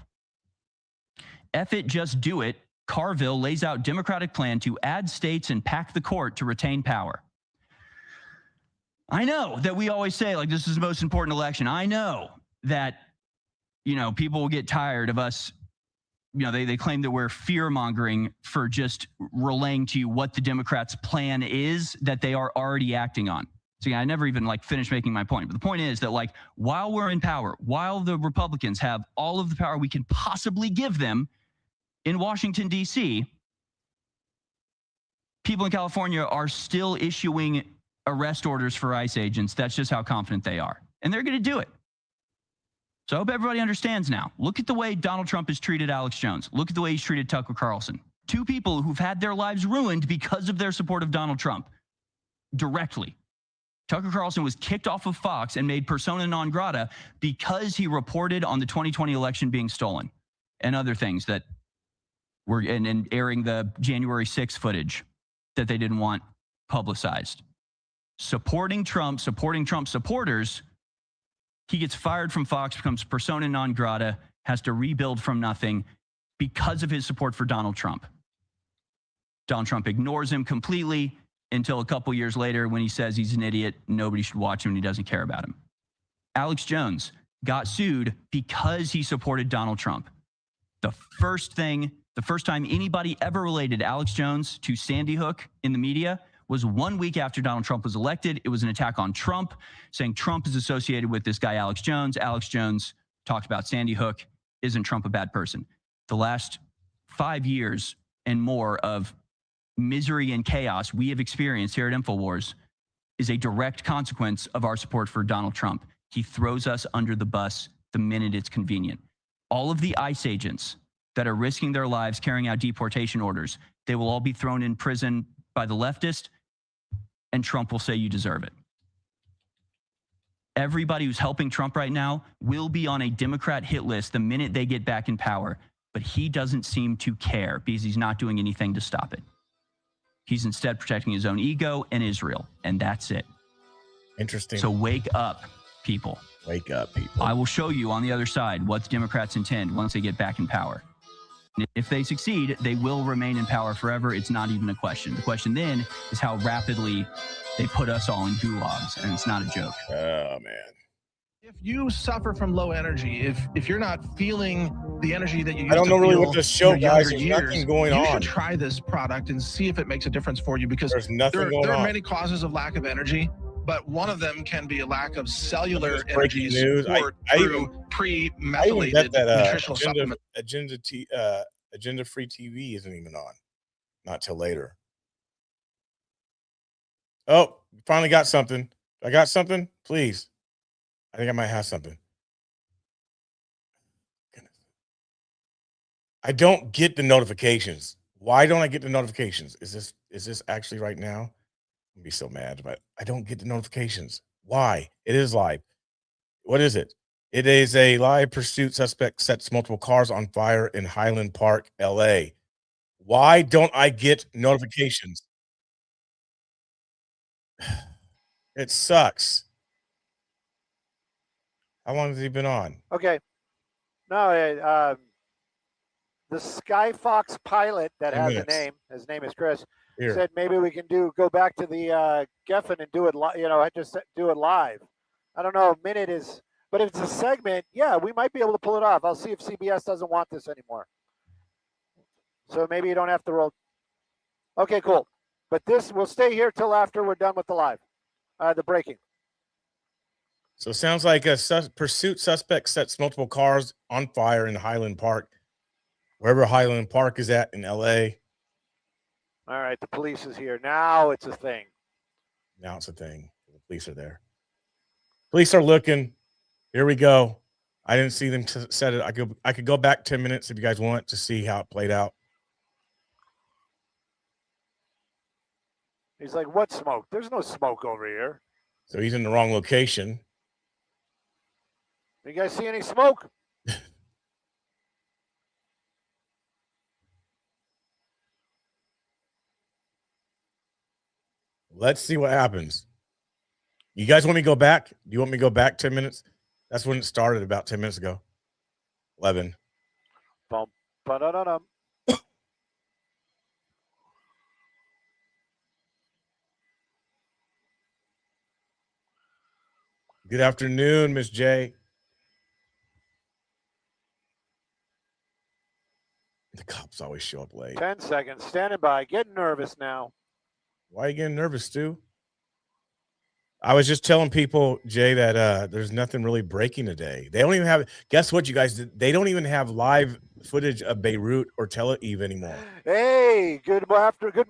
Speaker 6: F it, just do it. Carville lays out Democratic plan to add states and pack the court to retain power. I know that we always say, like, this is the most important election. I know that, people will get tired of us. They claim that we're fear-mongering for just relaying to you what the Democrats' plan is that they are already acting on. So yeah, I never even finished making my point. But the point is that while we're in power, while the Republicans have all of the power we can possibly give them in Washington, D.C., people in California are still issuing arrest orders for ICE agents. That's just how confident they are. And they're going to do it. So I hope everybody understands now. Look at the way Donald Trump has treated Alex Jones. Look at the way he's treated Tucker Carlson. Two people who've had their lives ruined because of their support of Donald Trump. Directly. Tucker Carlson was kicked off of Fox and made persona non grata because he reported on the 2020 election being stolen and other things that were and airing the January 6th footage that they didn't want publicized. Supporting Trump supporters, he gets fired from Fox, becomes persona non grata, has to rebuild from nothing because of his support for Donald Trump. Donald Trump ignores him completely until a couple years later when he says he's an idiot, nobody should watch him, and he doesn't care about him. Alex Jones got sued because he supported Donald Trump. The first time anybody ever related Alex Jones to Sandy Hook in the media was 1 week after Donald Trump was elected. It was an attack on Trump, saying Trump is associated with this guy, Alex Jones. Alex Jones talked about Sandy Hook. Isn't Trump a bad person? The last 5 years and more of misery and chaos we have experienced here at InfoWars is a direct consequence of our support for Donald Trump. He throws us under the bus the minute it's convenient. All of the ICE agents that are risking their lives carrying out deportation orders, they will all be thrown in prison by the leftist, and Trump will say you deserve it. Everybody who's helping Trump right now will be on a Democrat hit list the minute they get back in power, but he doesn't seem to care because he's not doing anything to stop it. He's instead protecting his own ego and Israel, and that's it.
Speaker 1: Interesting.
Speaker 6: So wake up, people.
Speaker 1: Wake up, people.
Speaker 6: I will show you on the other side what the Democrats intend once they get back in power. If they succeed, they will remain in power forever. It's not even a question. The question then is how rapidly they put us all in gulags, and it's not a joke.
Speaker 1: Oh, man.
Speaker 4: If you suffer from low energy, if you're not feeling the energy that you used
Speaker 1: I don't know
Speaker 4: to
Speaker 1: really
Speaker 4: feel
Speaker 1: what this show,
Speaker 4: in your
Speaker 1: guys.
Speaker 4: younger
Speaker 1: There's nothing
Speaker 4: years,
Speaker 1: going
Speaker 4: you
Speaker 1: on.
Speaker 4: should try this product and see if it makes a difference for you, because
Speaker 1: There's nothing going
Speaker 4: there are
Speaker 1: on.
Speaker 4: many causes of lack of energy, but one of them can be a lack of cellular
Speaker 1: Just breaking
Speaker 4: energy
Speaker 1: news.
Speaker 4: support
Speaker 1: I
Speaker 4: through
Speaker 1: even bet
Speaker 4: pre-methylated
Speaker 1: that
Speaker 4: nutritional supplements.
Speaker 1: Agenda Free TV isn't even on. Not till later. Oh, finally got something. I got something? Please. I think I might have something. Goodness. I don't get the notifications. Why don't I get the notifications? Is this actually right now? I'm gonna be so mad, but I don't get the notifications. Why? It is live. What is it? It is a live pursuit. Suspect sets multiple cars on fire in Highland Park, LA. Why don't I get notifications? It sucks. How long has he been on?
Speaker 15: Okay. No, the Skyfox pilot that
Speaker 1: 10
Speaker 15: has
Speaker 1: minutes.
Speaker 15: a name, his name is Chris,
Speaker 1: Here.
Speaker 15: said maybe we can go back to the Geffen and do it, just do it live. I don't know, a minute is, but if it's a segment, yeah, we might be able to pull it off. I'll see if CBS doesn't want this anymore. So maybe you don't have to roll. Okay, cool. But this will stay here till after we're done with the live, the breaking.
Speaker 1: So it sounds like a pursuit suspect sets multiple cars on fire in Highland Park, wherever Highland Park is at in LA.
Speaker 15: All right, the police is here. Now it's a thing.
Speaker 1: Now it's a thing. The police are there. Police are looking. Here we go. I didn't see them set it. I could go back 10 minutes if you guys want to see how it played out.
Speaker 15: He's like, what smoke? There's no smoke over here.
Speaker 1: So he's in the wrong location.
Speaker 15: You guys see any smoke?
Speaker 1: Let's see what happens. You guys want me to go back? Do you want me to go back 10 minutes? That's when it started about 10 minutes ago. 11.
Speaker 15: Bum, ba-da-da-dum.
Speaker 1: Good afternoon, Miss J. The cops always show up late.
Speaker 15: 10 seconds. Standing by. Getting nervous now.
Speaker 1: Why are you getting nervous, Stu? I was just telling people, Jay, that there's nothing really breaking today. They don't even have, guess what, you guys, they don't even have live footage of Beirut or Tel Aviv anymore.
Speaker 15: Hey, good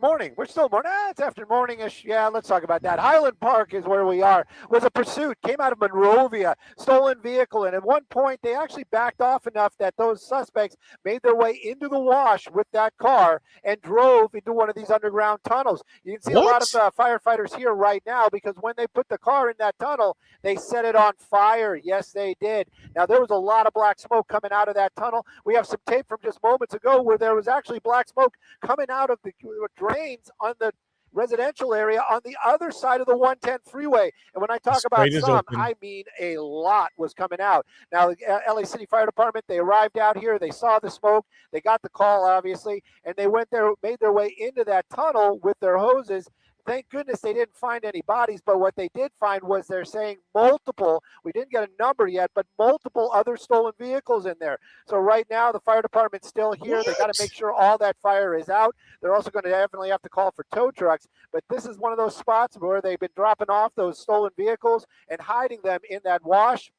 Speaker 15: morning. We're still morning. It's after morning-ish. Yeah, let's talk about that. Highland Park is where we are. Was a pursuit. Came out of Monrovia. Stolen vehicle. And at one point, they actually backed off enough that those suspects made their way into the wash with that car and drove into one of these underground tunnels. You can see a lot of firefighters here right now because when they put the car in that tunnel, they set it on fire. Yes, they did. Now, there was a lot of black smoke coming out of that tunnel. We have some tape from just moments ago where there was actually black smoke coming out of the drains on the residential area on the other side of the 110 freeway. And when I talk about some, I mean a lot was coming out. Now, the LA City Fire Department, they arrived out here. They saw the smoke. They got the call, obviously, and they went there, made their way into that tunnel with their hoses. Thank goodness they didn't find any bodies, but what they did find was they're saying multiple, we didn't get a number yet, but multiple other stolen vehicles in there. So right now the fire department's still here. They got to make sure all that fire is out. They're also going to definitely have to call for tow trucks, but this is one of those spots where they've been dropping off those stolen vehicles and hiding them in that wash.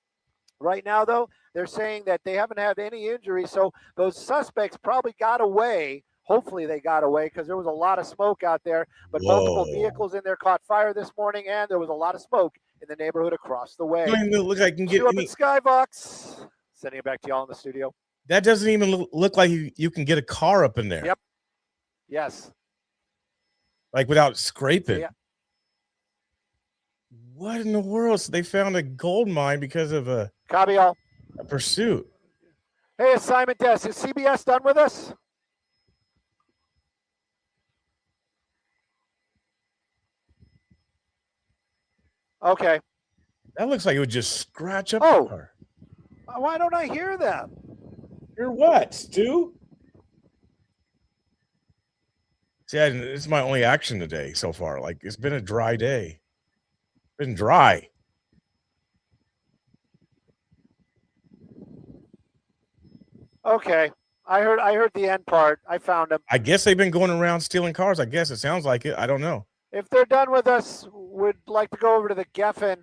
Speaker 15: Right now, though, they're saying that they haven't had any injuries, so those suspects probably got away. Hopefully they got away because there was a lot of smoke out there, but multiple vehicles in there caught fire this morning, and there was a lot of smoke in the neighborhood across the way.
Speaker 1: Doesn't even look like you can get
Speaker 15: up in Skybox. Sending it back to y'all in the studio.
Speaker 1: That doesn't even look like you can get a car up in there.
Speaker 15: Yep. Yes.
Speaker 1: Like without scraping.
Speaker 15: Yeah.
Speaker 1: What in the world? So they found a gold mine because of a pursuit.
Speaker 15: Hey, it's Simon Dess. Is CBS done with us? Okay.
Speaker 1: That looks like it would just scratch up the car.
Speaker 15: Why don't I hear them?
Speaker 1: Hear what, Stu? See, it's my only action today so far. Like, it's been a dry day. It's been dry.
Speaker 15: Okay. I heard the end part. I found them.
Speaker 1: I guess they've been going around stealing cars. I guess it sounds like it. I don't know.
Speaker 15: If they're done with us, would like to go over to the Geffen.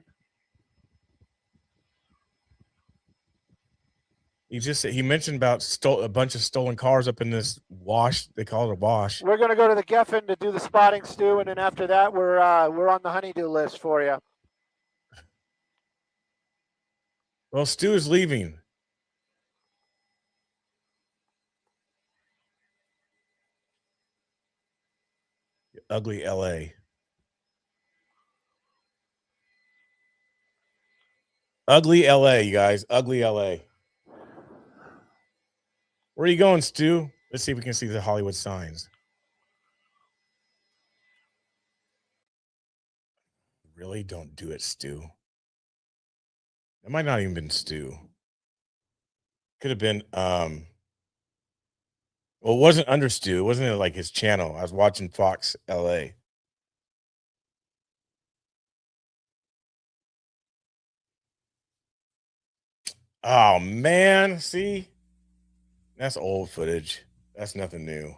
Speaker 1: He mentioned about a bunch of stolen cars up in this wash. They call it a wash.
Speaker 15: We're going to go to the Geffen to do the spotting, Stu, and then after that, we're on the honeydew list for you.
Speaker 1: Well, Stu is leaving. Ugly LA. Ugly LA, you guys. Ugly LA. Where are you going, Stu? Let's see if we can see the Hollywood signs. Really? Don't do it, Stu. It might not even been Stu. Could have been well, it wasn't under Stu. It wasn't like his channel. I was watching Fox LA. Oh man, see? That's old footage. That's nothing new.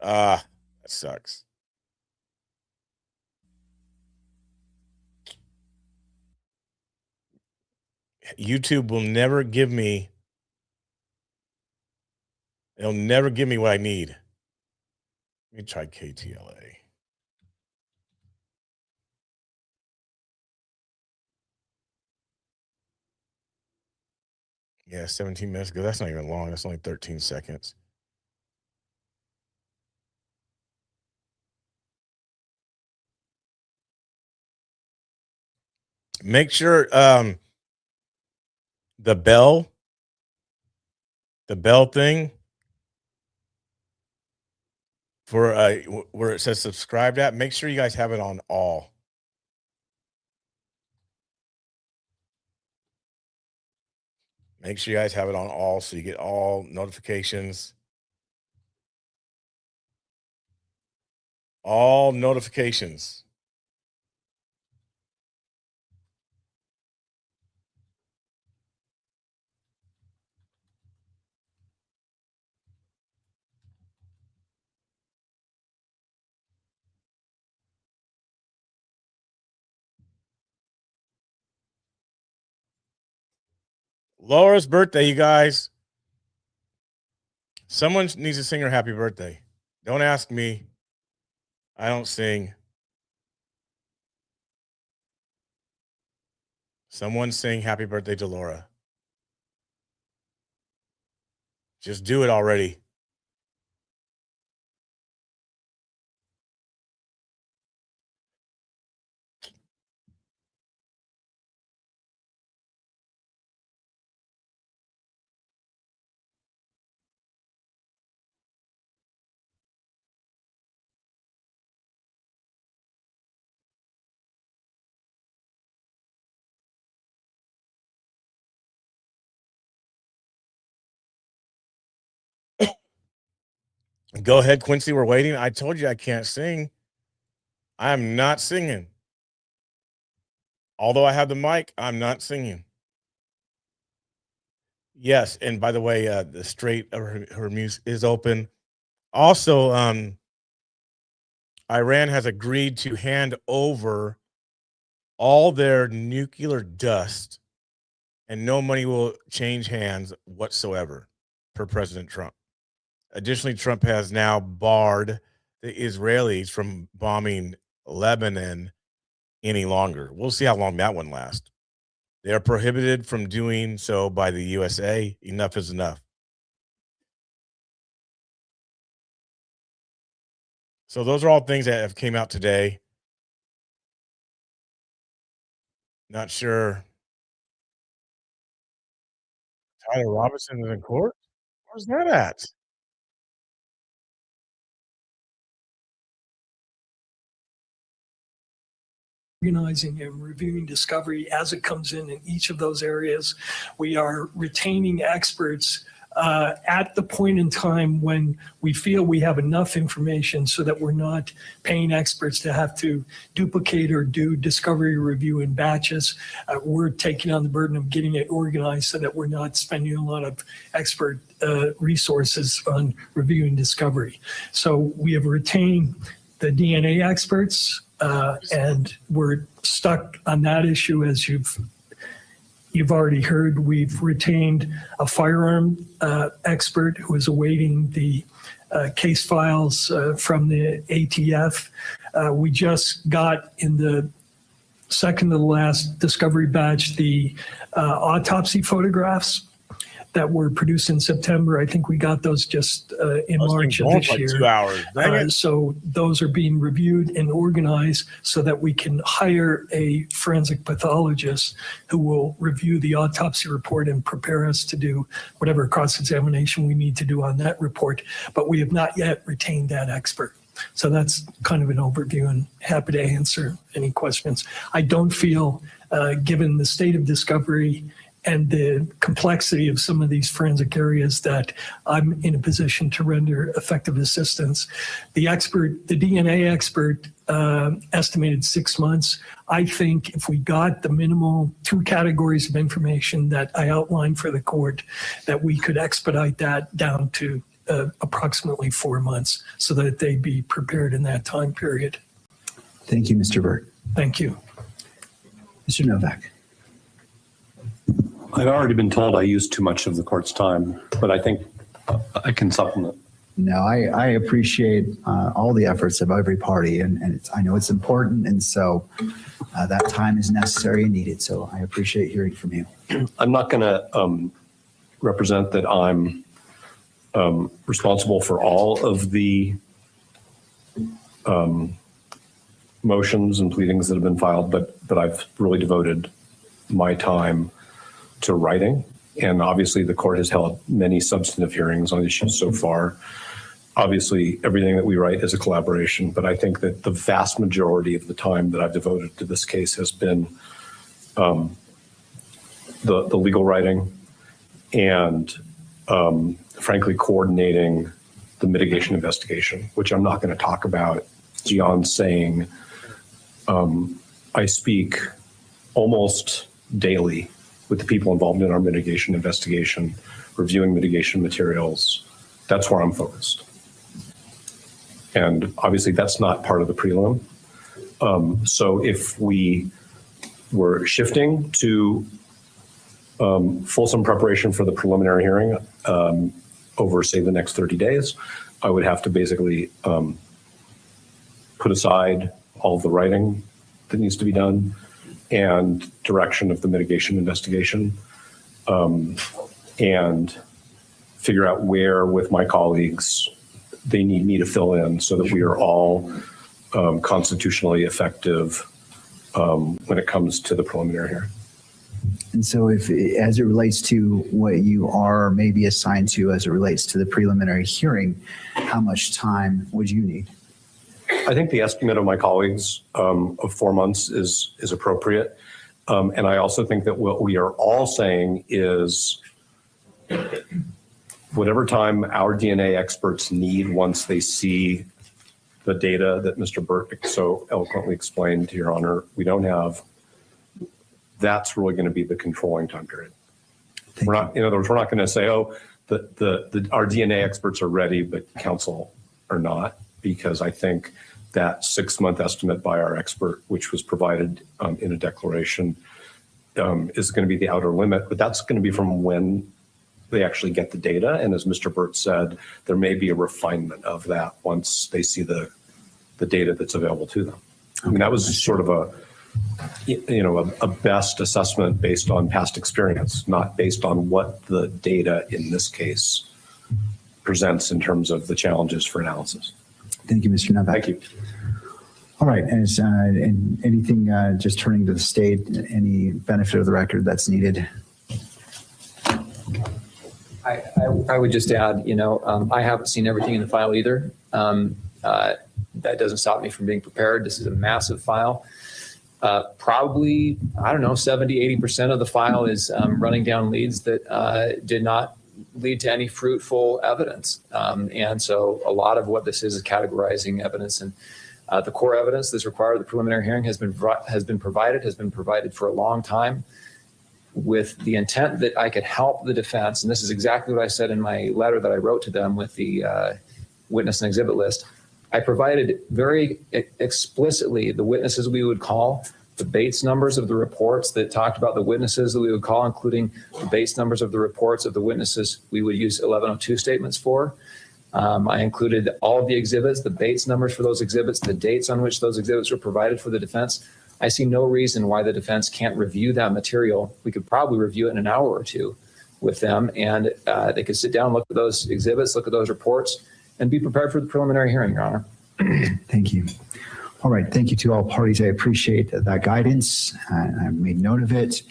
Speaker 1: That sucks. YouTube will never give me. It'll never give me what I need. Let me try KTLA. Yeah, 17 minutes ago. That's not even long. That's only 13 seconds. Make sure the bell thing, for where it says subscribed at, make sure you guys have it on all. Make sure you guys have it on all so you get all notifications. All notifications. Laura's birthday, you guys. Someone needs to sing her happy birthday. Don't ask me. I don't sing. Someone sing happy birthday to Laura. Just do it already. Go ahead, Quincy. We're waiting. I told you I can't sing. I am not singing. Although I have the mic, I'm not singing. Yes, and by the way, the Strait of Hormuz is open. Also, Iran has agreed to hand over all their nuclear dust, and no money will change hands whatsoever, per President Trump. Additionally, Trump has now barred the Israelis from bombing Lebanon any longer. We'll see how long that one lasts. They are prohibited from doing so by the USA. Enough is enough. So those are all things that have came out today. Not sure. Tyler Robinson is in court? Where's that at?
Speaker 7: Organizing and reviewing discovery as it comes in each of those areas. We are retaining experts at the point in time when we feel we have enough information so that we're not paying experts to have to duplicate or do discovery review in batches. We're taking on the burden of getting it organized so that we're not spending a lot of expert resources on reviewing discovery. So we have retained the DNA experts, and we're stuck on that issue. As you've already heard, we've retained a firearm expert who is awaiting the case files from the ATF. We just got in the second to the last discovery batch the autopsy photographs that were produced in September. I think we got those just in March of this year.
Speaker 1: 2 hours. Dang it.
Speaker 7: So those are being reviewed and organized so that we can hire a forensic pathologist who will review the autopsy report and prepare us to do whatever cross-examination we need to do on that report. But we have not yet retained that expert. So that's kind of an overview, and happy to answer any questions. I don't feel, given the state of discovery and the complexity of some of these forensic areas, that I'm in a position to render effective assistance. The DNA expert estimated 6 months. I think if we got the minimal 2 categories of information that I outlined for the court, that we could expedite that down to approximately 4 months so that they'd be prepared in that time period.
Speaker 8: Thank you, Mr. Burt.
Speaker 7: Thank you.
Speaker 8: Mr. Novak.
Speaker 23: I've already been told I used too much of the court's time, but I think I can supplement.
Speaker 8: No, I appreciate all the efforts of every party, and I know it's important, and so that time is necessary and needed. So I appreciate hearing from you.
Speaker 23: I'm not going to represent that I'm responsible for all of the motions and pleadings that have been filed, but I've really devoted my time to writing. And obviously the court has held many substantive hearings on issues so far. obviously everything that we write is a collaboration, but I think that the vast majority of the time that I've devoted to this case has been the legal writing and frankly coordinating the mitigation investigation, which I'm not going to talk about beyond saying I speak almost daily with the people involved in our mitigation investigation, reviewing mitigation materials. That's where I'm focused. And obviously that's not part of the prelim. So if we were shifting to fulsome preparation for the preliminary hearing over, say, the next 30 days, I would have to basically put aside all of the writing that needs to be done and direction of the mitigation investigation and figure out where, with my colleagues, they need me to fill in so that we are all constitutionally effective when it comes to the preliminary hearing.
Speaker 8: And so if, as it relates to what you are maybe assigned to as it relates to the preliminary hearing, how much time would you need?
Speaker 23: I think the estimate of my colleagues of 4 months is appropriate. And I also think that what we are all saying is whatever time our DNA experts need once they see the data that Mr. Burt so eloquently explained, to your honor, we don't have, that's really going to be the controlling time period. We're not, in other words, we're not going to say, oh, our DNA experts are ready, but counsel are not, because I think that 6-month estimate by our expert, which was provided in a declaration, is going to be the outer limit, but that's going to be from when they actually get the data. And as Mr. Burt said, there may be a refinement of that once they see the data that's available to them. I mean, that was sort of a best assessment based on past experience, not based on what the data in this case presents in terms of the challenges for analysis.
Speaker 8: Thank you, Mr. Novak.
Speaker 23: Thank you.
Speaker 8: All right, and anything, just turning to the state, any benefit of the record that's needed?
Speaker 3: I would just add, I haven't seen everything in the file either. That doesn't stop me from being prepared. This is a massive file. Probably, I don't know, 70, 80% of the file is running down leads that did not lead to any fruitful evidence. And so a lot of what this is categorizing evidence, and the core evidence that's required of the preliminary hearing has been provided for a long time, with the intent that I could help the defense. And this is exactly what I said in my letter that I wrote to them with the witness and exhibit list. I provided very explicitly the witnesses we would call, the Bates numbers of the reports that talked about the witnesses that we would call, including the Bates numbers of the reports of the witnesses we would use 1102 statements for. I included all of the exhibits, the Bates numbers for those exhibits, the dates on which those exhibits were provided for the defense. I see no reason why the defense can't review that material. We could probably review it in an hour or two with them, and they could sit down, look at those exhibits, look at those reports, and be prepared for the preliminary hearing, Your Honor.
Speaker 8: Thank you. All right, thank you to all parties. I appreciate that guidance. I made note of it.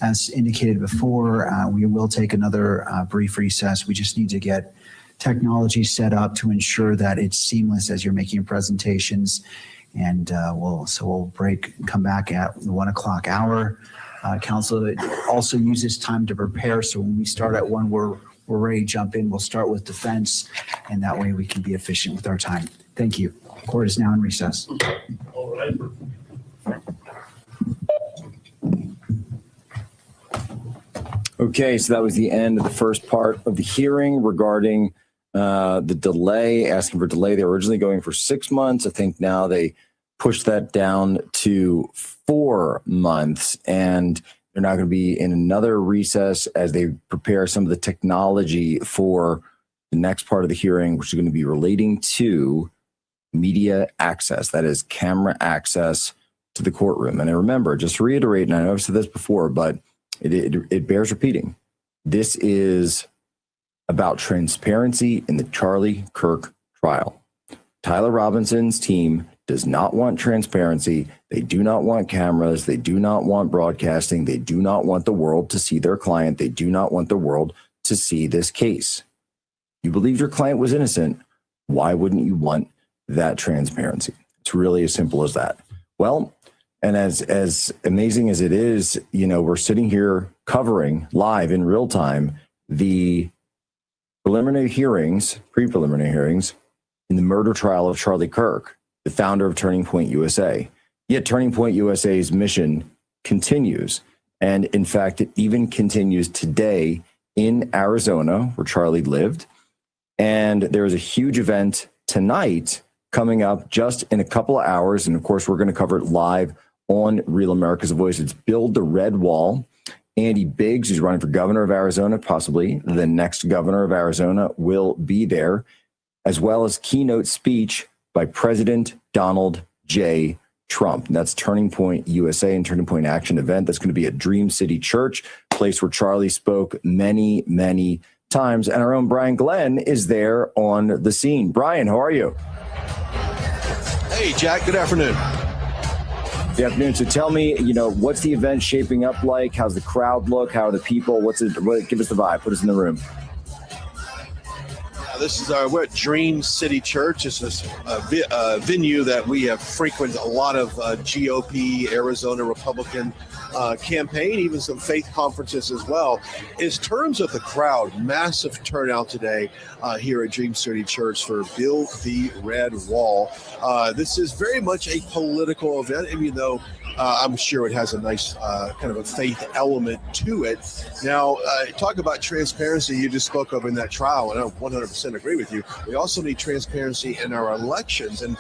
Speaker 8: As indicated before, we will take another brief recess. We just need to get technology set up to ensure that it's seamless as you're making presentations. And we'll come back at the 1 o'clock hour. Council also uses time to prepare. So when we start at 1, we're ready to jump in. We'll start with defense, and that way we can be efficient with our time. Thank you. Court is now in recess.
Speaker 20: All right.
Speaker 5: Okay, so that was the end of the first part of the hearing regarding the delay, asking for delay. They were originally going for 6 months. I think now they pushed that down to 4 months, and they're now going to be in another recess as they prepare some of the technology for the next part of the hearing, which is going to be relating to media access, that is camera access to the courtroom. And I remember, just to reiterate, and I know I've said this before, but it bears repeating. This is about transparency in the Charlie Kirk trial. Tyler Robinson's team does not want transparency. They do not want cameras. They do not want broadcasting. They do not want the world to see their client. They do not want the world to see this case. You believe your client was innocent. Why wouldn't you want that transparency? It's really as simple as that. Well, and as amazing as it is, we're sitting here covering live in real time the pre-preliminary hearings in the murder trial of Charlie Kirk, the founder of Turning Point USA. Yet Turning Point USA's mission continues. And in fact, it even continues today in Arizona, where Charlie lived. And there is a huge event tonight coming up just in a couple of hours. And of course, we're going to cover it live on Real America's Voice. It's Build the Red Wall. Andy Biggs, who's running for governor of Arizona, possibly the next governor of Arizona, will be there, as well as keynote speech by President Donald J. Trump. And that's Turning Point USA and Turning Point Action event. That's going to be at Dream City Church, place where Charlie spoke many, many times. And our own Brian Glenn is there on the scene. Brian, how are you?
Speaker 10: Hey, Jack. Good afternoon.
Speaker 5: Good afternoon. So tell me, what's the event shaping up like? How's the crowd look? How are the people? Give us the vibe. Put us in the room.
Speaker 10: This is we're at Dream City Church. This is a venue that we have frequented a lot of GOP, Arizona Republican campaign, even some faith conferences as well. In terms of the crowd, massive turnout today here at Dream City Church for Build the Red Wall. This is very much a political event, even though I'm sure it has a nice kind of a faith element to it. Now, talk about transparency you just spoke of in that trial, and I 100% agree with you. We also need transparency in our elections. And,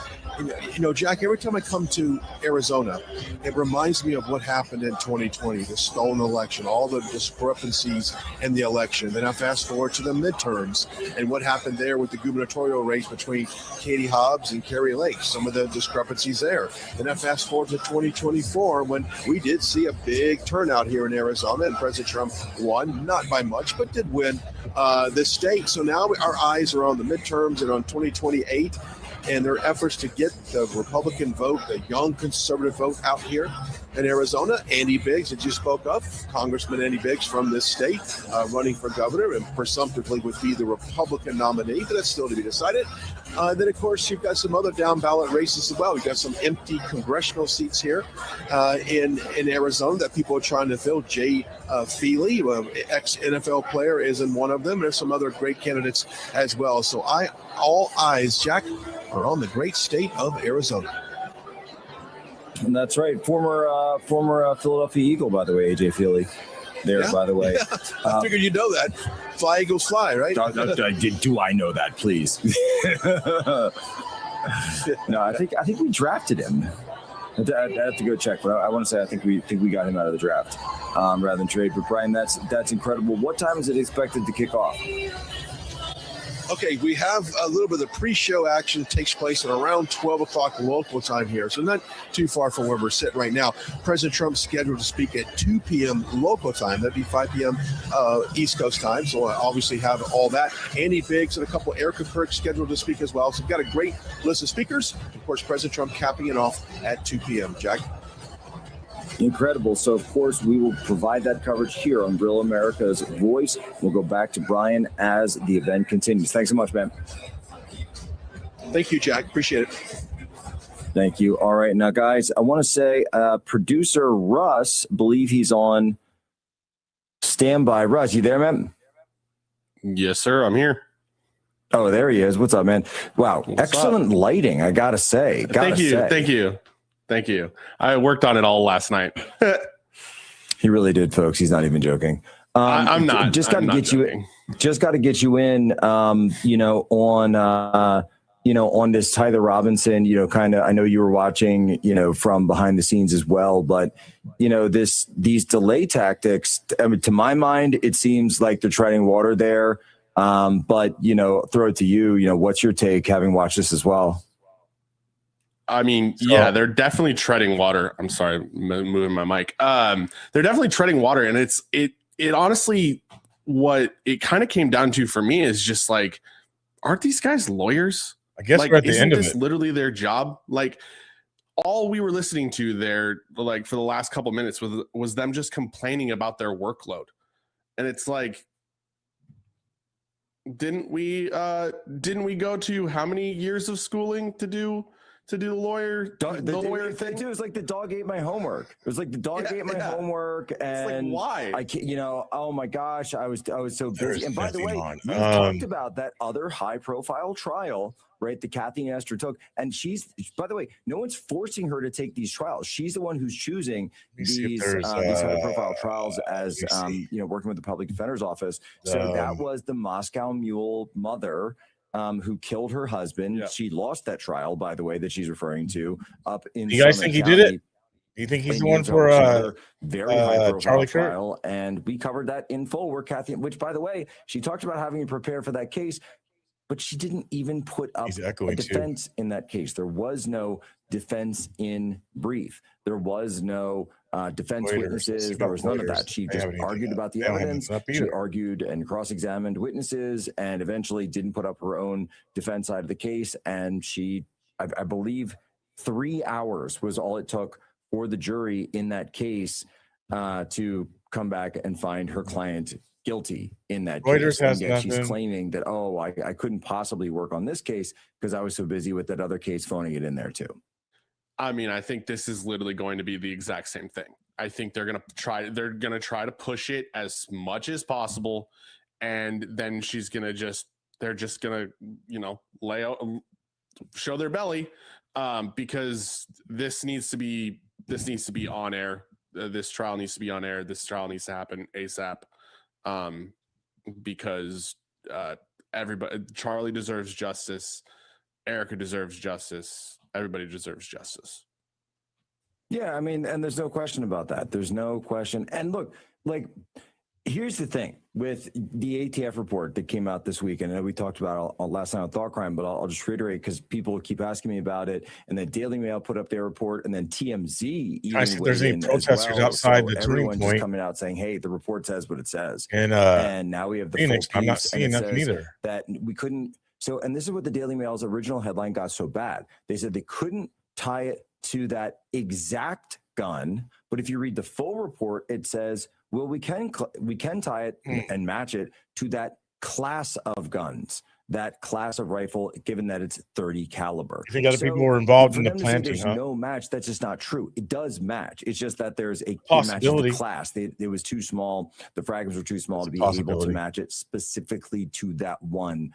Speaker 10: Jack, every time I come to Arizona, it reminds me of what happened in 2020, the stolen election, all the discrepancies in the election. Then I fast forward to the midterms and what happened there with the gubernatorial race between Katie Hobbs and Carrie Lake, some of the discrepancies there. Then I fast forward to 2024 when we did see a big turnout here in Arizona and President Trump won, not by much, but did win the state. So now our eyes are on the midterms and on 2028 and their efforts to get the Republican vote, the young conservative vote out here in Arizona. Andy Biggs, that you spoke of, Congressman Andy Biggs from this state, running for governor and presumptively would be the Republican nominee, but that's still to be decided. Then, of course, you've got some other down ballot races as well. We've got some empty congressional seats here in Arizona that people are trying to fill. Jay Feely, ex-NFL player, is in one of them. There's some other great candidates as well. So all eyes, Jack, are on the great state of Arizona.
Speaker 5: And that's right. Former Philadelphia Eagle, by the way, AJ Feely. By the way.
Speaker 10: Yeah. I figured you'd know that. Fly, Eagles, fly, right?
Speaker 5: Do I know that, please? No, I think we drafted him. I have to go check, but I want to say I think we got him out of the draft rather than trade. But Brian, that's incredible. What time is it expected to kick off?
Speaker 10: Okay, we have a little bit of pre-show action takes place at around 12 o'clock local time here, so not too far from where we're sitting right now. President Trump's scheduled to speak at 2 p.m. local time. That'd be 5 p.m. East Coast time, so I obviously have all that. Andy Biggs and a couple Erica Kirk scheduled to speak as well. So we've got a great list of speakers. Of course, President Trump capping it off at 2 p.m. Jack?
Speaker 5: Incredible. So, of course, we will provide that coverage here on Real America's Voice. We'll go back to Brian as the event continues. Thanks so much, man.
Speaker 10: Thank you, Jack. Appreciate it.
Speaker 5: Thank you. All right. Now, guys, I want to say producer Russ, believe he's on standby. Russ, you there, man?
Speaker 12: Yes, sir. I'm here.
Speaker 5: Oh, there he is. What's up, man? Wow.
Speaker 12: What's
Speaker 5: Excellent lighting, I got to say.
Speaker 12: Thank you. I worked on it all last night.
Speaker 5: He really did, folks. He's not even joking.
Speaker 12: I'm not.
Speaker 5: Just got to get
Speaker 12: joking.
Speaker 5: you in, on this Tyler Robinson, kind of, I know you were watching, from behind the scenes as well, but, these delay tactics, I mean, to my mind, it seems like they're treading water there. But, throw it to you, what's your take having watched this as well?
Speaker 12: I mean, yeah, they're definitely treading water. I'm sorry, moving my mic. They're definitely treading water. And it honestly, what it kind of came down to for me is just like, aren't these guys lawyers?
Speaker 1: I guess we're at the end of it.
Speaker 12: Literally their job. Like all we were listening to there, like for the last couple minutes was them just complaining about their workload. And it's like, Didn't we go to how many years of schooling to do the lawyer
Speaker 5: thing too? It was like the dog ate my homework. It was like the dog ate my homework, and
Speaker 12: why?
Speaker 5: I can't, oh my gosh, I was so busy.
Speaker 1: There's
Speaker 5: And by the
Speaker 1: nothing
Speaker 5: way,
Speaker 1: on.
Speaker 5: we've talked about that other high profile trial, right? The Kathy Nestor took, and she's, by the way, no one's forcing her to take these trials. She's the one who's choosing these high profile trials as working with the public defender's office. So that was the Moscow Mule mother who killed her husband. Yeah. She lost that trial, by the way, that she's referring to up in.
Speaker 1: Do you guys think he did it? Do you think he's the one for
Speaker 5: very high profile
Speaker 1: Charlie
Speaker 5: trial? And we covered that in full. Where Kathy, which by the way, she talked about having to prepare for that case, but she didn't even put up a defense in that case. There was no defense in brief. There was no defense witnesses. There was none of that. She just argued about the evidence. She argued and cross-examined witnesses and eventually didn't put up her own defense side of the case. And she, I believe 3 hours was all it took for the jury in that case to come back and find her client guilty in that
Speaker 1: Reuters
Speaker 5: case.
Speaker 1: has
Speaker 5: And yet she's
Speaker 1: nothing.
Speaker 5: claiming that, I couldn't possibly work on this case because I was so busy with that other case phoning it in there too.
Speaker 12: I mean, I think this is literally going to be the exact same thing. I think they're going to try to push it as much as possible. And then they're just going to, lay out, show their belly because this needs to be on air. This trial needs to be on air. This trial needs to happen ASAP because everybody, Charlie deserves justice. Erica deserves justice. Everybody deserves justice.
Speaker 5: Yeah, I mean, and there's no question about that. There's no question. And look, here's the thing with the ATF report that came out this week, and I know we talked about it last night on Thought Crime, but I'll just reiterate because people keep asking me about it. And then Daily Mail put up their report, and then TMZ.
Speaker 1: I see there's any protesters outside the turning point.
Speaker 5: Just coming out saying, "Hey, the report says what it says."
Speaker 1: And
Speaker 5: now we have the
Speaker 1: Phoenix.
Speaker 5: full
Speaker 1: I'm not
Speaker 5: piece,
Speaker 1: seeing
Speaker 5: and it
Speaker 1: nothing
Speaker 5: says
Speaker 1: either.
Speaker 5: that we couldn't. So, and this is what the Daily Mail's original headline got so bad. They said they couldn't tie it to that exact gun, but if you read the full report, it says, well, we can tie it and match it to that class of guns, that class of rifle, given that it's 30 caliber.
Speaker 1: You think other people were involved in the planting?
Speaker 5: There's no match. That's just not true. It does match. It's just that there's a
Speaker 1: possibility.
Speaker 5: The class. It was too small. The fragments were too small to be able to match it specifically to that one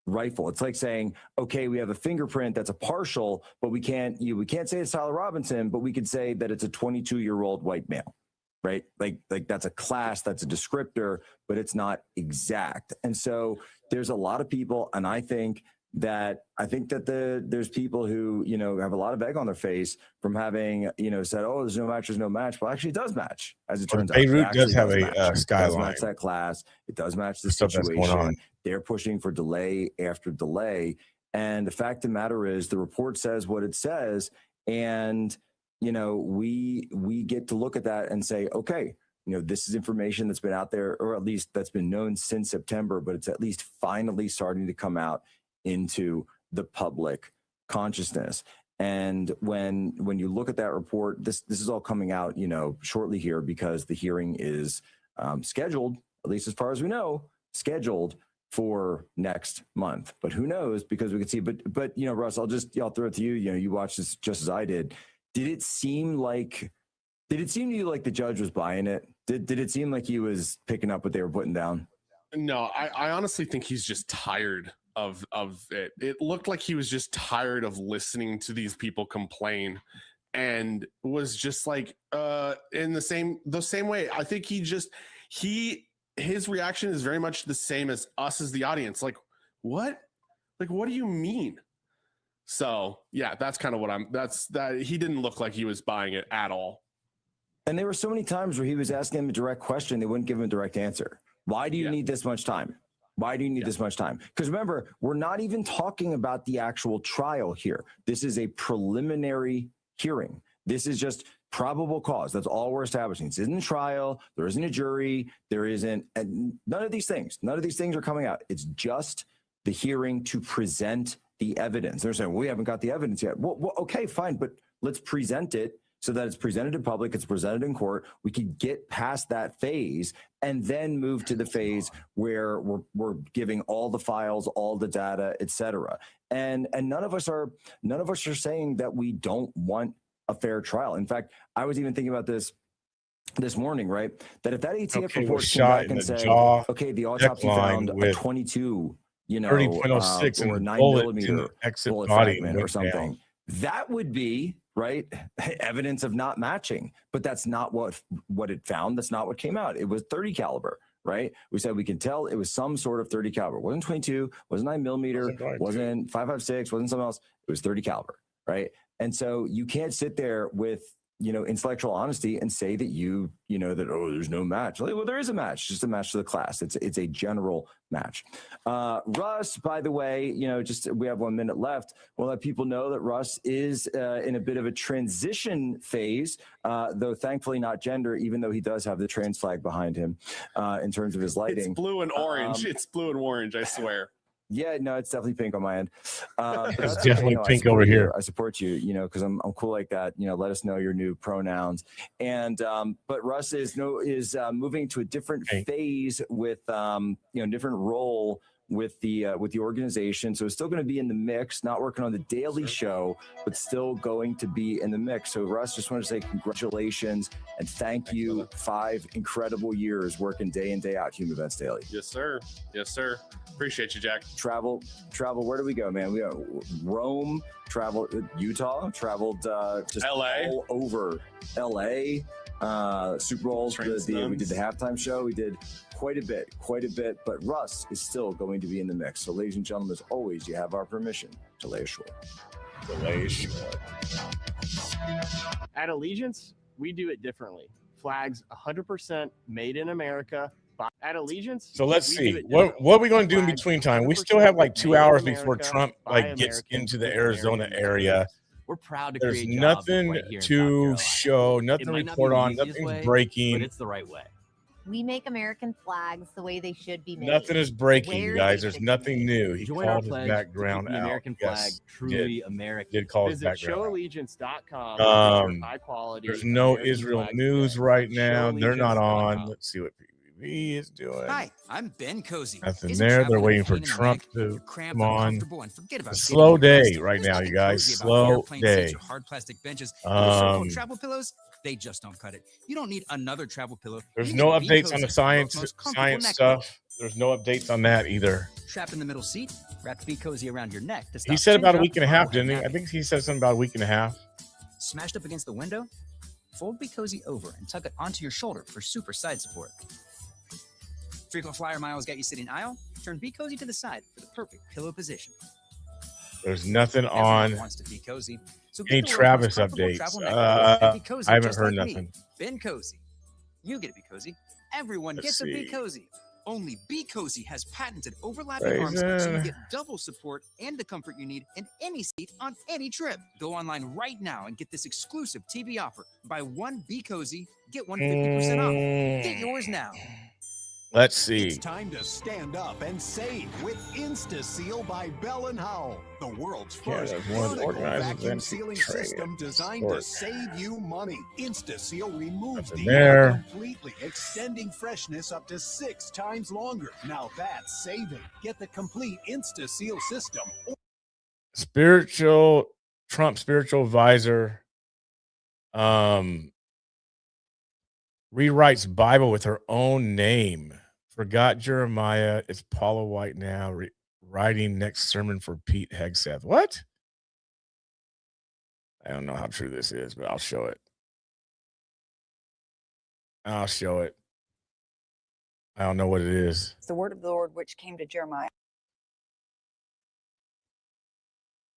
Speaker 5: rifle. It's like saying, okay, we have a fingerprint that's a partial, but we can't say it's Tyler Robinson, but we could say that it's a 22-year-old white male, right? Like that's a class, that's a descriptor, but it's not exact. And so there's a lot of people, and I think that there's people who, have a lot of egg on their face from having, said, oh, there's no match. Well, actually it does match, as it turns out.
Speaker 1: Beirut does have a skyline.
Speaker 5: It does match that class. It does match the situation. They're pushing for delay after delay. And the fact of the matter is the report says what it says. And, we get to look at that and say, okay, this is information that's been out there, or at least that's been known since September, but it's at least finally starting to come out into the public consciousness. And when you look at that report, this is all coming out, shortly here because the hearing is scheduled, at least as far as we know, scheduled for next month. But who knows? Because we could see. But Russ, I'll throw it to you. You watched this just as I did. Did it seem to you like the judge was buying it? Did it seem like he was picking up what they were putting down?
Speaker 12: No, I honestly think he's just tired of it. It looked like he was just tired of listening to these people complain, and was just like in the same way. I think his reaction is very much the same as us as the audience. Like, what? Like, what do you mean? So yeah, that's kind of what he didn't look like he was buying it at all.
Speaker 5: And there were so many times where he was asking him a direct question. They wouldn't give him a direct answer. Why do you need this much time? Why do you need this much time? Because remember, we're not even talking about the actual trial here. This is a preliminary hearing. This is just probable cause. That's all we're establishing. This isn't a trial. There isn't a jury. There isn't none of these things. None of these things are coming out. It's just the hearing to present the evidence. They're saying, we haven't got the evidence yet. Well, okay, fine, but let's present it so that it's presented to public, it's presented in court. We could get past that phase and then move to the phase where we're giving all the files, all the data, et cetera. And none of us are saying that we don't want a fair trial. In fact, I was even thinking about this morning, right? That if that ATF report came back and said, okay, the autopsy found a 22, you know,
Speaker 1: 30.06
Speaker 5: or
Speaker 1: and
Speaker 5: 9
Speaker 1: bullet
Speaker 5: millimeter
Speaker 1: exit
Speaker 5: bullet
Speaker 1: body
Speaker 5: fragment or
Speaker 1: went
Speaker 5: something,
Speaker 1: down.
Speaker 5: that would be, right, evidence of not matching. But that's not what it found. That's not what came out. It was 30 caliber, right? We said we can tell it was some sort of 30 caliber. It wasn't 22, wasn't 9 millimeter, wasn't 5.56, wasn't something else. It was 30 caliber, right? And so you can't sit there with, you know, intellectual honesty and say that that, oh, there's no match. Well, there is a match, just a match to the class. It's a general match. Russ, by the way, you know, just we have 1 minute left. We'll let people know that Russ is in a bit of a transition phase, though thankfully not gender, even though he does have the trans flag behind him in terms of his lighting.
Speaker 12: It's blue and orange. It's blue and orange, I swear.
Speaker 5: Yeah, no, it's definitely pink on my end. But
Speaker 1: It's
Speaker 5: that's
Speaker 1: definitely
Speaker 5: no,
Speaker 1: pink over here.
Speaker 5: I support you, you know, because I'm cool like that. You know, let us know your new pronouns. And but Russ is moving to a different phase with different role with the organization. So it's still going to be in the mix, not working on the daily show, but still going to be in the mix. So Russ, just want to say congratulations and thank you. 5 incredible years working day in, day out, Human Events Daily.
Speaker 12: Yes, sir. Yes, sir. Appreciate you, Jack.
Speaker 5: Travel. Where do we go, man? We got Rome, traveled Utah, traveled just
Speaker 12: LA.
Speaker 5: all over LA. Super Bowl. We did the halftime show. We did quite a bit. But Russ is still going to be in the mix. So, ladies and gentlemen, as always, you have our permission to lay ashore.
Speaker 14: At Allegiance, we do it differently. Flags 100% made in America. At Allegiance.
Speaker 1: So let's see. What are we going to do in between time? We still have like 2 hours before Trump gets into the Arizona area.
Speaker 16: We're proud to
Speaker 1: There's
Speaker 16: create jobs
Speaker 1: nothing
Speaker 16: right here in South
Speaker 1: to
Speaker 16: Carolina.
Speaker 1: show, nothing
Speaker 16: It
Speaker 1: to
Speaker 16: might not
Speaker 1: report
Speaker 16: be the
Speaker 1: on,
Speaker 16: easiest
Speaker 1: nothing's
Speaker 16: way,
Speaker 1: breaking.
Speaker 16: but it's the right way.
Speaker 22: We make American flags the way they should be made.
Speaker 1: Nothing is breaking,
Speaker 22: Where
Speaker 1: guys.
Speaker 22: they
Speaker 1: There's
Speaker 22: should be
Speaker 1: nothing new. He
Speaker 16: Join our
Speaker 1: called his
Speaker 16: pledge
Speaker 1: background
Speaker 16: to keep the
Speaker 1: out.
Speaker 16: American flag
Speaker 1: Yes,
Speaker 16: truly American.
Speaker 1: did call his
Speaker 14: Visit
Speaker 1: background out.
Speaker 14: showallegiance.com. High quality.
Speaker 1: There's no
Speaker 14: American
Speaker 1: Israel
Speaker 14: flag
Speaker 1: news
Speaker 14: today.
Speaker 1: right now. They're not on.
Speaker 14: Showallegiance.com.
Speaker 1: Let's see what PBB is doing.
Speaker 16: Hi, I'm Ben Cozy.
Speaker 1: Nothing
Speaker 16: Isn't
Speaker 1: there. They're
Speaker 16: traveling a
Speaker 1: waiting for
Speaker 16: pain in the
Speaker 1: Trump
Speaker 16: neck?
Speaker 1: to
Speaker 16: You're cramped,
Speaker 1: come on.
Speaker 16: uncomfortable, and forget about
Speaker 1: It's a
Speaker 16: getting
Speaker 1: slow
Speaker 16: depressed.
Speaker 1: day right now,
Speaker 16: There's
Speaker 1: you
Speaker 16: nothing
Speaker 1: guys.
Speaker 16: cozy about
Speaker 1: Slow
Speaker 16: airplane seats
Speaker 1: day.
Speaker 16: or hard plastic benches. Those so-called
Speaker 1: Um,
Speaker 16: travel pillows, they just don't cut it. You don't need another travel pillow.
Speaker 1: There's
Speaker 16: You
Speaker 1: no
Speaker 16: need to be
Speaker 1: updates on
Speaker 16: cozy
Speaker 1: the
Speaker 16: for world's
Speaker 1: science
Speaker 16: most comfortable neck
Speaker 1: stuff. There's no updates on that either.
Speaker 16: Trapped in the middle seat, wrap Be Cozy around your neck to stop
Speaker 1: He said
Speaker 16: chin
Speaker 1: about a
Speaker 16: drop,
Speaker 1: week and a
Speaker 16: trouble,
Speaker 1: half, didn't he?
Speaker 16: and
Speaker 1: I think he said something about a week and a half.
Speaker 16: Smashed up against the window? Fold Be Cozy over and tuck it onto your shoulder for super side support. Frequent flyer miles got you sitting aisle? Turn Be Cozy to the side for the perfect pillow position.
Speaker 1: There's nothing
Speaker 16: Everyone
Speaker 1: on
Speaker 16: wants to be cozy. So
Speaker 1: any
Speaker 16: get the world's
Speaker 1: Travis
Speaker 16: most comfortable
Speaker 1: updates.
Speaker 16: travel neck pillow and be cozy
Speaker 1: I haven't
Speaker 16: just
Speaker 1: heard
Speaker 16: like me,
Speaker 1: nothing.
Speaker 16: Ben Cozy. You get to be cozy. Everyone
Speaker 1: Let's
Speaker 16: gets to be
Speaker 1: see.
Speaker 16: cozy. Only Be Cozy has patented overlapping arms so you
Speaker 1: Raisin.
Speaker 16: get double support and the comfort you need in any seat on any trip. Go online right now and get this exclusive TV offer. Buy one Be Cozy, get one 50% off. Get yours now.
Speaker 1: Let's see.
Speaker 24: It's time to stand up and save with InstaSeal by Bell & Howell, the world's first
Speaker 1: Canada's one of the
Speaker 24: vertical
Speaker 1: organizers
Speaker 24: vacuum
Speaker 1: and
Speaker 24: sealing
Speaker 1: training
Speaker 24: system designed
Speaker 1: sport.
Speaker 24: to save you money. InstaSeal removes
Speaker 1: Nothing
Speaker 24: the
Speaker 1: there.
Speaker 24: air completely, extending freshness up to 6 times longer. Now that's saving. Get the complete InstaSeal system.
Speaker 1: Trump spiritual advisor rewrites Bible with her own name. Forgot Jeremiah. It's Paula White now writing next sermon for Pete Hegseth. What? I don't know how true this is, but I'll show it. I don't know what it is.
Speaker 25: It's the word of the Lord which came to Jeremiah.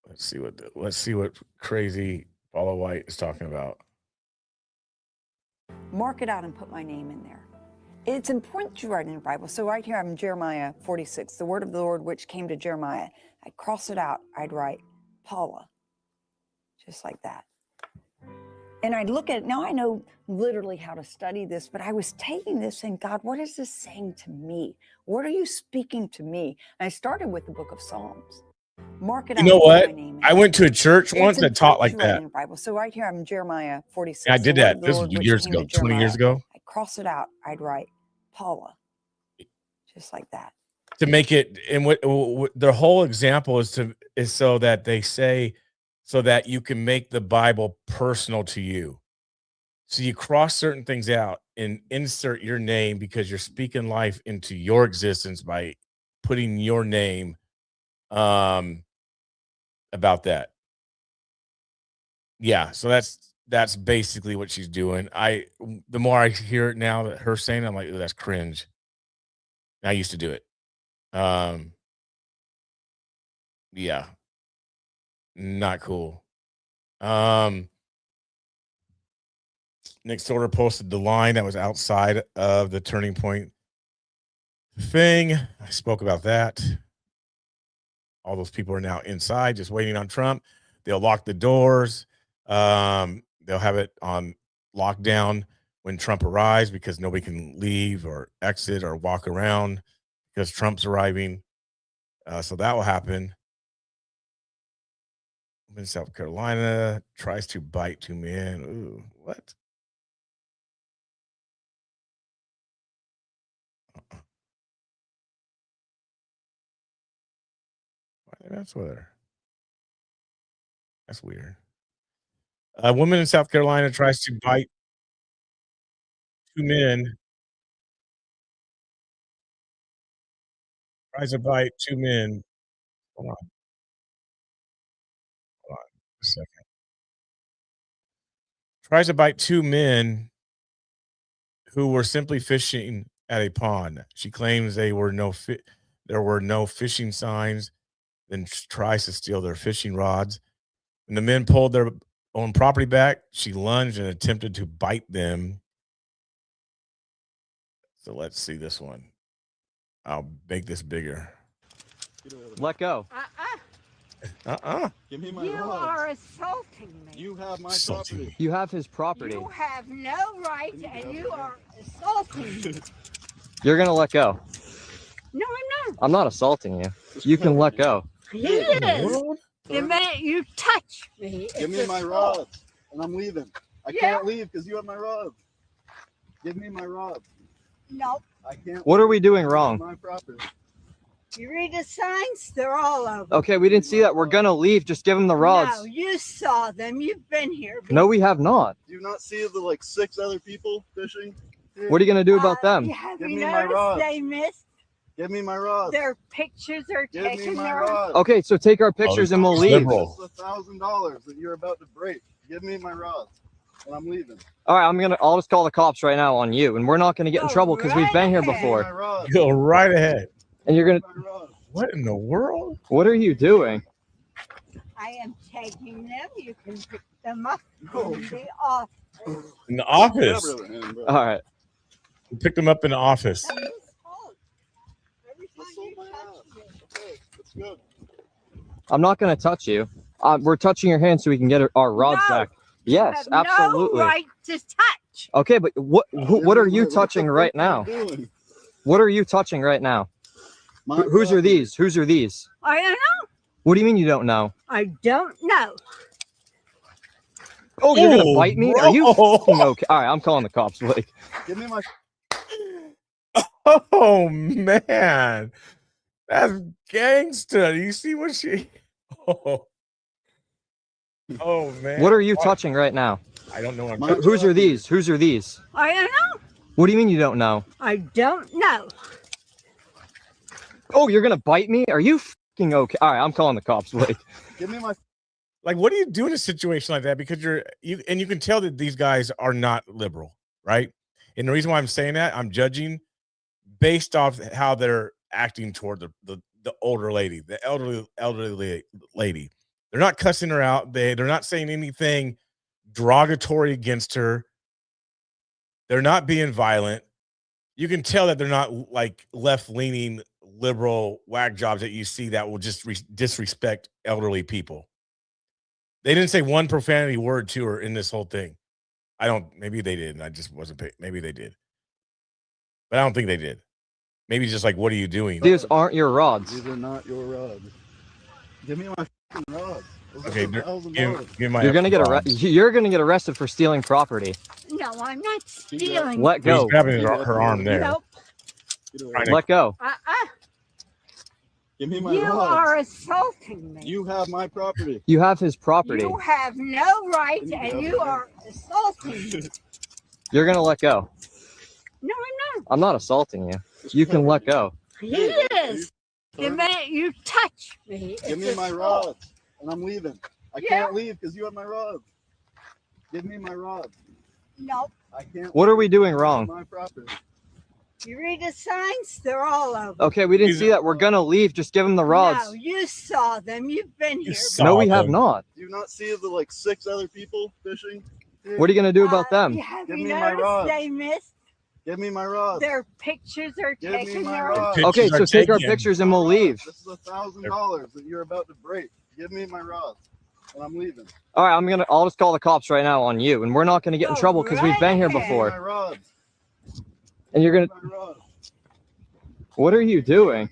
Speaker 1: Let's see what crazy Paula White is talking about.
Speaker 25: Mark it out and put my name in there. It's important that you write in your Bible. So right here, I'm in Jeremiah 46, the word of the Lord which came to Jeremiah. I'd cross it out. I'd write Paula, just like that. And I'd look at it. Now I know literally how to study this, but I was taking this and God, what is this saying to me? What are you speaking to me? And I started with the book of Psalms. Mark it
Speaker 1: You
Speaker 25: out
Speaker 1: know
Speaker 25: with
Speaker 1: what?
Speaker 25: my name in
Speaker 1: I
Speaker 25: it.
Speaker 1: went to a church
Speaker 25: It's
Speaker 1: once that taught
Speaker 25: important
Speaker 1: like
Speaker 25: to write in
Speaker 1: that.
Speaker 25: your Bible. So right here, I'm Jeremiah 46.
Speaker 1: And I did
Speaker 25: the word
Speaker 1: that.
Speaker 25: of the
Speaker 1: This was
Speaker 25: Lord which
Speaker 1: years
Speaker 25: came
Speaker 1: ago,
Speaker 25: to
Speaker 1: 20 years
Speaker 25: Jeremiah.
Speaker 1: ago.
Speaker 25: I'd cross it out. I'd write Paula, just like that.
Speaker 1: To make it, and what their whole example is so that they say, so that you can make the Bible personal to you. So you cross certain things out and insert your name because you're speaking life into your existence by putting your name about that. Yeah, so that's basically what she's doing. The more I hear it now that her saying it, I'm like, "Ooh, that's cringe." I used to do it. Yeah, not cool. Nick Sorter posted the line that was outside of the Turning Point thing. I spoke about that. All those people are now inside just waiting on Trump. They'll lock the doors. They'll have it on lockdown when Trump arrives because nobody can leave or exit or walk around because Trump's arriving. So that will happen. In South Carolina tries to bite two men. Ooh, what? That's weather. That's weird. A woman in South Carolina tries to bite two men. Tries to bite two men. Hold on. Hold on a second. Tries to bite two men who were simply fishing at a pond. She claims there were no fishing signs, then tries to steal their fishing rods. When the men pulled their own property back, she lunged and attempted to bite them. So let's see this one. I'll make this bigger.
Speaker 11: Let go.
Speaker 17: Give me my
Speaker 18: You
Speaker 17: rods.
Speaker 18: are assaulting me.
Speaker 17: You have my
Speaker 1: Assaulting
Speaker 17: property.
Speaker 11: You have his property.
Speaker 18: You have no right, and you are assaulting me.
Speaker 11: You're gonna let go.
Speaker 18: No, I'm not.
Speaker 11: I'm not assaulting you. You can let go.
Speaker 18: Yes. The minute you touch me,
Speaker 17: Give
Speaker 18: it's
Speaker 17: me my
Speaker 18: assault.
Speaker 17: rods, and I'm leaving. I
Speaker 18: Yeah.
Speaker 17: can't leave because you have my rods. Give me my rods.
Speaker 18: Nope.
Speaker 17: I can't.
Speaker 11: What are we
Speaker 17: leave.
Speaker 11: doing
Speaker 17: This is
Speaker 11: wrong?
Speaker 17: My property.
Speaker 18: You read the signs, they're all over.
Speaker 11: Okay, we didn't see that. We're gonna leave. Just give him the rods.
Speaker 18: No, you saw them. You've been here.
Speaker 11: No, we have not.
Speaker 17: Do you not see the 6 other people fishing? here?
Speaker 11: What are you gonna do about them?
Speaker 18: Have
Speaker 17: Give
Speaker 18: you
Speaker 17: me my
Speaker 18: noticed
Speaker 17: rods.
Speaker 18: they missed?
Speaker 17: Give me my rods.
Speaker 18: Their pictures are
Speaker 17: Give me
Speaker 18: taken.
Speaker 17: my
Speaker 18: Their
Speaker 17: rods.
Speaker 11: Okay, so take our pictures and we'll leave.
Speaker 17: This is $1,000 that you're about to break. Give me my rods, and I'm leaving.
Speaker 11: All right, I'll just call the cops right now on you, and we're not gonna get in trouble because we've been here
Speaker 17: My
Speaker 11: before.
Speaker 17: rods.
Speaker 1: Go right ahead.
Speaker 11: And you're gonna.
Speaker 1: What in the world?
Speaker 11: What are you doing?
Speaker 18: I am taking them. You can pick them up in the office.
Speaker 1: In the office.
Speaker 11: All right.
Speaker 1: We picked them up in the office.
Speaker 17: That's good.
Speaker 11: I'm not gonna touch you. We're touching your hand so we can get our rods
Speaker 18: No.
Speaker 11: back. Yes,
Speaker 18: You have
Speaker 11: absolutely.
Speaker 18: no right to touch.
Speaker 11: Okay, but what are you touching right now? What are you touching right now? Whose are these? Whose are these?
Speaker 18: I don't know.
Speaker 11: What do you mean you don't know?
Speaker 18: I don't know.
Speaker 11: Oh, you're gonna bite me? Are you
Speaker 1: bro.
Speaker 11: f***ing okay? All right, I'm calling the cops, Blake.
Speaker 17: Give me my.
Speaker 1: Oh man, that's gangster. You see what she? Oh man.
Speaker 11: What are you touching right now?
Speaker 1: I don't know. What I'm touching.
Speaker 11: Whose are these? Whose are these?
Speaker 18: I don't know.
Speaker 11: What do you mean you don't know?
Speaker 18: I don't know.
Speaker 11: Oh, you're gonna bite me? Are you f***ing okay? All right, I'm calling the cops, Blake.
Speaker 17: Give me my.
Speaker 1: Like, what do you do in a situation like that? Because you can tell that these guys are not liberal, right? And the reason why I'm saying that, I'm judging based off how they're acting toward the older lady, the elderly lady. They're not cussing her out. They're not saying anything derogatory against her. They're not being violent. You can tell that they're not like left-leaning liberal whack jobs that you see that will just disrespect elderly people. They didn't say one profanity word to her in this whole thing. Maybe they did, and I just wasn't paying. Maybe they did. But I don't think they did. Maybe just like, what are you doing?
Speaker 11: These aren't your rods.
Speaker 17: These are not your rods. Give me my rods.
Speaker 1: Okay, give my
Speaker 11: You're gonna get arrested for stealing property.
Speaker 18: No, I'm not stealing.
Speaker 11: Let go.
Speaker 1: He's grabbing her arm there.
Speaker 18: Nope.
Speaker 11: Let go.
Speaker 17: Give me my
Speaker 18: You
Speaker 17: rods.
Speaker 18: are assaulting me.
Speaker 17: You have my property.
Speaker 11: You have his property.
Speaker 18: You have no right, and you are assaulting me.
Speaker 11: You're gonna let go.
Speaker 18: No, I'm not.
Speaker 11: I'm not assaulting you. You can let go.
Speaker 18: He is. The minute you touch me,
Speaker 17: Give me
Speaker 18: it's
Speaker 17: my
Speaker 18: assault.
Speaker 17: rods, and I'm leaving. I
Speaker 18: Yeah.
Speaker 17: can't leave because you have my rods. Give me my rods.
Speaker 18: Nope.
Speaker 17: I can't.
Speaker 11: What are we doing wrong?
Speaker 17: My property.
Speaker 18: You read the signs, they're all over.
Speaker 11: Okay, we didn't see that. We're gonna leave. Just give him the rods.
Speaker 18: No, you saw them. You've been here.
Speaker 11: No, we have not.
Speaker 17: Do you not see the like 6 other people fishing?
Speaker 11: What are you gonna do about them?
Speaker 18: Have
Speaker 17: Give
Speaker 18: you
Speaker 17: me my
Speaker 18: noticed
Speaker 17: rods.
Speaker 18: they missed?
Speaker 17: Give me my rods.
Speaker 18: Their pictures are
Speaker 17: Give me
Speaker 18: taken.
Speaker 17: my
Speaker 18: Their
Speaker 17: rods.
Speaker 11: Okay, so take our pictures and we'll leave.
Speaker 17: This is $1,000 that you're about to break. Give me my rods, and I'm leaving.
Speaker 11: All right, I'll just call the cops right now on you, and we're not gonna get in trouble because we've been here
Speaker 17: Give me my
Speaker 11: before.
Speaker 17: rods.
Speaker 11: And you're gonna.
Speaker 17: My rods.
Speaker 11: What are you doing?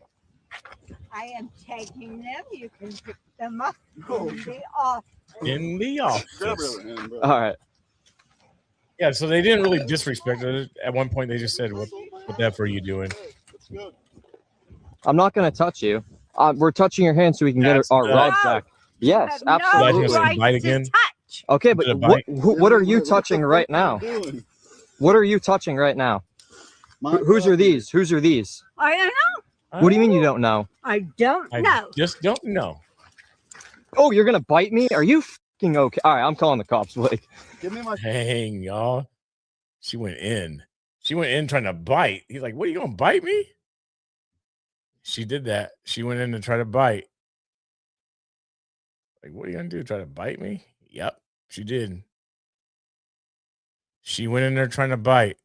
Speaker 18: I am taking them. You can pick them up in the office.
Speaker 1: In the office.
Speaker 11: All right.
Speaker 1: Yeah, so they didn't really disrespect it. At one point, they just said, "What the F are you doing?"
Speaker 11: I'm not gonna touch you. We're touching your hand so we can get our rods back. Yes,
Speaker 1: Glad
Speaker 11: absolutely.
Speaker 1: you said bite again.
Speaker 11: Okay, but what are you touching right now? What are you touching right now? Whose are these? Whose are these?
Speaker 18: I don't know.
Speaker 11: What do you mean you don't know?
Speaker 18: I don't know.
Speaker 1: Just don't know.
Speaker 11: Oh, you're gonna bite me? Are you fucking okay? All right, I'm calling the cops. Blake.
Speaker 17: Give me my.
Speaker 1: Dang, y'all. She went in. She went in trying to bite. He's like, "What, are you gonna bite me?" She did that. She went in to try to bite. Like, what are you gonna do? Try to bite me? Yep, she did. She went in there trying to bite.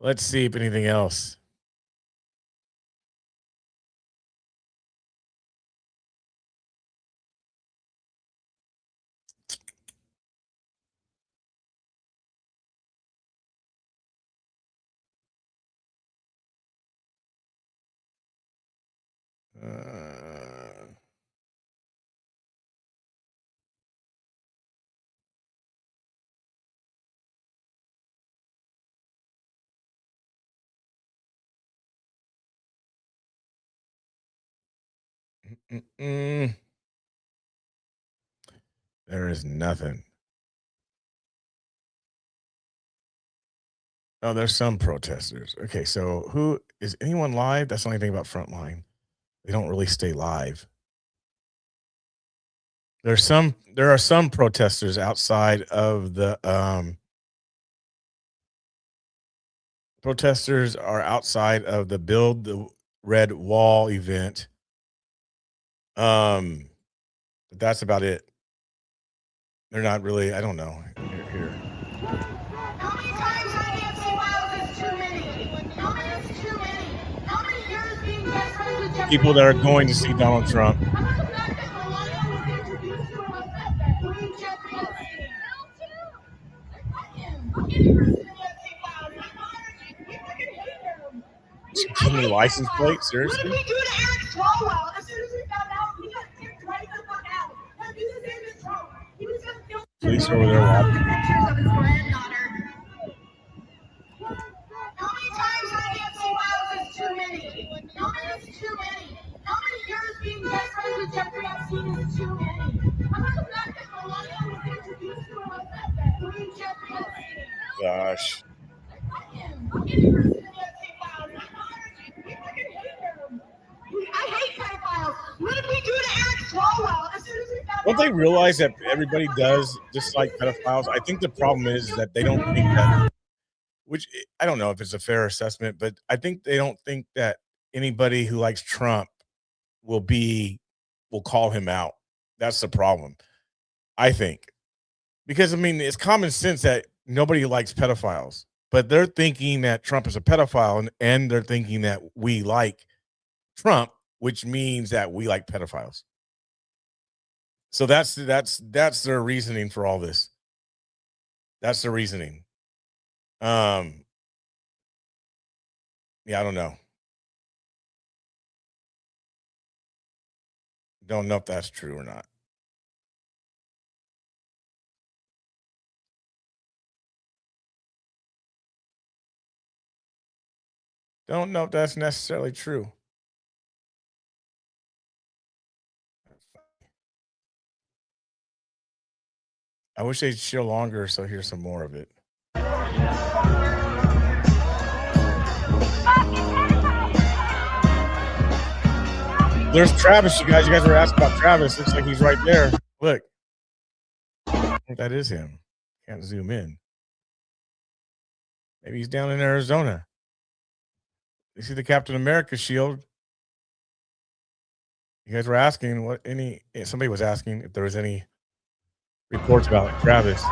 Speaker 1: Let's see if anything else. There is nothing. Oh, there's some protesters. Okay, so who is anyone live? That's the only thing about Frontline. They don't really stay live. There are some protesters outside of the protesters are outside of the Build the Red Wall event. But that's about it. They're not really, I don't know. Here. People that are going to see Donald Trump. Give me license plate? Seriously?
Speaker 2: What did we do to Eric Swalwell? As soon as we found out, he got kicked right the fuck out. Like, this is in his home. He was just filming
Speaker 1: Police over there watching.
Speaker 2: pictures of his granddaughter. How many times I have say wow is too many? How many is too many? How many years being best friends with Jeffrey Epstein is too many? How about the fact that Melania was introduced to him through Jeffrey Epstein?
Speaker 1: Gosh.
Speaker 2: I hate pedophiles. What did we do to Eric Swalwell? As soon as we found
Speaker 1: Don't they realize that everybody does dislike pedophiles? I think the problem is that they don't think that, which I don't know if it's a fair assessment, but I think they don't think that anybody who likes Trump will call him out. That's the problem, I think. Because, I mean, it's common sense that nobody likes pedophiles, but they're thinking that Trump is a pedophile and they're thinking that we like Trump, which means that we like pedophiles. So that's their reasoning for all this. That's the reasoning. Yeah, I don't know. Don't know if that's true or not. Don't know if that's necessarily true. I wish they'd show longer, so here's some more of it. There's Travis, you guys. You guys were asking about Travis. Looks like he's right there. Look. I think that is him. Can't zoom in. Maybe he's down in Arizona. You see the Captain America shield. You guys were asking somebody was asking if there was any reports about Travis.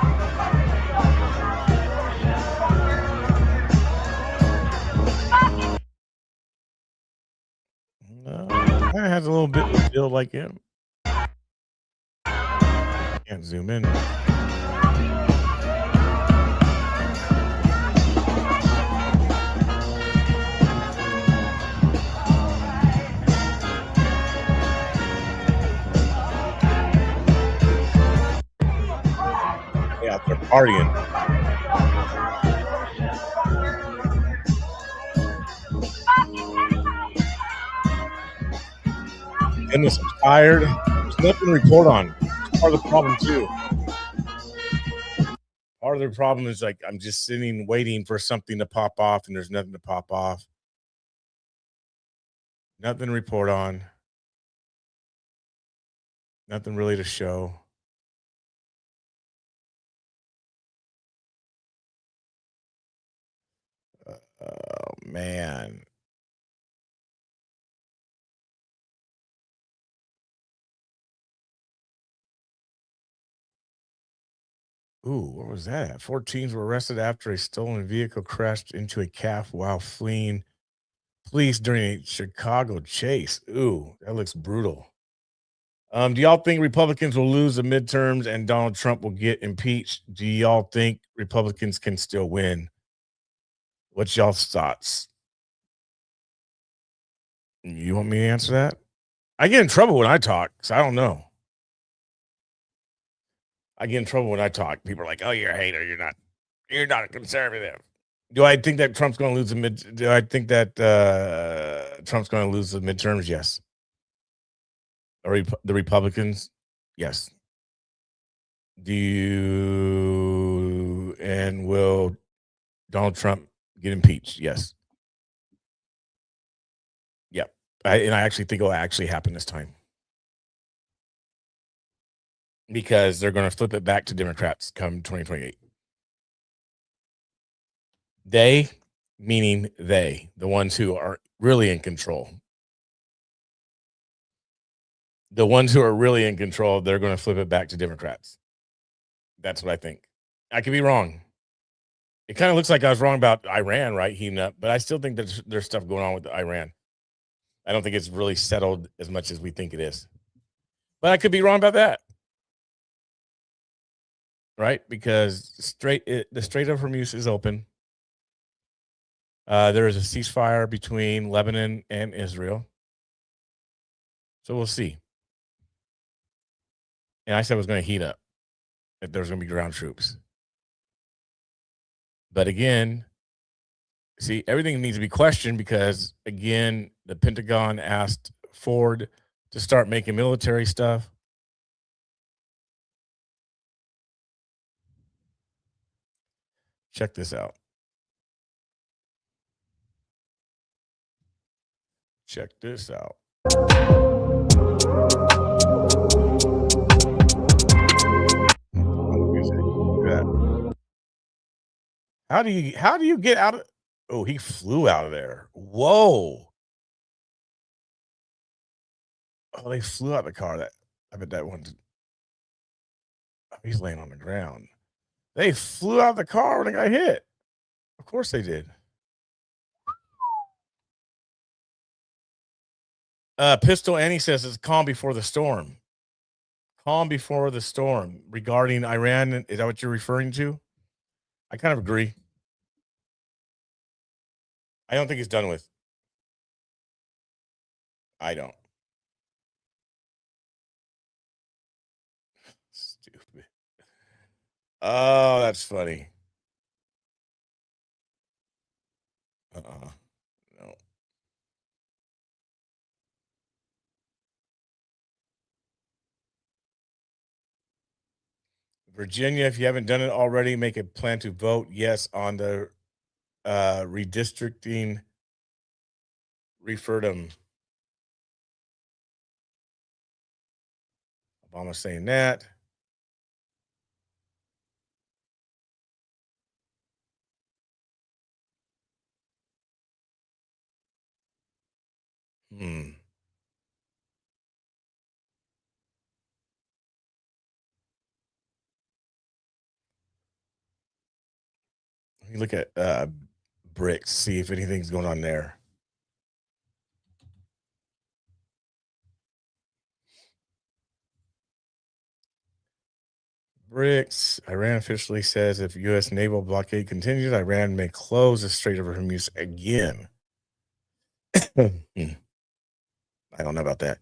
Speaker 1: No, kind of has a little bit of build like him. Can't zoom in. Yeah, they're partying. Goodness, I'm tired. There's nothing to report on. It's part of the problem too. Part of the problem is like I'm just sitting waiting for something to pop off, and there's nothing to pop off. Nothing to report on. Nothing really to show. Oh man. Ooh, what was that? 4 teens were arrested after a stolen vehicle crashed into a calf while fleeing police during a Chicago chase. Ooh, that looks brutal. Do y'all think Republicans will lose the midterms and Donald Trump will get impeached? Do y'all think Republicans can still win? What's y'all's thoughts? You want me to answer that? I get in trouble when I talk, so I don't know. I get in trouble when I talk. People are like, "Oh, you're a hater. You're not a conservative." Do I think that Trump's going to lose the mid? Do I think that Trump's going to lose the midterms? Yes. Or the Republicans? Yes. Will Donald Trump get impeached? Yes. Yep. I actually think it'll actually happen this time because they're going to flip it back to Democrats come 2028. They, meaning they, the ones who are really in control. The ones who are really in control, they're going to flip it back to Democrats. That's what I think. I could be wrong. It kind of looks like I was wrong about Iran, right? Heating up, but I still think there's stuff going on with Iran. I don't think it's really settled as much as we think it is. But I could be wrong about that. Right? Because the Strait of Hormuz is open. There is a ceasefire between Lebanon and Israel. So we'll see. And I said it was going to heat up, that there's going to be ground troops. But again, see, everything needs to be questioned because, again, the Pentagon asked Ford to start making military stuff. Check this out. Check this out. How do you get out of? Oh, he flew out of there. Whoa. Oh, they flew out the car. I bet that one. He's laying on the ground. They flew out the car when they got hit. Of course they did. Pistol Annie says it's calm before the storm. Calm before the storm regarding Iran. Is that what you're referring to? I kind of agree. I don't think it's done with. I don't. Oh, that's funny. No. Virginia, if you haven't done it already, make a plan to vote yes on the redistricting referendum. Obama saying that. Hmm. Let me look at BRICS, see if anything's going on there. BRICS, Iran officially says if U.S. naval blockade continues, Iran may close the Strait of Hormuz again. I don't know about that.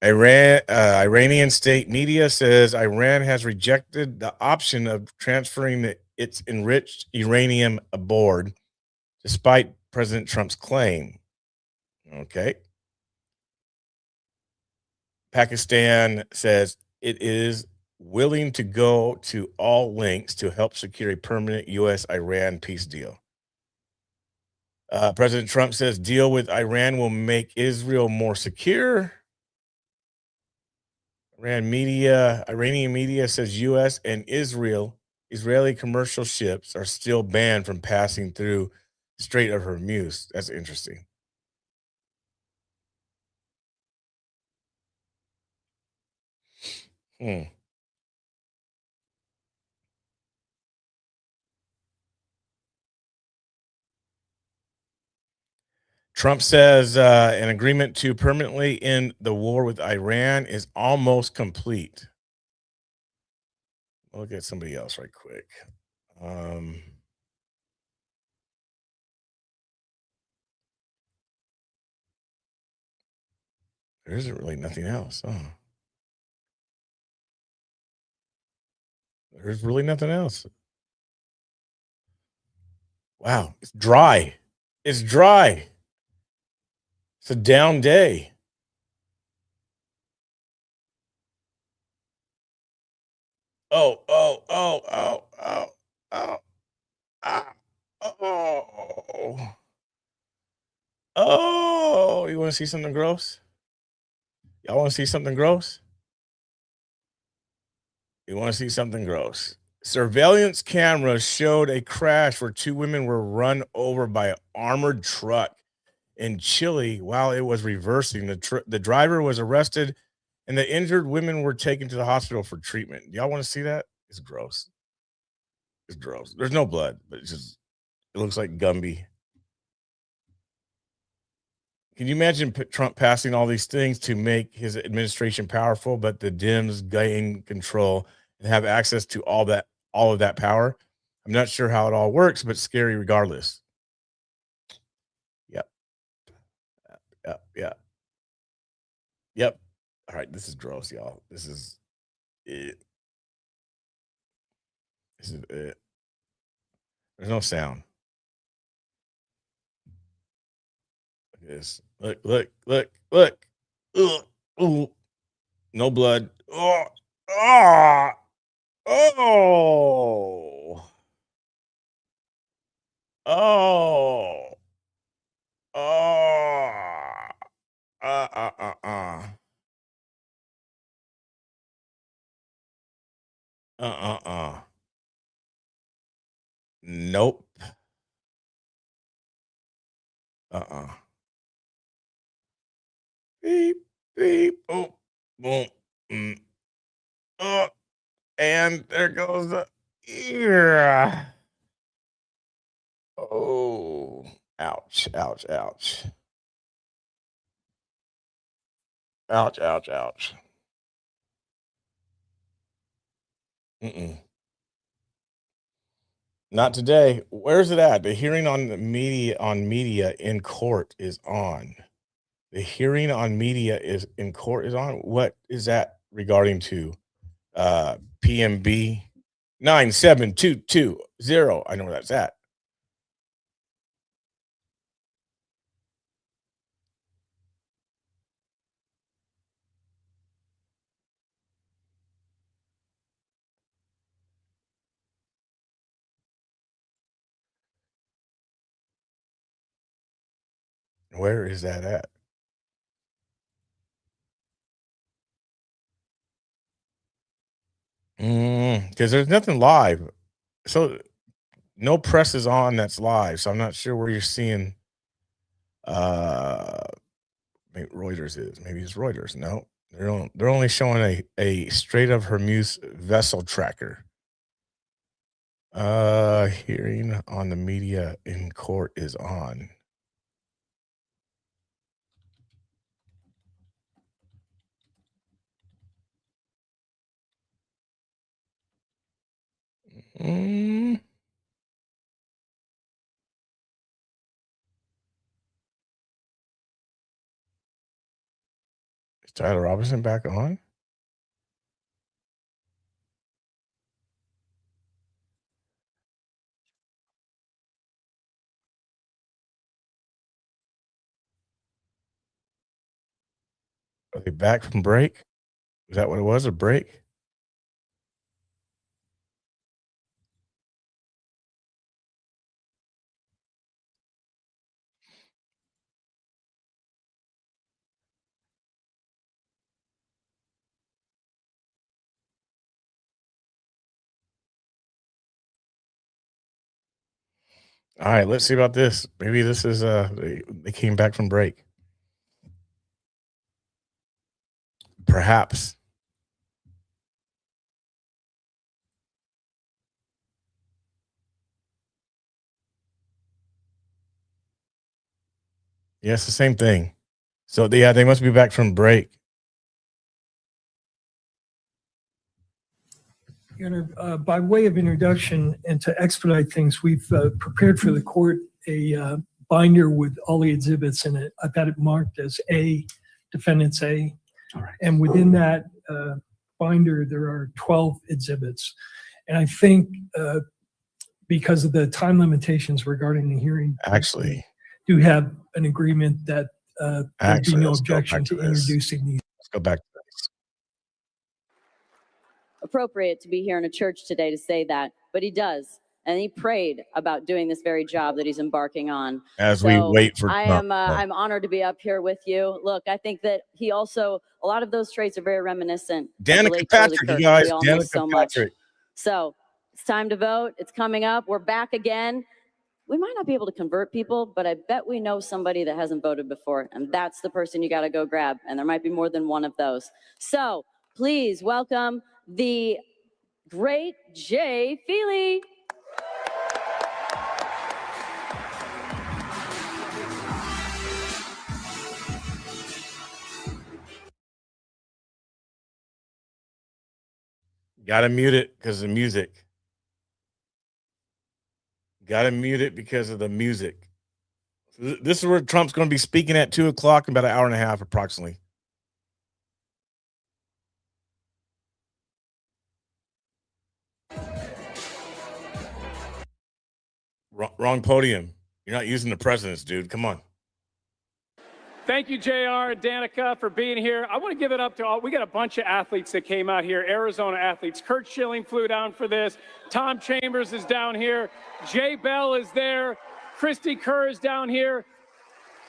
Speaker 1: Iranian state media says Iran has rejected the option of transferring its enriched uranium aboard, despite President Trump's claim. Okay. Pakistan says it is willing to go to all lengths to help secure a permanent U.S.-Iran peace deal. President Trump says deal with Iran will make Israel more secure. Iranian media says U.S. and Israeli commercial ships are still banned from passing through Strait of Hormuz. That's interesting. Trump says an agreement to permanently end the war with Iran is almost complete. I'll look at somebody else right quick. There isn't really nothing else. There's really nothing else. Wow, it's dry. It's dry. It's a down day. Oh, oh, oh, oh, oh, oh, ah, oh. Oh, you want to see something gross? Y'all want to see something gross? You want to see something gross? Surveillance cameras showed a crash where two women were run over by an armored truck in Chile while it was reversing. The driver was arrested, and the injured women were taken to the hospital for treatment. Y'all want to see that? It's gross. It's gross. There's no blood, but it looks like Gumby. Can you imagine Trump passing all these things to make his administration powerful, but the Dems gain control and have access to all of that power? I'm not sure how it all works, but scary regardless. Yep. Yep. All right, this is gross, y'all. This is it. This is it. There's no sound. Look at this. Look. Ugh. Ooh. No blood. Oh. Oh. Oh. Oh. Oh. Uh, uh, uh, uh. Nope. Uh-uh. Beep, beep. Oh, boom. Mm. Oh, and there goes the ear. Oh, ouch, ouch, ouch. Ouch, ouch, ouch. Mm-mm. Not today. Where's it at? The hearing on the media in court is on. The hearing on media is in court is on. What is that regarding to? PMB? 97220. I know where that's at. Where is that at? Because there's nothing live. So no press is on that's live. So I'm not sure where you're seeing maybe Reuters is. Maybe it's Reuters. No. They're only showing a Strait of Hormuz vessel tracker. Hearing on the media in court is on. Mm. Is Tyler Robinson back on? Are they back from break? Is that what it was? A break? All right, let's see about this. Maybe this is they came back from break. Perhaps. Yeah, it's the same thing. So they must be back from break.
Speaker 7: Your Honor, by way of introduction and to expedite things, we've prepared for the court a binder with all the exhibits in it. I've got it marked as A, Defendants A. And within that binder, there are 12 exhibits. And I think because of the time limitations regarding the hearing,
Speaker 1: Actually,
Speaker 7: do have an agreement that there'd be no
Speaker 1: let's go
Speaker 7: objection
Speaker 1: back
Speaker 7: to
Speaker 1: to this.
Speaker 7: introducing these.
Speaker 1: Let's go back to this.
Speaker 6: Appropriate to be here in a church today to say that, but he does. And he prayed about doing this very job that he's embarking on.
Speaker 1: As we wait for Trump.
Speaker 6: I'm honored to be up here with you. Look, I think that he also, a lot of those traits are very reminiscent of the
Speaker 1: Danica
Speaker 6: late Charlie
Speaker 1: Patrick,
Speaker 6: Kirk,
Speaker 1: you
Speaker 6: that
Speaker 1: guys.
Speaker 6: we all know
Speaker 1: Danica
Speaker 6: so much.
Speaker 1: Patrick.
Speaker 6: So it's time to vote. It's coming up. We're back again. We might not be able to convert people, but I bet we know somebody that hasn't voted before, and that's the person you got to go grab. And there might be more than one of those. So please welcome the great Jay Feely.
Speaker 1: Gotta mute it because of the music. Gotta mute it because of the music. This is where Trump's going to be speaking at 2:00 in about an hour and a half, approximately. Wrong podium. You're not using the president's, dude. Come on.
Speaker 9: Thank you, JR and Danica, for being here. I want to give it up to all. We got a bunch of athletes that came out here, Arizona athletes. Kurt Schilling flew down for this. Tom Chambers is down here. Jay Bell is there. Christy Kerr is down here.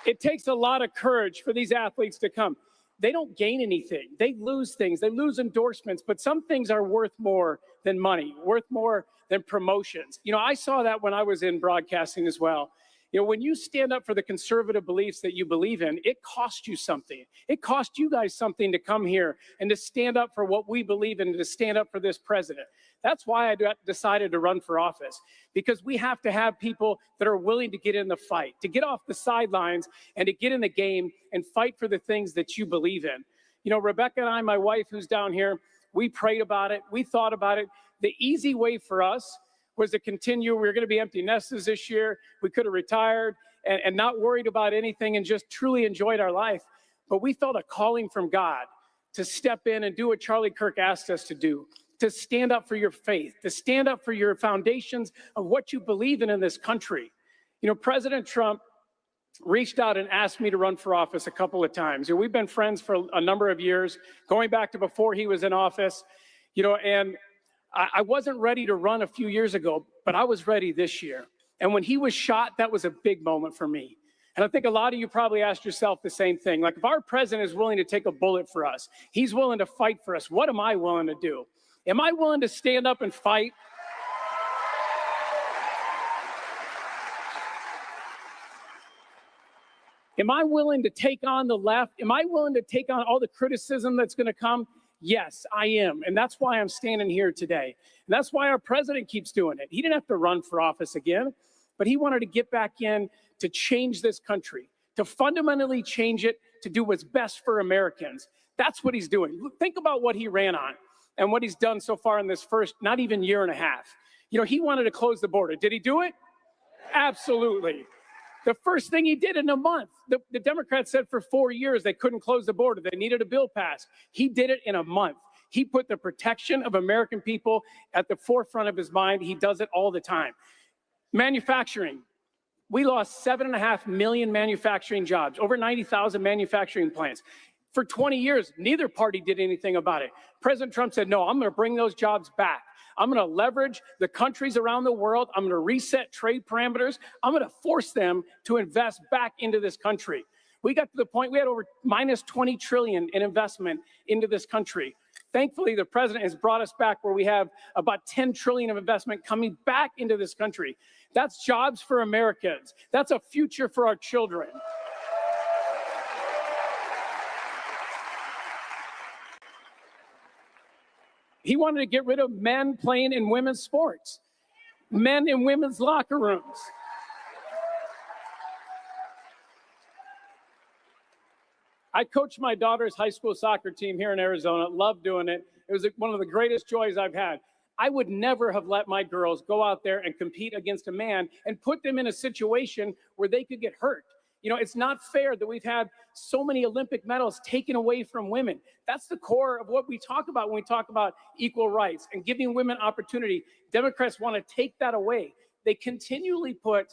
Speaker 9: It takes a lot of courage for these athletes to come. They don't gain anything. They lose things. They lose endorsements, but some things are worth more than money, worth more than promotions. You know, I saw that when I was in broadcasting as well. You know, when you stand up for the conservative beliefs that you believe in, it costs you something. It cost you guys something to come here and to stand up for what we believe in and to stand up for this president. That's why I decided to run for office, because we have to have people that are willing to get in the fight, to get off the sidelines and to get in the game and fight for the things that you believe in. You know, Rebecca and I, my wife who's down here, we prayed about it. We thought about it. The easy way for us was to continue. We were going to be empty nesters this year. We could have retired and not worried about anything and just truly enjoyed our life. But we felt a calling from God to step in and do what Charlie Kirk asked us to do. to stand up for your faith, to stand up for your foundations of what you believe in this country. You know, President Trump reached out and asked me to run for office a couple of times. You know, we've been friends for a number of years, going back to before he was in office, you know, and I wasn't ready to run a few years ago, but I was ready this year. And when he was shot, that was a big moment for me. And I think a lot of you probably asked yourself the same thing. Like, if our president is willing to take a bullet for us, he's willing to fight for us, what am I willing to do? Am I willing to stand up and fight? Am I willing to take on the left? Am I willing to take on all the criticism that's going to come? Yes, I am. And that's why I'm standing here today. And that's why our president keeps doing it. He didn't have to run for office again, but he wanted to get back in to change this country, to fundamentally change it, to do what's best for Americans. That's what he's doing. Think about what he ran on and what he's done so far in this first, not even year and a half. You know, he wanted to close the border. Did he do it? Absolutely. The first thing he did in a month, the Democrats said for 4 years they couldn't close the border. They needed a bill passed. He did it in a month. He put the protection of American people at the forefront of his mind. He does it all the time. Manufacturing. We lost 7.5 million manufacturing jobs, over 90,000 manufacturing plants. For 20 years, neither party did anything about it. President Trump said, no, I'm going to bring those jobs back. I'm going to leverage the countries around the world. I'm going to reset trade parameters. I'm going to force them to invest back into this country. We got to the point we had over minus 20 trillion in investment into this country. Thankfully, the president has brought us back where we have about 10 trillion of investment coming back into this country. That's jobs for Americans. That's a future for our children. He wanted to get rid of men playing in women's sports, men in women's locker rooms. I coached my daughter's high school soccer team here in Arizona. Loved doing it. It was one of the greatest joys I've had. I would never have let my girls go out there and compete against a man and put them in a situation where they could get hurt. You know, it's not fair that we've had so many Olympic medals taken away from women. That's the core of what we talk about when we talk about equal rights and giving women opportunity. Democrats want to take that away. They continually put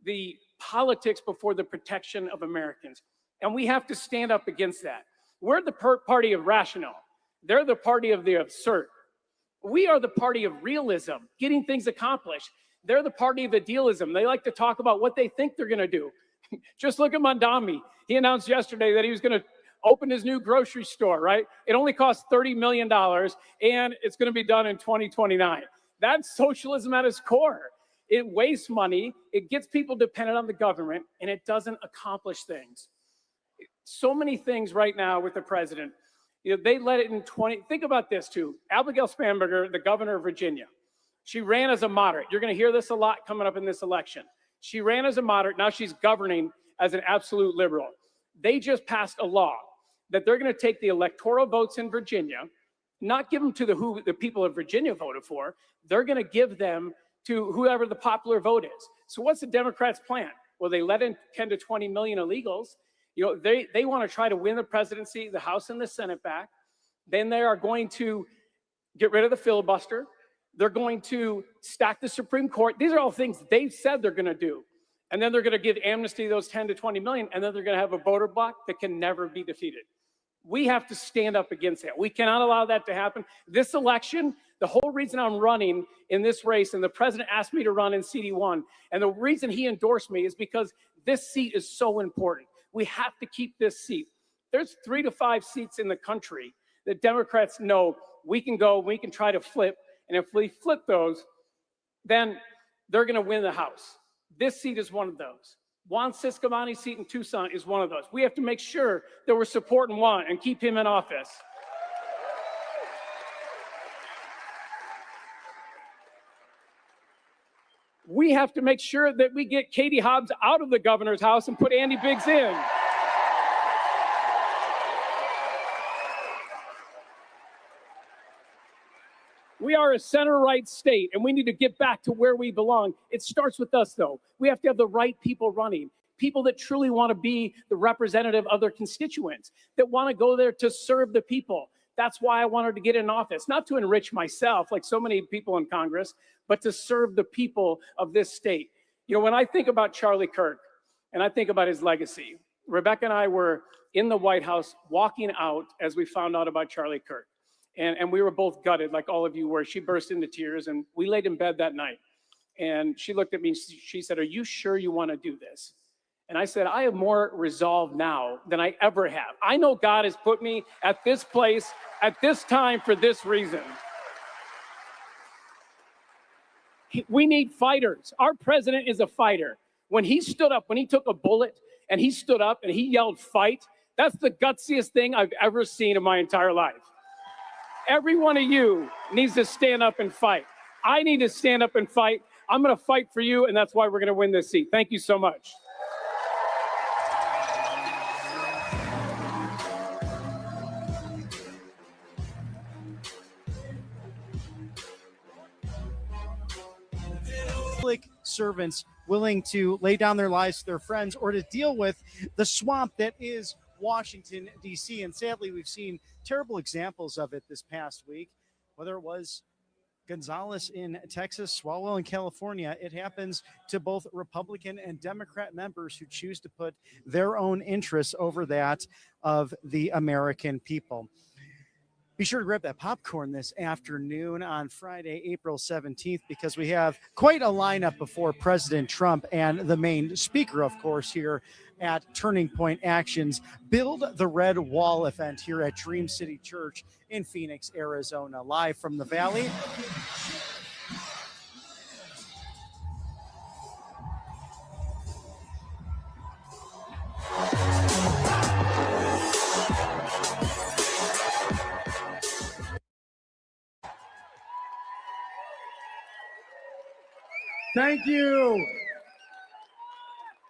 Speaker 9: the politics before the protection of Americans. And we have to stand up against that. We're the party of rational. They're the party of the absurd. We are the party of realism, getting things accomplished. They're the party of idealism. They like to talk about what they think they're going to do. Just look at Mondami. He announced yesterday that he was going to open his new grocery store, right? It only costs $30 million, and it's going to be done in 2029. That's socialism at its core. It wastes money, it gets people dependent on the government, and it doesn't accomplish things. So many things right now with the president. You know, they let it in 20. Think about this, too. Abigail Spanberger, the governor of Virginia, she ran as a moderate. You're going to hear this a lot coming up in this election. She ran as a moderate. Now she's governing as an absolute liberal. They just passed a law that they're going to take the electoral votes in Virginia, not give them to the people of Virginia voted for. They're going to give them to whoever the popular vote is. So what's the Democrats' plan? Well, they let in 10 to 20 million illegals. You know, they want to try to win the presidency, the House and the Senate back. Then they are going to get rid of the filibuster. They're going to stack the Supreme Court. These are all things they've said they're going to do. And then they're going to give amnesty to those 10 to 20 million, and then they're going to have a voter bloc that can never be defeated. We have to stand up against that. We cannot allow that to happen. This election, the whole reason I'm running in this race, and the president asked me to run in CD1, and the reason he endorsed me is because this seat is so important. We have to keep this seat. There's 3 to 5 seats in the country that Democrats know we can go, we can try to flip, and if we flip those, then they're going to win the House. This seat is one of those. Juan Ciscomani's seat in Tucson is one of those. We have to make sure that we're supporting Juan and keep him in office. We have to make sure that we get Katie Hobbs out of the governor's house and put Andy Biggs in. We are a center-right state, and we need to get back to where we belong. It starts with us, though. We have to have the right people running, people that truly want to be the representative of their constituents, that want to go there to serve the people, That's why I wanted to get in office, not to enrich myself like so many people in Congress, but to serve the people of this state. You know, when I think about Charlie Kirk and I think about his legacy, Rebecca and I were in the White House walking out as we found out about Charlie Kirk. And we were both gutted, like all of you were. She burst into tears, and we laid in bed that night. And she looked at me, she said, "Are you sure you want to do this?" And I said, "I have more resolve now than I ever have. I know God has put me at this place, at this time, for this reason." We need fighters. Our president is a fighter. When he stood up, when he took a bullet and he stood up and he yelled, "Fight," that's the gutsiest thing I've ever seen in my entire life. Every one of you needs to stand up and fight. I need to stand up and fight. I'm going to fight for you, and that's why we're going to win this seat. Thank you so much.
Speaker 4: Public servants willing to lay down their lives to their friends or to deal with the swamp that is Washington, D.C. And sadly, we've seen terrible examples of it this past week, whether it was Gonzalez in Texas, Swalwell in California. It happens to both Republican and Democrat members who choose to put their own interests over that of the American people. Be sure to grab that popcorn this afternoon on Friday, April 17th, because we have quite a lineup before President Trump and the main speaker, of course, here at Turning Point Action's Build the Red Wall event here at Dream City Church in Phoenix, Arizona. Live from the Valley.
Speaker 13: Thank you.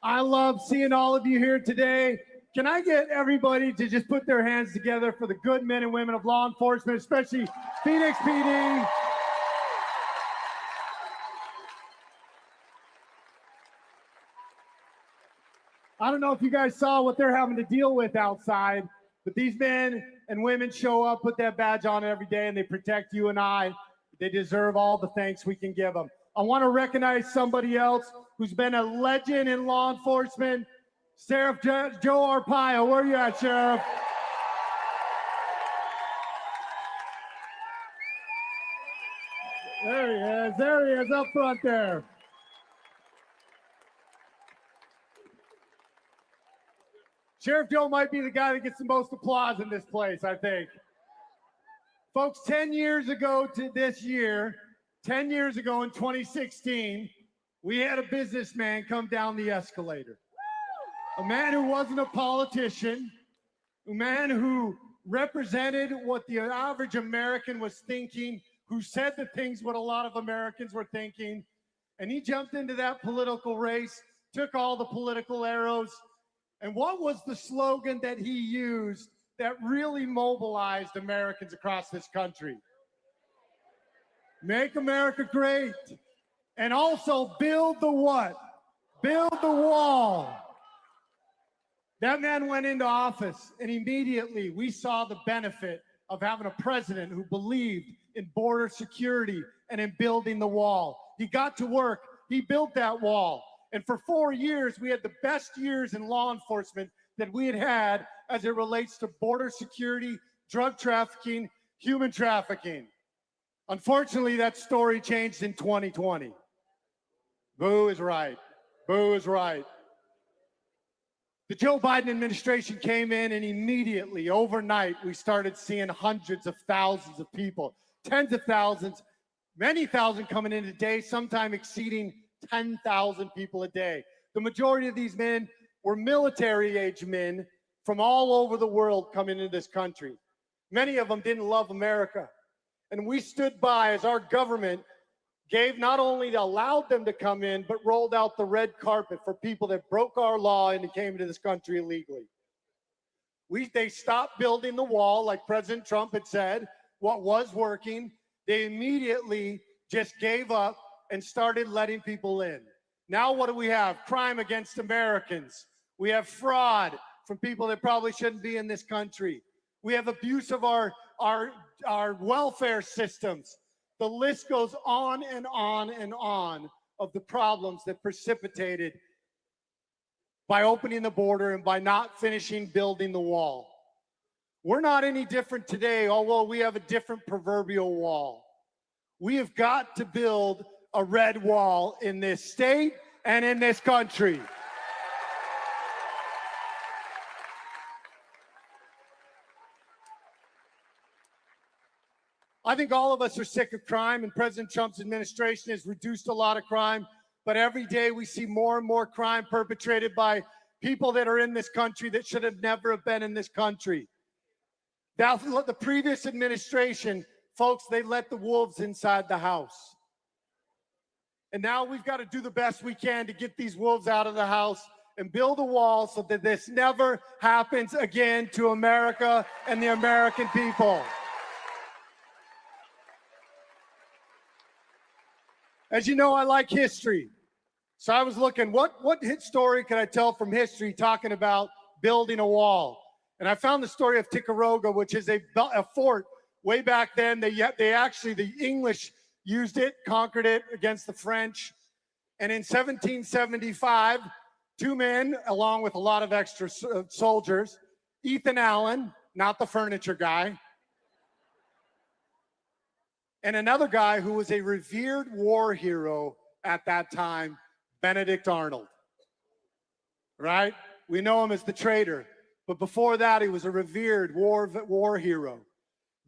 Speaker 13: I love seeing all of you here today. Can I get everybody to just put their hands together for the good men and women of law enforcement, especially Phoenix PD? I don't know if you guys saw what they're having to deal with outside, but these men and women show up, put that badge on every day, and they protect you and I. They deserve all the thanks we can give them. I want to recognize somebody else who's been a legend in law enforcement. Sheriff Joe Arpaio. Where are you at, Sheriff? There he is. There he is up front there. Sheriff Joe might be the guy that gets the most applause in this place, I think. Folks, 10 years ago to this year, 10 years ago in 2016, we had a businessman come down the escalator. A man who wasn't a politician, a man who represented what the average American was thinking, who said the things what a lot of Americans were thinking. And he jumped into that political race, took all the political arrows. And what was the slogan that he used that really mobilized Americans across this country? Make America great. And also build the what? Build the wall. That man went into office, and immediately we saw the benefit of having a president who believed in border security and in building the wall. He got to work. He built that wall. And for 4 years, we had the best years in law enforcement that we had had as it relates to border security, drug trafficking, human trafficking. Unfortunately, that story changed in 2020. Boo is right. Boo is right. The Joe Biden administration came in, and immediately, overnight, we started seeing hundreds of thousands of people, tens of thousands, many thousand coming in a day, sometime exceeding 10,000 people a day. The majority of these men were military-age men from all over the world coming into this country. Many of them didn't love America. And we stood by as our government gave, not only allowed them to come in, but rolled out the red carpet for people that broke our law and came into this country illegally. They stopped building the wall like President Trump had said, what was working. They immediately just gave up and started letting people in. Now what do we have? Crime against Americans. We have fraud from people that probably shouldn't be in this country. We have abuse of our our welfare systems. The list goes on and on and on of the problems that precipitated by opening the border and by not finishing building the wall. We're not any different today, although we have a different proverbial wall. We have got to build a red wall in this state and in this country. I think all of us are sick of crime, and President Trump's administration has reduced a lot of crime, but every day we see more and more crime perpetrated by people that are in this country that should have never have been in this country. The previous administration, folks, they let the wolves inside the house. And now we've got to do the best we can to get these wolves out of the house and build a wall so that this never happens again to America and the American people. As you know, I like history. So I was looking, what hit story could I tell from history talking about building a wall? And I found the story of Ticonderoga, which is a fort way back then. The English used it, conquered it against the French. And in 1775, two men, along with a lot of extra soldiers, Ethan Allen, not the furniture guy, and another guy who was a revered war hero at that time, Benedict Arnold. Right? We know him as the traitor. But before that, he was a revered war hero.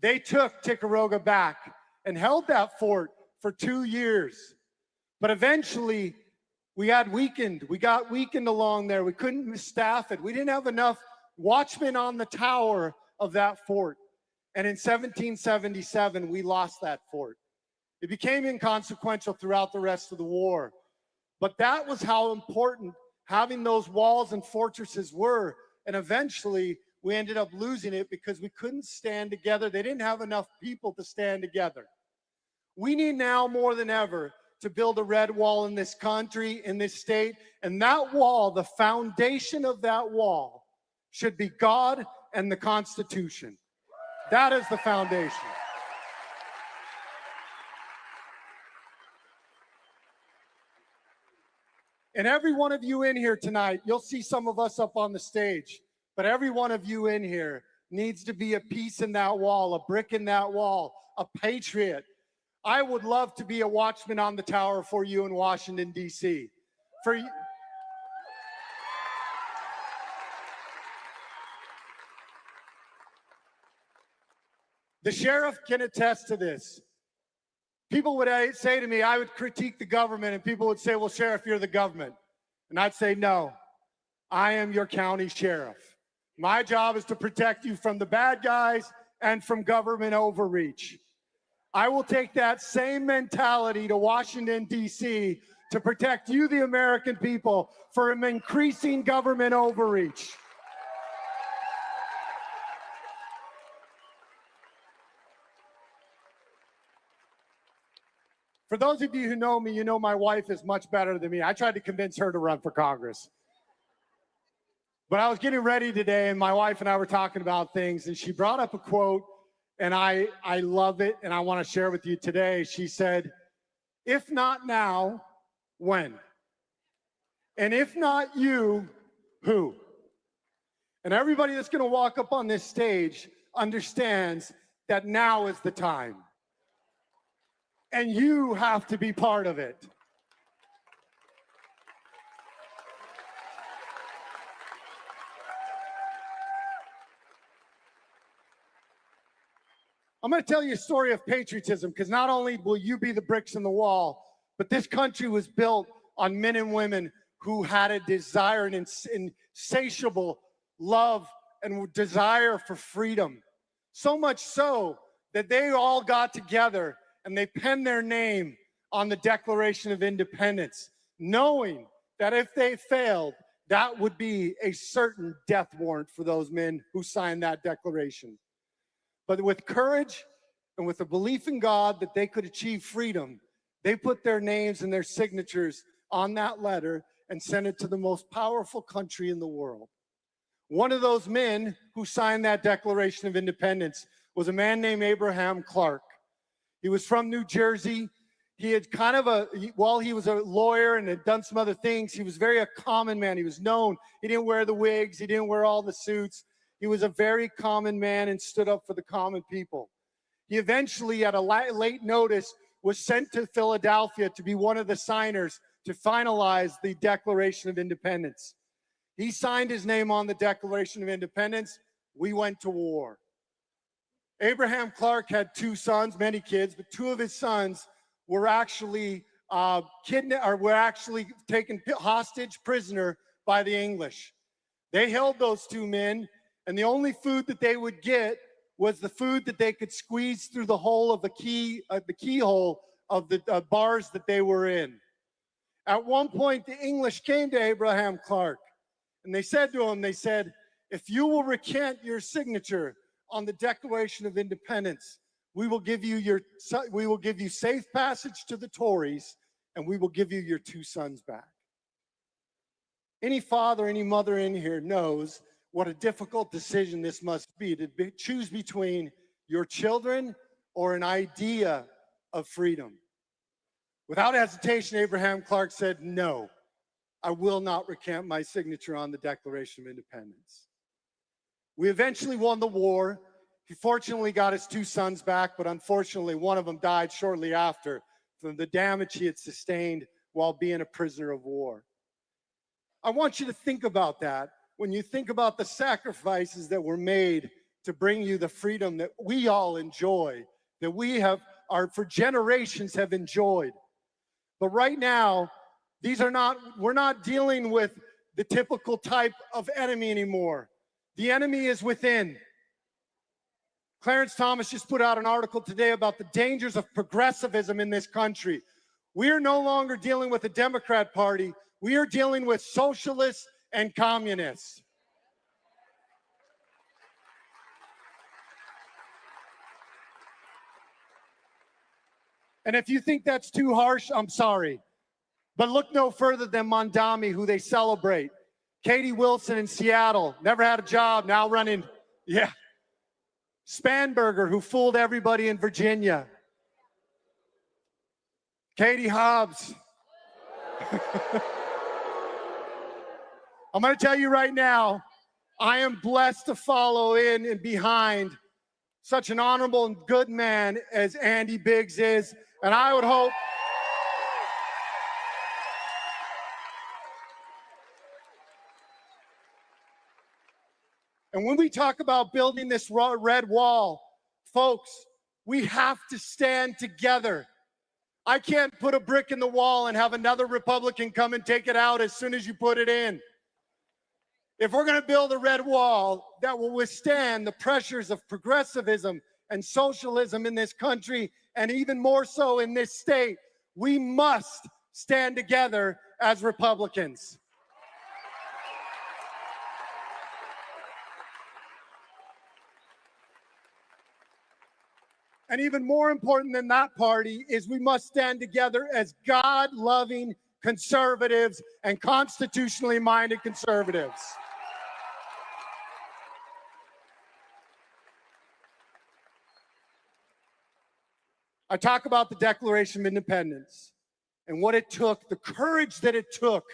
Speaker 13: They took Ticonderoga back and held that fort for 2 years. But eventually, we got weakened along there. We couldn't staff it. We didn't have enough watchmen on the tower of that fort. And in 1777, we lost that fort. It became inconsequential throughout the rest of the war. But that was how important having those walls and fortresses were. And eventually, we ended up losing it because we couldn't stand together. They didn't have enough people to stand together. We need now more than ever to build a red wall in this country, in this state. And that wall, the foundation of that wall, should be God and the Constitution. That is the foundation. And every one of you in here tonight, you'll see some of us up on the stage, but every one of you in here needs to be a piece in that wall, a brick in that wall, a patriot. I would love to be a watchman on the tower for you in Washington, D.C. For you. The sheriff can attest to this. People would say to me, I would critique the government, and people would say, well, Sheriff, you're the government. And I'd say, no, I am your county sheriff. My job is to protect you from the bad guys and from government overreach. I will take that same mentality to Washington, D.C. to protect you, the American people, from increasing government overreach. For those of you who know me, you know my wife is much better than me. I tried to convince her to run for Congress. But I was getting ready today, and my wife and I were talking about things, and she brought up a quote, and I love it, and I want to share with you today. She said, if not now, when? And if not you, who? And everybody that's going to walk up on this stage understands that now is the time. And you have to be part of it. I'm going to tell you a story of patriotism, because not only will you be the bricks in the wall, but this country was built on men and women who had a desire and insatiable love and desire for freedom. So much so that they all got together and they penned their name on the Declaration of Independence, knowing that if they failed, that would be a certain death warrant for those men who signed that declaration. But with courage and with a belief in God that they could achieve freedom, they put their names and their signatures on that letter and sent it to the most powerful country in the world. One of those men who signed that Declaration of Independence was a man named Abraham Clark. He was from New Jersey. He had while he was a lawyer and had done some other things, he was very a common man. He was known. He didn't wear the wigs. He didn't wear all the suits. He was a very common man and stood up for the common people. He eventually, at a late notice, was sent to Philadelphia to be one of the signers to finalize the Declaration of Independence. He signed his name on the Declaration of Independence. We went to war. Abraham Clark had two sons, many kids, but two of his sons were actually taken hostage prisoner by the English. They held those two men, and the only food that they would get was the food that they could squeeze through the hole of the keyhole of the bars that they were in. At one point, the English came to Abraham Clark, and they said to him, if you will recant your signature on the Declaration of Independence, we will give you safe passage to the Tories, and we will give you your two sons back. Any father, any mother in here knows what a difficult decision this must be, to choose between your children or an idea of freedom. Without hesitation, Abraham Clark said, no, I will not recant my signature on the Declaration of Independence. We eventually won the war. He fortunately got his two sons back, but unfortunately, one of them died shortly after from the damage he had sustained while being a prisoner of war. I want you to think about that when you think about the sacrifices that were made to bring you the freedom that we all enjoy, that for generations have enjoyed. But right now, we're not dealing with the typical type of enemy anymore. The enemy is within. Clarence Thomas just put out an article today about the dangers of progressivism in this country. We are no longer dealing with the Democrat Party. We are dealing with socialists and communists. And if you think that's too harsh, I'm sorry. But look no further than Mondami, who they celebrate. Katie Wilson in Seattle, never had a job, now running, Spanberger, who fooled everybody in Virginia. Katie Hobbs. I'm going to tell you right now, I am blessed to follow in and behind such an honorable and good man as Andy Biggs is. And I would hope and when we talk about building this red wall, folks, we have to stand together. I can't put a brick in the wall and have another Republican come and take it out as soon as you put it in. If we're going to build a red wall that will withstand the pressures of progressivism and socialism in this country, and even more so in this state, we must stand together as Republicans. And even more important than that party is we must stand together as God-loving conservatives and constitutionally minded conservatives. I talk about the Declaration of Independence and what it took, the courage that it took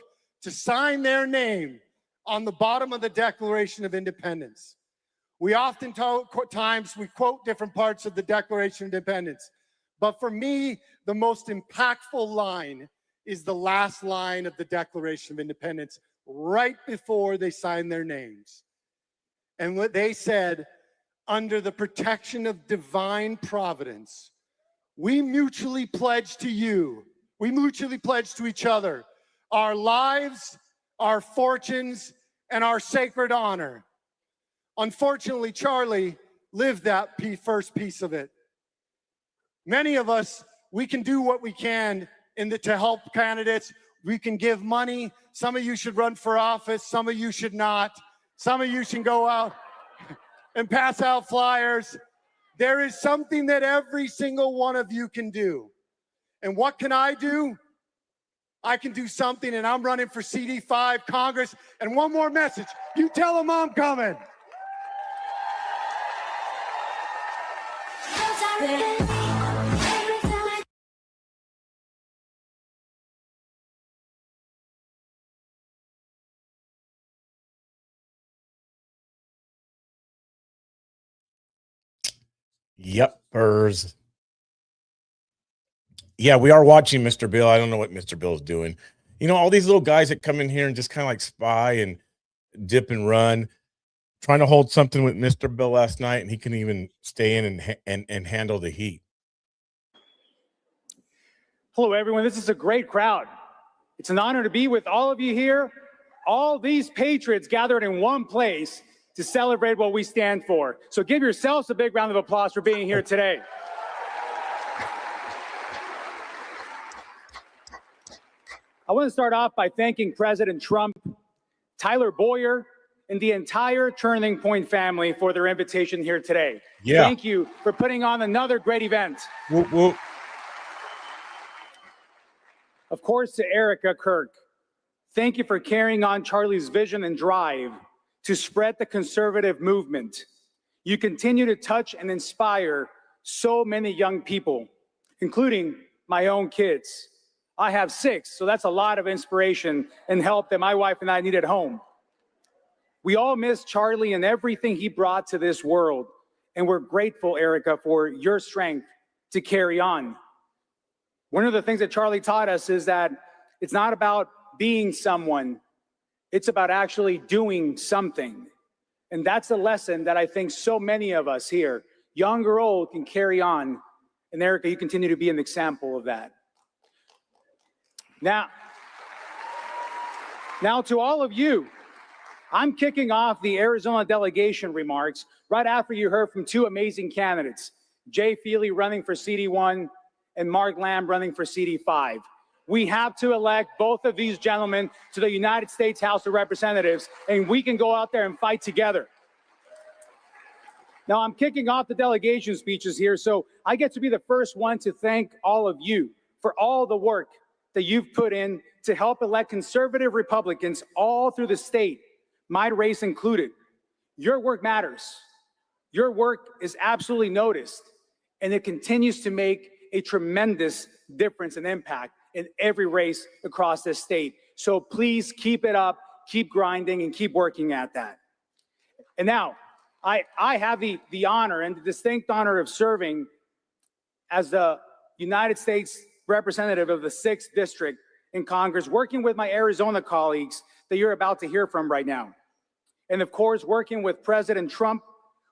Speaker 13: to sign their name on the bottom of the Declaration of Independence. We oftentimes quote different parts of the Declaration of Independence, but for me, the most impactful line is the last line of the Declaration of Independence, right before they signed their names. And what they said, under the protection of divine providence, we mutually pledge to you, we mutually pledge to each other, our lives, our fortunes, and our sacred honor. Unfortunately, Charlie lived that first piece of it. Many of us, we can do what we can to help candidates. We can give money. Some of you should run for office. Some of you should not. Some of you should go out and pass out flyers. There is something that every single one of you can do. And what can I do? I can do something, and I'm running for CD5 Congress. And one more message. You tell them I'm coming.
Speaker 1: Yepers. Yeah, we are watching Mr. Bill. I don't know what Mr. Bill is doing. You know, all these little guys that come in here and just kind of like spy and dip and run, trying to hold something with Mr. Bill last night, and he couldn't even stay in and handle the heat.
Speaker 9: Hello, everyone. This is a great crowd. It's an honor to be with all of you here. All these patriots gathered in one place to celebrate what we stand for. So give yourselves a big round of applause for being here today. I want to start off by thanking President Trump, Tyler Boyer, and the entire Turning Point family for their invitation here today.
Speaker 1: Yeah.
Speaker 9: Thank you for putting on another great event.
Speaker 1: Whoop, whoop.
Speaker 9: Of course, to Erica Kirk, thank you for carrying on Charlie's vision and drive to spread the conservative movement. You continue to touch and inspire so many young people, including my own kids. I have 6, so that's a lot of inspiration and help that my wife and I need at home. We all miss Charlie and everything he brought to this world, and we're grateful, Erica, for your strength to carry on. One of the things that Charlie taught us is that it's not about being someone, it's about actually doing something. And that's a lesson that I think so many of us here, young or old, can carry on. And Erica, you continue to be an example of that. Now to all of you, I'm kicking off the Arizona delegation remarks right after you heard from 2 amazing candidates, Jay Feely running for CD1 and Mark Lamb running for CD5. We have to elect both of these gentlemen to the United States House of Representatives, and we can go out there and fight together. Now, I'm kicking off the delegation speeches here, so I get to be the first one to thank all of you for all the work that you've put in to help elect conservative Republicans all through the state, my race included. Your work matters. Your work is absolutely noticed, and it continues to make a tremendous difference and impact in every race across this state. So please keep it up, keep grinding, and keep working at that. And now, I have the honor and the distinct honor of serving as the United States representative of the 6th District in Congress, working with my Arizona colleagues that you're about to hear from right now. And of course, working with President Trump,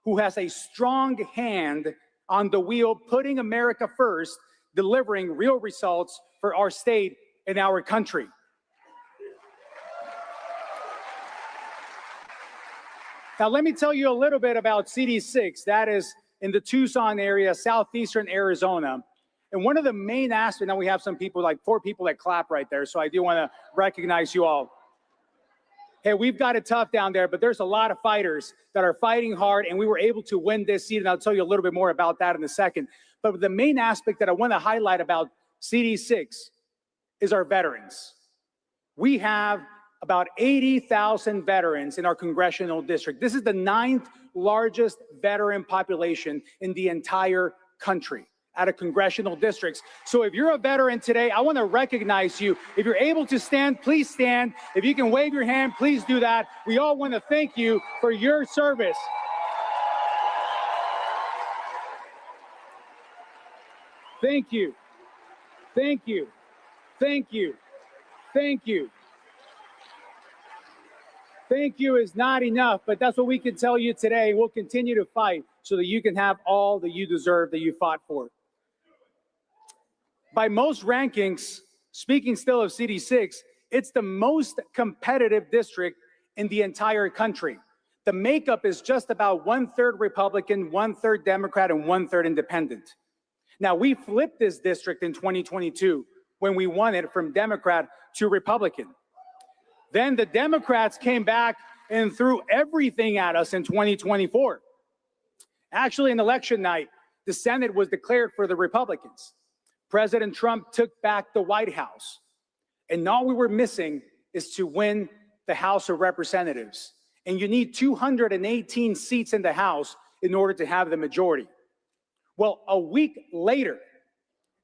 Speaker 9: who has a strong hand on the wheel, putting America first, delivering real results for our state and our country. Now, let me tell you a little bit about CD6. That is in the Tucson area, southeastern Arizona. And one of the main aspects, now we have some people, like 4 people that clap right there, so I do want to recognize you all. Hey, we've got it tough down there, but there's a lot of fighters that are fighting hard, and we were able to win this seat, and I'll tell you a little bit more about that in a second. But the main aspect that I want to highlight about CD6 is our veterans. We have about 80,000 veterans in our congressional district. This is the 9th largest veteran population in the entire country out of congressional districts. So if you're a veteran today, I want to recognize you. If you're able to stand, please stand. If you can wave your hand, please do that. We all want to thank you for your service. Thank you. Thank you. Thank you. Thank you. Thank you is not enough, but that's what we can tell you today. We'll continue to fight so that you can have all that you deserve, that you fought for. By most rankings, speaking still of CD6, it's the most competitive district in the entire country. The makeup is just about 1/3 Republican, 1/3 Democrat, and 1/3 independent. Now, we flipped this district in 2022 when we won it from Democrat to Republican. Then the Democrats came back and threw everything at us in 2024. Actually, in election night, the Senate was declared for the Republicans. President Trump took back the White House. And all we were missing is to win the House of Representatives. And you need 218 seats in the House in order to have the majority.
Speaker 3: Well, a week later,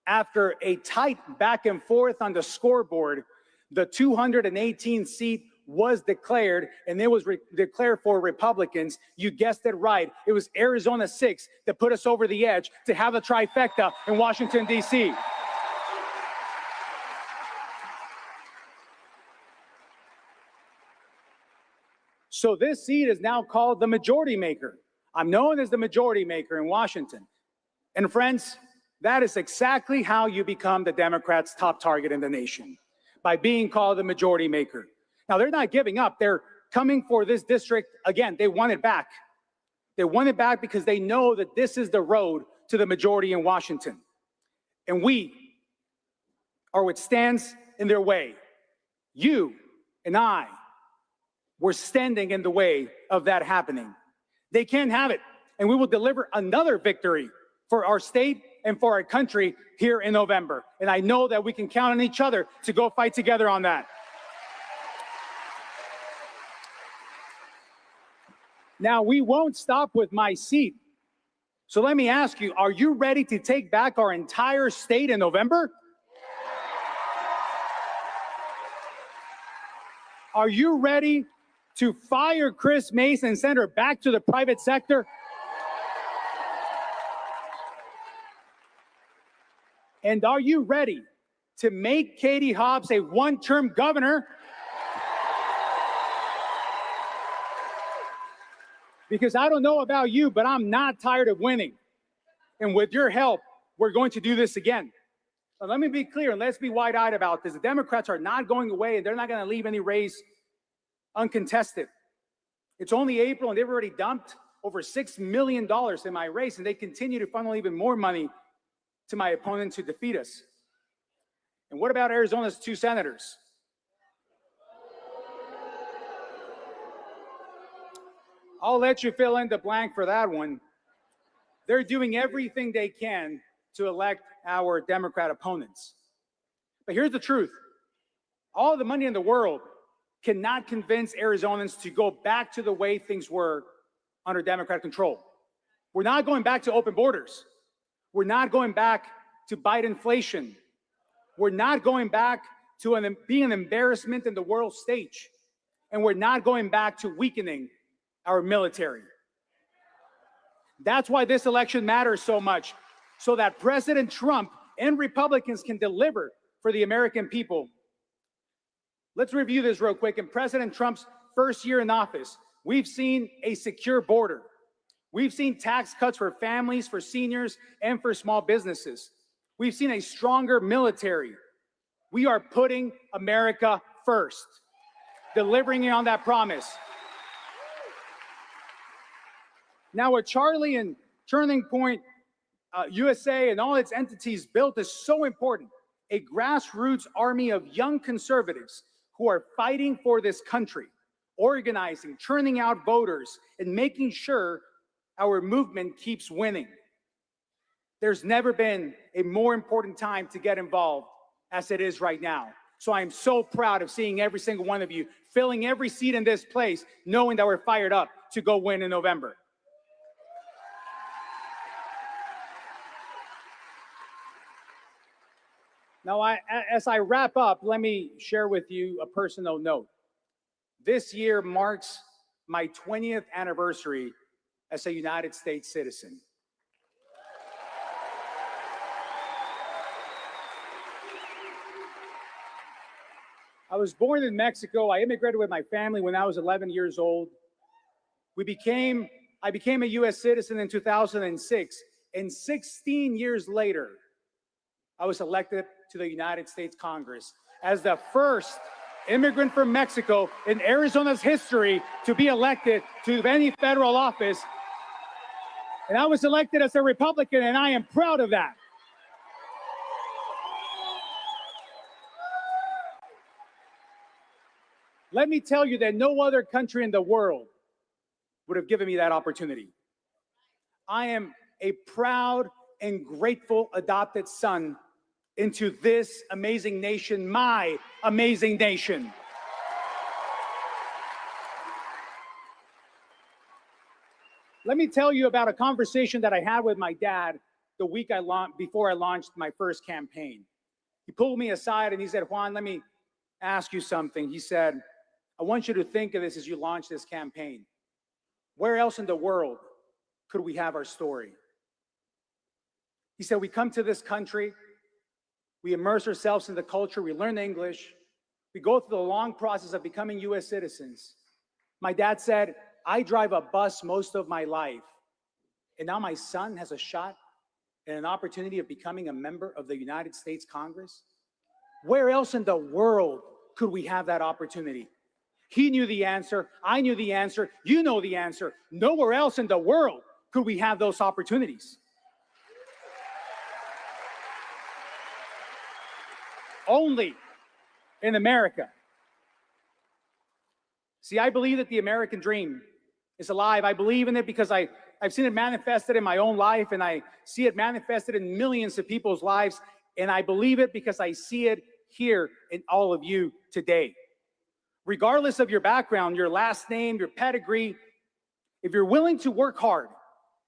Speaker 3: after a tight back and forth on the scoreboard, the 218 seat was declared, and it was declared for Republicans. You guessed it right. It was Arizona 6 that put us over the edge to have a trifecta in Washington, D.C. So this seat is now called the majority maker. I'm known as the majority maker in Washington. And friends, that is exactly how you become the Democrats' top target in the nation, by being called the majority maker. Now, they're not giving up. They're coming for this district again. They want it back. They want it back because they know that this is the road to the majority in Washington. And we are what stands in their way. You and I, we're standing in the way of that happening. They can't have it. And we will deliver another victory for our state and for our country here in November. And I know that we can count on each other to go fight together on that. Now, we won't stop with my seat. So let me ask you, are you ready to take back our entire state in November? Are you ready to fire Chris Mason and send her back to the private sector? And are you ready to make Katie Hobbs a one-term governor? Because I don't know about you, but I'm not tired of winning. And with your help, we're going to do this again. Now, let me be clear, and let's be wide-eyed about this. The Democrats are not going away, and they're not going to leave any race uncontested. It's only April, and they've already dumped over $6 million in my race, and they continue to funnel even more money to my opponent to defeat us. And what about Arizona's 2 senators? I'll let you fill in the blank for that one. They're doing everything they can to elect our Democrat opponents. But here's the truth. All the money in the world cannot convince Arizonans to go back to the way things were under Democrat control. We're not going back to open borders. We're not going back to bite inflation. We're not going back to being an embarrassment in the world stage. And we're not going back to weakening our military. That's why this election matters so much, so that President Trump and Republicans can deliver for the American people. Let's review this real quick. In President Trump's first year in office, we've seen a secure border. We've seen tax cuts for families, for seniors, and for small businesses. We've seen a stronger military. We are putting America first, delivering on that promise. Now, what Charlie and Turning Point USA and all its entities built is so important. A grassroots army of young conservatives who are fighting for this country, organizing, turning out voters, and making sure our movement keeps winning. There's never been a more important time to get involved as it is right now. So I'm so proud of seeing every single one of you filling every seat in this place, knowing that we're fired up to go win in November. Now, as I wrap up, let me share with you a personal note. This year marks my 20th anniversary as a United States citizen. I was born in Mexico. I immigrated with my family when I was 11 years old. I became a U.S. citizen in 2006, and 16 years later, I was elected to the United States Congress as the first immigrant from Mexico in Arizona's history to be elected to any federal office. And I was elected as a Republican, and I am proud of that. Let me tell you that no other country in the world would have given me that opportunity. I am a proud and grateful adopted son into this amazing nation, my amazing nation. Let me tell you about a conversation that I had with my dad the week before I launched my first campaign. He pulled me aside and he said, Juan, let me ask you something. He said, I want you to think of this as you launch this campaign. Where else in the world could we have our story? He said, we come to this country, we immerse ourselves in the culture, we learn English, we go through the long process of becoming US citizens. My dad said, I drive a bus most of my life, and now my son has a shot and an opportunity of becoming a member of the United States Congress. Where else in the world could we have that opportunity? He knew the answer, I knew the answer, you know the answer. Nowhere else in the world could we have those opportunities. Only in America. See, I believe that the American dream is alive. I believe in it because I've seen it manifested in my own life, and I see it manifested in millions of people's lives, and I believe it because I see it here in all of you today. Regardless of your background, your last name, your pedigree, if you're willing to work hard,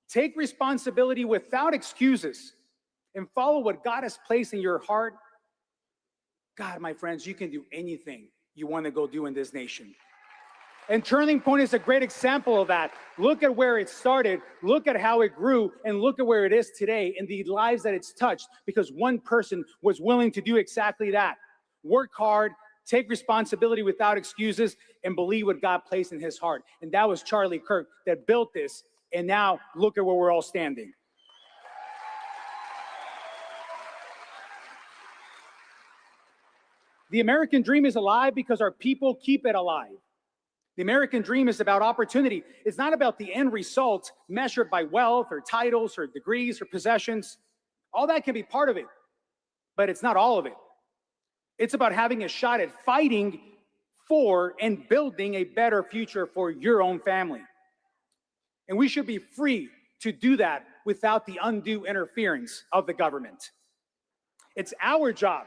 Speaker 3: take responsibility without excuses, and follow what God has placed in your heart, God, my friends, you can do anything you want to go do in this nation. And Turning Point is a great example of that. Look at where it started, look at how it grew, and look at where it is today and the lives that it's touched because one person was willing to do exactly that. Work hard, take responsibility without excuses, and believe what God placed in his heart. And that was Charlie Kirk that built this. And now look at where we're all standing. The American dream is alive because our people keep it alive. The American dream is about opportunity. It's not about the end result measured by wealth or titles or degrees or possessions. All that can be part of it, but it's not all of it. It's about having a shot at fighting for and building a better future for your own family. And we should be free to do that without the undue interference of the government. It's our job.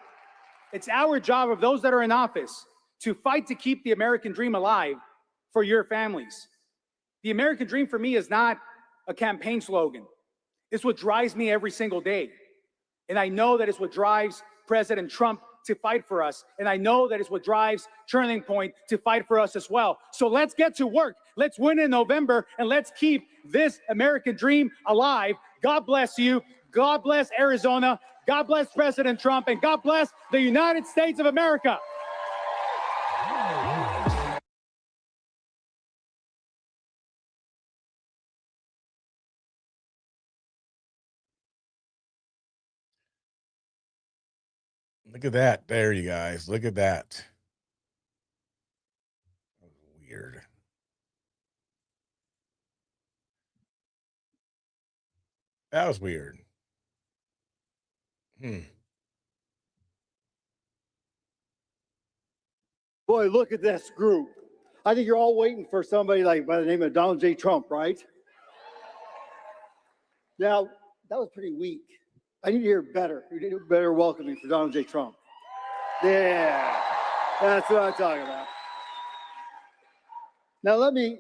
Speaker 3: It's our job of those that are in office to fight to keep the American dream alive for your families. The American dream for me is not a campaign slogan. It's what drives me every single day. And I know that it's what drives President Trump to fight for us. And I know that it's what drives Turning Point to fight for us as well. So let's get to work. Let's win in November, and let's keep this American dream alive. God bless you. God bless Arizona. God bless President Trump, and God bless the United States of America.
Speaker 1: Look at that. There you guys. Look at that. That was weird. That was weird.
Speaker 8: Boy, look at this group. I think you're all waiting for somebody like by the name of Donald J. Trump, right? Now, that was pretty weak. I need to hear better. We need better welcoming for Donald J. Trump. Yeah, that's what I'm talking about. Now, let me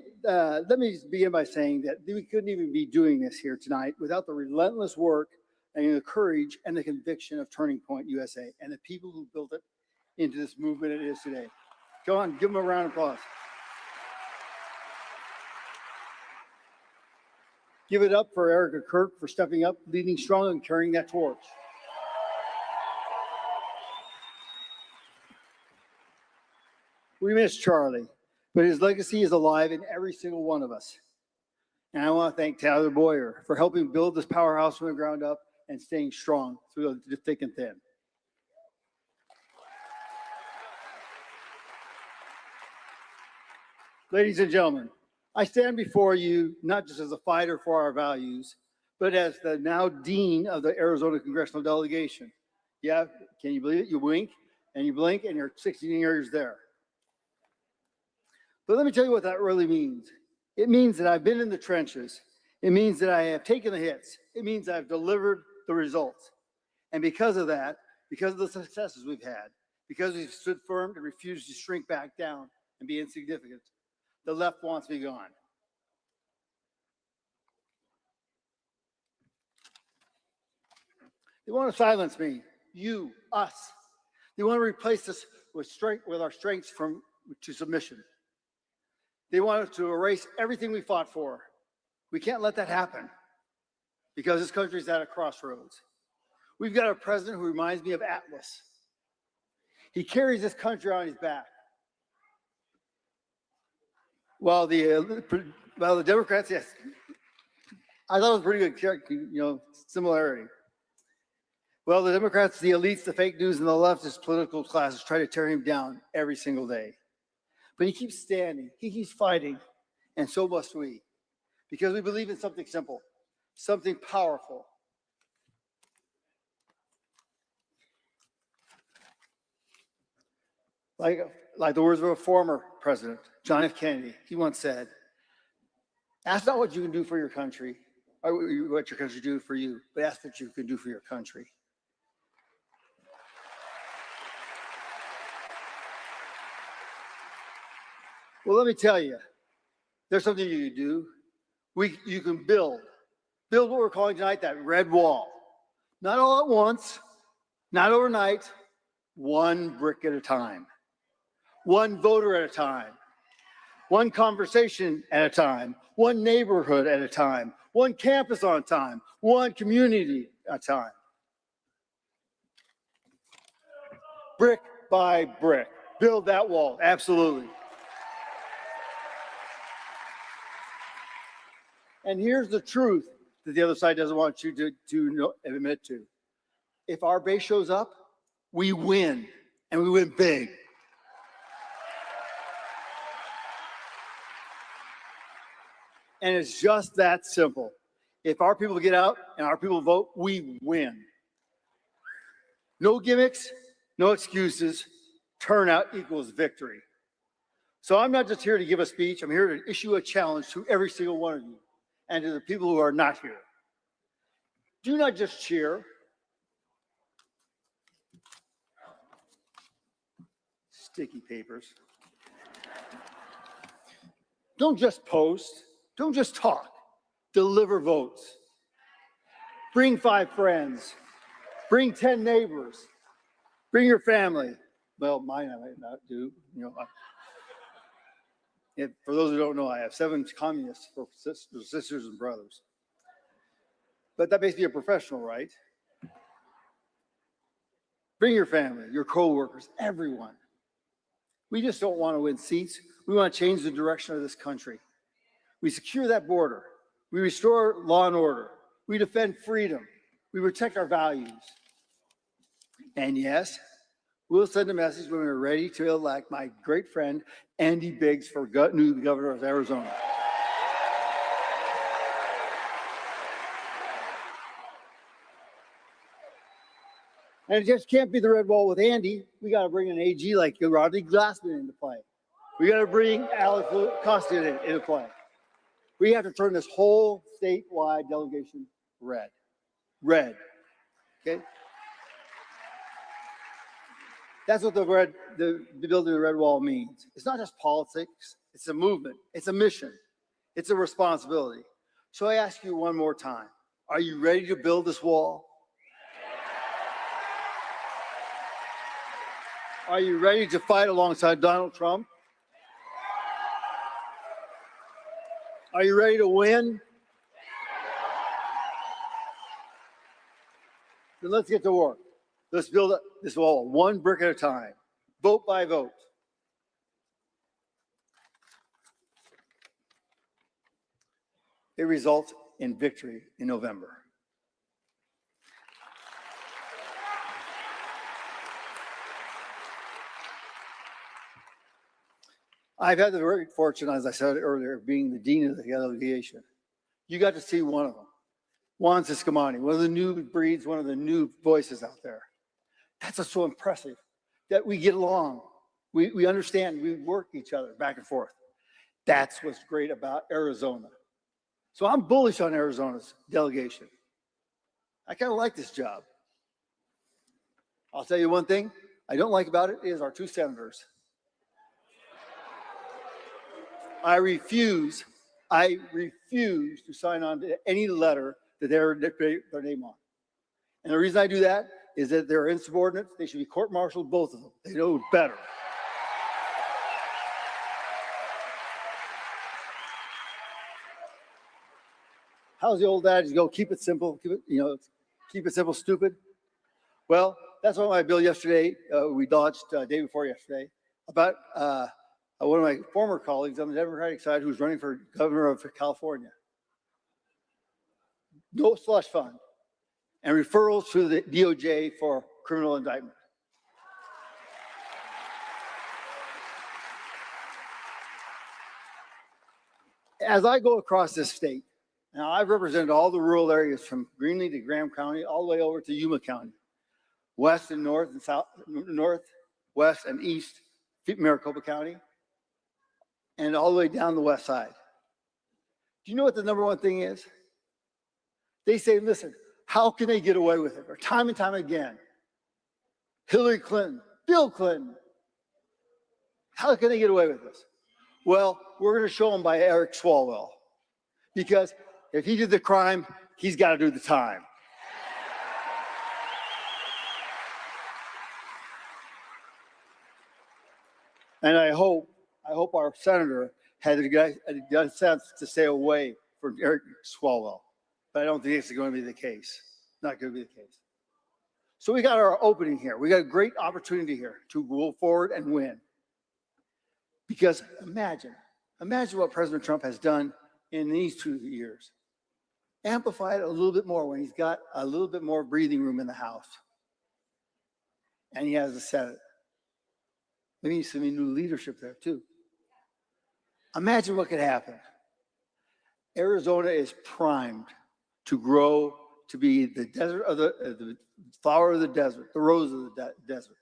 Speaker 8: begin by saying that we couldn't even be doing this here tonight without the relentless work and the courage and the conviction of Turning Point USA and the people who built it into this movement it is today. Go on, give them a round of applause. Give it up for Erica Kirk for stepping up, leading strong, and carrying that torch. We miss Charlie, but his legacy is alive in every single one of us. And I want to thank Tyler Boyer for helping build this powerhouse from the ground up and staying strong through the thick and thin. Ladies and gentlemen, I stand before you not just as a fighter for our values, but as the now dean of the Arizona Congressional Delegation. Yeah, can you believe it? You wink and you blink and you're 16 years there. But let me tell you what that really means. It means that I've been in the trenches. It means that I have taken the hits. It means I've delivered the results. And because of that, because of the successes we've had, because we've stood firm and refused to shrink back down and be insignificant, the left wants me gone. They want to silence me, you, us. They want to replace us with our strengths to submission. They want us to erase everything we fought for. We can't let that happen because this country is at a crossroads. We've got a president who reminds me of Atlas. He carries this country on his back. While the Democrats, yes, I thought it was pretty good, similarity. Well, the Democrats, the elites, the fake news, and the leftist political classes try to tear him down every single day. But he keeps standing, he keeps fighting, and so must we, because we believe in something simple, something powerful. Like the words of a former president, John F. Kennedy, he once said, ask not what you can do for your country, or what your country do for you, but ask what you can do for your country. Well, let me tell you, there's something you can do. You can build what we're calling tonight that red wall. Not all at once, not overnight, one brick at a time. One voter at a time, one conversation at a time, one neighborhood at a time, one campus on time, one community at a time. Brick by brick, build that wall, absolutely. And here's the truth that the other side doesn't want you to admit to. If our base shows up, we win, and we win big. And it's just that simple. If our people get out and our people vote, we win. No gimmicks, no excuses. Turnout equals victory. So I'm not just here to give a speech. I'm here to issue a challenge to every single one of you and to the people who are not here. Do not just cheer. Sticky papers. Don't just post. Don't just talk. Deliver votes. Bring 5 friends. Bring 10 neighbors. Bring your family. Well, mine I might not do. For those who don't know, I have 7 communists for sisters and brothers. But that makes me a professional, right? Bring your family, your co-workers, everyone. We just don't want to win seats. We want to change the direction of this country. We secure that border. We restore law and order. We defend freedom. We protect our values. And yes, we'll send a message when we're ready to elect my great friend, Andy Biggs, for new governor of Arizona. And it just can't be the red wall with Andy. We got to bring an AG like Rodney Glassman into play. We got to bring Alex Costa into play. We have to turn this whole statewide delegation red. Red. Okay? That's what the building the red wall means. It's not just politics. It's a movement. It's a mission. It's a responsibility. So I ask you one more time. Are you ready to build this wall? Are you ready to fight alongside Donald Trump? Are you ready to win? Then let's get to work. Let's build this wall one brick at a time, vote by vote. It results in victory in November. I've had the great fortune, as I said earlier, of being the dean of the delegation. You got to see one of them, Juan Ciscomani, one of the new breeds, one of the new voices out there. That's what's so impressive, that we get along. We understand, we work each other back and forth. That's what's great about Arizona. So I'm bullish on Arizona's delegation. I kind of like this job. I'll tell you one thing I don't like about it is our 2 senators. I refuse to sign on to any letter that they're their name on. And the reason I do that is that they're insubordinate. They should be court-martialed, both of them. They know better. How's the old adage go? Keep it simple. Keep it simple, stupid. Well, that's what my bill yesterday, we dodged day before yesterday, about one of my former colleagues on the Democratic side who's running for governor of California. No slush fund and referrals to the DOJ for criminal indictment. As I go across this state, now I've represented all the rural areas from Greenlee to Graham County, all the way over to Yuma County, west and north and south, north, west and east, Maricopa County, and all the way down the west side. Do you know what the number one thing is? They say, listen, how can they get away with it? Or time and time again, Hillary Clinton, Bill Clinton, how can they get away with this? Well, we're going to show them by Eric Swalwell, because if he did the crime, he's got to do the time. And I hope our senator had the sense to stay away from Eric Swalwell, but I don't think it's going to be the case. Not going to be the case. So we got our opening here. We got a great opportunity here to go forward and win. Because imagine what President Trump has done in these 2 years. Amplify it a little bit more when he's got a little bit more breathing room in the House. And he has the Senate. Maybe some new leadership there too. Imagine what could happen. Arizona is primed to grow to be the desert of the flower of the desert, the rose of the desert.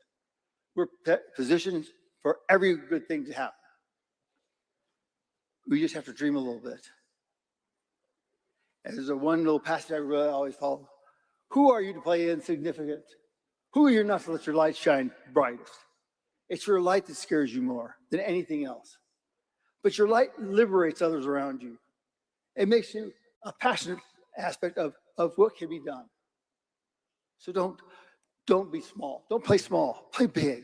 Speaker 8: We're positioned for every good thing to happen. We just have to dream a little bit. And there's one little passage I really always follow. Who are you to play insignificant? Who are you not to let your light shine brightest? It's your light that scares you more than anything else. But your light liberates others around you. It makes you a passionate aspect of what can be done. So don't be small. Don't play small. Play big.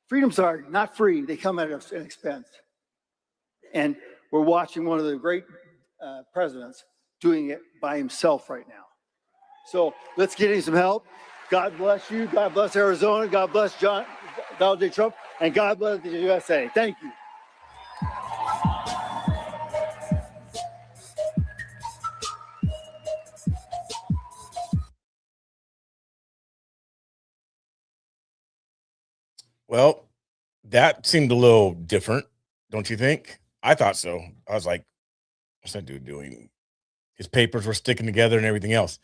Speaker 8: Freedoms are not free. They come at an expense. And we're watching one of the great presidents doing it by himself right now. So let's get him some help. God bless you. God bless Arizona. God bless Donald J. Trump. And God bless the USA. Thank you.
Speaker 1: Well, that seemed a little different, don't you think? I thought so. I was like, what's that dude doing? His papers were sticking together and everything else.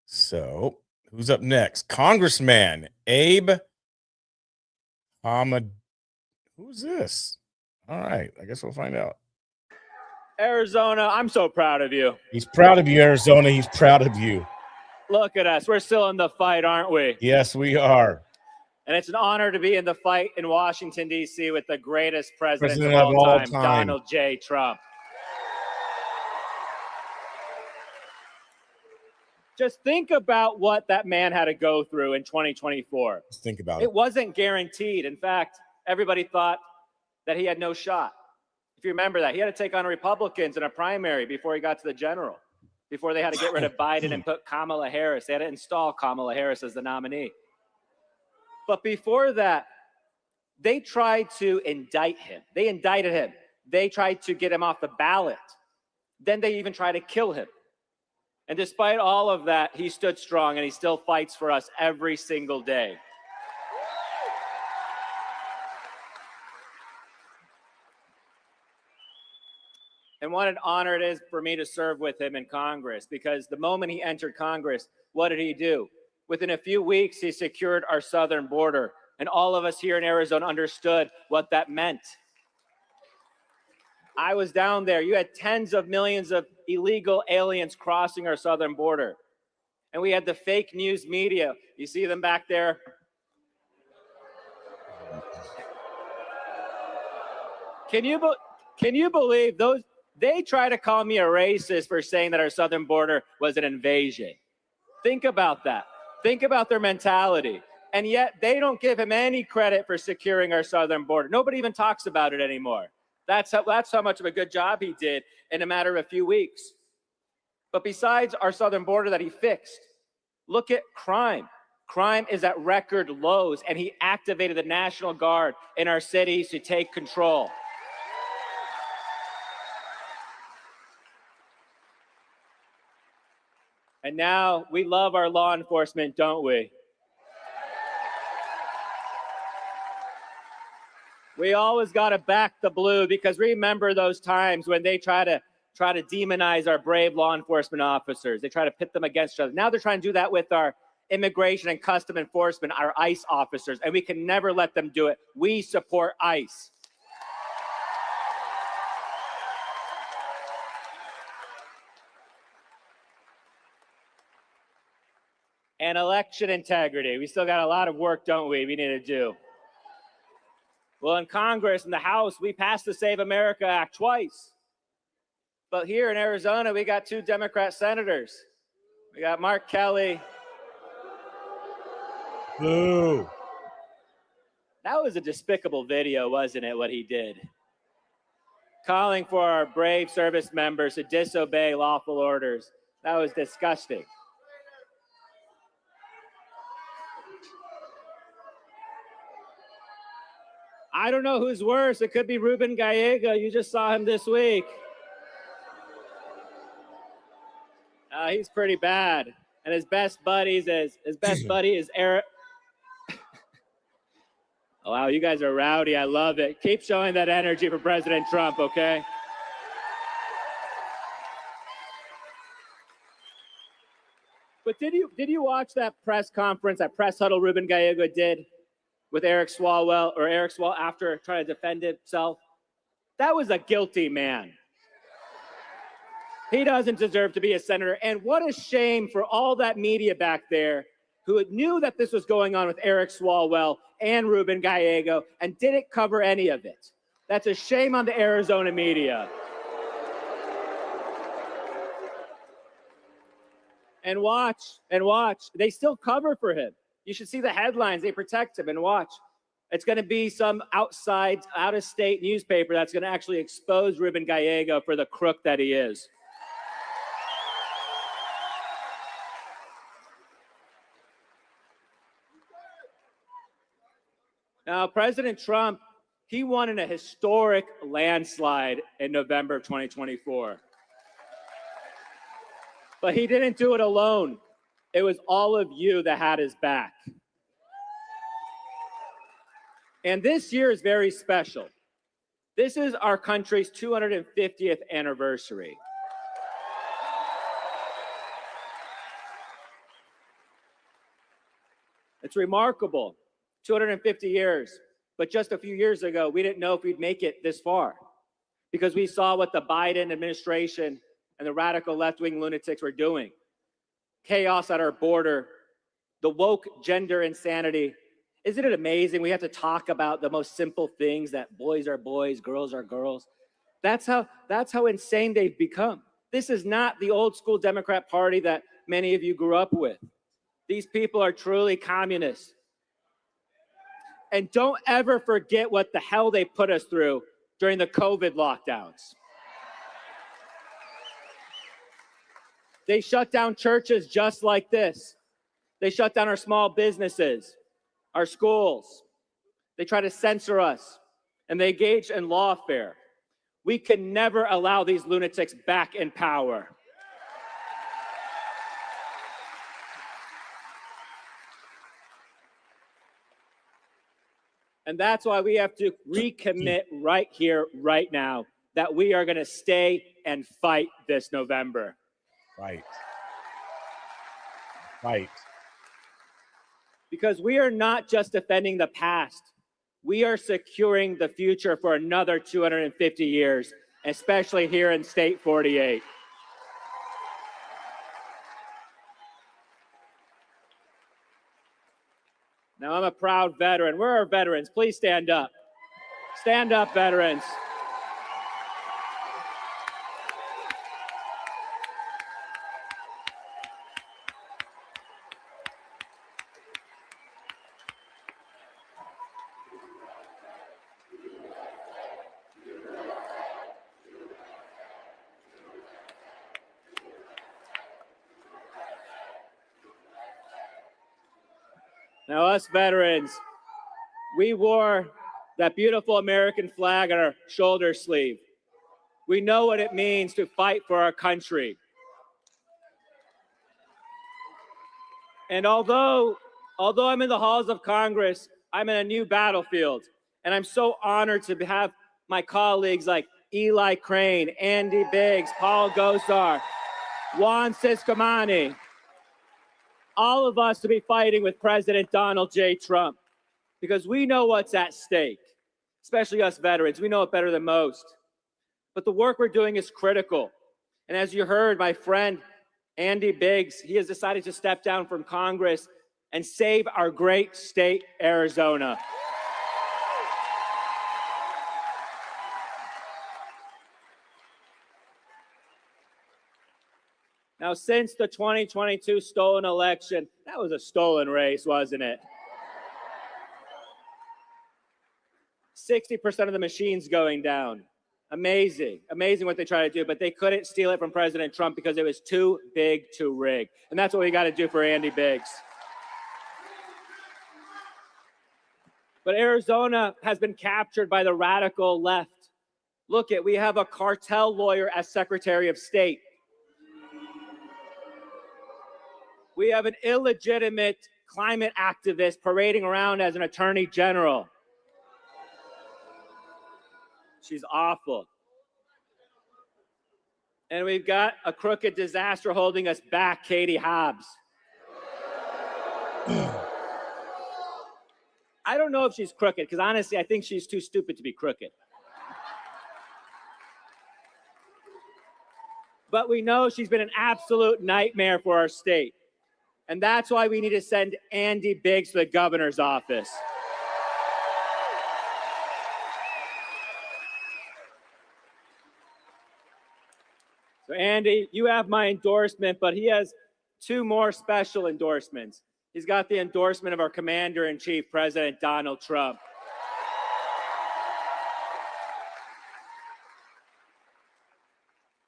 Speaker 1: So, who's up next? Congressman Abe Ahmed. Who's this? All right, I guess we'll find out.
Speaker 15: Arizona, I'm so proud of you.
Speaker 1: He's proud of you, Arizona. He's proud of you.
Speaker 15: Look at us. We're still in the fight, aren't we?
Speaker 1: Yes, we are.
Speaker 15: And it's an honor to be in the fight in Washington, D.C. with the greatest president of
Speaker 1: President
Speaker 15: all time, Donald J. Trump. Just think about what that man had to go through in 2024.
Speaker 1: Let's think about it.
Speaker 15: It wasn't guaranteed. In fact, everybody thought that he had no shot. If you remember that, he had to take on Republicans in a primary before he got to the general, before they had to get rid of Biden and put Kamala Harris. They had to install Kamala Harris as the nominee. But before that, they tried to indict him. They indicted him. They tried to get him off the ballot. Then they even tried to kill him. And despite all of that, he stood strong and he still fights for us every single day. And what an honor it is for me to serve with him in Congress, because the moment he entered Congress, what did he do? Within a few weeks, he secured our southern border, and all of us here in Arizona understood what that meant. I was down there. You had tens of millions of illegal aliens crossing our southern border. And we had the fake news media. You see them back there? Can you believe those They try to call me a racist for saying that our southern border was an invasion. Think about that. Think about their mentality. And yet they don't give him any credit for securing our southern border. Nobody even talks about it anymore. That's how much of a good job he did in a matter of a few weeks. But besides our southern border that he fixed, look at crime. Crime is at record lows, and he activated the National Guard in our cities to take control. And now we love our law enforcement, don't we? We always got to back the blue, because remember those times when they try to demonize our brave law enforcement officers. They try to pit them against each other. Now they're trying to do that with our immigration and custom enforcement, our ICE officers, and we can never let them do it. We support ICE. And election integrity. We still got a lot of work, don't we? We need to do. Well, in Congress, in the House, we passed the Save America Act twice. But here in Arizona, we got 2 Democrat senators. We got Mark Kelly.
Speaker 1: Boo.
Speaker 15: That was a despicable video, wasn't it, what he did? Calling for our brave service members to disobey lawful orders. That was disgusting. I don't know who's worse. It could be Ruben Gallego. You just saw him this week. He's pretty bad. And his best buddy is Eric. Oh, wow, you guys are rowdy. I love it. Keep showing that energy for President Trump, okay? But did you watch that press conference, that press huddle Ruben Gallego did with Eric Swalwell after trying to defend himself? That was a guilty man. He doesn't deserve to be a senator. And what a shame for all that media back there who knew that this was going on with Eric Swalwell and Ruben Gallego and didn't cover any of it. That's a shame on the Arizona media. And watch. They still cover for him. You should see the headlines. They protect him, and watch. It's going to be some out-of-state newspaper that's going to actually expose Ruben Gallego for the crook that he is. Now, President Trump, he won in a historic landslide in November of 2024. But he didn't do it alone. It was all of you that had his back. And this year is very special. This is our country's 250th anniversary. It's remarkable. 250 years. But just a few years ago, we didn't know if we'd make it this far, because we saw what the Biden administration and the radical left-wing lunatics were doing. Chaos at our border, the woke gender insanity. Isn't it amazing? We have to talk about the most simple things, that boys are boys, girls are girls. That's how insane they've become. This is not the old school Democrat Party that many of you grew up with. These people are truly communists. And don't ever forget what the hell they put us through during the COVID lockdowns. They shut down churches just like this. They shut down our small businesses, our schools. They try to censor us, and they engage in lawfare. We can never allow these lunatics back in power. And that's why we have to recommit right here, right now, that we are going to stay and fight this November.
Speaker 1: Right. Right.
Speaker 15: Because we are not just defending the past. We are securing the future for another 250 years, especially here in State 48. Now, I'm a proud veteran. Where are veterans? Please stand up. Stand up, veterans. Now, us veterans, we wore that beautiful American flag on our shoulder sleeve. We know what it means to fight for our country. And although I'm in the halls of Congress, I'm in a new battlefield. And I'm so honored to have my colleagues like Eli Crane, Andy Biggs, Paul Gosar, Juan Ciscomani, all of us to be fighting with President Donald J. Trump, because we know what's at stake, especially us veterans. We know it better than most. But the work we're doing is critical. And as you heard, my friend Andy Biggs, he has decided to step down from Congress and save our great state, Arizona. Now, since the 2022 stolen election, that was a stolen race, wasn't it? 60% of the machines going down. Amazing, amazing what they try to do, but they couldn't steal it from President Trump because it was too big to rig. And that's what we got to do for Andy Biggs. But Arizona has been captured by the radical left. Look we have a cartel lawyer as Secretary of State. We have an illegitimate climate activist parading around as an attorney general. She's awful. And we've got a crooked disaster holding us back, Katie Hobbs. I don't know if she's crooked, because honestly, I think she's too stupid to be crooked. But we know she's been an absolute nightmare for our state. And that's why we need to send Andy Biggs to the governor's office. So Andy, you have my endorsement, but he has two more special endorsements. He's got the endorsement of our Commander-in-Chief, President Donald Trump.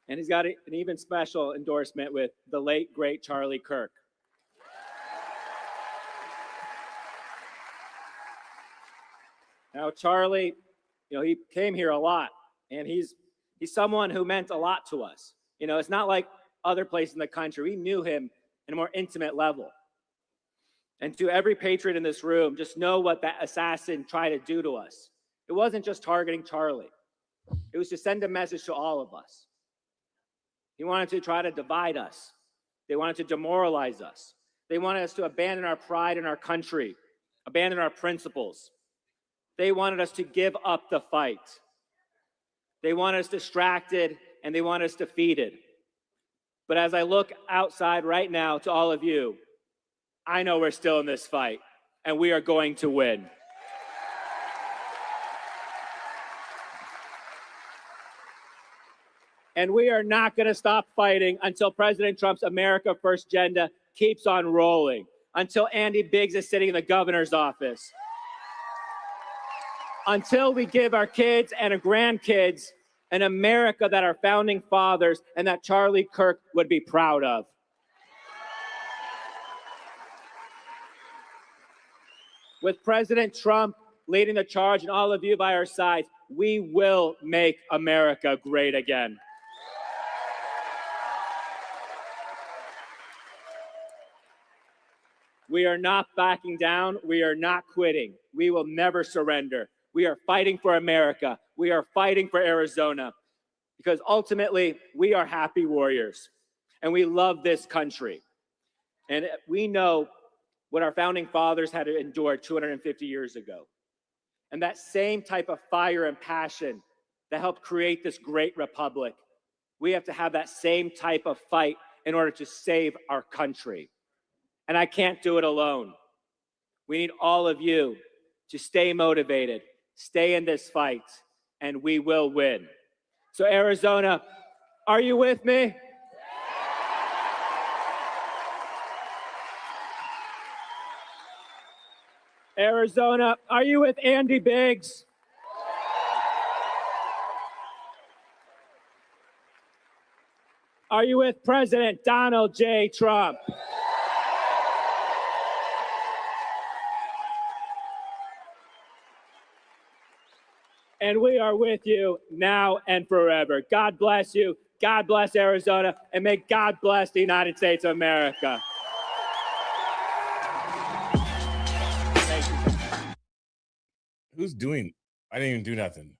Speaker 15: And he's got an even special endorsement with the late, great Charlie Kirk. Now, Charlie, he came here a lot, and he's someone who meant a lot to us. It's not like other places in the country. We knew him in a more intimate level. And to every patriot in this room, just know what that assassin tried to do to us. It wasn't just targeting Charlie. It was to send a message to all of us. He wanted to try to divide us. They wanted to demoralize us. They wanted us to abandon our pride in our country, abandon our principles. They wanted us to give up the fight. They wanted us distracted, and they wanted us defeated. But as I look outside right now to all of you, I know we're still in this fight, and we are going to win. And we are not going to stop fighting until President Trump's America First agenda keeps on rolling, until Andy Biggs is sitting in the governor's office, until we give our kids and our grandkids an America that our founding fathers and that Charlie Kirk would be proud of. With President Trump leading the charge and all of you by our side, we will make America great again. We are not backing down. We are not quitting. We will never surrender. We are fighting for America. We are fighting for Arizona, because ultimately we are happy warriors and we love this country. And we know what our founding fathers had to endure 250 years ago. And that same type of fire and passion that helped create this great republic, we have to have that same type of fight in order to save our country. And I can't do it alone. We need all of you to stay motivated, stay in this fight, and we will win. So Arizona, are you with me? Arizona, are you with Andy Biggs? Are you with President Donald J. Trump? and we are with you now and forever. God bless you. God bless Arizona, and may God bless the United States of America. Thank you.
Speaker 1: Who's doing? I didn't even do nothing.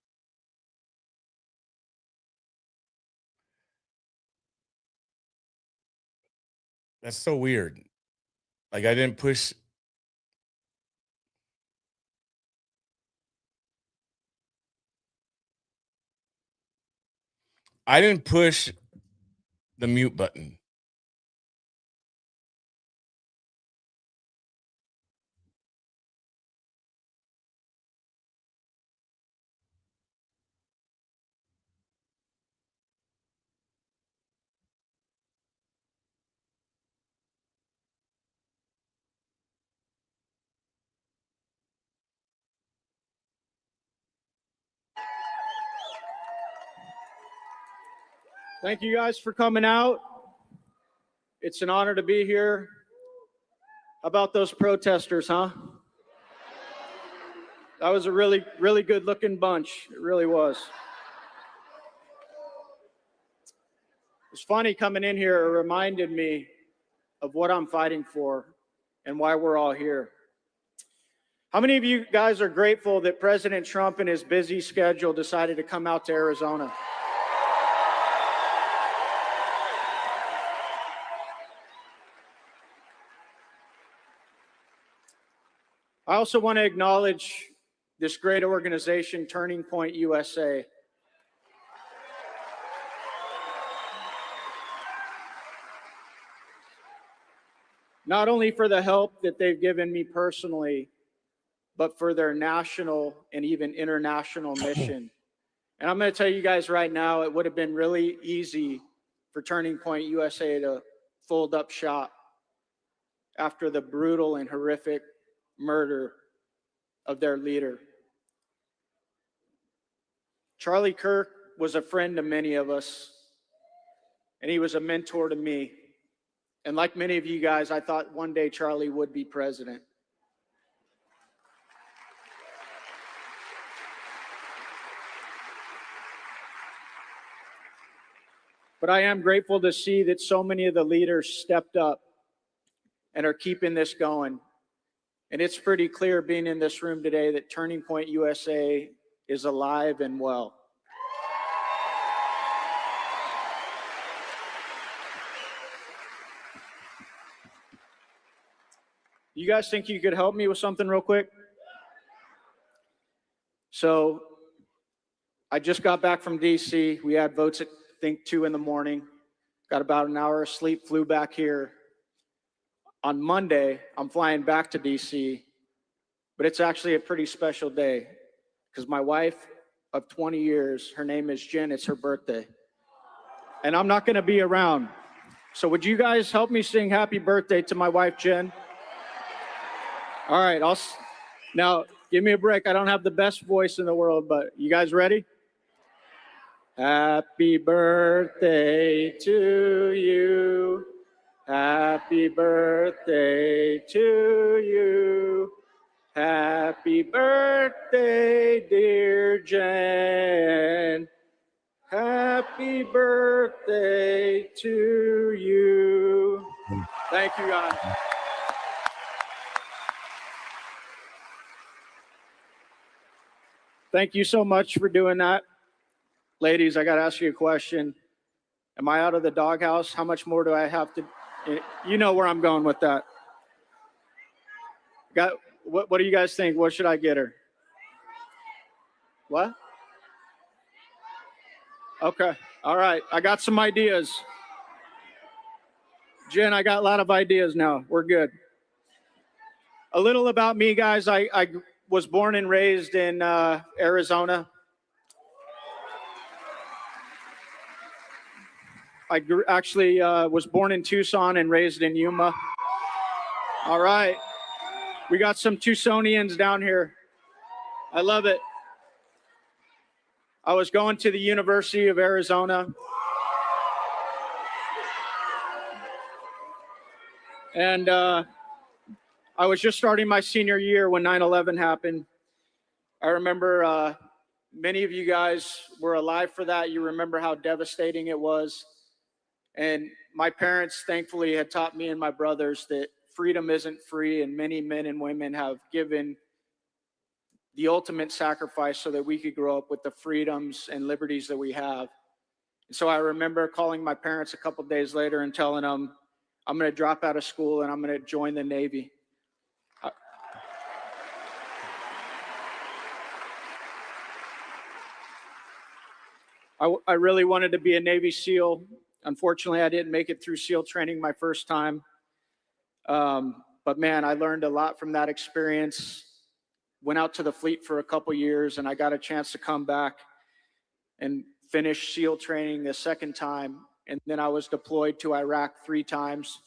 Speaker 1: That's so weird. Like I didn't push. I didn't push the mute button.
Speaker 3: Thank you guys for coming out. It's an honor to be here. How about those protesters, huh? That was a really, really good looking bunch. It really was. It's funny coming in here, it reminded me of what I'm fighting for and why we're all here. How many of you guys are grateful that President Trump in his busy schedule decided to come out to Arizona? I also want to acknowledge this great organization, Turning Point USA. Not only for the help that they've given me personally, but for their national and even international mission. And I'm going to tell you guys right now, it would have been really easy for Turning Point USA to fold up shop after the brutal and horrific murder of their leader. Charlie Kirk was a friend to many of us, and he was a mentor to me. And like many of you guys, I thought one day Charlie would be president. But I am grateful to see that so many of the leaders stepped up and are keeping this going. And it's pretty clear being in this room today that Turning Point USA is alive and well. You guys think you could help me with something real quick? So I just got back from DC. We had votes at, I think, 2 in the morning. Got about an hour of sleep, flew back here. On Monday, I'm flying back to DC, but it's actually a pretty special day because my wife of 20 years, her name is Jen, it's her birthday. And I'm not gonna be around. So would you guys help me sing happy birthday to my wife, Jen? All right, now give me a break. I don't have the best voice in the world, but you guys ready? Happy birthday to you. Happy birthday to you. Happy birthday, dear Jen. Happy birthday to you. Thank you, guys. Thank you so much for doing that. Ladies, I got to ask you a question. Am I out of the doghouse? How much more do I have to? You know where I'm going with that. What do you guys think? What should I get her? What? Okay. All right. I got some ideas. Jen, I got a lot of ideas now. We're good. A little about me, guys. I was born and raised in Arizona. I actually was born in Tucson and raised in Yuma. All right. We got some Tucsonians down here. I love it. I was going to the University of Arizona. And I was just starting my senior year when 9/11 happened. I remember
Speaker 10: Many of you guys were alive for that. You remember how devastating it was. And my parents, thankfully, had taught me and my brothers that freedom isn't free, and many men and women have given the ultimate sacrifice so that we could grow up with the freedoms and liberties that we have. And so I remember calling my parents a couple days later and telling them, I'm going to drop out of school and I'm going to join the Navy. I really wanted to be a Navy SEAL. Unfortunately, I didn't make it through SEAL training my first time. But man, I learned a lot from that experience. Went out to the fleet for a couple years, and I got a chance to come back and finish SEAL training the second time. And then I was deployed to Iraq 3 times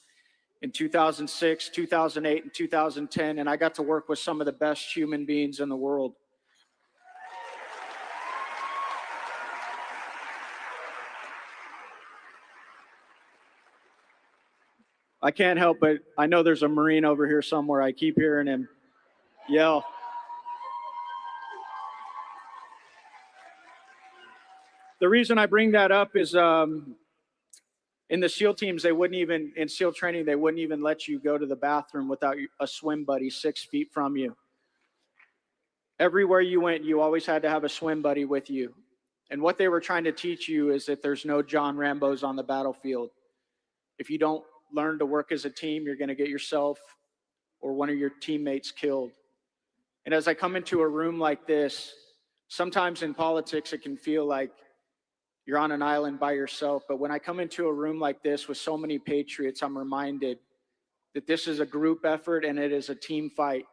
Speaker 10: in 2006, 2008, and 2010. And I got to work with some of the best human beings in the world. I can't help but I know there's a Marine over here somewhere. I keep hearing him yell. The reason I bring that up is in the SEAL teams, in SEAL training, they wouldn't even let you go to the bathroom without a swim buddy 6 feet from you. Everywhere you went, you always had to have a swim buddy with you. And what they were trying to teach you is that there's no John Rambos on the battlefield. If you don't learn to work as a team, you're going to get yourself or one of your teammates killed. And as I come into a room like this, sometimes in politics, it can feel like you're on an island by yourself. But when I come into a room like this with so many patriots, I'm reminded that this is a group effort and it is a team fight.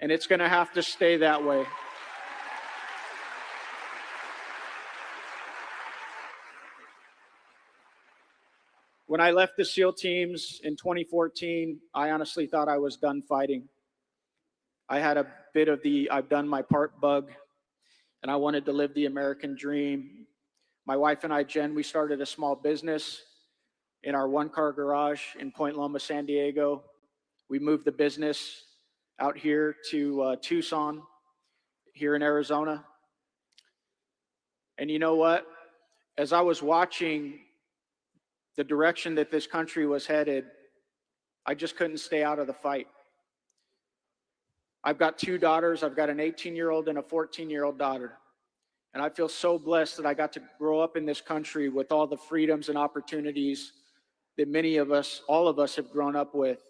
Speaker 10: And it's going to have to stay that way. When I left the SEAL teams in 2014, I honestly thought I was done fighting. I had a bit of the I've done my part bug, and I wanted to live the American dream. My wife and I, Jen, we started a small business in our 1-car garage in Point Loma, San Diego. We moved the business out here to Tucson, here in Arizona. And you know what? As I was watching the direction that this country was headed, I just couldn't stay out of the fight. I've got 2 daughters. I've got an 18-year-old and a 14-year-old daughter. And I feel so blessed that I got to grow up in this country with all the freedoms and opportunities that many of us, all of us, have grown up with.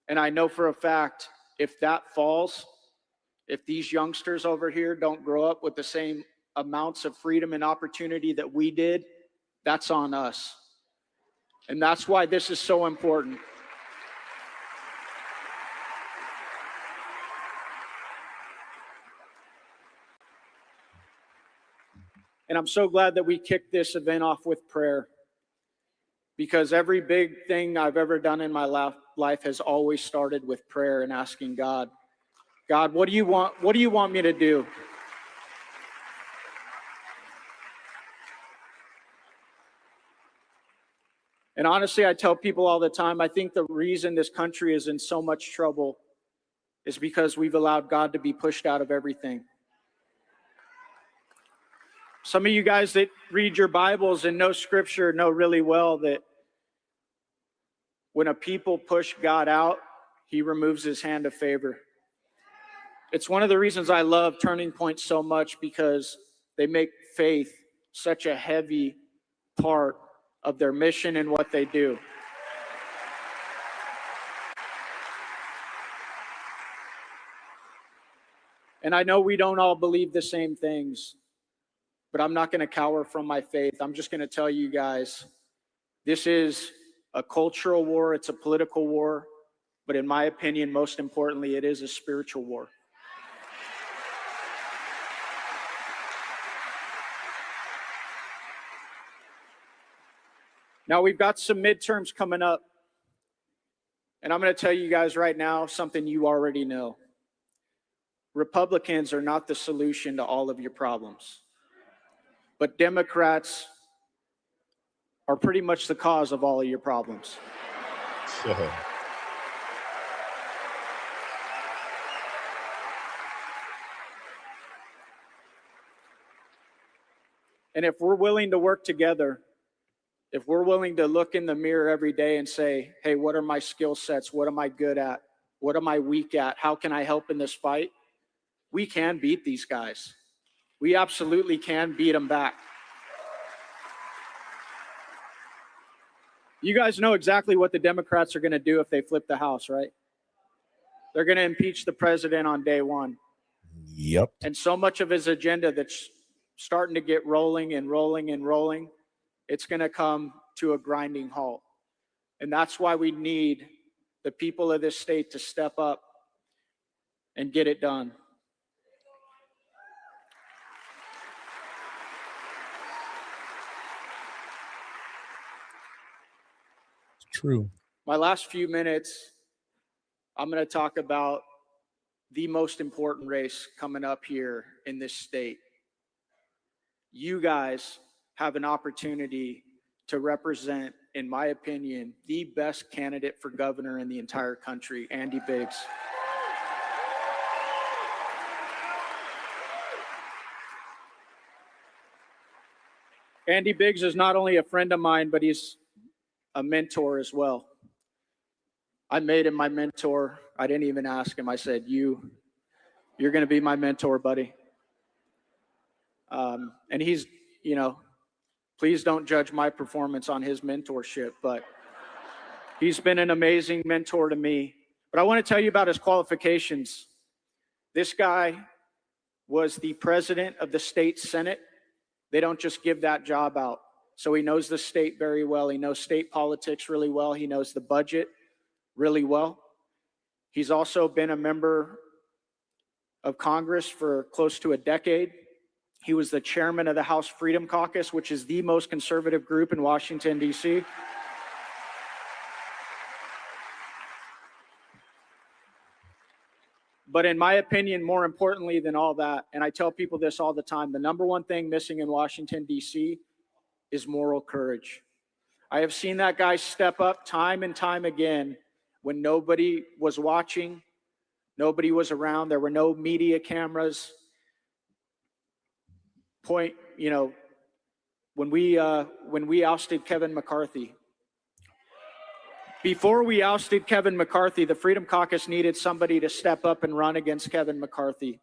Speaker 10: And I know for a fact, if that falls, if these youngsters over here don't grow up with the same amounts of freedom and opportunity that we did, that's on us. And that's why this is so important. And I'm so glad that we kicked this event off with prayer, because every big thing I've ever done in my life has always started with prayer and asking God, God, what do you want? What do you want me to do? And honestly, I tell people all the time, I think the reason this country is in so much trouble is because we've allowed God to be pushed out of everything. Some of you guys that read your Bibles and know Scripture know really well that when a people push God out, He removes His hand of favor. It's one of the reasons I love Turning Point so much, because they make faith such a heavy part of their mission and what they do. And I know we don't all believe the same things, but I'm not going to cower from my faith. I'm just going to tell you guys, this is a cultural war, it's a political war, but in my opinion, most importantly, it is a spiritual war. Now, we've got some midterms coming up, and I'm going to tell you guys right now something you already know. Republicans are not the solution to all of your problems, but Democrats are pretty much the cause of all of your problems. And if we're willing to work together, if we're willing to look in the mirror every day and say, hey, what are my skill sets? What am I good at? What am I weak at? How can I help in this fight? We can beat these guys. We absolutely can beat them back. You guys know exactly what the Democrats are going to do if they flip the House, right? They're going to impeach the president on day one.
Speaker 1: Yep.
Speaker 10: And so much of his agenda that's starting to get rolling and rolling and rolling, it's going to come to a grinding halt. And that's why we need the people of this state to step up and get it done.
Speaker 1: True.
Speaker 10: My last few minutes, I'm going to talk about the most important race coming up here in this state. You guys have an opportunity to represent, in my opinion, the best candidate for governor in the entire country, Andy Biggs. Andy Biggs is not only a friend of mine, but he's a mentor as well. I made him my mentor. I didn't even ask him. I said, you're going to be my mentor, buddy. And he's, please don't judge my performance on his mentorship, but he's been an amazing mentor to me. But I want to tell you about his qualifications. This guy was the president of the state Senate. They don't just give that job out. So he knows the state very well. He knows state politics really well. He knows the budget really well. He's also been a member of Congress for close to a decade. He was the chairman of the House Freedom Caucus, which is the most conservative group in Washington, D.C. But in my opinion, more importantly than all that, and I tell people this all the time, the number one thing missing in Washington, D.C. is moral courage. I have seen that guy step up time and time again when nobody was watching, nobody was around, there were no media cameras. When we ousted Kevin McCarthy. Before we ousted Kevin McCarthy, the Freedom Caucus needed somebody to step up and run against Kevin McCarthy.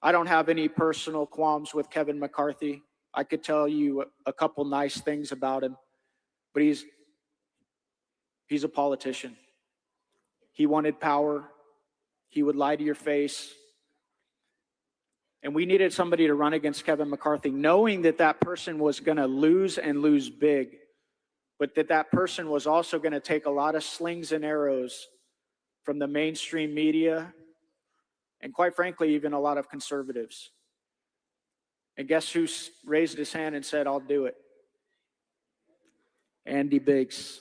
Speaker 10: I don't have any personal qualms with Kevin McCarthy. I could tell you a couple nice things about him, but he's a politician. He wanted power. He would lie to your face. And we needed somebody to run against Kevin McCarthy, knowing that that person was going to lose and lose big, but that person was also going to take a lot of slings and arrows from the mainstream media and, quite frankly, even a lot of conservatives. And guess who raised his hand and said, I'll do it? Andy Biggs.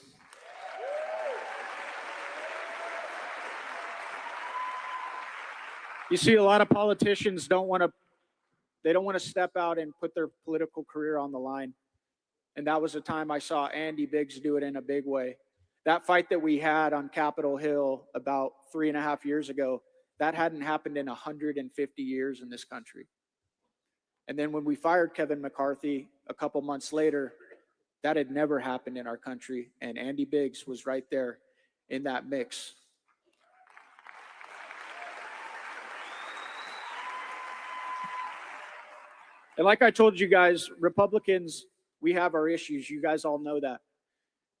Speaker 10: You see, a lot of politicians don't want to step out and put their political career on the line. And that was the time I saw Andy Biggs do it in a big way. That fight that we had on Capitol Hill about 3.5 years ago, that hadn't happened in 150 years in this country. And then when we fired Kevin McCarthy a couple months later, that had never happened in our country. And Andy Biggs was right there in that mix. And like I told you guys, Republicans, we have our issues. You guys all know that.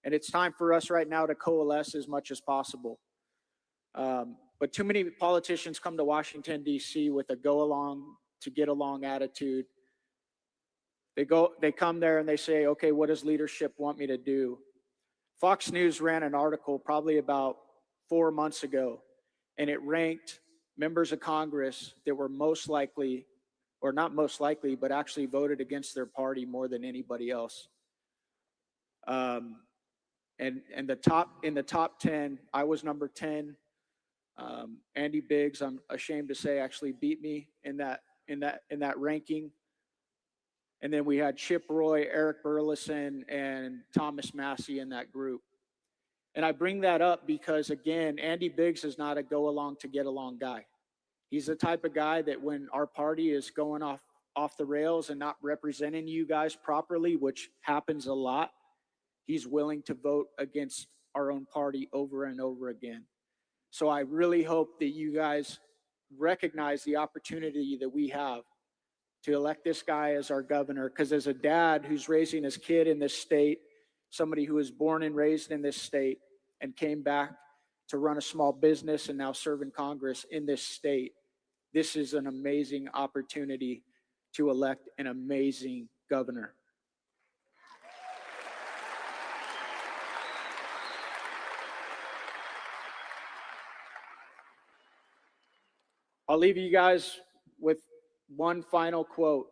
Speaker 10: And it's time for us right now to coalesce as much as possible. But too many politicians come to Washington, D.C. with a go along to get along attitude. They come there and they say, okay, what does leadership want me to do? Fox News ran an article probably about 4 months ago, and it ranked members of Congress that were most likely, or not most likely, but actually voted against their party more than anybody else. And in the top 10, I was number 10. Andy Biggs, I'm ashamed to say, actually beat me in that ranking. And then we had Chip Roy, Eric Burleson, and Thomas Massey in that group. And I bring that up because, again, Andy Biggs is not a go along to get along guy. He's the type of guy that when our party is going off off the rails and not representing you guys properly, which happens a lot, he's willing to vote against our own party over and over again. So I really hope that you guys recognize the opportunity that we have to elect this guy as our governor, because as a dad who's raising his kid in this state, somebody who was born and raised in this state and came back to run a small business and now serve in Congress in this state, this is an amazing opportunity to elect an amazing governor. I'll leave you guys with one final quote.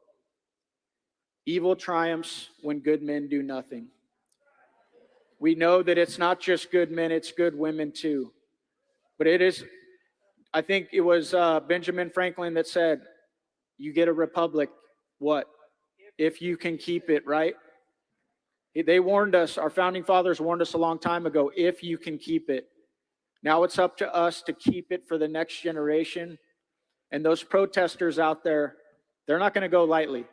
Speaker 10: Evil triumphs when good men do nothing. We know that it's not just good men, it's good women too. But it is, I think it was Benjamin Franklin that said, you get a republic, what? If you can keep it, right? They warned us, our founding fathers warned us a long time ago, if you can keep it. Now it's up to us to keep it for the next generation. And those protesters out there, they're not going to go lightly.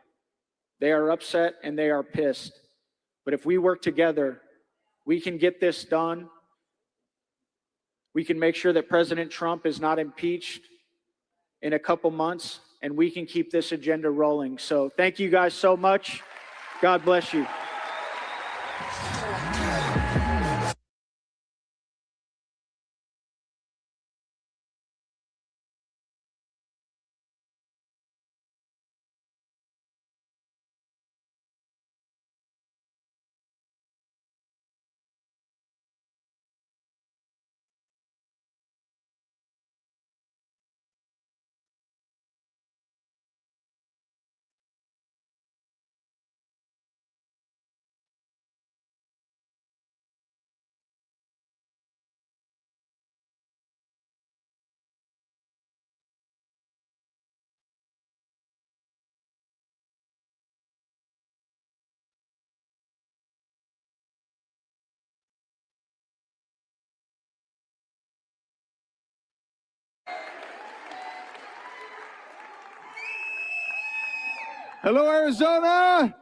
Speaker 10: They are upset and they are pissed. But if we work together, we can get this done. We can make sure that President Trump is not impeached in a couple months, and we can keep this agenda rolling. So thank you guys so much. God bless you.
Speaker 12: Hello, Arizona.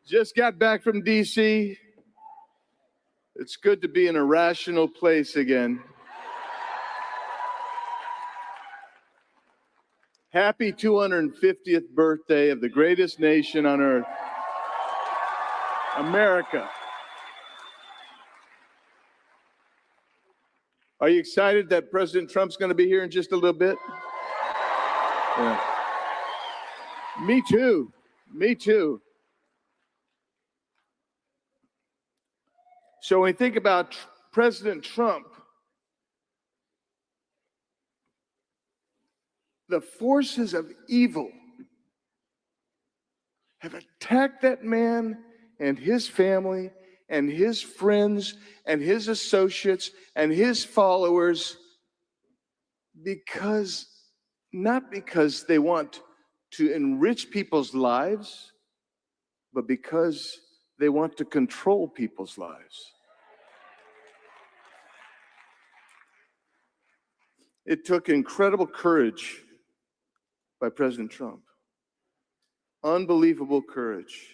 Speaker 12: Just got back from DC. It's good to be in a rational place again. Happy 250th birthday of the greatest nation on earth, America. Are you excited that President Trump's going to be here in just a little bit? Yeah. Me too. Me too. So when we think about President Trump, the forces of evil have attacked that man and his family and his friends and his associates and his followers not because they want to enrich people's lives, but because they want to control people's lives. It took incredible courage by President Trump, unbelievable courage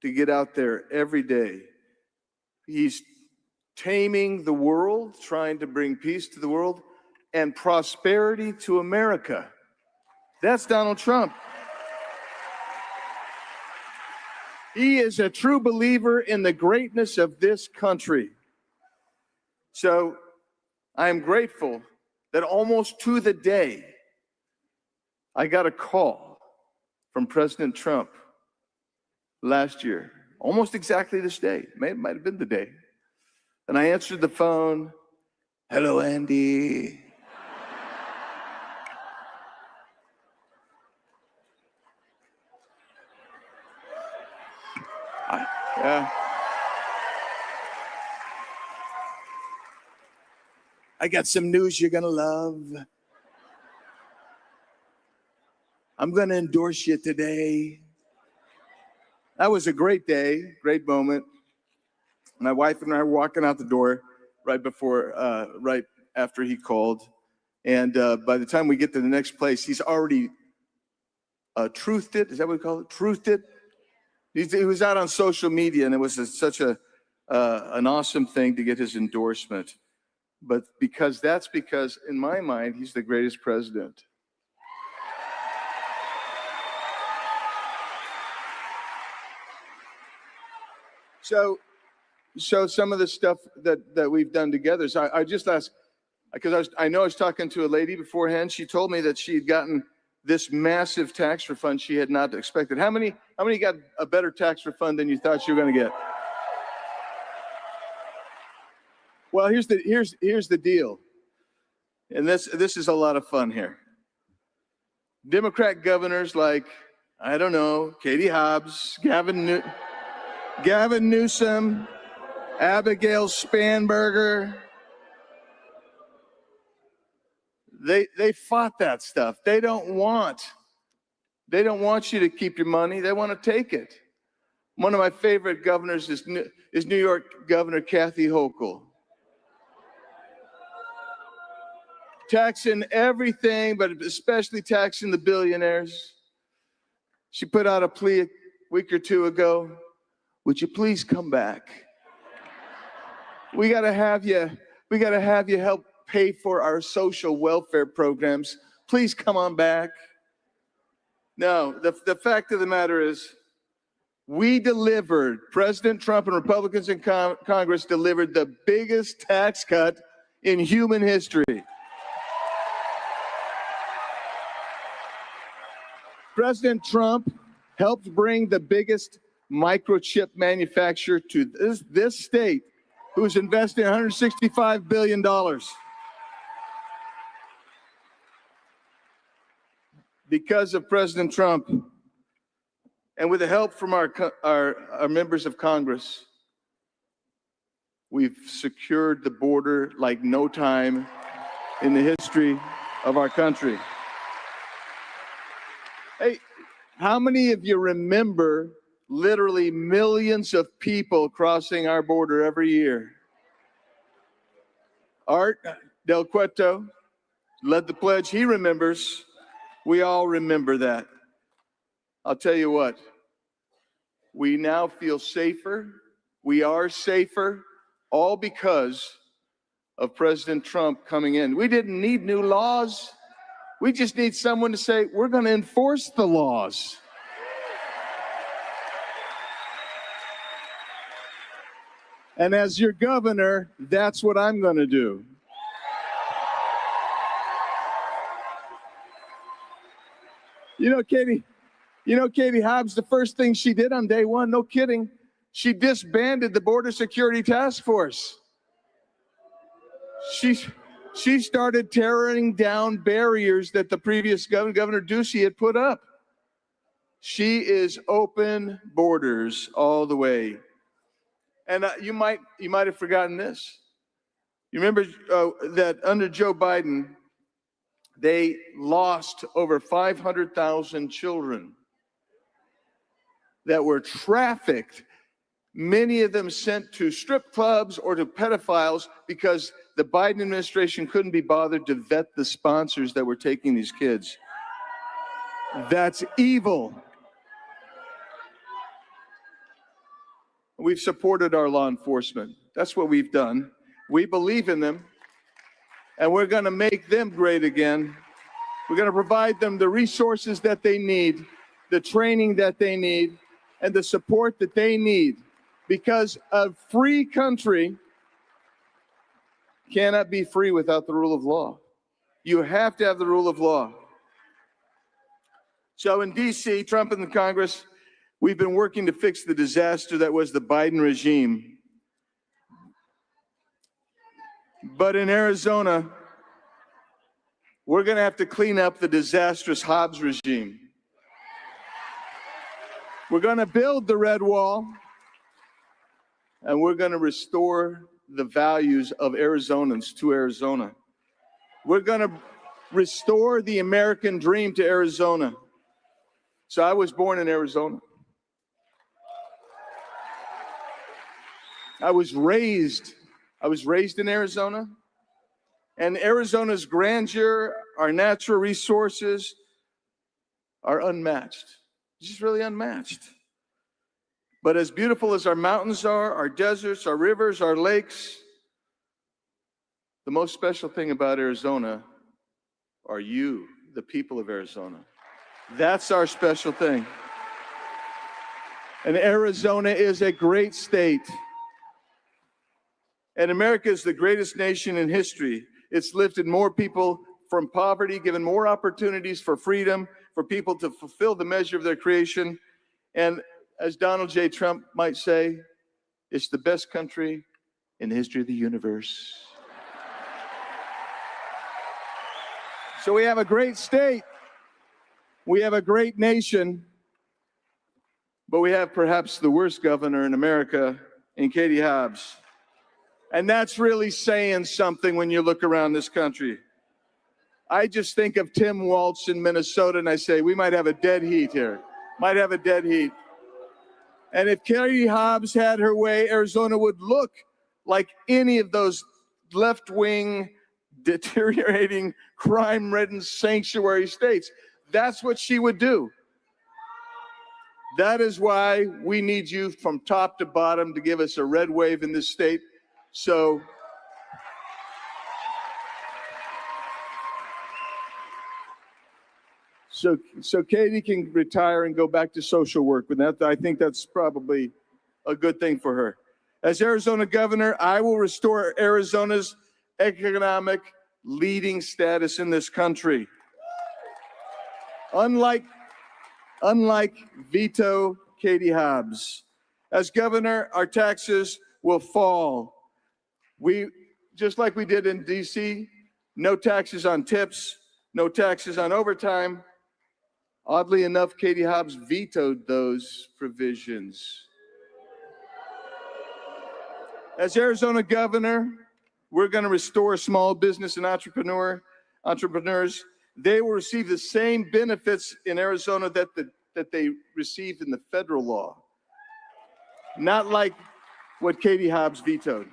Speaker 12: to get out there every day. He's taming the world, trying to bring peace to the world and prosperity to America. That's Donald Trump. He is a true believer in the greatness of this country. So I am grateful that almost to the day, I got a call from President Trump last year, almost exactly this day. It might have been the day. And I answered the phone. Hello, Andy. Yeah. I got some news you're going to love. I'm going to endorse you today. That was a great day, great moment. My wife and I were walking out the door right after he called. And by the time we get to the next place, he's already truthed it. Is that what we call it? Truthed it. He was out on social media, and it was such an awesome thing to get his endorsement. But because in my mind, he's the greatest president. So some of the stuff that we've done together. So I just asked, because I know I was talking to a lady beforehand. She told me that she had gotten this massive tax refund she had not expected. How many got a better tax refund than you thought you were going to get? Well, here's the deal, and this is a lot of fun here. Democrat governors like, I don't know, Katie Hobbs, Gavin Newsom, Abigail Spanberger. They fought that stuff. They don't want you to keep your money. They want to take it. One of my favorite governors is New York Governor Kathy Hochul. Taxing everything, but especially taxing the billionaires. She put out a plea a week or two ago. Would you please come back? We got to have you help pay for our social welfare programs. Please come on back. No, the fact of the matter is, we delivered, President Trump and Republicans in Congress delivered the biggest tax cut in human history. President Trump helped bring the biggest microchip manufacturer to this state, who's investing $165 billion. Because of President Trump, and with the help from our members of Congress, we've secured the border like no time in the history of our country. Hey, how many of you remember literally millions of people crossing our border every year? Art Del Cueto led the pledge. He remembers. We all remember that. I'll tell you what, we now feel safer. We are safer, all because of President Trump coming in. We didn't need new laws. We just need someone to say, we're going to enforce the laws. And as your governor, that's what I'm going to do. Katie Hobbs, the first thing she did on day one, no kidding, she disbanded the Border Security Task Force. She started tearing down barriers that the previous Governor Ducey had put up. She is open borders all the way. And you might have forgotten this. You remember that under Joe Biden, they lost over 500,000 children that were trafficked, many of them sent to strip clubs or to pedophiles because the Biden administration couldn't be bothered to vet the sponsors that were taking these kids. That's evil. We've supported our law enforcement. That's what we've done. We believe in them, and we're going to make them great again. We're going to provide them the resources that they need, the training that they need, and the support that they need, because a free country cannot be free without the rule of law. You have to have the rule of law. So in D.C., Trump and the Congress, we've been working to fix the disaster that was the Biden regime. But in Arizona, we're going to have to clean up the disastrous Hobbs regime. We're going to build the red wall, and we're going to restore the values of Arizonans to Arizona. We're going to restore the American dream to Arizona. So I was born in Arizona. I was raised in Arizona. And Arizona's grandeur, our natural resources are unmatched. Just really unmatched. But as beautiful as our mountains are, our deserts, our rivers, our lakes, the most special thing about Arizona are you, the people of Arizona. That's our special thing. And Arizona is a great state. And America is the greatest nation in history. It's lifted more people from poverty, given more opportunities for freedom, for people to fulfill the measure of their creation. And as Donald J. Trump might say, it's the best country in the history of the universe. So we have a great state. We have a great nation. But we have perhaps the worst governor in America in Katie Hobbs. And that's really saying something when you look around this country. I just think of Tim Walz in Minnesota and I say, we might have a dead heat here. Might have a dead heat. And if Katie Hobbs had her way, Arizona would look like any of those left-wing, deteriorating, crime-ridden sanctuary states. That's what she would do. That is why we need you from top to bottom to give us a red wave in this state. So Katie can retire and go back to social work, but I think that's probably a good thing for her. As Arizona governor, I will restore Arizona's economic leading status in this country. Unlike veto Katie Hobbs. As governor, our taxes will fall. Just like we did in DC, no taxes on tips, no taxes on overtime. Oddly enough, Katie Hobbs vetoed those provisions. As Arizona governor, we're going to restore small business and entrepreneurs. They will receive the same benefits in Arizona that they receive in the federal law. Not like what Katie Hobbs vetoed.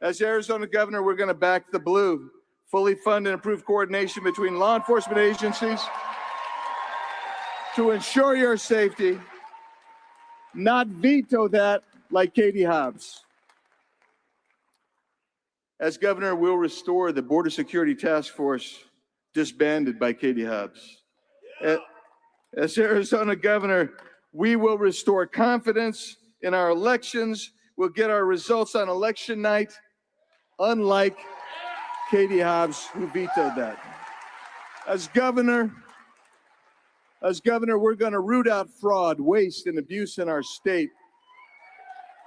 Speaker 12: As Arizona governor, we're going to back the blue, fully fund and improve coordination between law enforcement agencies to ensure your safety, not veto that like Katie Hobbs. As governor, we'll restore the Border Security Task Force disbanded by Katie Hobbs. As Arizona governor, we will restore confidence in our elections. We'll get our results on election night, unlike Katie Hobbs, who vetoed that. As governor, we're going to root out fraud, waste, and abuse in our state.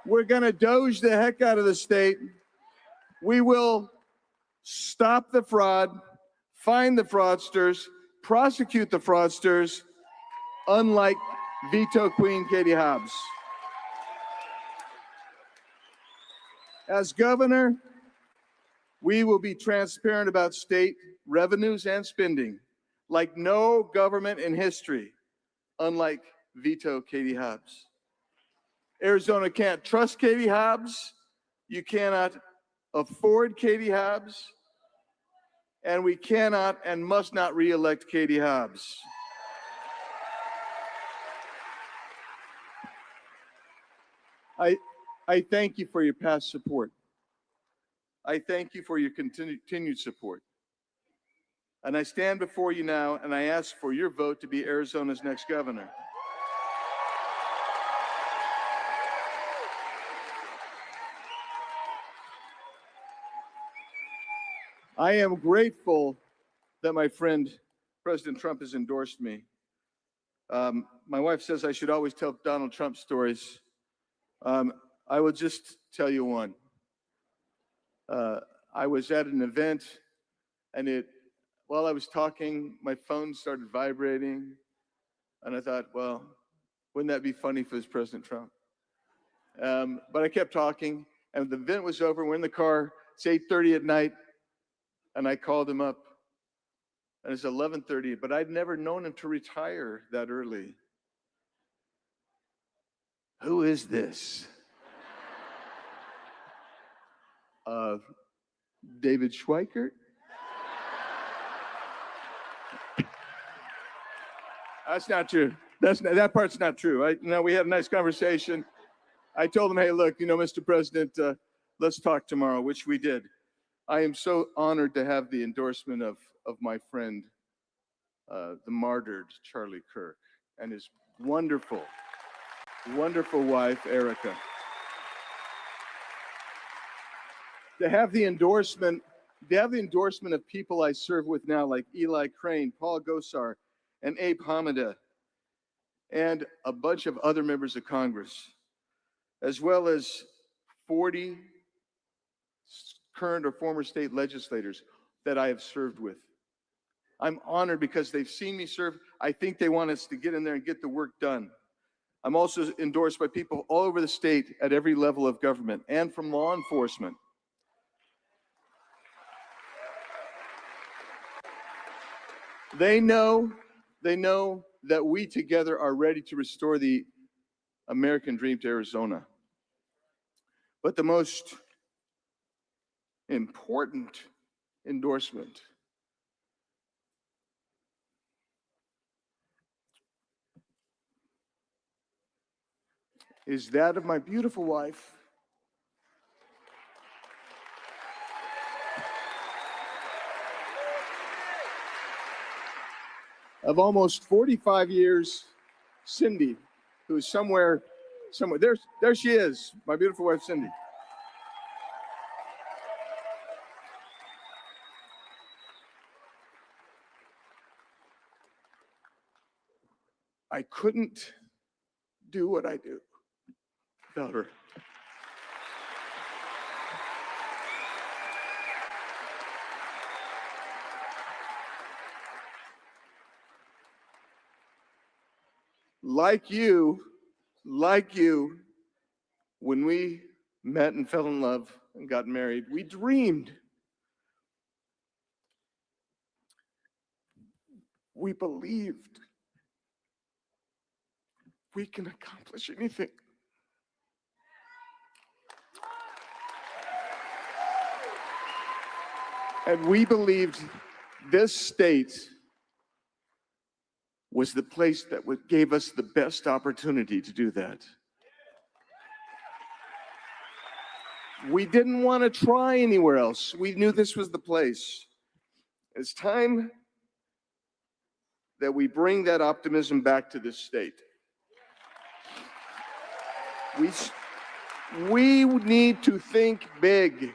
Speaker 12: We're going to doge the heck out of the state. We will stop the fraud, find the fraudsters, prosecute the fraudsters, unlike veto queen Katie Hobbs. As governor, we will be transparent about state revenues and spending, like no government in history, unlike veto Katie Hobbs. Arizona can't trust Katie Hobbs. You cannot afford Katie Hobbs. And we cannot and must not re-elect Katie Hobbs. I thank you for your past support. I thank you for your continued support. And I stand before you now and I ask for your vote to be Arizona's next governor. I am grateful that my friend, President Trump, has endorsed me. My wife says I should always tell Donald Trump stories. I will just tell you one. I was at an event and while I was talking, my phone started vibrating. And I thought, well, wouldn't that be funny if it was President Trump? But I kept talking and the event was over. We're in the car. It's 8:30 at night. And I called him up and it's 11:30, but I'd never known him to retire that early. Who is this? David Schweikert. That's not true. That part's not true. We had a nice conversation. I told him, hey, look, Mr. President, let's talk tomorrow, which we did. I am so honored to have the endorsement of my friend, the martyred Charlie Kirk, and his wonderful, wonderful wife, Erica. To have the endorsement of people I serve with now, like Eli Crane, Paul Gosar, and Abe Hamida, and a bunch of other members of Congress, as well as 40 current or former state legislators that I have served with. I'm honored because they've seen me serve. I think they want us to get in there and get the work done. I'm also endorsed by people all over the state at every level of government and from law enforcement. They know that we together are ready to restore the American dream to Arizona. But the most important endorsement is that of my beautiful wife, of almost 45 years, Cindy, who is somewhere, there she is, my beautiful wife, Cindy. I couldn't do what I do without her. Like you, when we met and fell in love and got married, we dreamed. We believed we can accomplish anything. And we believed this state was the place that gave us the best opportunity to do that. We didn't want to try anywhere else. We knew this was the place. It's time that we bring that optimism back to this state. We need to think big.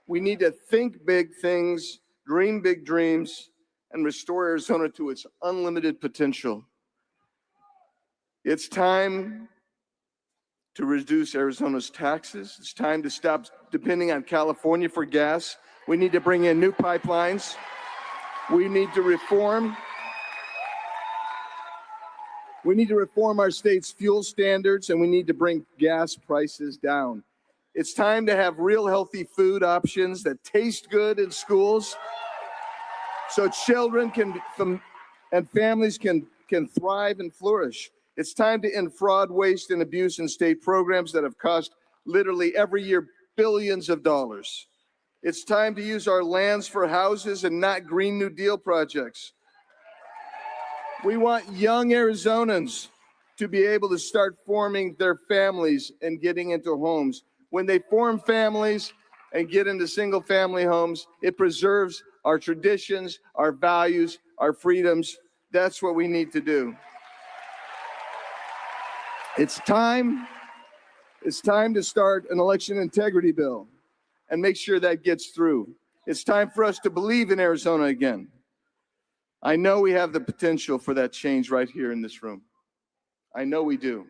Speaker 12: We need to think big things, dream big dreams, and restore Arizona to its unlimited potential. It's time to reduce Arizona's taxes. It's time to stop depending on California for gas. We need to bring in new pipelines. We need to reform. We need to reform our state's fuel standards, and we need to bring gas prices down. It's time to have real healthy food options that taste good in schools so children and families can thrive and flourish. It's time to end fraud, waste, and abuse in state programs that have cost literally every year billions of dollars. It's time to use our lands for houses and not Green New Deal projects. We want young Arizonans to be able to start forming their families and getting into homes. When they form families and get into single-family homes, it preserves our traditions, our values, our freedoms. That's what we need to do. It's time to start an election integrity bill and make sure that gets through. It's time for us to believe in Arizona again. I know we have the potential for that change right here in this room. I know we do.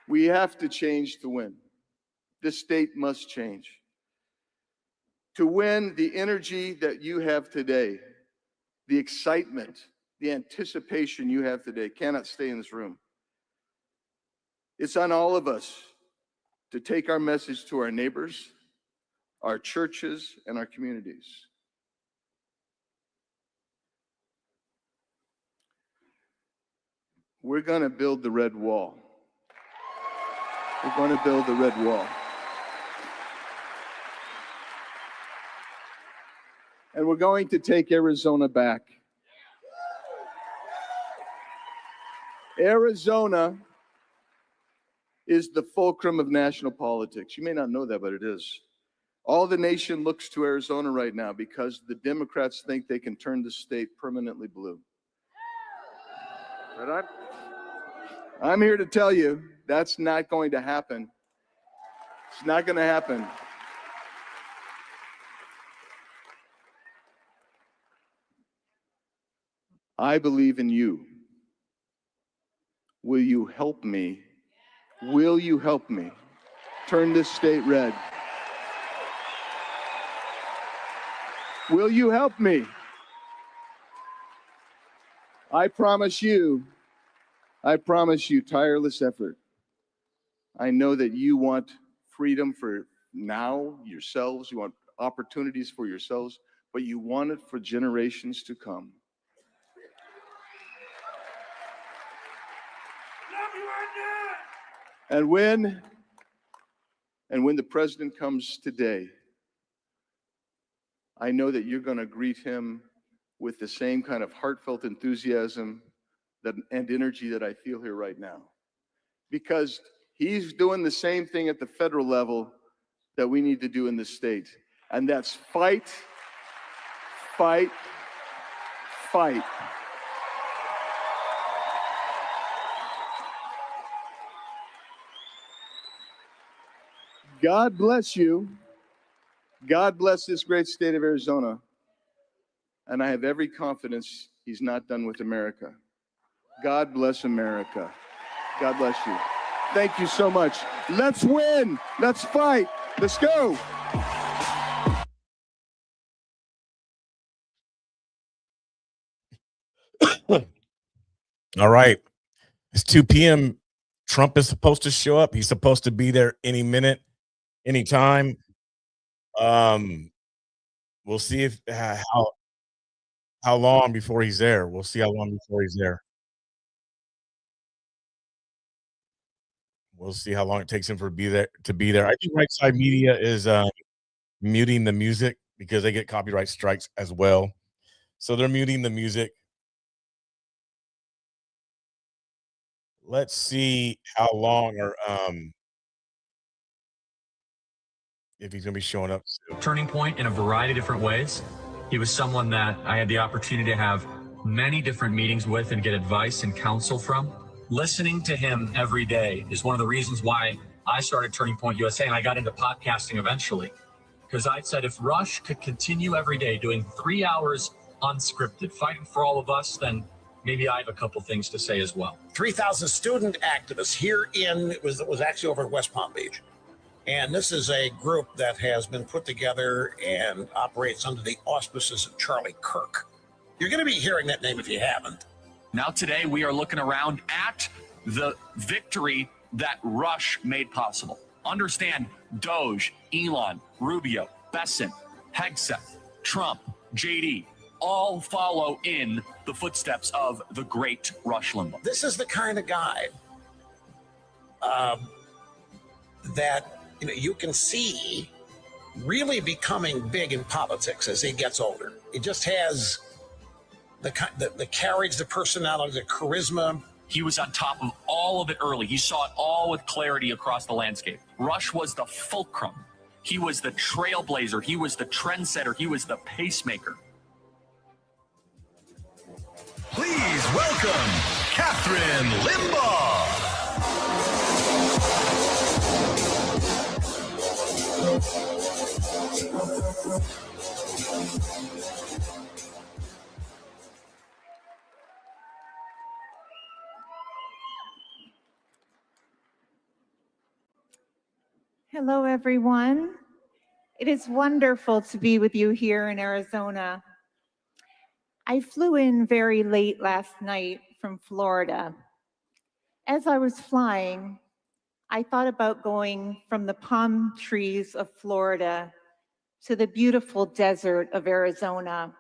Speaker 12: We have to change to win. This state must change. To win, the energy that you have today, the excitement, the anticipation you have today cannot stay in this room. It's on all of us to take our message to our neighbors, our churches, and our communities. We're going to build the red wall. We're going to build the red wall. And we're going to take Arizona back. Arizona is the fulcrum of national politics. You may not know that, but it is. All the nation looks to Arizona right now because the Democrats think they can turn the state permanently blue. But I'm here to tell you that's not going to happen. It's not going to happen. I believe in you. Will you help me? Will you help me turn this state red? Will you help me? I promise you tireless effort. I know that you want freedom for now, yourselves, you want opportunities for yourselves, but you want it for generations to come. And when the president comes today, I know that you're going to greet him with the same kind of heartfelt enthusiasm and energy that I feel here right now. Because he's doing the same thing at the federal level that we need to do in the state. And that's fight, fight, fight. God bless you. God bless this great state of Arizona. And I have every confidence he's not done with America. God bless America. God bless you. Thank you so much. Let's win. Let's fight. Let's go.
Speaker 1: All right. It's 2 p.m. Trump is supposed to show up. He's supposed to be there any minute, any time. We'll see if how long before he's there. We'll see how long before he's there. We'll see how long it takes him to be there. I think Right Side Media is muting the music because they get copyright strikes as well. So they're muting the music. Let's see how long or if he's gonna be showing up soon.
Speaker 5: Turning point in a variety of different ways. He was someone that I had the opportunity to have many different meetings with and get advice and counsel from. Listening to him every day is one of the reasons why I started Turning Point USA and I got into podcasting eventually. Because I said if Rush could continue every day doing 3 hours unscripted, fighting for all of us, then maybe I have a couple things to say as well.
Speaker 19: 3,000 student activists here it was actually over at West Palm Beach. And this is a group that has been put together and operates under the auspices of Charlie Kirk. You're going to be hearing that name if you haven't.
Speaker 5: Now today we are looking around at the victory that Rush made possible. Understand Doge, Elon, Rubio, Besant, Hegseth, Trump, JD, all follow in the footsteps of the great Rush Limbaugh.
Speaker 19: This is the kind of guy that you can see really becoming big in politics as he gets older. He just has the carriage, the personality, the charisma.
Speaker 5: He was on top of all of it early. He saw it all with clarity across the landscape. Rush was the fulcrum. He was the trailblazer. He was the trendsetter. He was the pacemaker.
Speaker 24: Please welcome Catherine Limbaugh.
Speaker 18: Hello, everyone. It is wonderful to be with you here in Arizona. I flew in very late last night from Florida. As I was flying, I thought about going from the palm trees of Florida to the beautiful desert of Arizona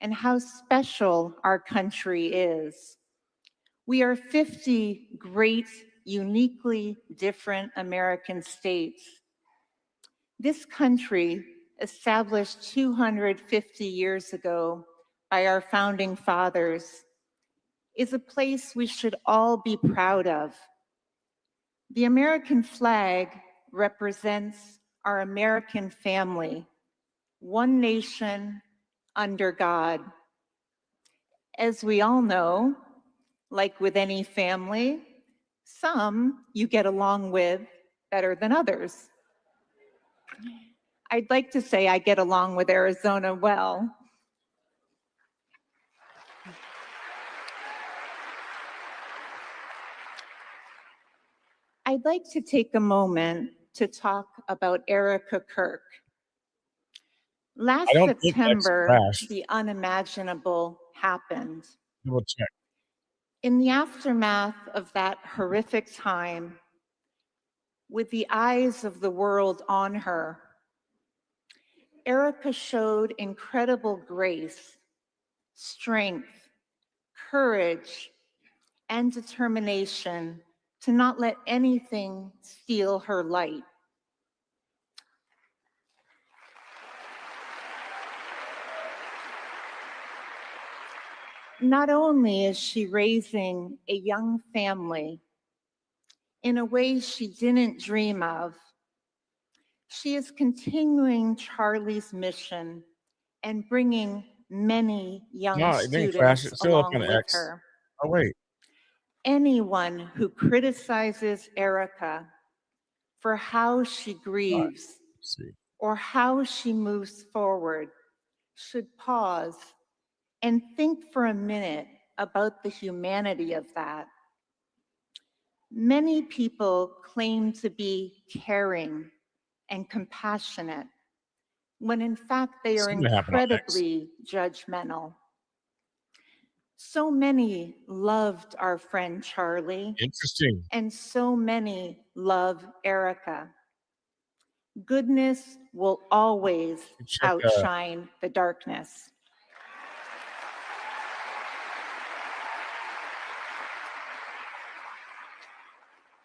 Speaker 18: and how special our country is. We are 50 great, uniquely different American states. This country established 250 years ago by our founding fathers, is a place we should all be proud of. The American flag represents our American family, one nation under God. As we all know, like with any family, some you get along with better than others. I'd like to say I get along with Arizona well. I'd like to take a moment to talk about Erica Kirk. Last
Speaker 1: I don't think that's
Speaker 18: September,
Speaker 1: trash.
Speaker 18: the unimaginable happened.
Speaker 1: We'll check.
Speaker 18: In the aftermath of that horrific time, with the eyes of the world on her, Erica showed incredible grace, strength, courage, and determination to not let anything steal her light. Not only is she raising a young family in a way she didn't dream of, she is continuing Charlie's mission and bringing many young
Speaker 1: No, it didn't crash.
Speaker 18: students
Speaker 1: It's still up
Speaker 18: along
Speaker 1: on
Speaker 18: with
Speaker 1: X.
Speaker 18: her.
Speaker 1: Oh, wait.
Speaker 18: Anyone who criticizes Erica for how she grieves or how she moves forward should pause and think for a minute about the humanity of that. Many people claim to be caring and compassionate, when in fact they are
Speaker 1: Seemed to happen on X.
Speaker 18: incredibly judgmental. So many loved our friend Charlie.
Speaker 1: Interesting.
Speaker 18: And so many love Erica. Goodness will always outshine the darkness.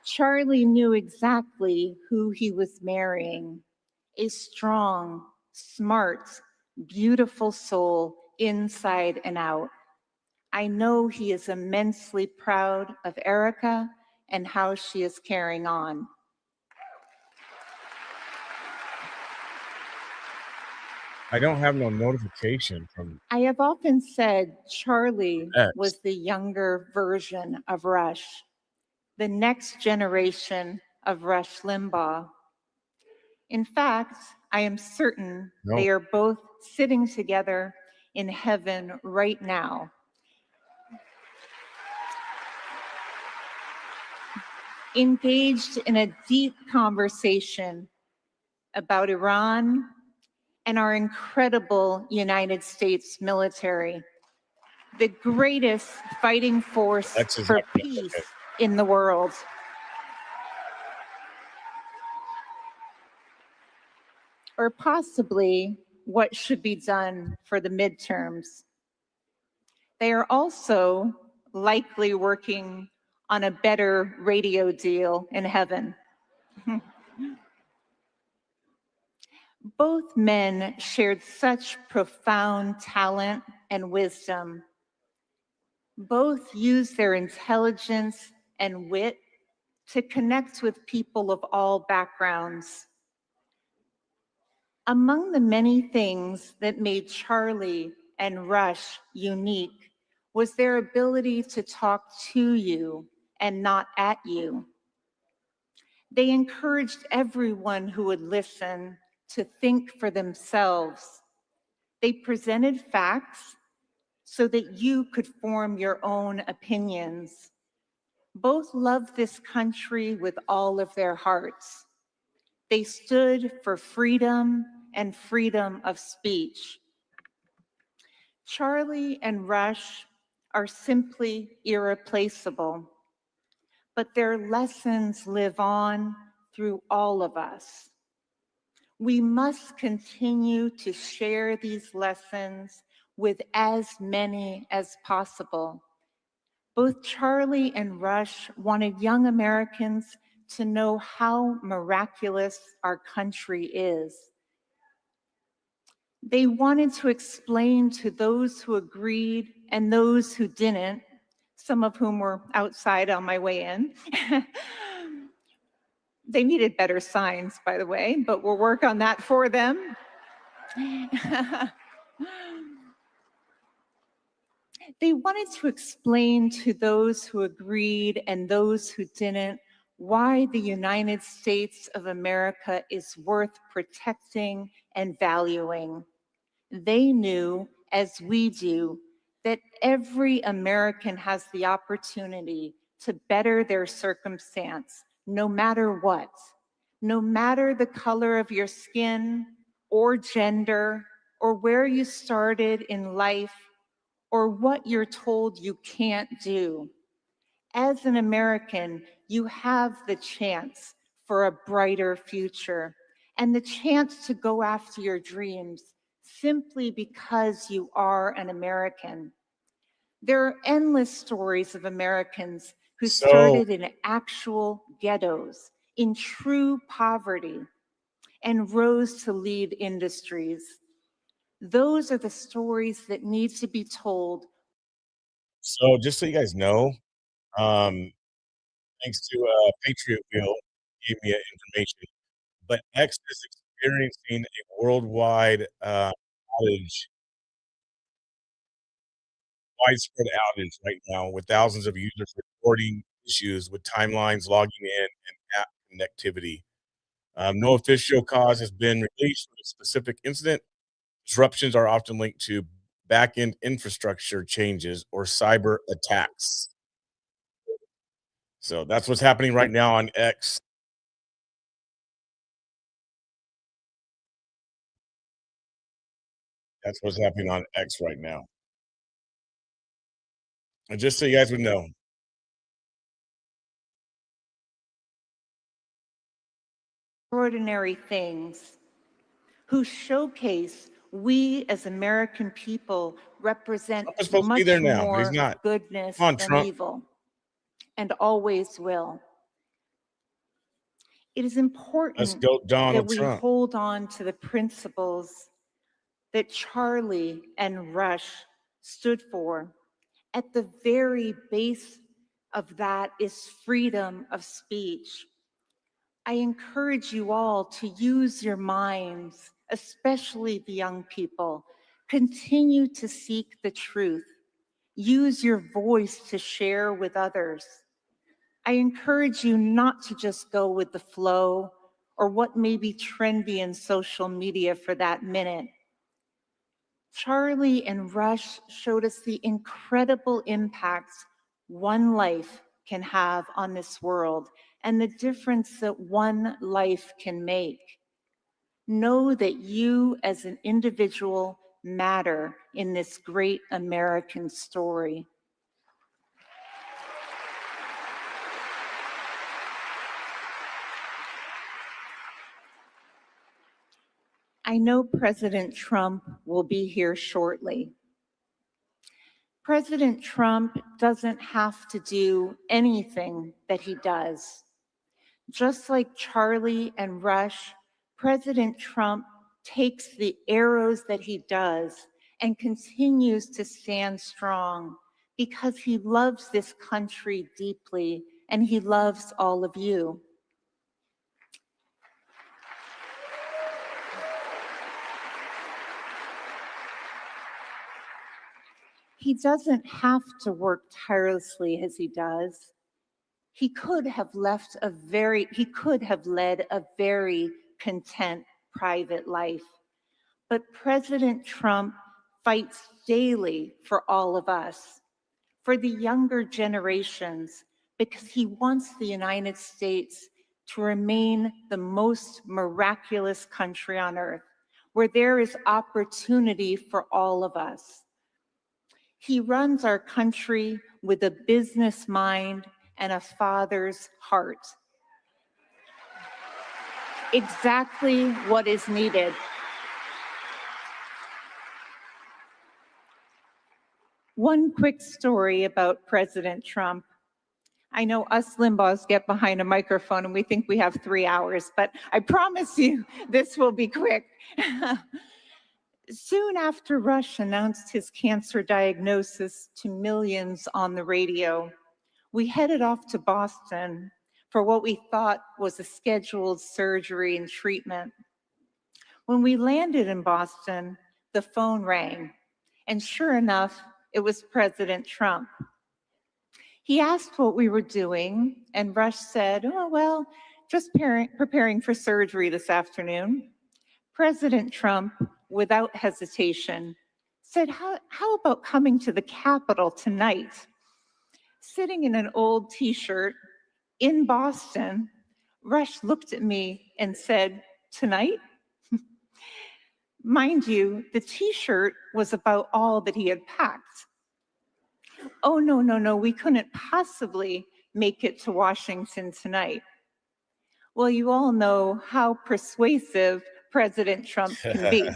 Speaker 18: Charlie knew exactly who he was marrying, a strong, smart, beautiful soul inside and out. I know he is immensely proud of Erica and how she is carrying on.
Speaker 1: I don't have no notification from.
Speaker 18: I have often said Charlie
Speaker 1: X.
Speaker 18: was the younger version of Rush, the next generation of Rush Limbaugh. In fact, I am certain they are both sitting together in heaven right now, engaged in a deep conversation about Iran and our incredible United States military, the greatest fighting force for peace in the world. Or possibly what should be done for the midterms. They are also likely working on a better radio deal in heaven. Both men shared such profound talent and wisdom. Both used their intelligence and wit to connect with people of all backgrounds. Among the many things that made Charlie and Rush unique was their ability to talk to you and not at you. They encouraged everyone who would listen to think for themselves. They presented facts so that you could form your own opinions. Both loved this country with all of their hearts. They stood for freedom and freedom of speech. Charlie and Rush are simply irreplaceable, but their lessons live on through all of us. We must continue to share these lessons with as many as possible. Both Charlie and Rush wanted young Americans to know how miraculous our country is. They wanted to explain to those who agreed and those who didn't, some of whom were outside on my way in. They needed better signs, by the way, but we'll work on that for them. They wanted to explain to those who agreed and those who didn't why the United States of America is worth protecting and valuing. They knew, as we do, that every American has the opportunity to better their circumstance, no matter what, no matter the color of your skin or gender or where you started in life or what you're told you can't do. As an American, you have the chance for a brighter future and the chance to go after your dreams simply because you are an American. There are endless stories of Americans who started in actual ghettos, in true poverty, and rose to lead industries. Those are the stories that need to be told.
Speaker 1: So just so you guys know, thanks to Patriot Wheel, gave me information, but X is experiencing a worldwide outage, widespread outage right now, with thousands of users reporting issues with timelines, logging in, and app connectivity. No official cause has been released for the specific incident. Disruptions are often linked to back-end infrastructure changes or cyber attacks. So that's what's happening right now on X. That's what's happening on X right now. And just so you guys would know.
Speaker 18: Extraordinary things, who showcase we as American people represent
Speaker 1: Trump's supposed to
Speaker 18: much
Speaker 1: be there now, but
Speaker 18: more
Speaker 1: he's not.
Speaker 18: goodness
Speaker 1: Come on,
Speaker 18: than
Speaker 1: Trump.
Speaker 18: evil, and always will. It is
Speaker 1: Let's
Speaker 18: important
Speaker 1: go, Donald
Speaker 18: that we
Speaker 1: Trump.
Speaker 18: hold on to the principles that Charlie and Rush stood for. At the very base of that is freedom of speech. I encourage you all to use your minds, especially the young people. Continue to seek the truth. Use your voice to share with others. I encourage you not to just go with the flow or what may be trendy in social media for that minute. Charlie and Rush showed us the incredible impacts one life can have on this world and the difference that one life can make. Know that you as an individual matter in this great American story. I know President Trump will be here shortly. President Trump doesn't have to do anything that he does. Just like Charlie and Rush, President Trump takes the arrows that he does and continues to stand strong because he loves this country deeply and he loves all of you. He doesn't have to work tirelessly as he does. He could have led a very content private life. But President Trump fights daily for all of us, for the younger generations, because he wants the United States to remain the most miraculous country on earth, where there is opportunity for all of us. He runs our country with a business mind and a father's heart. Exactly what is needed. One quick story about President Trump. I know us Limbaughs get behind a microphone and we think we have 3 hours, but I promise you this will be quick. Soon after Rush announced his cancer diagnosis to millions on the radio, we headed off to Boston for what we thought was a scheduled surgery and treatment. When we landed in Boston, the phone rang, and sure enough, it was President Trump. He asked what we were doing, and Rush said, "Oh, well, just preparing for surgery this afternoon." President Trump, without hesitation, said, how about coming to the Capitol tonight? Sitting in an old t-shirt in Boston, Rush looked at me and said, "Tonight?" Mind you, the t-shirt was about all that he had packed. "Oh, no, we couldn't possibly make it to Washington tonight." Well, you all know how persuasive President Trump can be.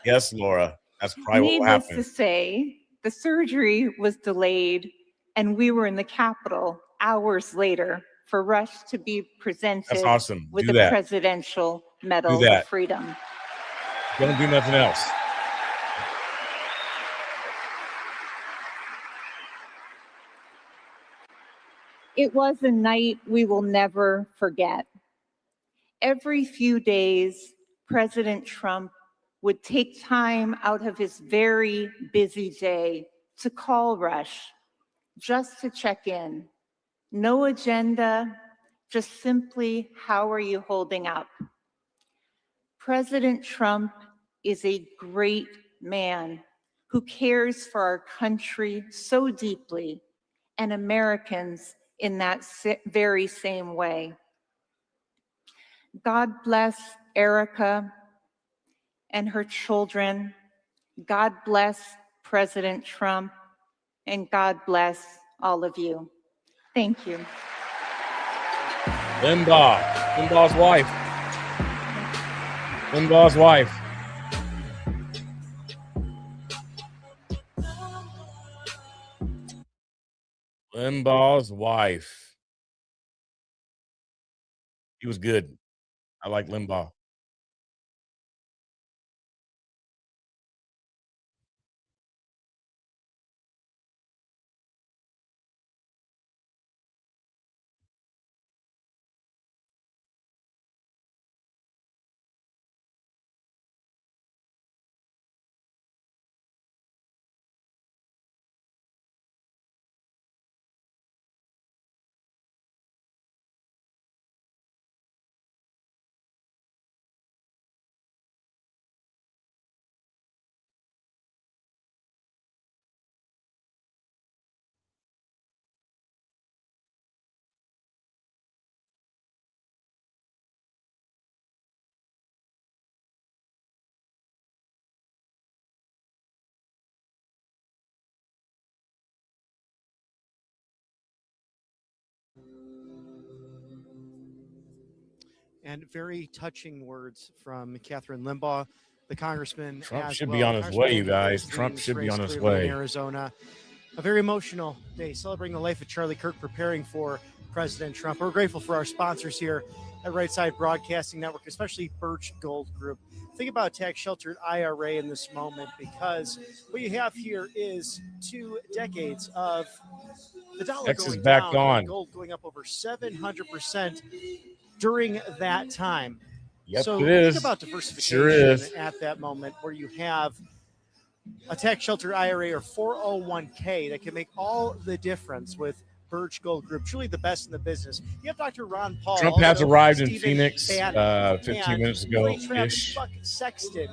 Speaker 1: Yes, Laura. That's probably what
Speaker 18: Needless
Speaker 1: happened.
Speaker 18: to say, the surgery was delayed, and we were in the Capitol hours later for Rush to be presented
Speaker 1: That's awesome.
Speaker 18: with
Speaker 1: Do
Speaker 18: the
Speaker 1: that.
Speaker 18: Presidential Medal
Speaker 1: Do that.
Speaker 18: of Freedom.
Speaker 1: Don't do nothing else.
Speaker 18: It was a night we will never forget. Every few days, President Trump would take time out of his very busy day to call Rush just to check in. No agenda, just simply, how are you holding up? President Trump is a great man who cares for our country so deeply, and Americans in that very same way. God bless Erica and her children. God bless President Trump, and God bless all of you. Thank you.
Speaker 1: Limbaugh's wife. Limbaugh's wife. Limbaugh's wife. He was good. I like Limbaugh.
Speaker 4: And very touching words from Catherine Limbaugh, the congressman.
Speaker 1: Trump
Speaker 4: as
Speaker 1: should
Speaker 4: well.
Speaker 1: be on his way, you
Speaker 4: Congressman
Speaker 1: guys.
Speaker 4: is
Speaker 1: Trump
Speaker 4: leading
Speaker 1: should be
Speaker 4: race
Speaker 1: on his
Speaker 4: clearly
Speaker 1: way.
Speaker 4: in Arizona. A very emotional day celebrating the life of Charlie Kirk, preparing for President Trump. We're grateful for our sponsors here at Right Side Broadcasting Network, especially Birch Gold Group. Think about tax-sheltered IRA in this moment, because what you have here is 2 decades of the dollar
Speaker 1: X is
Speaker 4: going
Speaker 1: back
Speaker 4: down
Speaker 1: on.
Speaker 4: and gold going up over 700% during that time.
Speaker 1: Yep,
Speaker 4: So
Speaker 1: it
Speaker 4: think
Speaker 1: is.
Speaker 4: about diversification
Speaker 1: Sure is.
Speaker 4: at that moment, where you have a tax shelter IRA or 401k that can make all the difference with Birch Gold Group. Truly the best in the business. You have Dr. Ron Paul.
Speaker 1: Trump has
Speaker 4: also
Speaker 1: arrived in
Speaker 4: Stephen
Speaker 1: Phoenix
Speaker 4: Bannon,
Speaker 1: 15
Speaker 4: and
Speaker 1: minutes
Speaker 4: Ray
Speaker 1: ago-ish.
Speaker 4: Travis Buck Sexton,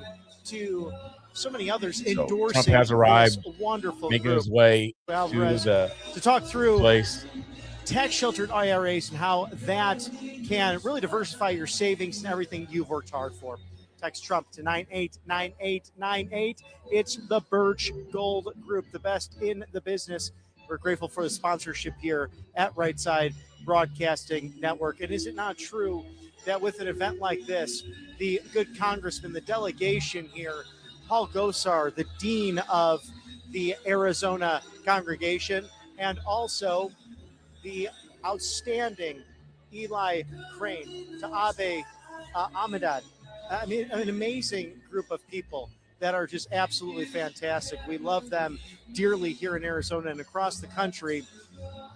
Speaker 4: to so many others
Speaker 1: So
Speaker 4: endorsing
Speaker 1: Trump has arrived,
Speaker 4: this wonderful
Speaker 1: making
Speaker 4: group.
Speaker 1: his way
Speaker 4: Alvarez,
Speaker 1: to the
Speaker 4: to talk through
Speaker 1: place.
Speaker 4: tax sheltered IRAs and how that can really diversify your savings and everything you've worked hard for. Text Trump to 989898. It's the Birch Gold Group, the best in the business. We're grateful for the sponsorship here at Right Side Broadcasting Network. And is it not true that with an event like this, the good congressman, the delegation here, Paul Gosar, the dean of the Arizona congregation, and also the outstanding Eli Crane, to Abe Ahmadad. I mean, an amazing group of people that are just absolutely fantastic. We love them dearly here in Arizona and across the country,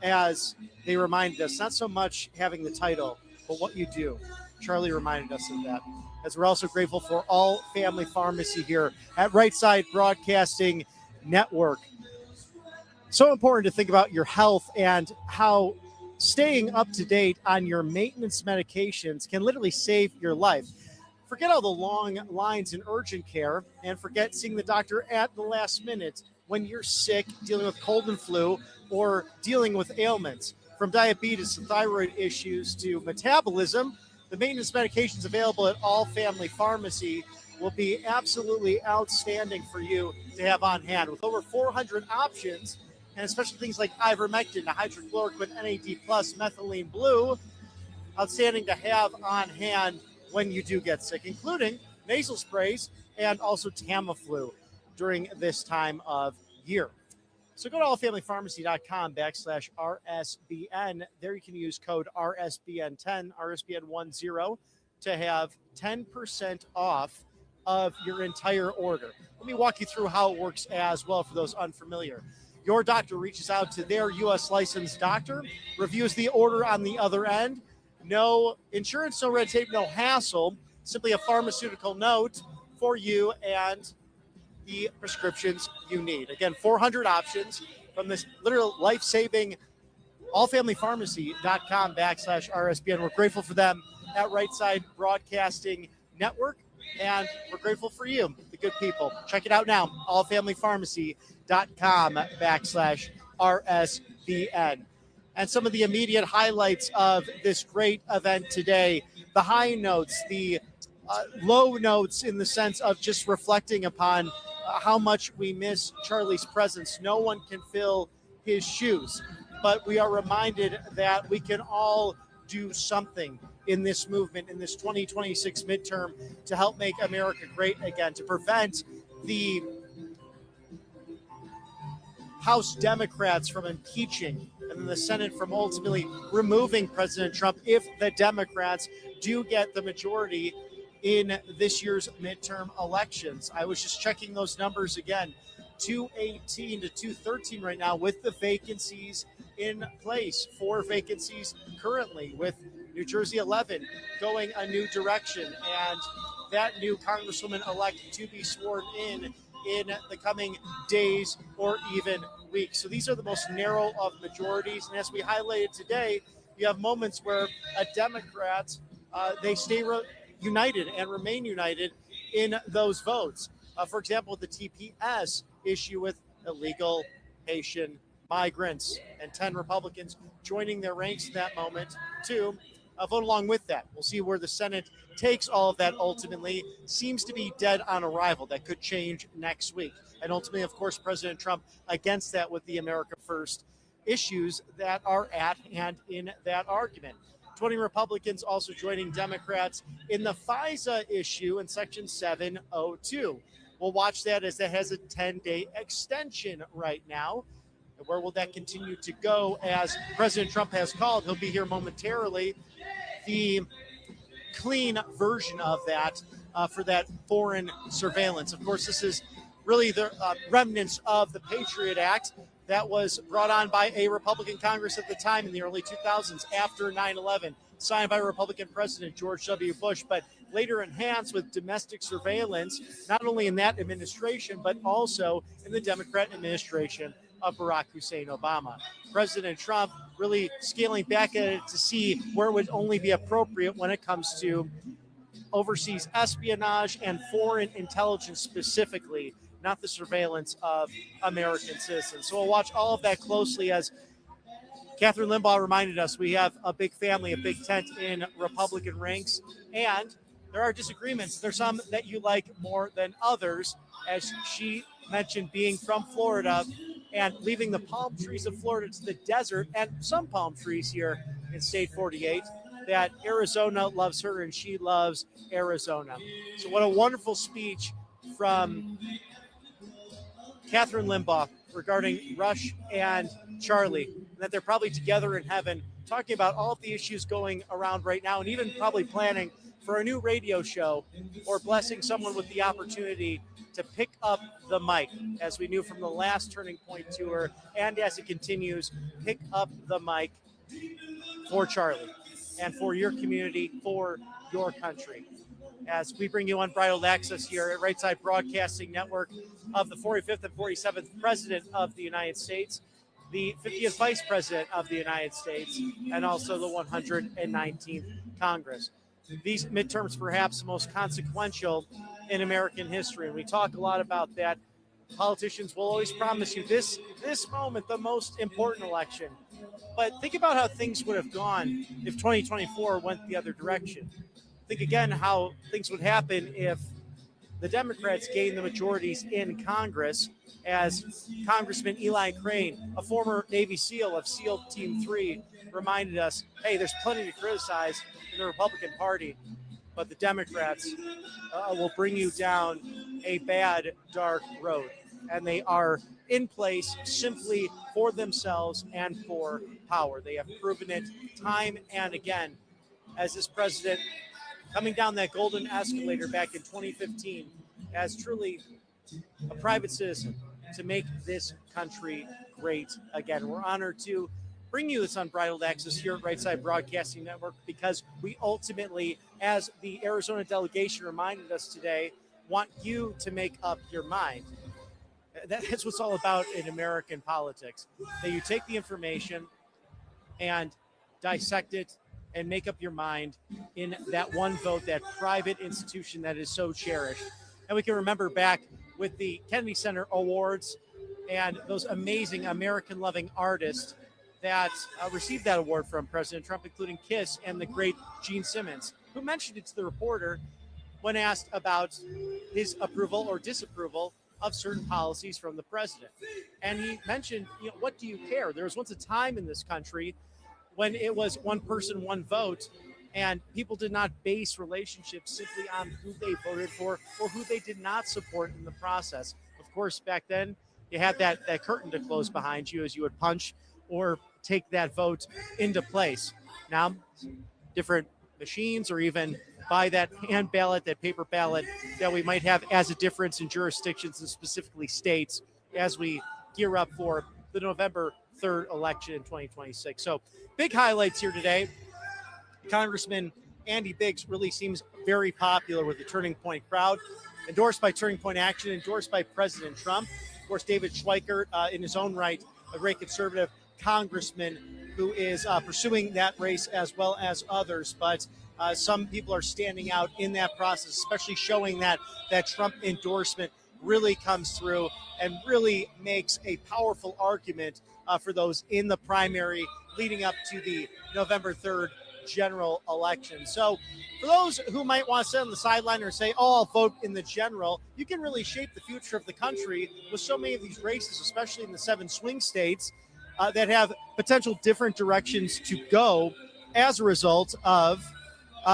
Speaker 4: as they reminded us, not so much having the title, but what you do. Charlie reminded us of that. As we're also grateful for All Family Pharmacy here at Right Side Broadcasting Network. So important to think about your health and how staying up to date on your maintenance medications can literally save your life. Forget all the long lines in urgent care and forget seeing the doctor at the last minute when you're sick, dealing with cold and flu, or dealing with ailments. From diabetes to thyroid issues to metabolism, the maintenance medications available at All Family Pharmacy will be absolutely outstanding for you to have on hand. With over 400 options, and especially things like ivermectin, hydrochloroquine, NAD+, methylene blue, outstanding to have on hand when you do get sick, including nasal sprays and also Tamiflu during this time of year. So go to allfamilypharmacy.com/RSBN. There you can use code RSBN10, RSBN10 to have 10% off of your entire order. Let me walk you through how it works as well for those unfamiliar. Your doctor reaches out to their U.S. licensed doctor, reviews the order on the other end. No insurance, no red tape, no hassle. Simply a pharmaceutical note for you and the prescriptions you need. Again, 400 options from this literal life-saving allfamilypharmacy.com/RSBN. We're grateful for them at Right Side Broadcasting Network, and we're grateful for you, the good people. Check it out now, allfamilypharmacy.com/RSBN. And some of the immediate highlights of this great event today, the high notes, the low notes in the sense of just reflecting upon how much we miss Charlie's presence. No one can fill his shoes, but we are reminded that we can all do something in this movement, in this 2026 midterm, to help make America great again, to prevent the House Democrats from impeaching and then the Senate from ultimately removing President Trump if the Democrats do get the majority in this year's midterm elections. I was just checking those numbers again, 218 to 213 right now with the vacancies in place. 4 vacancies currently, with New Jersey 11 going a new direction, and that new Congresswoman-elect to be sworn in the coming days or even weeks. So these are the most narrow of majorities. And as we highlighted today, you have moments where a Democrat, they stay united and remain united in those votes. For example, the TPS issue with illegal Haitian migrants, and 10 Republicans joining their ranks in that moment to vote along with that. We'll see where the Senate takes all of that ultimately. Seems to be dead on arrival. That could change next week. And ultimately, of course, President Trump against that with the America First issues that are at hand in that argument. 20 Republicans also joining Democrats in the FISA issue in Section 702. We'll watch that as that has a 10-day extension right now. And where will that continue to go as President Trump has called? He'll be here momentarily. The clean version of that for that foreign surveillance. Of course, this is really the remnants of the Patriot Act that was brought on by a Republican Congress at the time in the early 2000s after 9/11, signed by Republican President George W. Bush, but later enhanced with domestic surveillance, not only in that administration, but also in the Democrat administration of Barack Hussein Obama. President Trump really scaling back at it to see where it would only be appropriate when it comes to overseas espionage and foreign intelligence specifically, not the surveillance of American citizens. So we'll watch all of that closely as Catherine Limbaugh reminded us we have a big family, a big tent in Republican ranks, and there are disagreements. There's some that you like more than others, as she mentioned being from Florida and leaving the palm trees of Florida to the desert and some palm trees here in State 48, that Arizona loves her and she loves Arizona. So what a wonderful speech from Catherine Limbaugh regarding Rush and Charlie, that they're probably together in heaven talking about all of the issues going around right now, and even probably planning for a new radio show or blessing someone with the opportunity to pick up the mic, as we knew from the last Turning Point tour, and as it continues, pick up the mic for Charlie and for your community, for your country. As we bring you unbridled access here at Right Side Broadcasting Network of the 45th and 47th President of the United States, the 50th Vice President of the United States, and also the 119th Congress. These midterms perhaps the most consequential in American history, and we talk a lot about that. Politicians will always promise you this moment, the most important election. But think about how things would have gone if 2024 went the other direction. Think again how things would happen if the Democrats gained the majorities in Congress, as Congressman Eli Crane, a former Navy SEAL of SEAL Team 3, reminded us, hey, there's plenty to criticize in the Republican Party, but the Democrats will bring you down a bad, dark road. And they are in place simply for themselves and for power. They have proven it time and again, as this president coming down that golden escalator back in 2015 as truly a private citizen to make this country great again. We're honored to bring you this unbridled access here at Right Side Broadcasting Network, because we ultimately, as the Arizona delegation reminded us today, want you to make up your mind. That is what's all about in American politics, that you take the information and dissect it and make up your mind in that one vote, that private institution that is so cherished. And we can remember back with the Kennedy Center Awards and those amazing American-loving artists that received that award from President Trump, including Kiss and the great Gene Simmons, who mentioned it to the reporter when asked about his approval or disapproval of certain policies from the president. And he mentioned, what do you care? There was once a time in this country when it was one person, one vote, and people did not base relationships simply on who they voted for or who they did not support in the process. Of course, back then, you had that curtain to close behind you as you would punch or take that vote into place. Now, different machines, or even by that hand ballot, that paper ballot that we might have as a difference in jurisdictions and specifically states as we gear up for the November 3rd election in 2026. So big highlights here today. Congressman Andy Biggs really seems very popular with the Turning Point crowd, endorsed by Turning Point Action, endorsed by President Trump. Of course, David Schweikert, in his own right, a great conservative congressman who is pursuing that race as well as others. But some people are standing out in that process, especially showing that Trump endorsement really comes through and really makes a powerful argument for those in the primary leading up to the November 3rd general election. So for those who might want to sit on the sideline or say, oh, I'll vote in the general, you can really shape the future of the country with so many of these races, especially in the 7 swing states that have potential different directions to go as a result of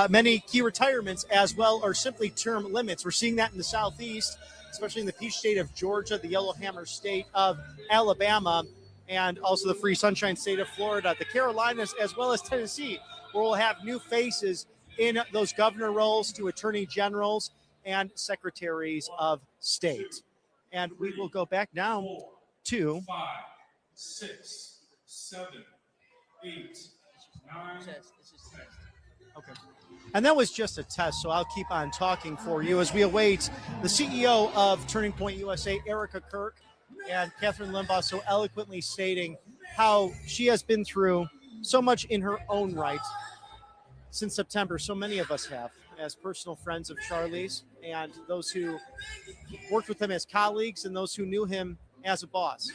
Speaker 4: many key retirements, as well, or simply term limits. We're seeing that in the Southeast, especially in the peach state of Georgia, the Yellowhammer state of Alabama, and also the free sunshine state of Florida, the Carolinas, as well as Tennessee, where we'll have new faces in those governor roles to attorney generals and secretaries of state. And we will go back now to
Speaker 14: 5, 6, 7, 8, 9, 10.
Speaker 4: Okay. And that was just a test, so I'll keep on talking for you as we await the CEO of Turning Point USA, Erica Kirk, and Catherine Limbaugh so eloquently stating how she has been through so much in her own right since September. So many of us have, as personal friends of Charlie's, and those who worked with him as colleagues and those who knew him as a boss.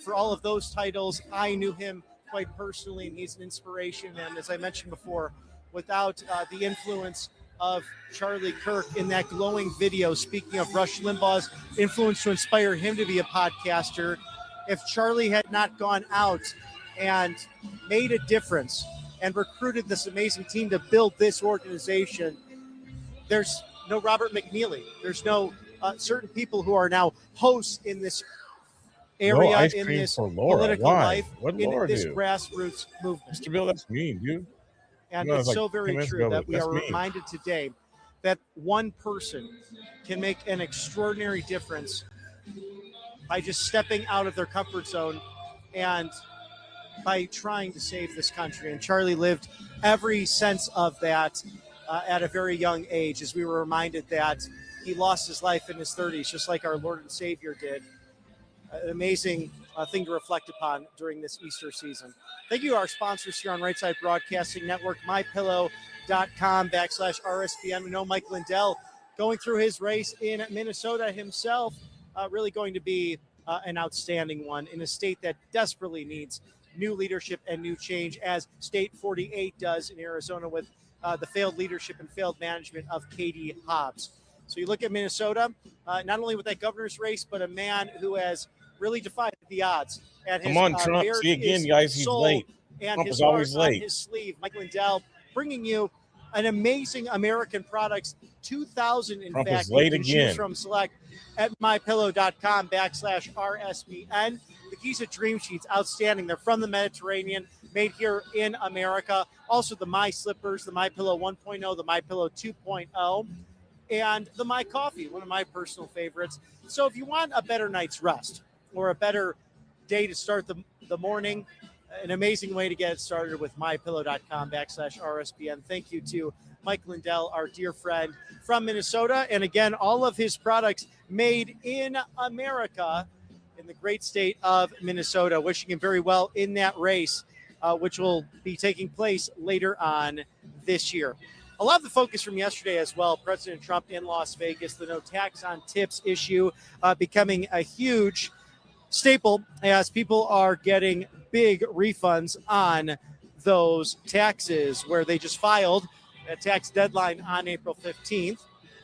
Speaker 4: For all of those titles, I knew him quite personally, and he's an inspiration. And as I mentioned before, without the influence of Charlie Kirk in that glowing video, speaking of Rush Limbaugh's influence to inspire him to be a podcaster, if Charlie had not gone out and made a difference and recruited this amazing team to build this organization, there's no Robert McNeely. There's no certain people who are now hosts in this
Speaker 6: area
Speaker 1: ice
Speaker 6: in
Speaker 1: cream
Speaker 6: this
Speaker 1: for Laura.
Speaker 6: political
Speaker 1: Why?
Speaker 6: life,
Speaker 1: What'd
Speaker 6: in
Speaker 1: Laura
Speaker 6: this
Speaker 1: do?
Speaker 6: grassroots movement.
Speaker 1: Mr. Bill, that's mean, dude.
Speaker 6: And
Speaker 1: You know,
Speaker 6: it's
Speaker 1: like
Speaker 6: so
Speaker 1: 10
Speaker 6: very
Speaker 1: minutes
Speaker 6: true
Speaker 1: ago,
Speaker 6: that
Speaker 1: but
Speaker 6: we
Speaker 1: that's
Speaker 6: are
Speaker 1: mean.
Speaker 6: reminded today that one person can make an extraordinary difference by just stepping out of their comfort zone and by trying to save this country. And Charlie lived every sense of that at a very young age, as we were reminded that he lost his life in his 30s, just like our Lord and Savior did. An amazing thing to reflect upon during this Easter season. Thank you to our sponsors here on Right Side Broadcasting Network, mypillow.com/RSBN. We know Mike Lindell going through his race in Minnesota himself, really going to be an outstanding one in a state that desperately needs new leadership and new change, as State 48 does in Arizona with the failed leadership and failed management of Katie Hobbs. So you look at Minnesota, not only with that governor's race, but a man who has really defied the odds. And his,
Speaker 1: Come on, Trump.
Speaker 6: bared
Speaker 1: See again,
Speaker 6: his
Speaker 1: guys, he's
Speaker 6: soul
Speaker 1: late.
Speaker 6: and
Speaker 1: Trump
Speaker 6: his
Speaker 1: is
Speaker 6: heart
Speaker 1: always
Speaker 6: on
Speaker 1: late.
Speaker 6: his sleeve. Mike Lindell bringing you an amazing American products, 2,000 in
Speaker 1: Trump
Speaker 6: fact,
Speaker 1: is late
Speaker 6: you can
Speaker 1: again.
Speaker 6: choose from select at mypillow.com/RSBN. The Giza Dream Sheets, outstanding. They're from the Mediterranean, made here in America. Also the My Slippers, the My Pillow 1.0, the My Pillow 2.0, and the My Coffee, one of my personal favorites. So if you want a better night's rest or a better day to start the morning, an amazing way to get it started with mypillow.com/RSBN. Thank you to Mike Lindell, our dear friend from Minnesota. And again, all of his products made in America in the great state of Minnesota. Wishing him very well in that race, which will be taking place later on this year. A lot of the focus from yesterday as well, President Trump in Las Vegas, the no tax on tips issue becoming a huge staple as people are getting big refunds on those taxes where they just filed a tax deadline on April 15th.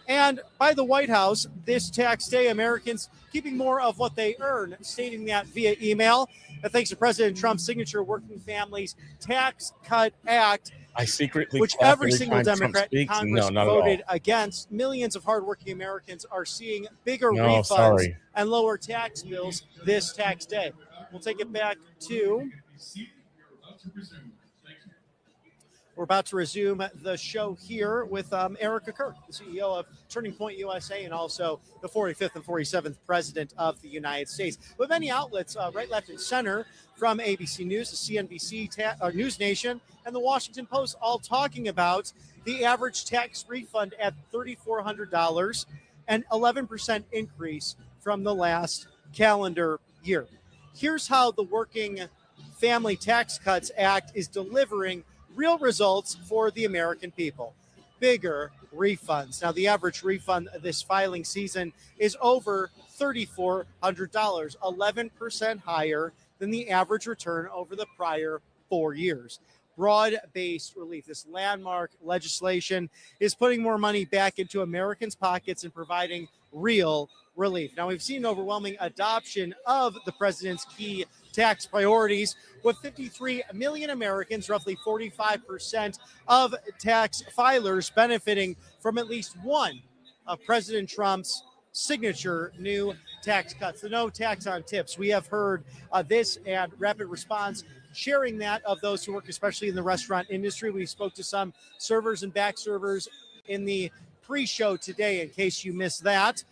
Speaker 6: And by the White House, this tax day, Americans keeping more of what they earn, stating that via email. That thanks to President Trump's signature Working Families Tax Cut Act,
Speaker 1: I secretly
Speaker 6: which
Speaker 1: clap
Speaker 6: every single
Speaker 1: time Trump
Speaker 6: Democrat in
Speaker 1: speaks.
Speaker 6: Congress
Speaker 1: No, not at
Speaker 6: voted
Speaker 1: all.
Speaker 6: against. Millions of hardworking Americans are seeing bigger
Speaker 1: No,
Speaker 6: refunds
Speaker 1: sorry.
Speaker 6: and lower tax bills this tax day. We'll take it back to... We're about to resume the show here with Erica Kirk, the CEO of Turning Point USA and also the 45th and 47th President of the United States. With many outlets, right, left, and center, from ABC News to CNBC, News Nation, and the Washington Post, all talking about the average tax refund at $3,400, an 11% increase from the last calendar year. Here's how the Working Family Tax Cuts Act is delivering real results for the American people. Bigger refunds. Now, the average refund this filing season is over $3,400, 11% higher than the average return over the prior 4 years. Broad-based relief. This landmark legislation is putting more money back into Americans' pockets and providing real relief. Now, we've seen overwhelming adoption of the president's key tax priorities, with 53 million Americans, roughly 45% of tax filers, benefiting from at least one of President Trump's signature new tax cuts. The no tax on tips. We have heard this and Rapid Response sharing that of those who work especially in the restaurant industry. We spoke to some servers and back servers in the pre-show today, in case you missed that.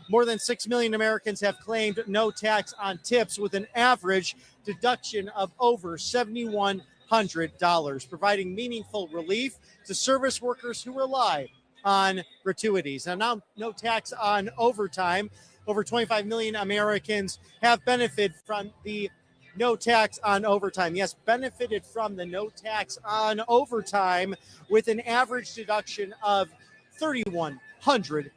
Speaker 6: More than 6 million Americans have claimed no tax on tips, with an average deduction of over $7,100, providing meaningful relief to service workers who rely on gratuities. Now, no tax on overtime. Over 25 million Americans have benefited from the no tax on overtime. Yes, benefited from the no tax on overtime, with an average deduction of $3,100.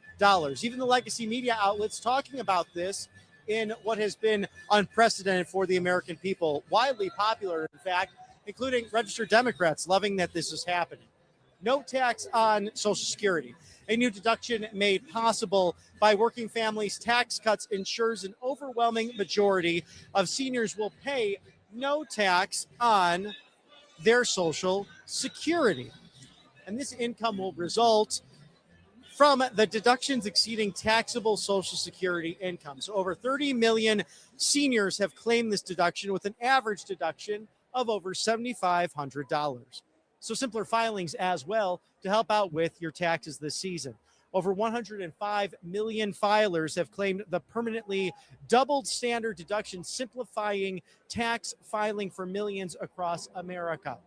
Speaker 6: Even the legacy media outlets talking about this in what has been unprecedented for the American people. Widely popular, in fact, including registered Democrats loving that this is happening. No tax on Social Security. A new deduction made possible by Working Families Tax Cuts ensures an overwhelming majority of seniors will pay no tax on their Social Security. And this income will result
Speaker 4: from the deductions exceeding taxable Social Security income. So over 30 million seniors have claimed this deduction with an average deduction of over $7,500. So simpler filings as well to help out with your taxes this season. Over 105 million filers have claimed the permanently doubled standard deduction, simplifying tax filing for millions across America.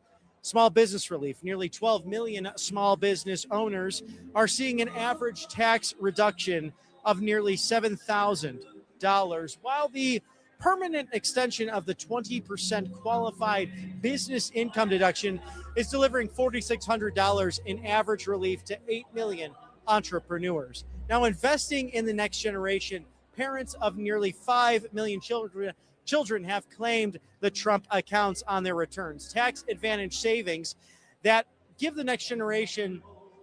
Speaker 4: Small business relief. Nearly 12 million small business owners are seeing an average tax reduction of nearly $7,000, while the permanent extension of the 20% qualified business income deduction is delivering $4,600 in average relief to 8 million entrepreneurs. Now, investing in the next generation, parents of nearly 5 million children have claimed the Trump accounts on their returns. Tax advantage savings that give the next generation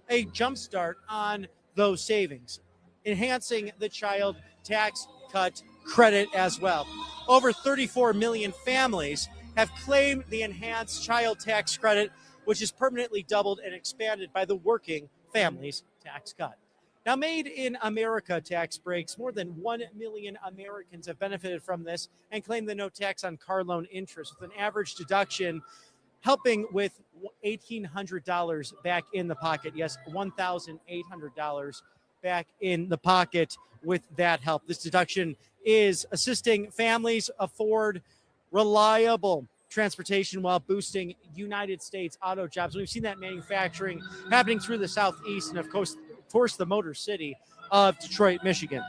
Speaker 4: a jumpstart on those savings, enhancing the child tax cut credit as well. Over 34 million families have claimed the enhanced child tax credit, which is permanently doubled and expanded by the Working Families Tax Cut. Now, Made in America tax breaks. More than 1 million Americans have benefited from this and claim the no tax on car loan interest, with an average deduction helping with $1,800 back in the pocket. Yes, $1,800 back in the pocket with that help. This deduction is assisting families afford reliable transportation while boosting United States auto jobs. We've seen that manufacturing happening through the Southeast and, of course, the Motor City of Detroit, Michigan.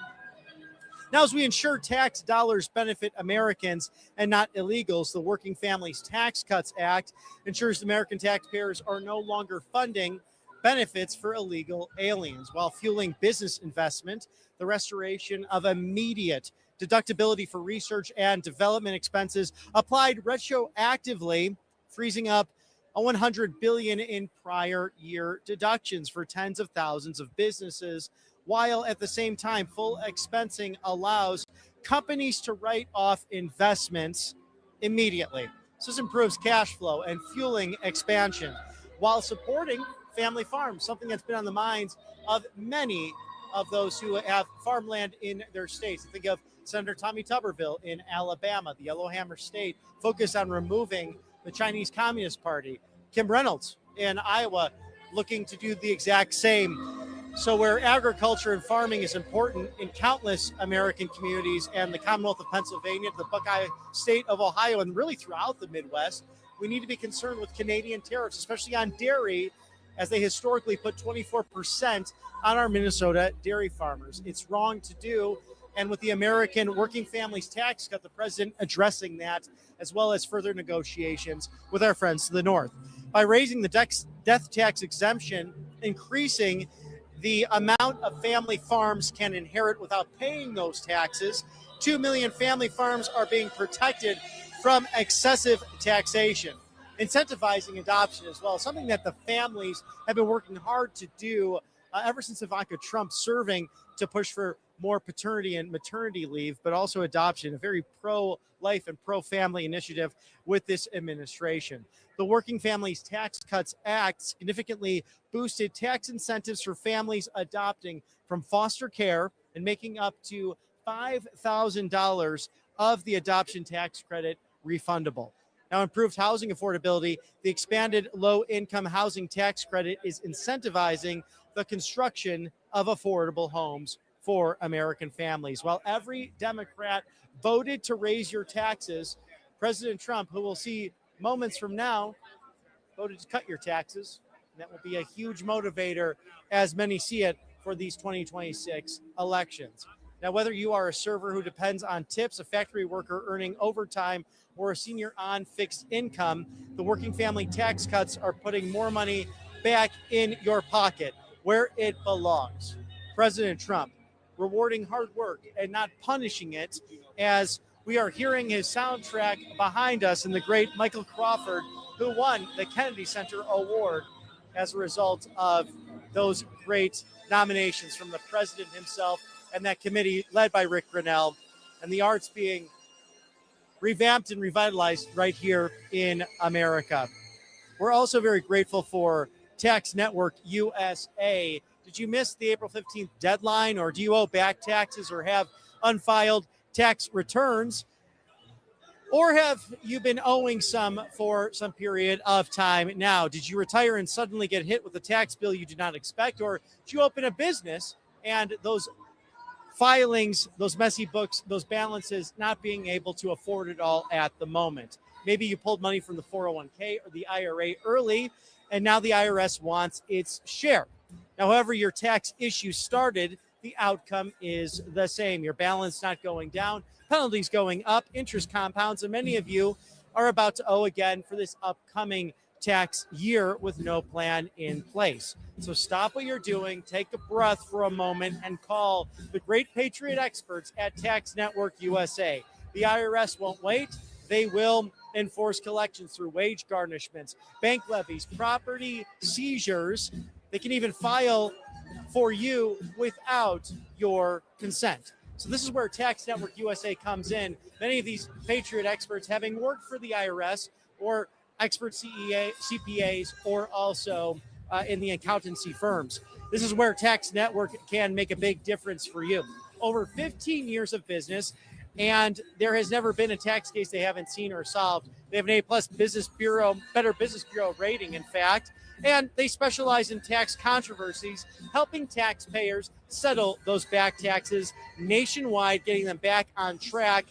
Speaker 4: Now, as we ensure tax dollars benefit Americans and not illegals, the Working Families Tax Cuts Act ensures American taxpayers are no longer funding benefits for illegal aliens while fueling business investment. The restoration of immediate deductibility for research and development expenses applied retroactively, freezing up $100 billion in prior year deductions for tens of thousands of businesses, while at the same time, full expensing allows companies to write off investments immediately. So this improves cash flow and fueling expansion while supporting family farms, something that's been on the minds of many of those who have farmland in their states. Think of Senator Tommy Tuberville in Alabama, the Yellowhammer State, focused on removing the Chinese Communist Party. Kim Reynolds in Iowa looking to do the exact same. So where agriculture and farming is important in countless American communities and the Commonwealth of Pennsylvania, the Buckeye State of Ohio, and really throughout the Midwest, we need to be concerned with Canadian tariffs, especially on dairy, as they historically put 24% on our Minnesota dairy farmers. It's wrong to do. And with the American Working Families Tax Cut, the president addressing that, as well as further negotiations with our friends to the north. By raising the death tax exemption, increasing the amount of family farms can inherit without paying those taxes, 2 million family farms are being protected from excessive taxation. Incentivizing adoption as well, something that the families have been working hard to do ever since Ivanka Trump serving to push for more paternity and maternity leave, but also adoption, a very pro-life and pro-family initiative with this administration. The Working Families Tax Cuts Act significantly boosted tax incentives for families adopting from foster care and making up to $5,000 of the adoption tax credit refundable. Now, improved housing affordability, the expanded low-income housing tax credit is incentivizing the construction of affordable homes for American families. While every Democrat voted to raise your taxes, President Trump, who we'll see moments from now, voted to cut your taxes. And that will be a huge motivator, as many see it, for these 2026 elections. Now, whether you are a server who depends on tips, a factory worker earning overtime, or a senior on fixed income, the working family tax cuts are putting more money back in your pocket where it belongs. President Trump rewarding hard work and not punishing it, as we are hearing his soundtrack behind us and the great Michael Crawford, who won the Kennedy Center Award as a result of those great nominations from the president himself and that committee led by Rick Grinnell, and the arts being revamped and revitalized right here in America. We're also very grateful for Tax Network USA Did you miss the April 15th deadline, or do you owe back taxes or have unfiled tax returns? Or have you been owing some for some period of time now? Did you retire and suddenly get hit with a tax bill you did not expect? Or did you open a business and those filings, those messy books, those balances, not being able to afford it all at the moment? Maybe you pulled money from the 401k or the IRA early, and now the IRS wants its share. Now, however your tax issue started, the outcome is the same. Your balance not going down, penalties going up, interest compounds, and many of you are about to owe again for this upcoming tax year with no plan in place. So stop what you're doing, take a breath for a moment, and call the great Patriot experts at Tax Network USA. The IRS won't wait. They will enforce collections through wage garnishments, bank levies, property seizures. They can even file for you without your consent. So this is where Tax Network USA comes in. Many of these Patriot experts, having worked for the IRS or expert CPAs, or also in the accountancy firms. This is where Tax Network can make a big difference for you. Over 15 years of business, and there has never been a tax case they haven't seen or solved. They have an A+ Business Bureau, Better Business Bureau rating, in fact, and they specialize in tax controversies, helping taxpayers settle those back taxes nationwide, getting them back on track.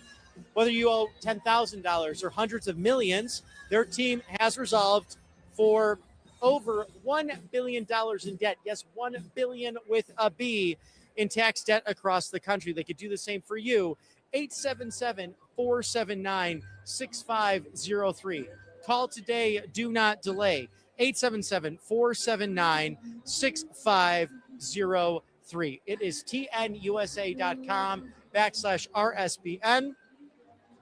Speaker 4: Whether you owe $10,000 or hundreds of millions, their team has resolved for over $1 billion in debt. Yes, $1 billion with a B in tax debt across the country. They could do the same for you. 877-479-6503. Call today. Do not delay. 877-479-6503. It is tnusa.com/RSBN.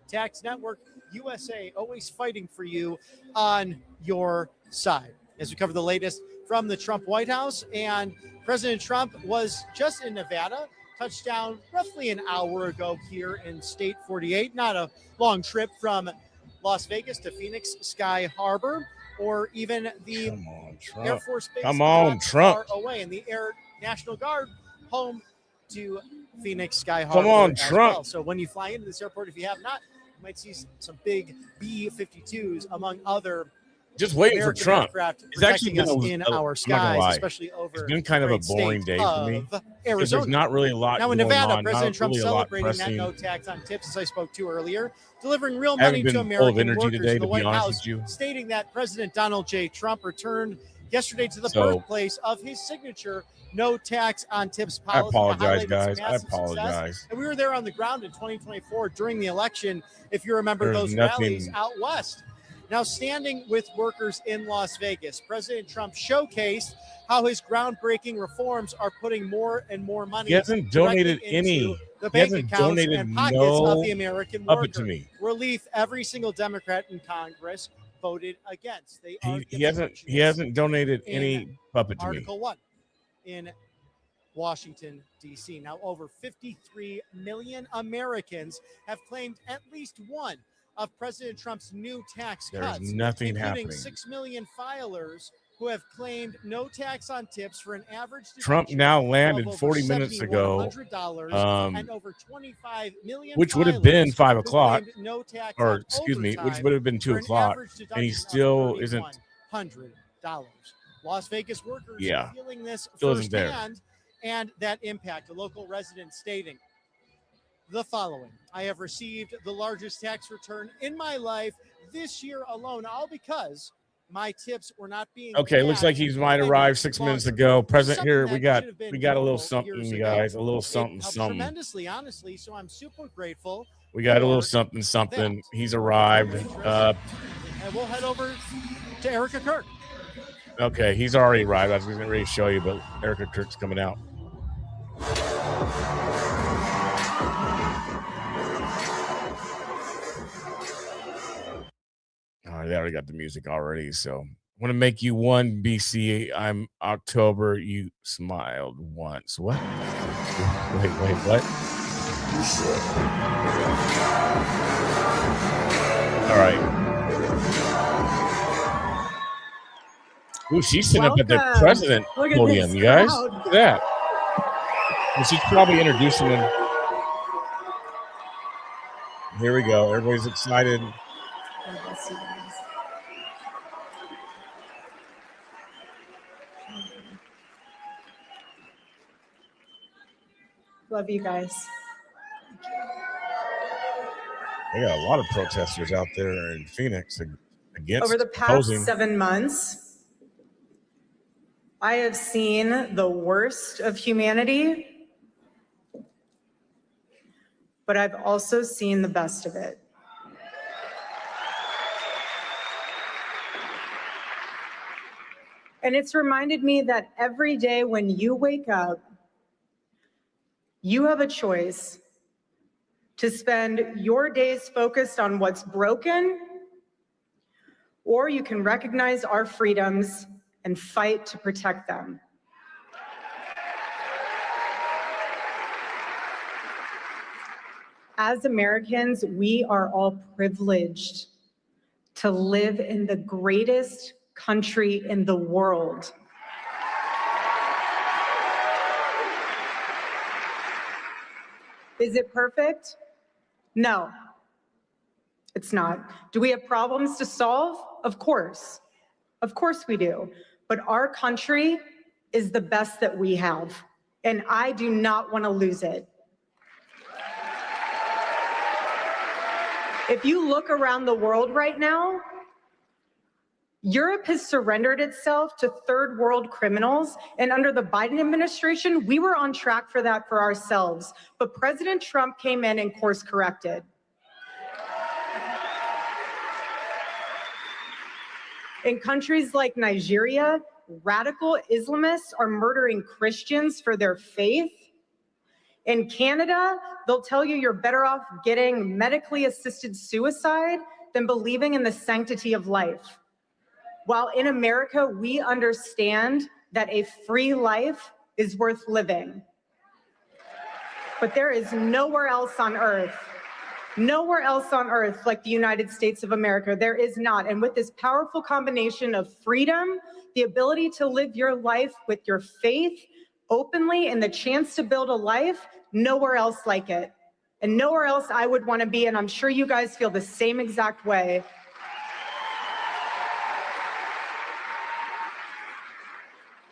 Speaker 4: Tax Network USA, always fighting for you on your side. As we cover the latest from the Trump White House, and President Trump was just in Nevada, touched down roughly an hour ago here in State 48. Not a long trip from Las Vegas to Phoenix Sky Harbor, or even the Air Force Base not far away, and the Air National Guard home to Phoenix Sky Harbor as well. So when you fly into this airport, if you have not, you might see some big B-52s among other
Speaker 1: just waiting
Speaker 4: American
Speaker 1: for Trump.
Speaker 4: aircraft
Speaker 1: It's actually
Speaker 4: protecting
Speaker 1: been
Speaker 4: us in our skies, especially over
Speaker 1: it's been kind of a boring day for me.
Speaker 4: Arizona.
Speaker 1: There's not really a lot
Speaker 4: now in
Speaker 1: going
Speaker 4: Nevada,
Speaker 1: on,
Speaker 4: President Trump
Speaker 1: really
Speaker 4: celebrating that no tax on tips, as I spoke to earlier, delivering real money to American workers.
Speaker 1: Today,
Speaker 4: the White House stating that President Donald J. Trump returned yesterday to the birthplace of his signature no tax on tips policy.
Speaker 1: I apologize, guys. I apologize.
Speaker 4: Success. And we were there on the ground in 2024 during the election, if you remember those rallies out west. Now, standing with workers in Las Vegas, President Trump showcased how his groundbreaking reforms are putting more and more money.
Speaker 1: He hasn't donated any.
Speaker 4: The bank accounts and pockets of the American worker.
Speaker 1: To me.
Speaker 4: Relief every single Democrat in Congress voted against.
Speaker 1: He hasn't donated any puppet to me.
Speaker 4: Article 1 in Washington, D.C. Now, over 53 million Americans have claimed at least one of President Trump's new tax cuts,
Speaker 1: nothing
Speaker 4: including
Speaker 1: happening.
Speaker 4: 6 million filers who have claimed no tax on tips for an average.
Speaker 1: Trump now landed 40 minutes ago,
Speaker 4: and over 25 million
Speaker 1: which would have been 5 o'clock,
Speaker 4: no tax
Speaker 1: or excuse me, which would have been 2 o'clock, and he still isn't.
Speaker 4: $100. Las Vegas workers feeling this
Speaker 1: still isn't there.
Speaker 4: firsthand, and that impact. A local resident stating the following: I have received the largest tax return in my life this year alone, all because my tips were not being
Speaker 1: okay. Looks like he might arrive 6 minutes ago. President, here we got a little something, you guys, a little something.
Speaker 4: Tremendously, honestly. So I'm super grateful.
Speaker 1: We got a little something. He's arrived.
Speaker 4: And we'll head over to Erica Kirk.
Speaker 1: Okay, he's already arrived. I was getting ready to show you, but Erica Kirk's coming out. All right, they already got the music already. So I want to make you one, BC. I'm October. You smiled once. What? Wait, what? All right. Ooh, she's sitting up at the
Speaker 16: Welcome.
Speaker 1: president
Speaker 16: Look at
Speaker 1: podium,
Speaker 16: this
Speaker 1: you guys.
Speaker 16: crowd.
Speaker 1: Look at that. And she's probably introducing them. Here we go. Everybody's excited.
Speaker 16: God bless you guys. Love you guys.
Speaker 1: They got a lot of protesters out there in Phoenix against
Speaker 16: Over the past
Speaker 1: opposing.
Speaker 16: 7 months, I have seen the worst of humanity, but I've also seen the best of it. And it's reminded me that every day when you wake up, you have a choice to spend your days focused on what's broken, or you can recognize our freedoms and fight to protect them. As Americans, we are all privileged to live in the greatest country in the world. Is it perfect? No, it's not. Do we have problems to solve? Of course. Of course we do. But our country is the best that we have, and I do not want to lose it. If you look around the world right now, Europe has surrendered itself to third world criminals, and under the Biden administration, we were on track for that for ourselves. But President Trump came in and course corrected. In countries like Nigeria, radical Islamists are murdering Christians for their faith. In Canada, they'll tell you you're better off getting medically assisted suicide than believing in the sanctity of life. While in America, we understand that a free life is worth living. But there is nowhere else on earth like the United States of America. There is not. And with this powerful combination of freedom, the ability to live your life with your faith openly, and the chance to build a life, nowhere else like it. And nowhere else I would want to be, and I'm sure you guys feel the same exact way.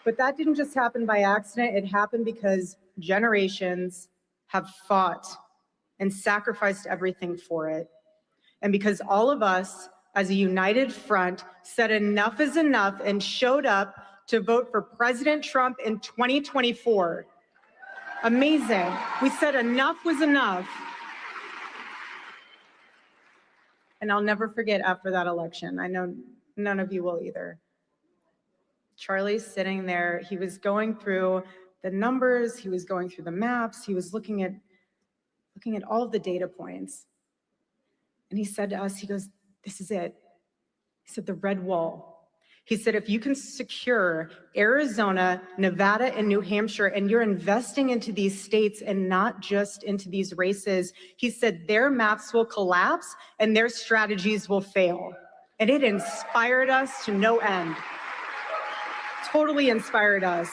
Speaker 16: But that didn't just happen by accident. It happened because generations have fought and sacrificed everything for it. And because all of us as a united front said enough is enough and showed up to vote for President Trump in 2024. Amazing. We said enough was enough. And I'll never forget after that election. I know none of you will either. Charlie's sitting there. He was going through the numbers. He was going through the maps. He was looking at all of the data points. And he said to us, he goes, this is it. He said, the red wall. He said, if you can secure Arizona, Nevada, and New Hampshire, and you're investing into these states and not just into these races, he said, their maps will collapse and their strategies will fail. And it inspired us to no end. Totally inspired us.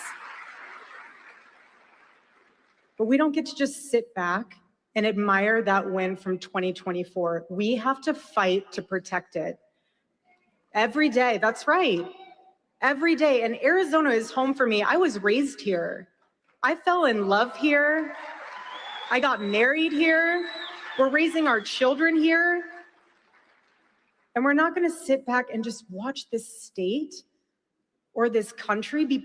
Speaker 16: But we don't get to just sit back and admire that win from 2024. We have to fight to protect it. Every day, that's right. Every day. And Arizona is home for me. I was raised here. I fell in love here. I got married here. We're raising our children here. And we're not going to sit back and just watch this state or this country be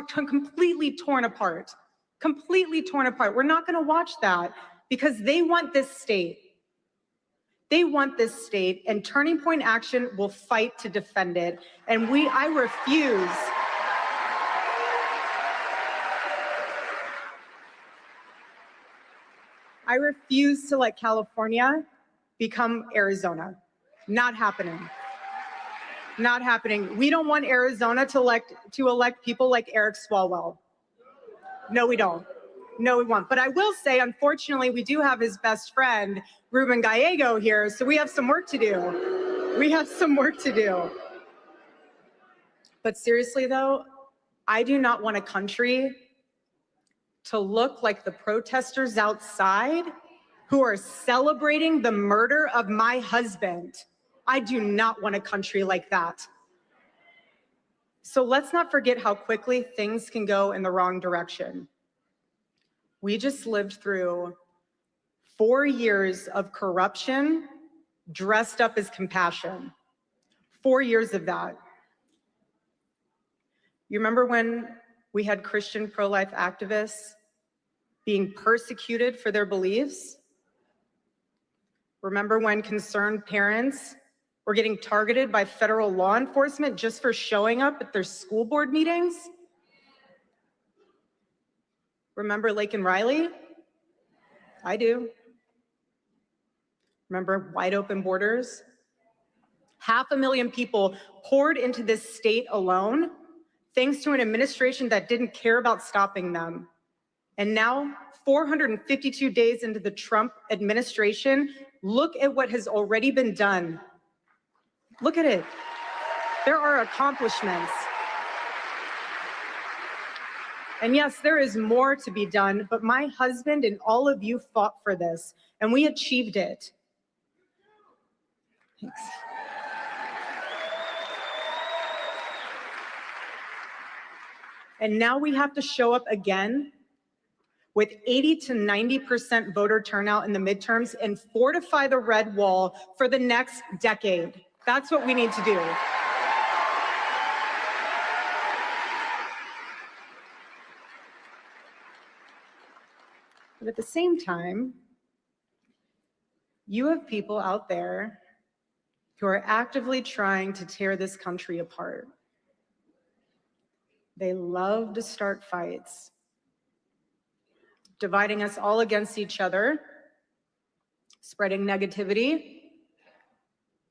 Speaker 16: completely torn apart. Completely torn apart. We're not going to watch that because they want this state. They want this state, and Turning Point Action will fight to defend it. And I refuse. I refuse to let California become Arizona. Not happening. Not happening. We don't want Arizona to elect people like Eric Swalwell. No, we don't. No, we won't. But I will say, unfortunately, we do have his best friend, Ruben Gallego, here, so we have some work to do. We have some work to do. But seriously though, I do not want a country to look like the protesters outside who are celebrating the murder of my husband. I do not want a country like that. So let's not forget how quickly things can go in the wrong direction. We just lived through 4 years of corruption dressed up as compassion. 4 years of that. You remember when we had Christian pro-life activists being persecuted for their beliefs? Remember when concerned parents were getting targeted by federal law enforcement just for showing up at their school board meetings? Remember Lake and Riley? I do. Remember wide open borders? 500,000 people poured into this state alone, thanks to an administration that didn't care about stopping them. And now, 452 days into the Trump administration, look at what has already been done. Look at it. There are accomplishments. And yes, there is more to be done, but my husband and all of you fought for this, and we achieved it. Thanks. And now we have to show up again with 80 to 90% voter turnout in the midterms and fortify the red wall for the next decade. That's what we need to do. But at the same time, you have people out there who are actively trying to tear this country apart. They love to start fights, dividing us all against each other, spreading negativity,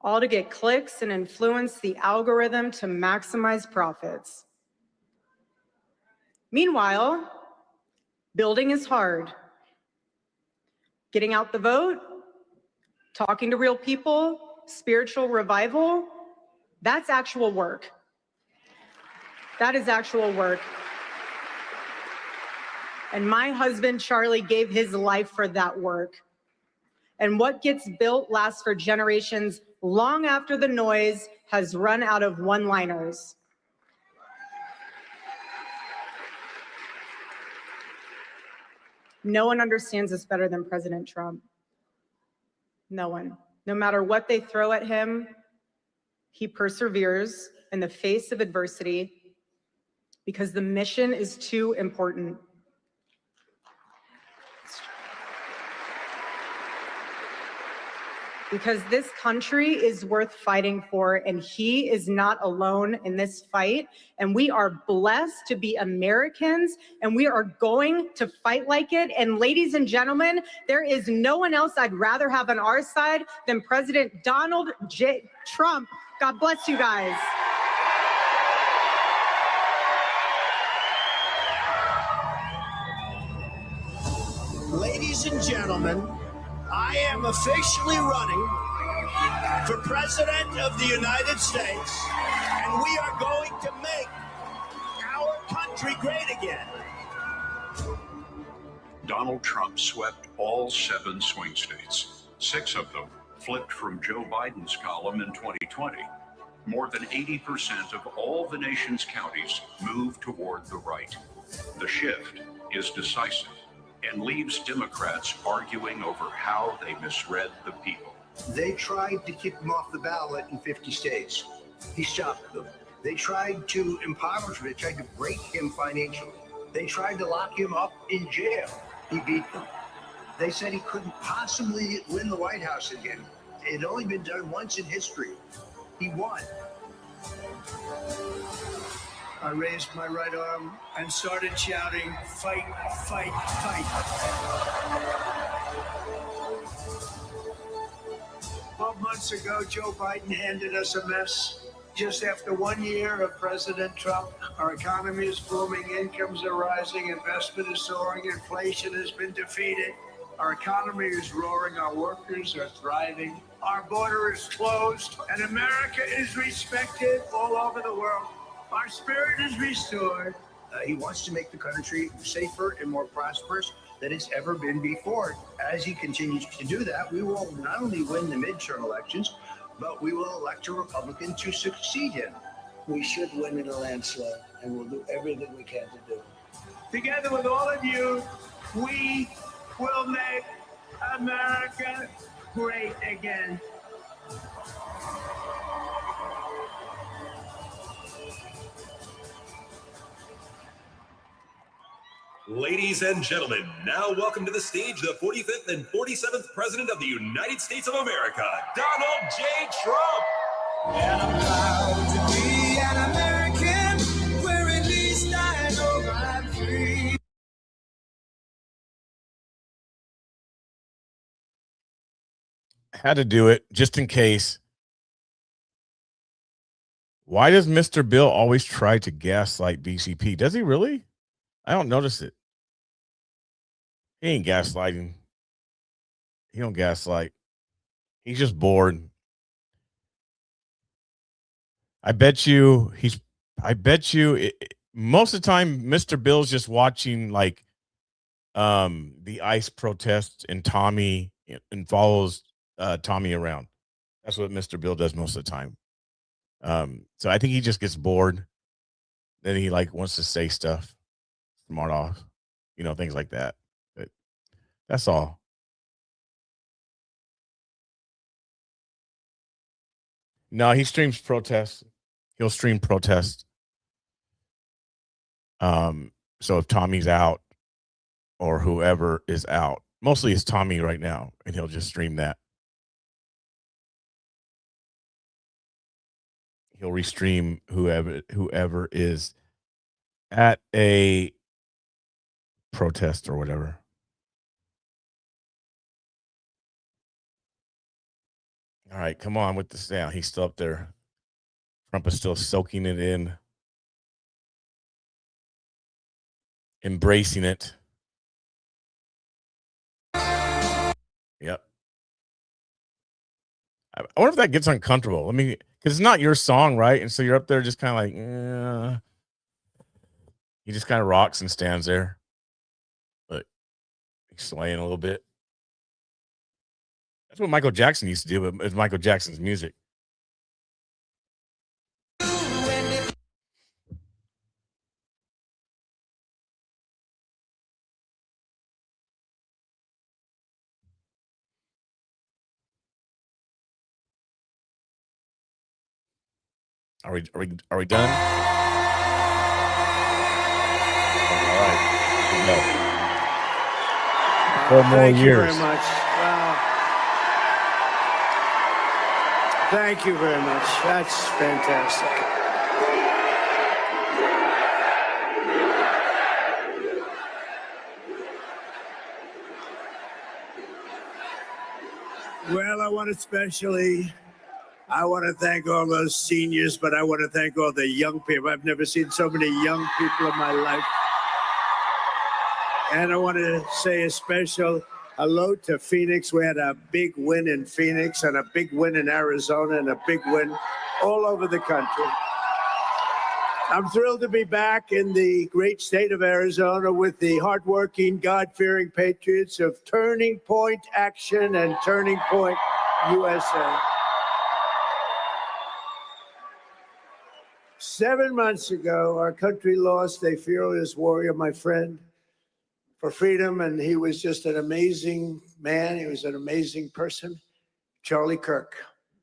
Speaker 16: all to get clicks and influence the algorithm to maximize profits. Meanwhile, building is hard. Getting out the vote, talking to real people, spiritual revival, that's actual work. That is actual work. And my husband, Charlie, gave his life for that work. And what gets built lasts for generations long after the noise has run out of one-liners. No one understands this better than President Trump. No one. No matter what they throw at him, he perseveres in the face of adversity because the mission is too important. Because this country is worth fighting for, and he is not alone in this fight. And we are blessed to be Americans, and we are going to fight like it. And ladies and gentlemen, there is no one else I'd rather have on our side than President Donald J. Trump. God bless you guys.
Speaker 20: Ladies and gentlemen, I am officially running for President of the United States, and we are going to make our country great again.
Speaker 21: Donald Trump swept all 7 swing states. 6 of them flipped from Joe Biden's column in 2020. More than 80% of all the nation's counties moved toward the right. The shift is decisive and leaves Democrats arguing over how they misread the people.
Speaker 20: They tried to keep him off the ballot in 50 states. He stopped them. They tried to impoverish him. They tried to break him financially. They tried to lock him up in jail. He beat them. They said he couldn't possibly win the White House again. It had only been done once in history. He won. I raised my right arm and started shouting, "Fight, fight, fight." 12 months ago, Joe Biden handed us a mess. Just after 1 year of President Trump, our economy is booming, incomes are rising, investment is soaring, inflation has been defeated. Our economy is roaring, our workers are thriving, our border is closed, and America is respected all over the world. Our spirit is restored. He wants to make the country safer and more prosperous than it's ever been before. As he continues to do that, we will not only win the midterm elections, but we will elect a Republican to succeed him. We should win in a landslide, and we'll do everything we can to do it. Together with all of you, we will make America great again.
Speaker 11: Ladies and gentlemen, now welcome to the stage the 45th and 47th President of the United States of America, Donald J. Trump.
Speaker 2: And I'm proud to be an American, where at least I know I'm free.
Speaker 1: Had to do it just in case. Why does Mr. Bill always try to gaslight DCP? Does he really? I don't notice it. He ain't gaslighting. He don't gaslight. He's just bored. I bet you most of the time Mr. Bill's just watching like the ICE protests and Tommy and follows Tommy around. That's what Mr. Bill does most of the time. So I think he just gets bored. Then he like wants to say stuff, smart off, things like that. But that's all. No, he streams protests. He'll stream protests. So if Tommy's out or whoever is out, mostly it's Tommy right now, and he'll just stream that. He'll restream whoever is at a protest or whatever. All right, come on with the sound. He's still up there. Trump is still soaking it in, embracing it. Yep. I wonder if that gets uncomfortable. I mean, because it's not your song, right? And so you're up there just kind of like, he just kind of rocks and stands there, but he's swaying a little bit. That's what Michael Jackson used to do, but it's Michael Jackson's music. Are we done? All right. No. 4 more
Speaker 17: Thank
Speaker 1: years.
Speaker 17: you very much. Wow. Thank you very much. That's fantastic. Well, I want to thank all those seniors, but I want to thank all the young people. I've never seen so many young people in my life. And I want to say a special hello to Phoenix. We had a big win in Phoenix and a big win in Arizona and a big win all over the country. I'm thrilled to be back in the great state of Arizona with the hardworking, God-fearing patriots of Turning Point Action and Turning Point USA. 7 months ago, our country lost a fearless warrior, my friend, for freedom, and he was just an amazing man. He was an amazing person. Charlie Kirk,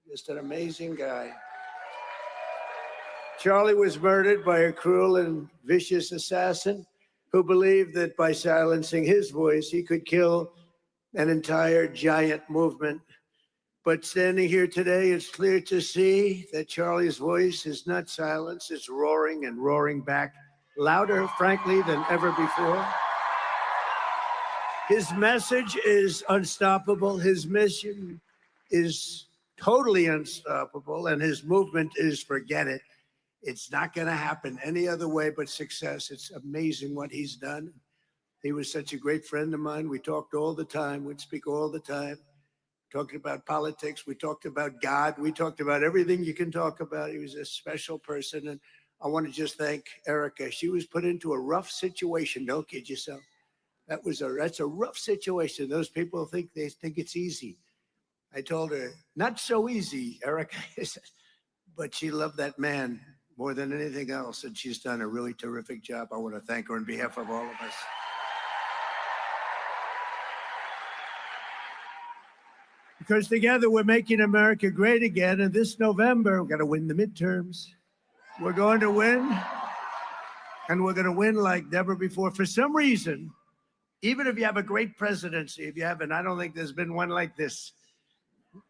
Speaker 17: just an amazing guy. Charlie was murdered by a cruel and vicious assassin who believed that by silencing his voice, he could kill an entire giant movement. But standing here today, it's clear to see that Charlie's voice is not silenced. It's roaring and roaring back, louder, frankly, than ever before. His message is unstoppable. His mission is totally unstoppable. And his movement is forget it. It's not going to happen any other way but success. It's amazing what he's done. He was such a great friend of mine. We talked all the time. We'd speak all the time. Talked about politics. We talked about God. We talked about everything you can talk about. He was a special person. And I want to just thank Erica. She was put into a rough situation. Don't kid yourself. That's a rough situation. Those people think it's easy. I told her, not so easy, Erica. But she loved that man more than anything else, and she's done a really terrific job. I want to thank her on behalf of all of us. Because together we're making America great again, and this November, we're going to win the midterms. We're going to win, and we're going to win like never before. For some reason, even if you have a great presidency, if you haven't, I don't think there's been one like this.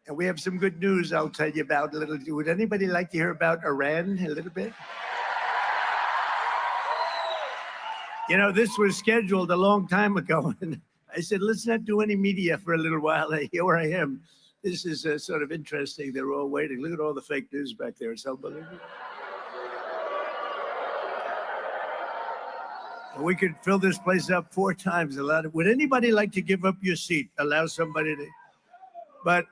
Speaker 17: And we have some good news I'll tell you about a little. Would anybody like to hear about Iran a little bit? You know, this was scheduled a long time ago. And I said, let's not do any media for a little while. Here I am. This is sort of interesting. They're all waiting. Look at all the fake news back there. It's unbelievable. We could fill this place up 4 times. Would anybody like to give up your seat? Allow somebody to, but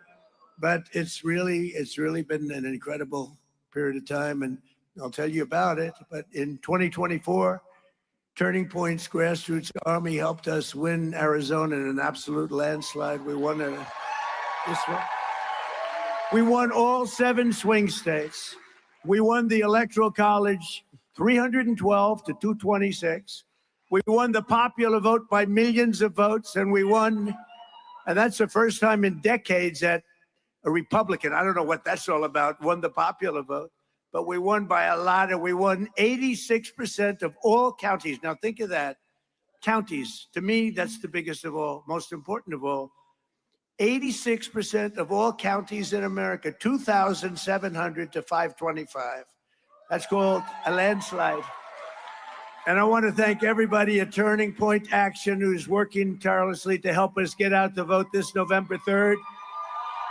Speaker 17: it's really been an incredible period of time, and I'll tell you about it. But in 2024, Turning Point's grassroots army helped us win Arizona in an absolute landslide. We won this one. We won all 7 swing states. We won the Electoral College 312 to 226. We won the popular vote by millions of votes, and we won, and that's the first time in decades that a Republican, I don't know what that's all about, won the popular vote, but we won by a lot, and we won 86% of all counties. Now think of that, counties. To me, that's the biggest of all, most important of all. 86% of all counties in America, 2,700 to 525. That's called a landslide. And I want to thank everybody at Turning Point Action who's working tirelessly to help us get out the vote this November 3rd.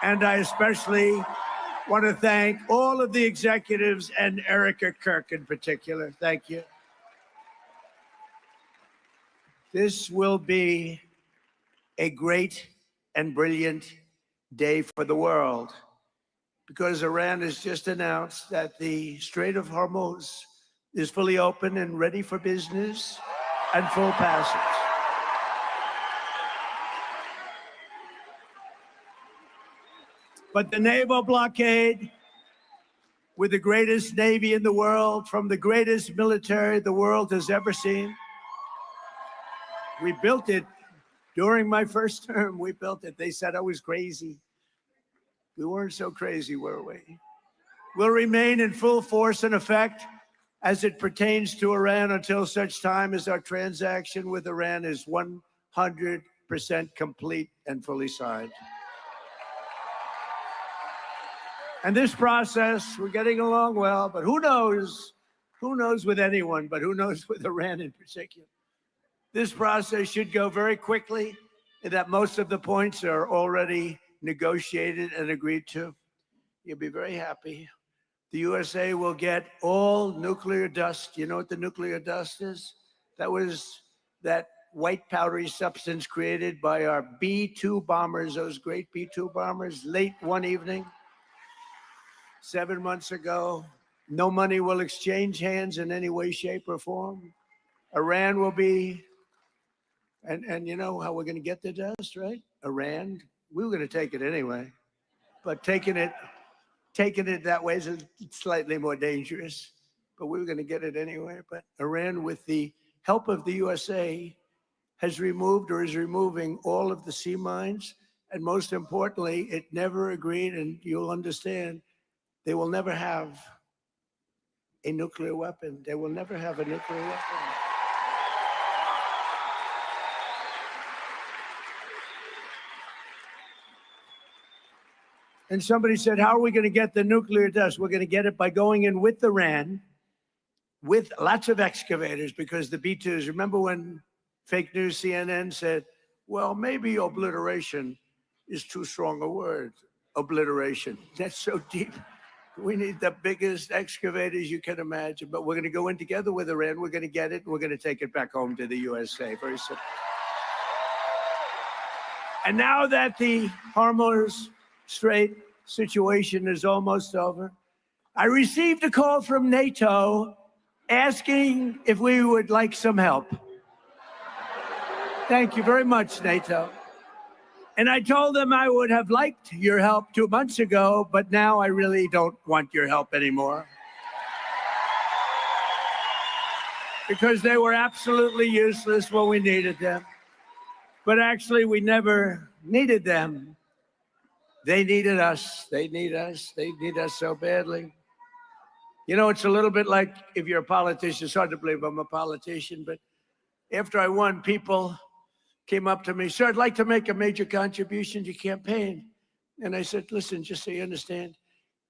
Speaker 17: And I especially want to thank all of the executives and Erica Kirk in particular. Thank you. This will be a great and brilliant day for the world because Iran has just announced that the Strait of Hormuz is fully open and ready for business and full passage. But the naval blockade, with the greatest Navy in the world, from the greatest military the world has ever seen, we built it during my first term. We built it. They said I was crazy. We weren't so crazy, were we? Will remain in full force and effect as it pertains to Iran until such time as our transaction with Iran is 100% complete and fully signed. And this process, we're getting along well, but who knows with anyone, but who knows with Iran in particular. This process should go very quickly, and that most of the points are already negotiated and agreed to. You'll be very happy. The USA will get all nuclear dust. You know what the nuclear dust is? That was that white powdery substance created by our B-2 bombers, those great B-2 bombers, late one evening, 7 months ago. No money will exchange hands in any way, shape, or form. Iran will be, and you know how we're going to get the dust, right? Iran, we were going to take it anyway, but taking it that way is slightly more dangerous, but we were going to get it anyway. But Iran, with the help of the USA, has removed or is removing all of the sea mines. And most importantly, it never agreed, and you'll understand, they will never have a nuclear weapon. They will never have a nuclear weapon. And somebody said, how are we going to get the nuclear dust? We're going to get it by going in with Iran, with lots of excavators, because the B-2s, remember when fake news CNN said, well, maybe obliteration is too strong a word. Obliteration. That's so deep. We need the biggest excavators you can imagine, but we're going to go in together with Iran. We're going to get it. And we're going to take it back home to the USA. Very simple. And now that the Hormuz Strait situation is almost over, I received a call from NATO asking if we would like some help. Thank you very much, NATO. And I told them I would have liked your help 2 months ago, but now I really don't want your help anymore. Because they were absolutely useless when we needed them. But actually, we never needed them. They needed us. They need us. They need us so badly. You know, it's a little bit like if you're a politician. It's hard to believe I'm a politician, but after I won, people came up to me, sir, I'd like to make a major contribution to your campaign. And I said, listen, just so you understand,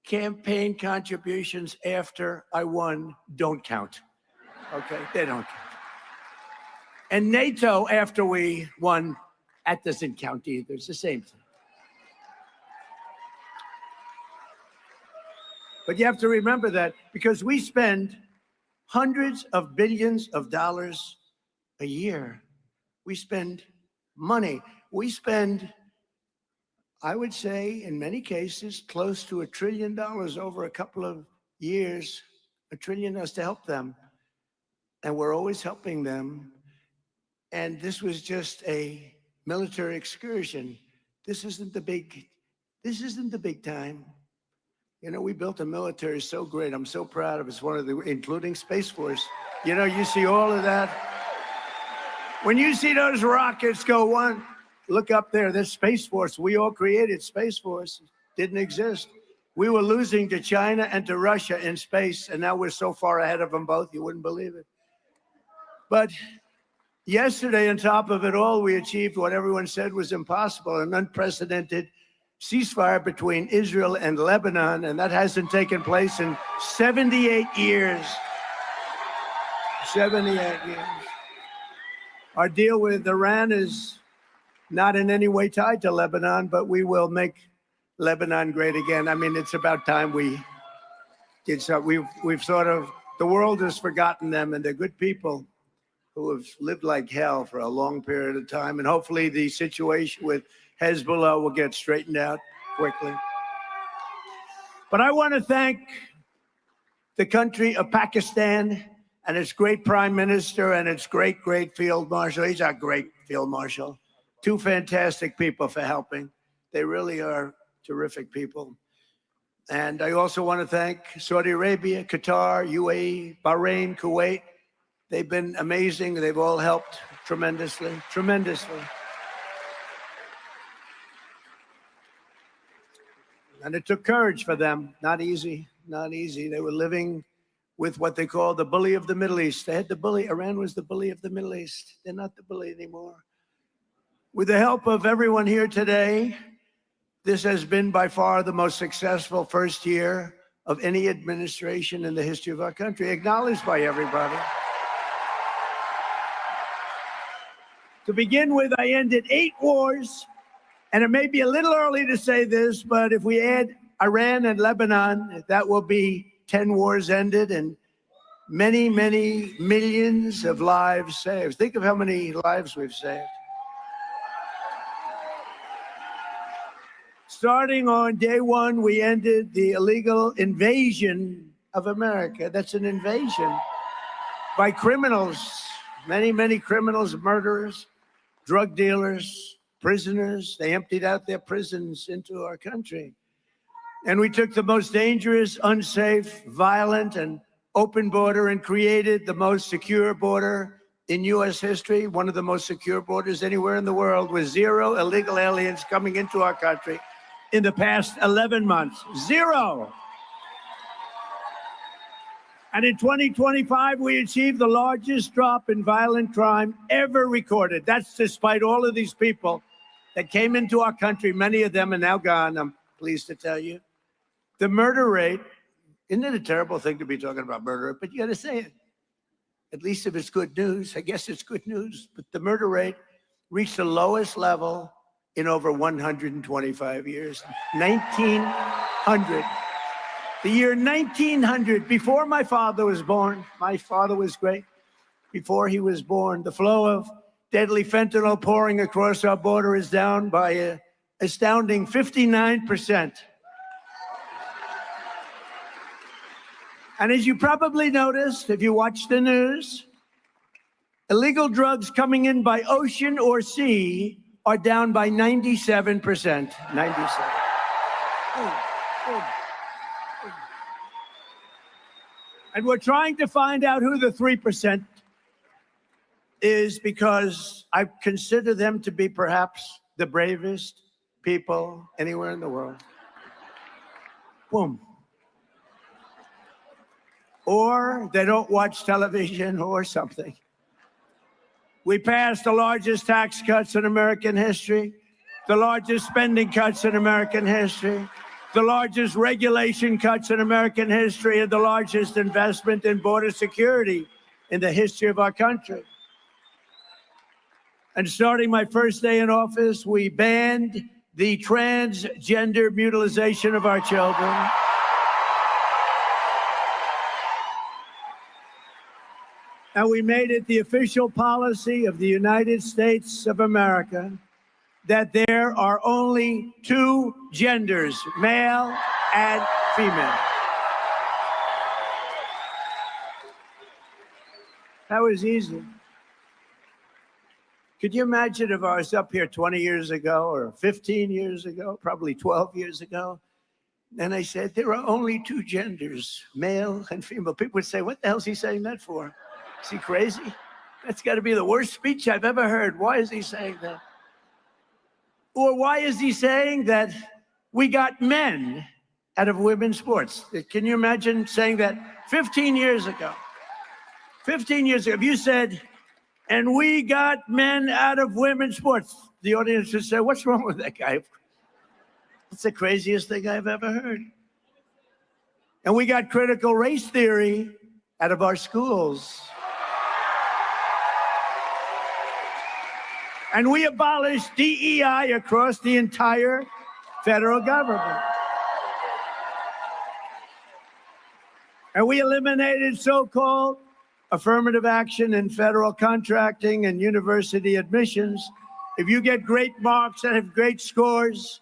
Speaker 17: campaign contributions after I won don't count. Okay, they don't count. And NATO after we won, that doesn't count either. It's the same thing. But you have to remember that because we spend hundreds of billions of dollars a year. We spend money. We spend, I would say, in many cases, close to $1 trillion over a couple of years. $1 trillion to help them. And we're always helping them. And this was just a military excursion. This isn't the big time. You know, we built a military so great. I'm so proud of it. It's one of the, including Space Force. You know, you see all of that. When you see those rockets go one, look up there, there's Space Force. We all created Space Force. Didn't exist. We were losing to China and to Russia in space, and now we're so far ahead of them both, you wouldn't believe it. But yesterday, on top of it all, we achieved what everyone said was impossible, an unprecedented ceasefire between Israel and Lebanon, and that hasn't taken place in 78 years. 78 years. Our deal with Iran is not in any way tied to Lebanon, but we will make Lebanon great again. I mean, it's about time we did so. We've sort of, the world has forgotten them, and they're good people who have lived like hell for a long period of time. And hopefully the situation with Hezbollah will get straightened out quickly. But I want to thank the country of Pakistan and its great prime minister and its great field marshal. He's our great field marshal. Two fantastic people for helping. They really are terrific people. And I also want to thank Saudi Arabia, Qatar, UAE, Bahrain, Kuwait. They've been amazing. They've all helped tremendously, tremendously. And it took courage for them. Not easy, not easy. They were living with what they call the bully of the Middle East. They had the bully. Iran was the bully of the Middle East. They're not the bully anymore. With the help of everyone here today, this has been by far the most successful first year of any administration in the history of our country, acknowledged by everybody. To begin with, I ended 8 wars, and it may be a little early to say this, but if we add Iran and Lebanon, that will be 10 wars ended and many, many millions of lives saved. Think of how many lives we've saved. Starting on day one, we ended the illegal invasion of America. That's an invasion by criminals, many, many criminals, murderers, drug dealers, prisoners. They emptied out their prisons into our country. And we took the most dangerous, unsafe, violent, and open border and created the most secure border in U.S. history, one of the most secure borders anywhere in the world, with 0 illegal aliens coming into our country in the past 11 months. 0. And in 2025, we achieved the largest drop in violent crime ever recorded. That's despite all of these people that came into our country. Many of them are now gone, I'm pleased to tell you. The murder rate, isn't it a terrible thing to be talking about murder? But you got to say it. At least if it's good news. I guess it's good news. But the murder rate reached the lowest level in over 125 years. 1900. The year 1900, before my father was born. My father was great. Before he was born, the flow of deadly fentanyl pouring across our border is down by an astounding 59%. And as you probably noticed, if you watch the news, illegal drugs coming in by ocean or sea are down by 97%. 97. And we're trying to find out who the 3% is, because I consider them to be perhaps the bravest people anywhere in the world. Boom. Or they don't watch television or something. We passed the largest tax cuts in American history, the largest spending cuts in American history, the largest regulation cuts in American history, and the largest investment in border security in the history of our country. And starting my first day in office, we banned the transgender mutilation of our children. And we made it the official policy of the United States of America that there are only two genders, male and female. That was easy. Could you imagine if I was up here 20 years ago or 15 years ago, probably 12 years ago, and I said, there are only two genders, male and female. People would say, what the hell is he saying that for? Is he crazy? That's got to be the worst speech I've ever heard. Why is he saying that? Or why is he saying that we got men out of women's sports? Can you imagine saying that 15 years ago? 15 years ago, if you said, and we got men out of women's sports, the audience would say, what's wrong with that guy? It's the craziest thing I've ever heard. And we got critical race theory out of our schools. And we abolished DEI across the entire federal government. And we eliminated so-called affirmative action in federal contracting and university admissions. If you get great marks and have great scores,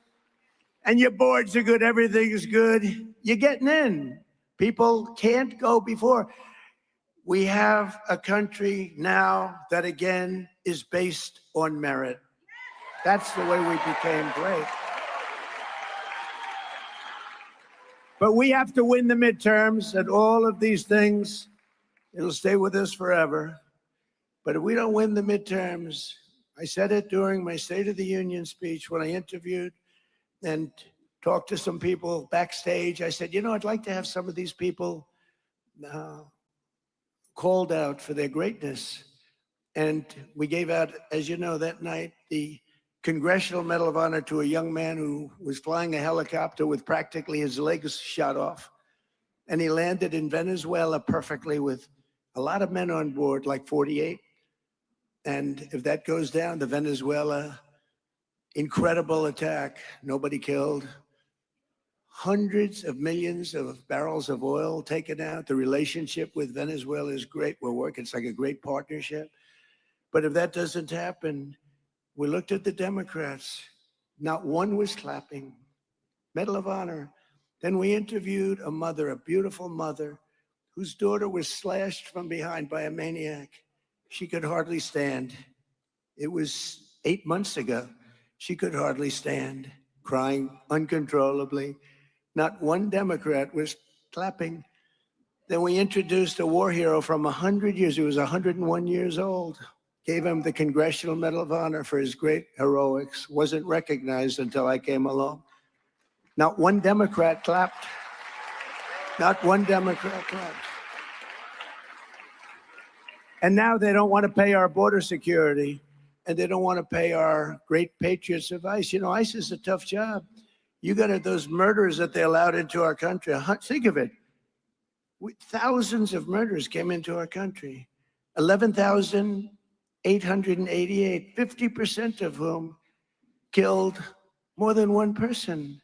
Speaker 17: and your boards are good, everything is good, you're getting in. People can't go before. We have a country now that, again, is based on merit. That's the way we became great. But we have to win the midterms, and all of these things, it'll stay with us forever. But if we don't win the midterms, I said it during my State of the Union speech when I interviewed and talked to some people backstage. I said, you know, I'd like to have some of these people called out for their greatness. And we gave out, as you know, that night, the Congressional Medal of Honor to a young man who was flying a helicopter with practically his legs shot off. And he landed in Venezuela perfectly with a lot of men on board, like 48. And if that goes down, the Venezuela incredible attack, nobody killed, hundreds of millions of barrels of oil taken out. The relationship with Venezuela is great. We're working, it's like a great partnership. But if that doesn't happen, we looked at the Democrats, not one was clapping. Medal of Honor. Then we interviewed a mother, a beautiful mother, whose daughter was slashed from behind by a maniac. She could hardly stand. It was 8 months ago. She could hardly stand, crying uncontrollably. Not one Democrat was clapping. Then we introduced a war hero from 100 years. He was 101 years old. Gave him the Congressional Medal of Honor for his great heroics. Wasn't recognized until I came along. Not one Democrat clapped. Not one Democrat clapped. And now they don't want to pay our border security, and they don't want to pay our great patriots of ICE. You know, ICE is a tough job. You got those murders that they allowed into our country. Think of it. Thousands of murders came into our country. 11,888, 50% of whom killed more than one person.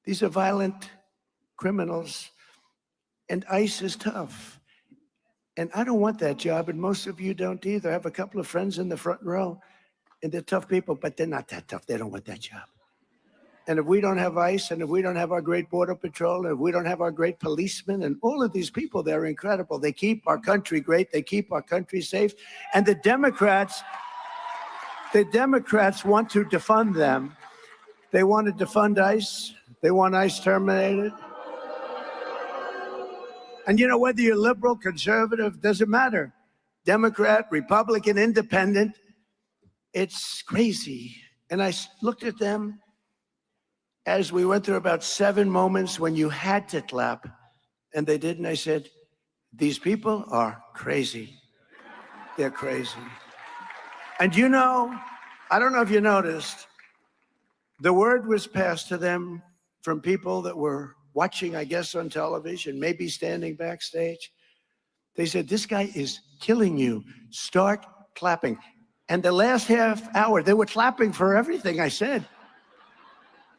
Speaker 17: These are violent criminals, and ICE is tough. And I don't want that job, and most of you don't either. I have a couple of friends in the front row, and they're tough people, but they're not that tough. They don't want that job. And if we don't have ICE, and if we don't have our great Border Patrol, and if we don't have our great policemen, and all of these people, they're incredible. They keep our country great. They keep our country safe. And the Democrats want to defund them. They want to defund ICE. They want ICE terminated. And you know, whether you're liberal, conservative, doesn't matter. Democrat, Republican, independent, it's crazy. And I looked at them as we went through about 7 moments when you had to clap, and they didn't. I said, these people are crazy. They're crazy. And you know, I don't know if you noticed, the word was passed to them from people that were watching, I guess, on television, maybe standing backstage. They said, this guy is killing you. Start clapping. And the last half hour, they were clapping for everything I said.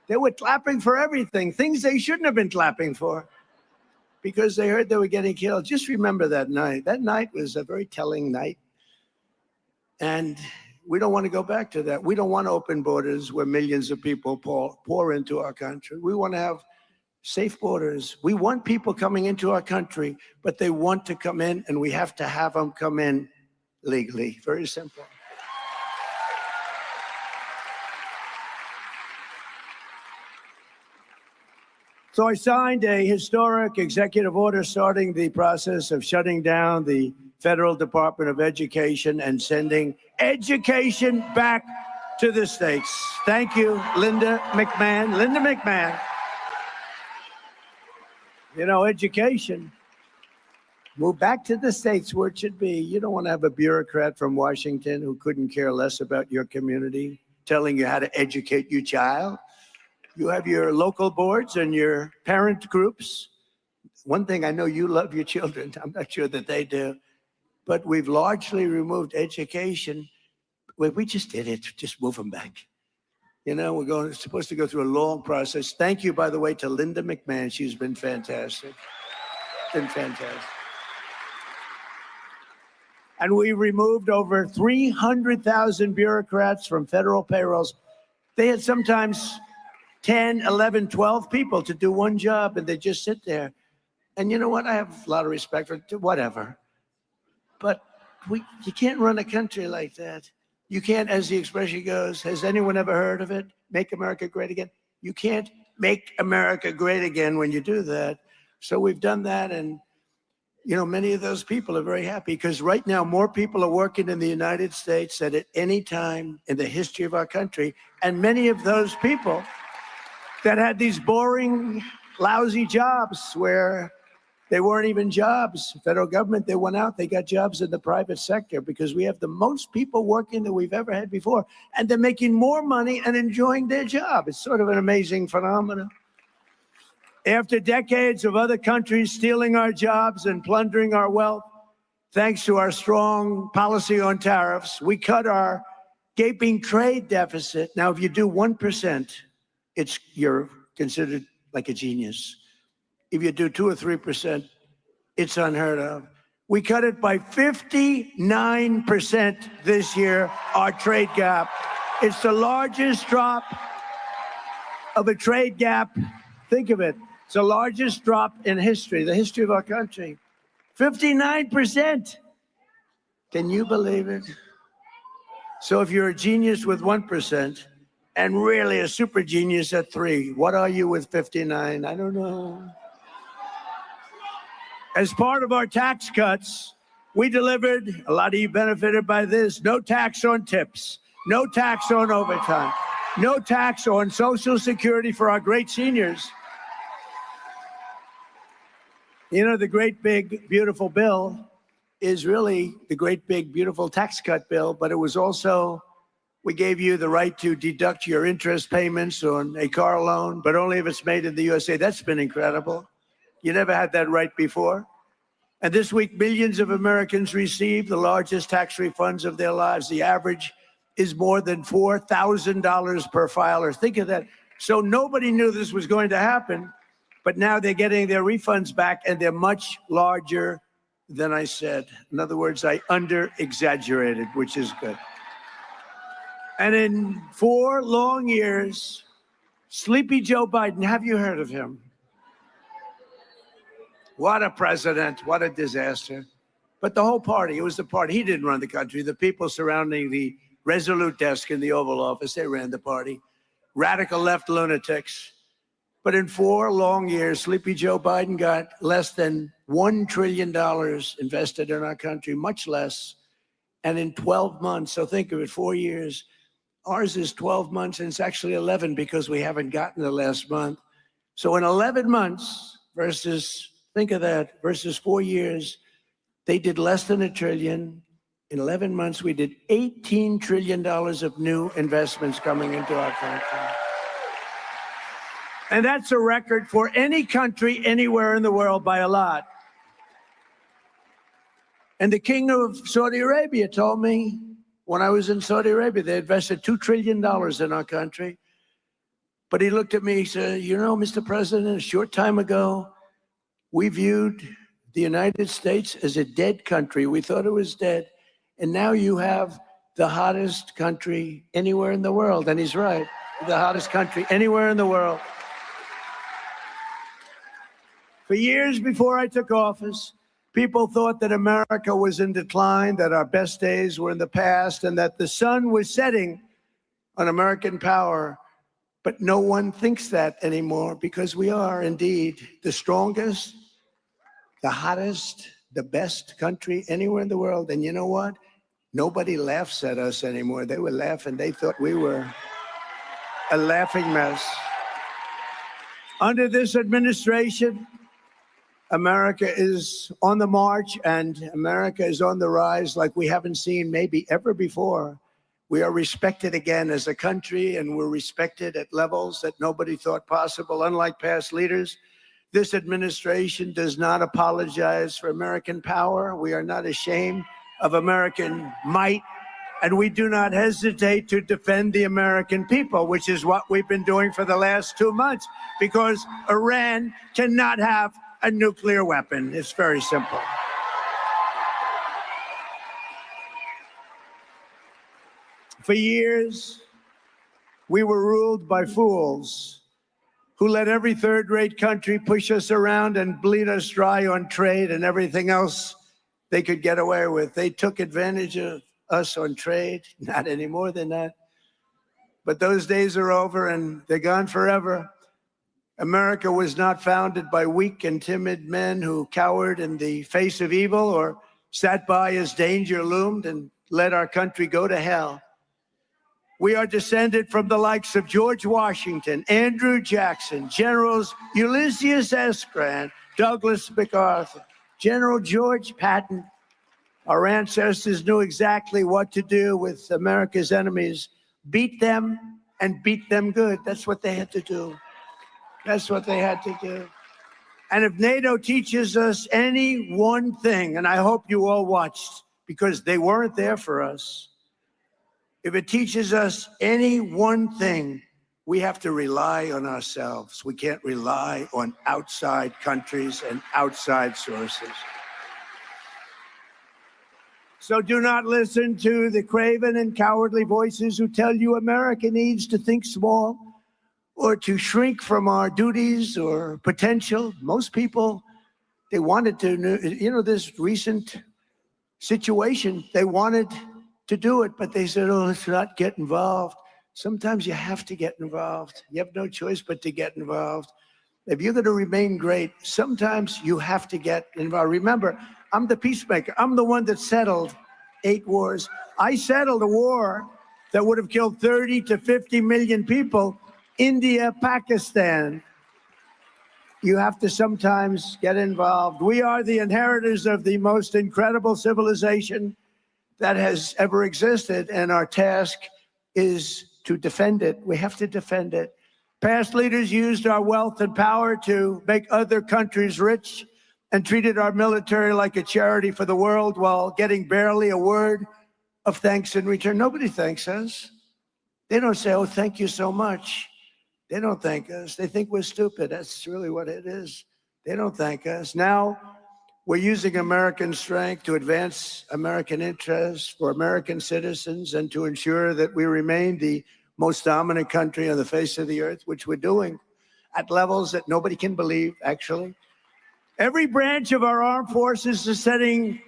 Speaker 17: They were clapping for everything, things they shouldn't have been clapping for, because they heard they were getting killed. Just remember that night. That night was a very telling night. And we don't want to go back to that. We don't want open borders where millions of people pour into our country. We want to have safe borders. We want people coming into our country, but they want to come in, and we have to have them come in legally. Very simple. So I signed a historic executive order starting the process of shutting down the Federal Department of Education and sending education back to the states. Thank you, Linda McMahon. Linda McMahon. You know, education, move back to the states where it should be. You don't want to have a bureaucrat from Washington who couldn't care less about your community telling you how to educate your child. You have your local boards and your parent groups. One thing I know, you love your children. I'm not sure that they do. But we've largely removed education. We just did it. Just move them back. You know, we're supposed to go through a long process. Thank you, by the way, to Linda McMahon. She's been fantastic. Been fantastic. And we removed over 300,000 bureaucrats from federal payrolls. They had sometimes 10, 11, 12 people to do one job, and they just sit there. And you know what? I have a lot of respect for whatever. But you can't run a country like that. You can't, as the expression goes, has anyone ever heard of it? Make America great again. You can't make America great again when you do that. So we've done that, and you know, many of those people are very happy because right now more people are working in the United States than at any time in the history of our country. And many of those people that had these boring, lousy jobs where they weren't even jobs. Federal government, they went out, they got jobs in the private sector because we have the most people working that we've ever had before. And they're making more money and enjoying their job. It's sort of an amazing phenomenon. After decades of other countries stealing our jobs and plundering our wealth, thanks to our strong policy on tariffs, we cut our gaping trade deficit. Now, if you do 1%, you're considered like a genius. If you do 2 or 3%, it's unheard of. We cut it by 59% this year, our trade gap. It's the largest drop of a trade gap. Think of it. It's the largest drop in history, the history of our country. 59%. Can you believe it? So if you're a genius with 1%, and really a super genius at 3. What are you with 59? I don't know. As part of our tax cuts, we delivered, a lot of you benefited by this, no tax on tips, no tax on overtime, no tax on Social Security for our great seniors. You know, the great big beautiful bill is really the great big beautiful tax cut bill, but it was also, we gave you the right to deduct your interest payments on a car loan, but only if it's made in the USA. That's been incredible. You never had that right before. And this week, millions of Americans received the largest tax refunds of their lives. The average is more than $4,000 per filer. Think of that. So nobody knew this was going to happen, but now they're getting their refunds back, and they're much larger than I said. In other words, I under-exaggerated, which is good. And in 4 long years, Sleepy Joe Biden, have you heard of him? What a president, what a disaster. But the whole party, it was the party. He didn't run the country. The people surrounding the Resolute desk in the Oval Office, they ran the party. Radical left lunatics. But in 4 long years, Sleepy Joe Biden got less than $1 trillion invested in our country, much less. And in 12 months, so think of it, 4 years, ours is 12 months, and it's actually 11 because we haven't gotten the last month. So in 11 months versus, think of that, versus 4 years, they did less than $1 trillion. In 11 months, we did $18 trillion of new investments coming into our country. And that's a record for any country anywhere in the world by a lot. And the king of Saudi Arabia told me when I was in Saudi Arabia, they invested $2 trillion in our country. But he looked at me, he said, you know, Mr. President, a short time ago, we viewed the United States as a dead country. We thought it was dead. And now you have the hottest country anywhere in the world. And he's right, the hottest country anywhere in the world. For years before I took office, people thought that America was in decline, that our best days were in the past, and that the sun was setting on American power. But no one thinks that anymore because we are indeed the strongest, the hottest, the best country anywhere in the world. And you know what? Nobody laughs at us anymore. They were laughing. They thought we were a laughing mess. Under this administration, America is on the march and America is on the rise like we haven't seen maybe ever before. We are respected again as a country, and we're respected at levels that nobody thought possible. Unlike past leaders, this administration does not apologize for American power. We are not ashamed of American might, and we do not hesitate to defend the American people, which is what we've been doing for the last 2 months, because Iran cannot have a nuclear weapon. It's very simple. For years, we were ruled by fools who let every third-rate country push us around and bleed us dry on trade and everything else they could get away with. They took advantage of us on trade, not any more than that. But those days are over and they're gone forever. America was not founded by weak and timid men who cowered in the face of evil or sat by as danger loomed and let our country go to hell. We are descended from the likes of George Washington, Andrew Jackson, Generals Ulysses S. Grant, Douglas MacArthur, General George Patton. Our ancestors knew exactly what to do with America's enemies. Beat them and beat them good. That's what they had to do. That's what they had to do. And if NATO teaches us any one thing, and I hope you all watched because they weren't there for us, if it teaches us any one thing, we have to rely on ourselves. We can't rely on outside countries and outside sources. So do not listen to the craven and cowardly voices who tell you America needs to think small or to shrink from our duties or potential. Most people, they wanted to, this recent situation, they wanted to do it, but they said, oh, let's not get involved. Sometimes you have to get involved. You have no choice but to get involved. If you're going to remain great, sometimes you have to get involved. Remember, I'm the peacemaker. I'm the one that settled 8 wars. I settled a war that would have killed 30 to 50 million people. India, Pakistan. You have to sometimes get involved. We are the inheritors of the most incredible civilization that has ever existed, and our task is to defend it. We have to defend it. Past leaders used our wealth and power to make other countries rich and treated our military like a charity for the world while getting barely a word of thanks in return. Nobody thanks us. They don't say, oh, thank you so much. They don't thank us. They think we're stupid. That's really what it is. They don't thank us. Now, we're using American strength to advance American interests for American citizens and to ensure that we remain the most dominant country on the face of the earth, which we're doing at levels that nobody can believe, actually. Every branch of our armed forces is setting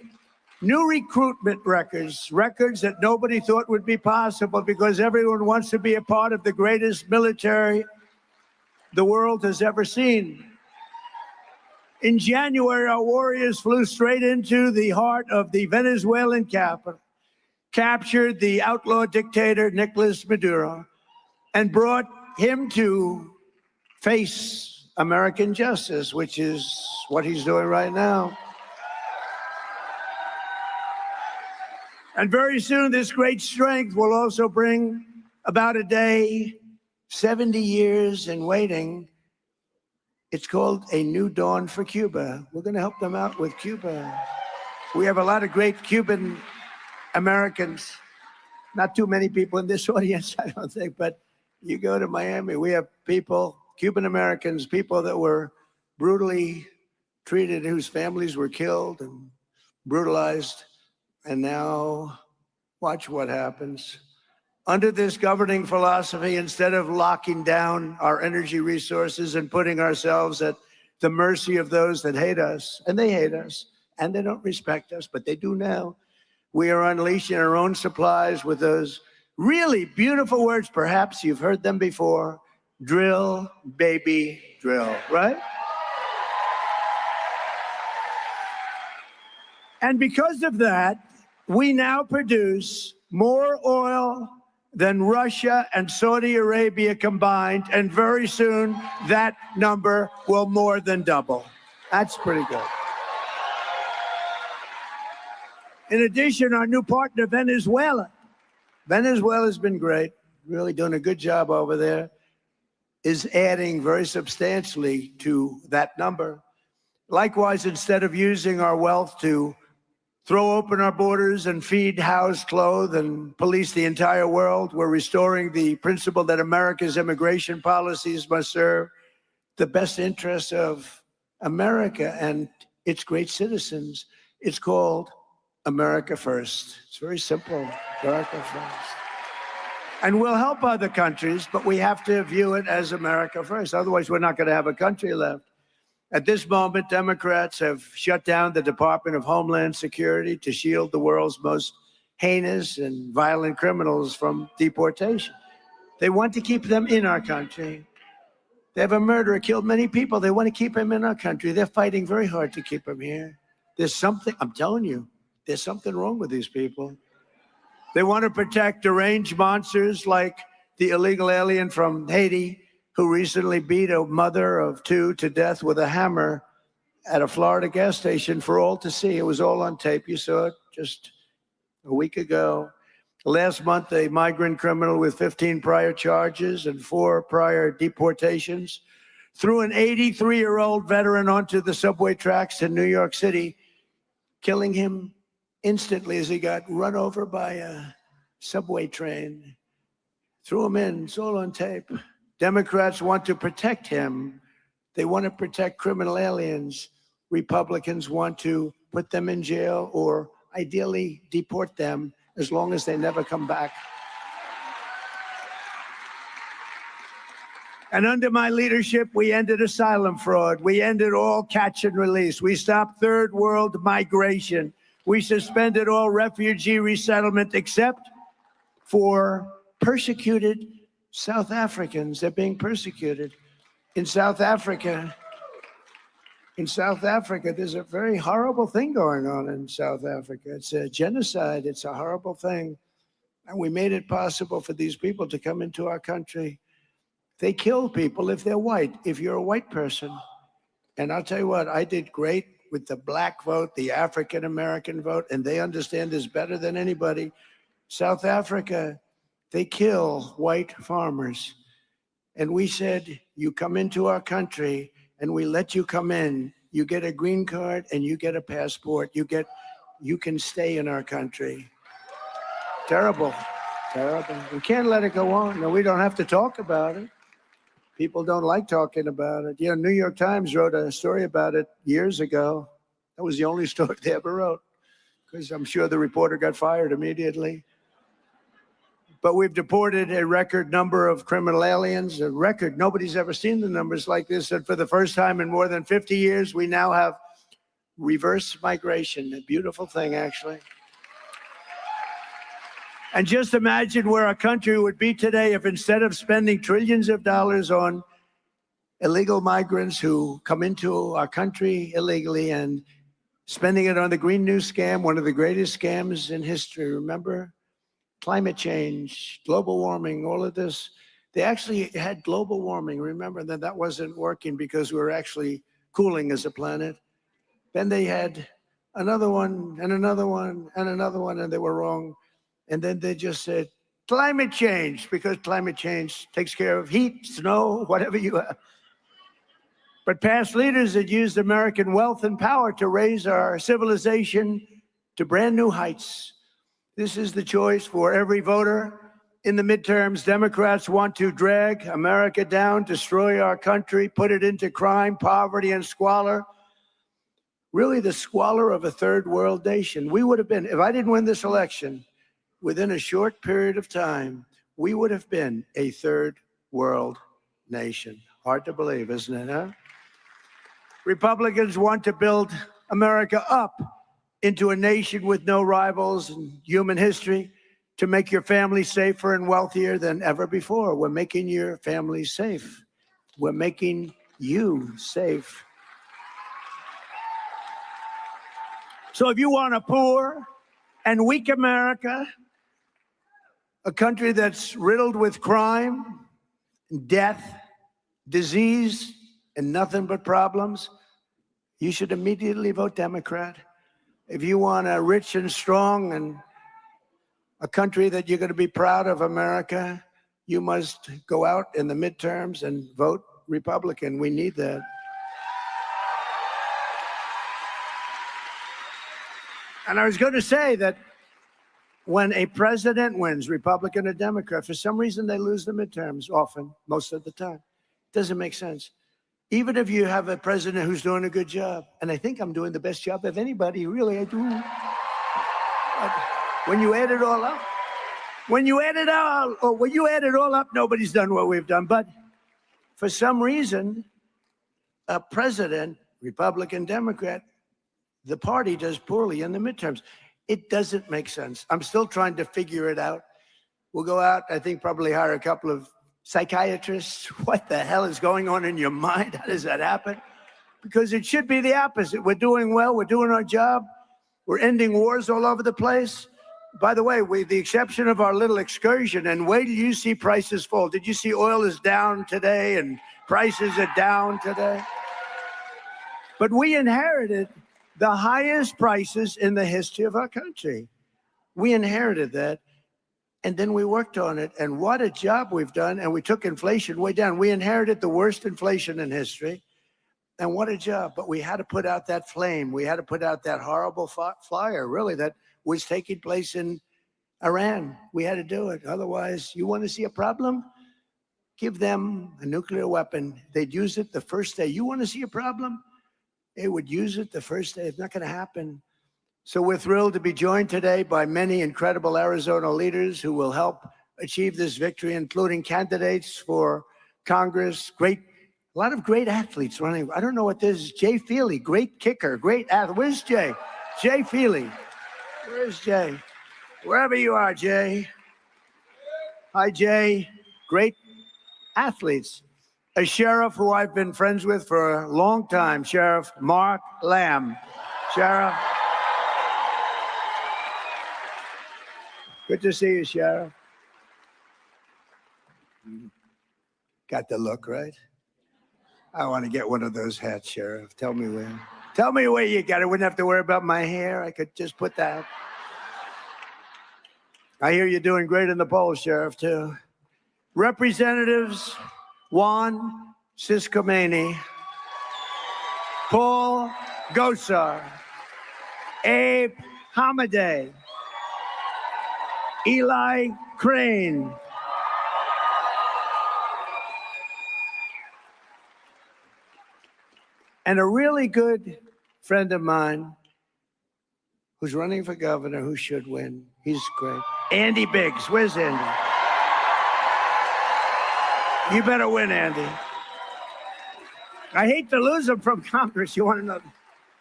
Speaker 17: new recruitment records that nobody thought would be possible because everyone wants to be a part of the greatest military the world has ever seen. In January, our warriors flew straight into the heart of the Venezuelan capital, captured the outlaw dictator Nicolas Maduro, and brought him to face American justice, which is what he's doing right now. And very soon, this great strength will also bring about a day, 70 years in waiting. It's called A New Dawn for Cuba. We're going to help them out with Cuba. We have a lot of great Cuban Americans. Not too many people in this audience, I don't think, but you go to Miami, we have people, Cuban Americans, people that were brutally treated, whose families were killed and brutalized. And now watch what happens. Under this governing philosophy, instead of locking down our energy resources and putting ourselves at the mercy of those that hate us, and they hate us, and they don't respect us, but they do now, we are unleashing our own supplies with those really beautiful words. Perhaps you've heard them before. Drill, baby, drill, right? And because of that, we now produce more oil than Russia and Saudi Arabia combined, and very soon that number will more than double. That's pretty good. In addition, our new partner, Venezuela. Venezuela's been great, really doing a good job over there, is adding very substantially to that number. Likewise, instead of using our wealth to throw open our borders and feed, house, clothe, and police the entire world, we're restoring the principle that America's immigration policies must serve the best interests of America and its great citizens. It's called America First. It's very simple, America First. And we'll help other countries, but we have to view it as America First. Otherwise, we're not going to have a country left. At this moment, Democrats have shut down the Department of Homeland Security to shield the world's most heinous and violent criminals from deportation. They want to keep them in our country. They have a murderer, killed many people. They want to keep him in our country. They're fighting very hard to keep him here. There's something, I'm telling you, there's something wrong with these people. They want to protect deranged monsters like the illegal alien from Haiti, who recently beat a mother of two to death with a hammer at a Florida gas station for all to see. It was all on tape. You saw it just a week ago. Last month, a migrant criminal with 15 prior charges and 4 prior deportations threw an 83-year-old veteran onto the subway tracks in New York City, killing him instantly as he got run over by a subway train. Threw him in. It's all on tape. Democrats want to protect him. They want to protect criminal aliens. Republicans want to put them in jail or ideally deport them as long as they never come back. And under my leadership, we ended asylum fraud. We ended all catch and release. We stopped third world migration. We suspended all refugee resettlement except for persecuted South Africans. They're being persecuted. In South Africa, there's a very horrible thing going on in South Africa. It's a genocide. It's a horrible thing. And we made it possible for these people to come into our country. They kill people if they're white, if you're a white person. And I'll tell you what, I did great with the black vote, the African American vote, and they understand this better than anybody. South Africa, they kill white farmers. And we said, you come into our country and we let you come in. You get a green card and you get a passport. You can stay in our country. Terrible, terrible. We can't let it go on. No, we don't have to talk about it. People don't like talking about it. You know, New York Times wrote a story about it years ago. That was the only story they ever wrote, because I'm sure the reporter got fired immediately. but we've deported a record number of criminal aliens, a record. Nobody's ever seen the numbers like this. And for the first time in more than 50 years, we now have reverse migration, a beautiful thing, actually. And just imagine where our country would be today if instead of spending trillions of dollars on illegal migrants who come into our country illegally and spending it on the Green New Scam, one of the greatest scams in history, remember? Climate change, global warming, all of this. They actually had global warming. Remember that wasn't working because we were actually cooling as a planet. Then they had another one and another one and another one, and they were wrong. And then they just said, climate change, because climate change takes care of heat, snow, whatever you have. But past leaders had used American wealth and power to raise our civilization to brand new heights. This is the choice for every voter. In the midterms, Democrats want to drag America down, destroy our country, put it into crime, poverty, and squalor. Really the squalor of a third world nation. We would have been, if I didn't win this election, within a short period of time, we would have been a third world nation. Hard to believe, isn't it, huh? Republicans want to build America up into a nation with no rivals in human history, to make your family safer and wealthier than ever before. We're making your family safe. We're making you safe. So if you want a poor and weak America, a country that's riddled with crime, death, disease, and nothing but problems, you should immediately vote Democrat. If you want a rich and strong and a country that you're going to be proud of, America, you must go out in the midterms and vote Republican. We need that. And I was going to say that when a president wins, Republican or Democrat, for some reason they lose the midterms often, most of the time. It doesn't make sense. Even if you have a president who's doing a good job, and I think I'm doing the best job of anybody, really, I do. But when you add it all up, when you add it all up, nobody's done what we've done. But for some reason, a president, Republican, Democrat, the party does poorly in the midterms. It doesn't make sense. I'm still trying to figure it out. We'll go out, I think probably hire a couple of psychiatrists. What the hell is going on in your mind? How does that happen? Because it should be the opposite. We're doing well. We're doing our job. We're ending wars all over the place. By the way, with the exception of our little excursion, and wait till you see prices fall. Did you see oil is down today and prices are down today? But we inherited the highest prices in the history of our country. We inherited that, and then we worked on it, and what a job we've done, and we took inflation way down. We inherited the worst inflation in history, and what a job. But we had to put out that flame. We had to put out that horrible fire, really, that was taking place in Iran. We had to do it. Otherwise, you want to see a problem? Give them a nuclear weapon. They'd use it the first day. You want to see a problem? They would use it the first day. It's not going to happen. So we're thrilled to be joined today by many incredible Arizona leaders who will help achieve this victory, including candidates for Congress, a lot of great athletes running. I don't know what this is. Jay Feely, great kicker, great athlete. Where's Jay? Jay Feely. Where's Jay? Wherever you are, Jay. Hi, Jay. Great athletes. A sheriff who I've been friends with for a long time, Sheriff Mark Lamb. Sheriff. Good to see you, Sheriff. Got the look, right? I want to get one of those hats, Sheriff. Tell me where. Tell me where you got it. I wouldn't have to worry about my hair. I could just put that. I hear you're doing great in the polls, Sheriff, too. Representatives Juan Ciscomani, Paul Gosar, Abe Hamadeh, Eli Crane, and a really good friend of mine who's running for governor, who should win. He's great. Andy Biggs. Where's Andy? You better win, Andy. I hate to lose him from Congress. You want to know?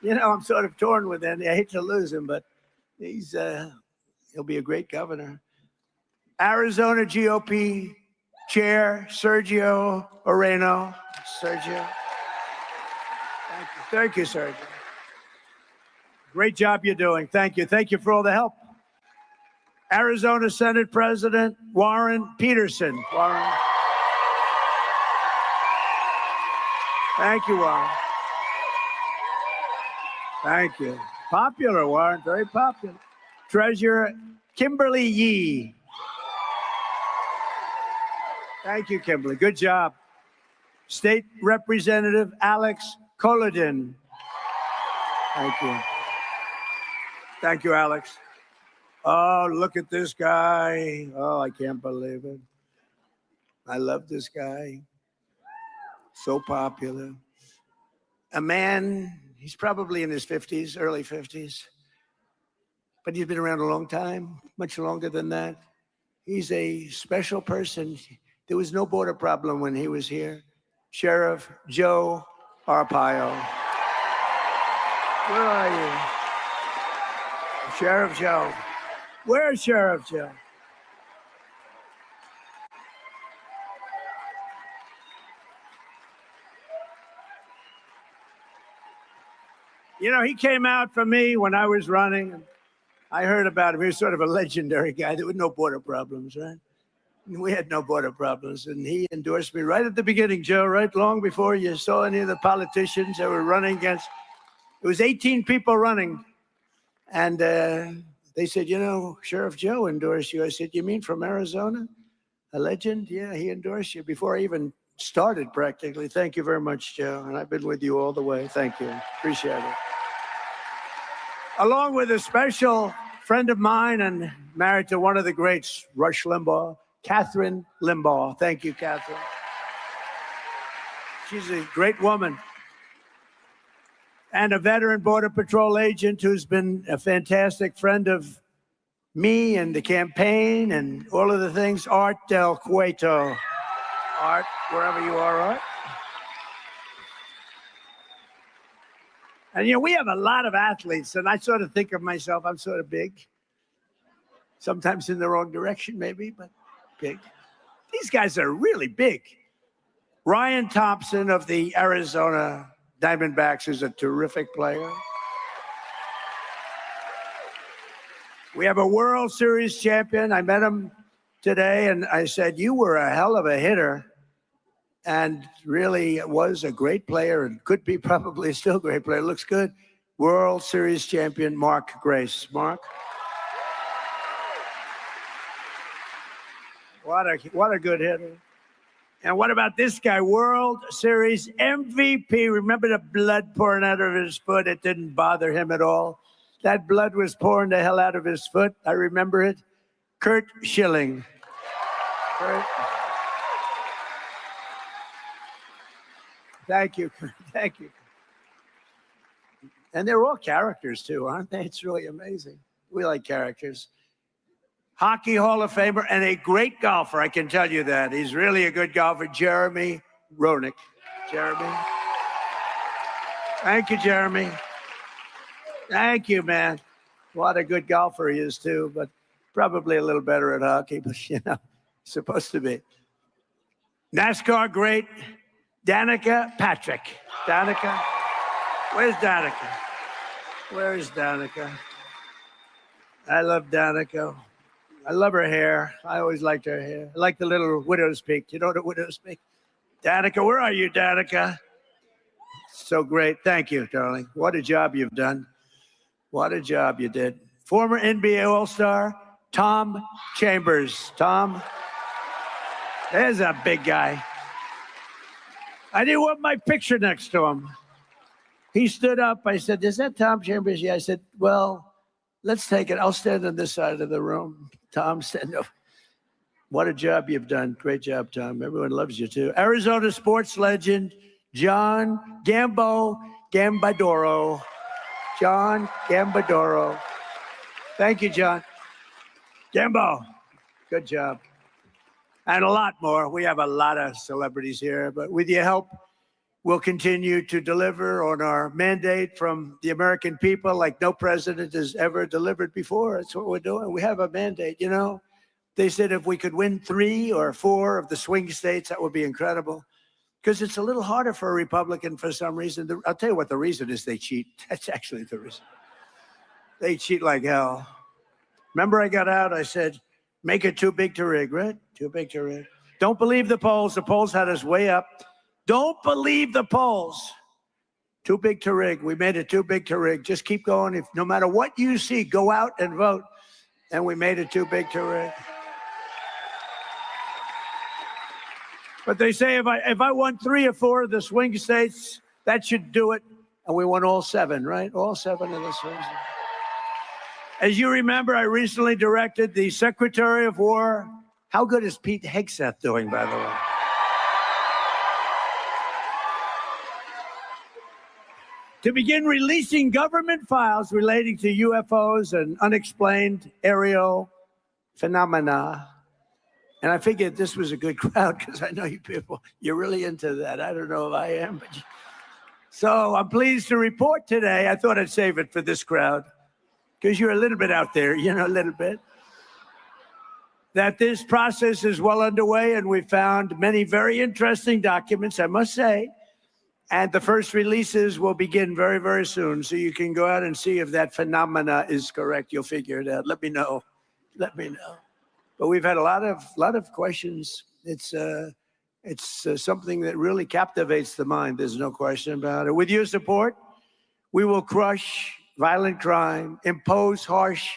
Speaker 17: You know, I'm sort of torn with Andy. I hate to lose him, but he'll be a great governor. Arizona GOP Chair Sergio Moreno. Sergio. Thank you, Sergio. Great job you're doing. Thank you. Thank you for all the help. Arizona Senate President Warren Peterson. Warren. Thank you, Warren. Thank you. Popular, Warren. Very popular. Treasurer Kimberly Yee. Thank you, Kimberly. Good job. State Representative Alex Collodin. Thank you. Thank you, Alex. Oh, look at this guy. Oh, I can't believe it. I love this guy. So popular. A man, he's probably in his 50s, early 50s, but he's been around a long time, much longer than that. He's a special person. There was no border problem when he was here. Sheriff Joe Arpaio. Where are you? Sheriff Joe. Where's Sheriff Joe? You know, he came out for me when I was running. And I heard about him. He was sort of a legendary guy. There were no border problems, right? We had no border problems. And he endorsed me right at the beginning, Joe, right long before you saw any of the politicians that were running against. It was 18 people running. And they said, you know, Sheriff Joe endorsed you. I said, you mean from Arizona? A legend? Yeah, he endorsed you before I even started practically. Thank you very much, Joe. And I've been with you all the way. Thank you. Appreciate it. Along with a special friend of mine and married to one of the greats, Rush Limbaugh, Catherine Limbaugh. Thank you, Catherine. She's a great woman. And a veteran Border Patrol agent who's been a fantastic friend of me and the campaign and all of the things, Art Del Cueto. Art, wherever you are, Art. And, you know, we have a lot of athletes, and I sort of think of myself, I'm sort of big. Sometimes in the wrong direction, maybe, but big. These guys are really big. Ryan Thompson of the Arizona Diamondbacks is a terrific player. We have a World Series champion. I met him today, and I said, you were a hell of a hitter. And really was a great player and could be probably still a great player. Looks good. World Series champion, Mark Grace. Mark? What a good hitter. And what about this guy? World Series MVP. Remember the blood pouring out of his foot? It didn't bother him at all. That blood was pouring the hell out of his foot. I remember it. Curt Schilling. Curt. Thank you. Thank you. And they're all characters, too, aren't they? It's really amazing. We like characters. Hockey Hall of Famer and a great golfer, I can tell you that. He's really a good golfer, Jeremy Roenick. Jeremy. Thank you, Jeremy. Thank you, man. What a good golfer he is, too, but probably a little better at hockey, but, you know, supposed to be. NASCAR great. Danica Patrick. Danica? Where's Danica? Where's Danica? I love Danica. I love her hair. I always liked her hair. I like the little widow's peak. You know the widow's peak? Danica, where are you, Danica? So great. Thank you, darling. What a job you've done. What a job you did. Former NBA All-Star, Tom Chambers. Tom, there's a big guy. I didn't want my picture next to him. He stood up. I said, is that Tom Chambers? Yeah. I said, well, let's take it. I'll stand on this side of the room. Tom, stand up. What a job you've done. Great job, Tom. Everyone loves you, too. Arizona sports legend, John Gambadoro. John Gambadoro. Thank you, John. Gambo, good job. and a lot more. We have a lot of celebrities here, but with your help, we'll continue to deliver on our mandate from the American people like no president has ever delivered before. That's what we're doing. We have a mandate, you know. They said if we could win 3 or 4 of the swing states, that would be incredible. Because it's a little harder for a Republican for some reason. I'll tell you what the reason is: they cheat. That's actually the reason. They cheat like hell. Remember, I got out, I said, make it too big to rig, right? Too big to rig. Don't believe the polls. The polls had us way up. Don't believe the polls. Too big to rig. We made it too big to rig. Just keep going. If no matter what you see, go out and vote. And we made it too big to rig. But they say if I won 3 or 4 of the swing states, that should do it. And we won all 7, right? All 7 of the swing states. As you remember, I recently directed the Secretary of War. How good is Pete Hegseth doing, by the way? To begin releasing government files relating to UFOs and unexplained aerial phenomena. And I figured this was a good crowd because I know you people, you're really into that. I don't know if I am, but so I'm pleased to report today. I thought I'd save it for this crowd because you're a little bit out there, you know, a little bit. That this process is well underway, and we found many very interesting documents, I must say. And the first releases will begin very, very soon. So you can go out and see if that phenomena is correct. You'll figure it out. Let me know. Let me know. But we've had a lot of questions. It's something that really captivates the mind. There's no question about it. With your support, we will crush violent crime, impose harsh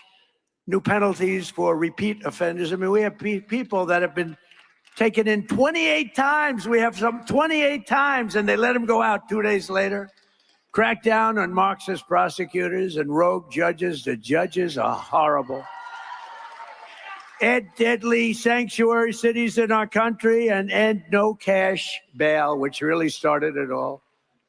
Speaker 17: new penalties for repeat offenders. I mean, we have people that have been taken in 28 times. We have some 28 times, and they let them go out 2 days later. Crack down on Marxist prosecutors and rogue judges. The judges are horrible. End deadly sanctuary cities in our country and end no cash bail, which really started it all.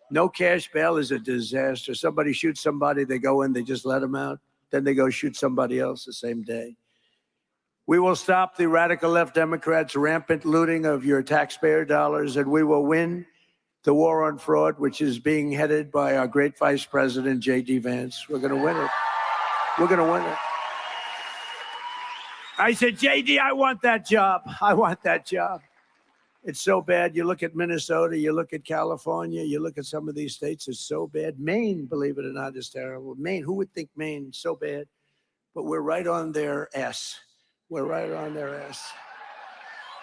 Speaker 17: No cash bail is a disaster. Somebody shoots somebody, they go in, they just let them out. Then they go shoot somebody else the same day. We will stop the radical left Democrats' rampant looting of your taxpayer dollars, and we will win the war on fraud, which is being headed by our great Vice President, J.D. Vance. We're going to win it. We're going to win it. I said, J.D., I want that job. I want that job. It's so bad. You look at Minnesota, you look at California, you look at some of these states, it's so bad. Maine, believe it or not, is terrible. Maine, who would think Maine so bad? But we're right on their ass. We're right on their ass.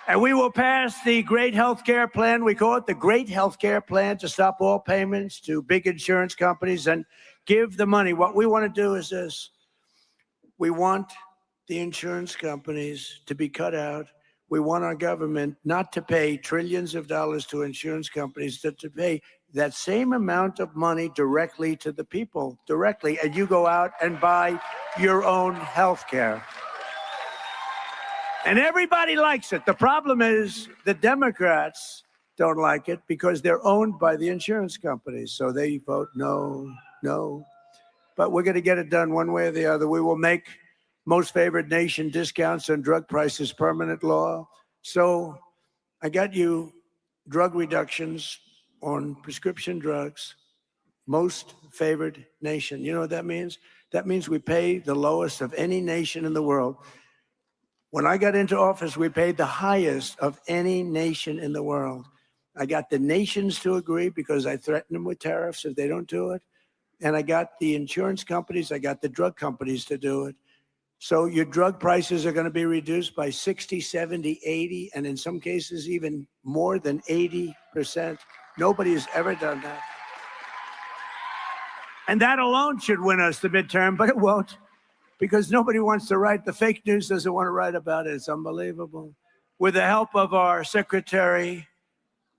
Speaker 17: And we will pass the great health care plan. We call it the great health care plan to stop all payments to big insurance companies and give the money. What we want to do is this. We want the insurance companies to be cut out. We want our government not to pay trillions of dollars to insurance companies, to pay that same amount of money directly to the people, directly, and you go out and buy your own health care. And everybody likes it. The problem is the Democrats don't like it because they're owned by the insurance companies. So they vote no, no. But we're going to get it done one way or the other. We will make most favored nation discounts on drug prices permanent law. So I got you drug reductions on prescription drugs, most favored nation. You know what that means? That means we pay the lowest of any nation in the world. When I got into office, we paid the highest of any nation in the world. I got the nations to agree because I threatened them with tariffs if they don't do it. And I got the insurance companies, I got the drug companies to do it. So your drug prices are going to be reduced by 60, 70, 80, and in some cases even more than 80%. Nobody has ever done that. And that alone should win us the midterm, but it won't. Because nobody wants to write. The fake news doesn't want to write about it. It's unbelievable. With the help of our Secretary,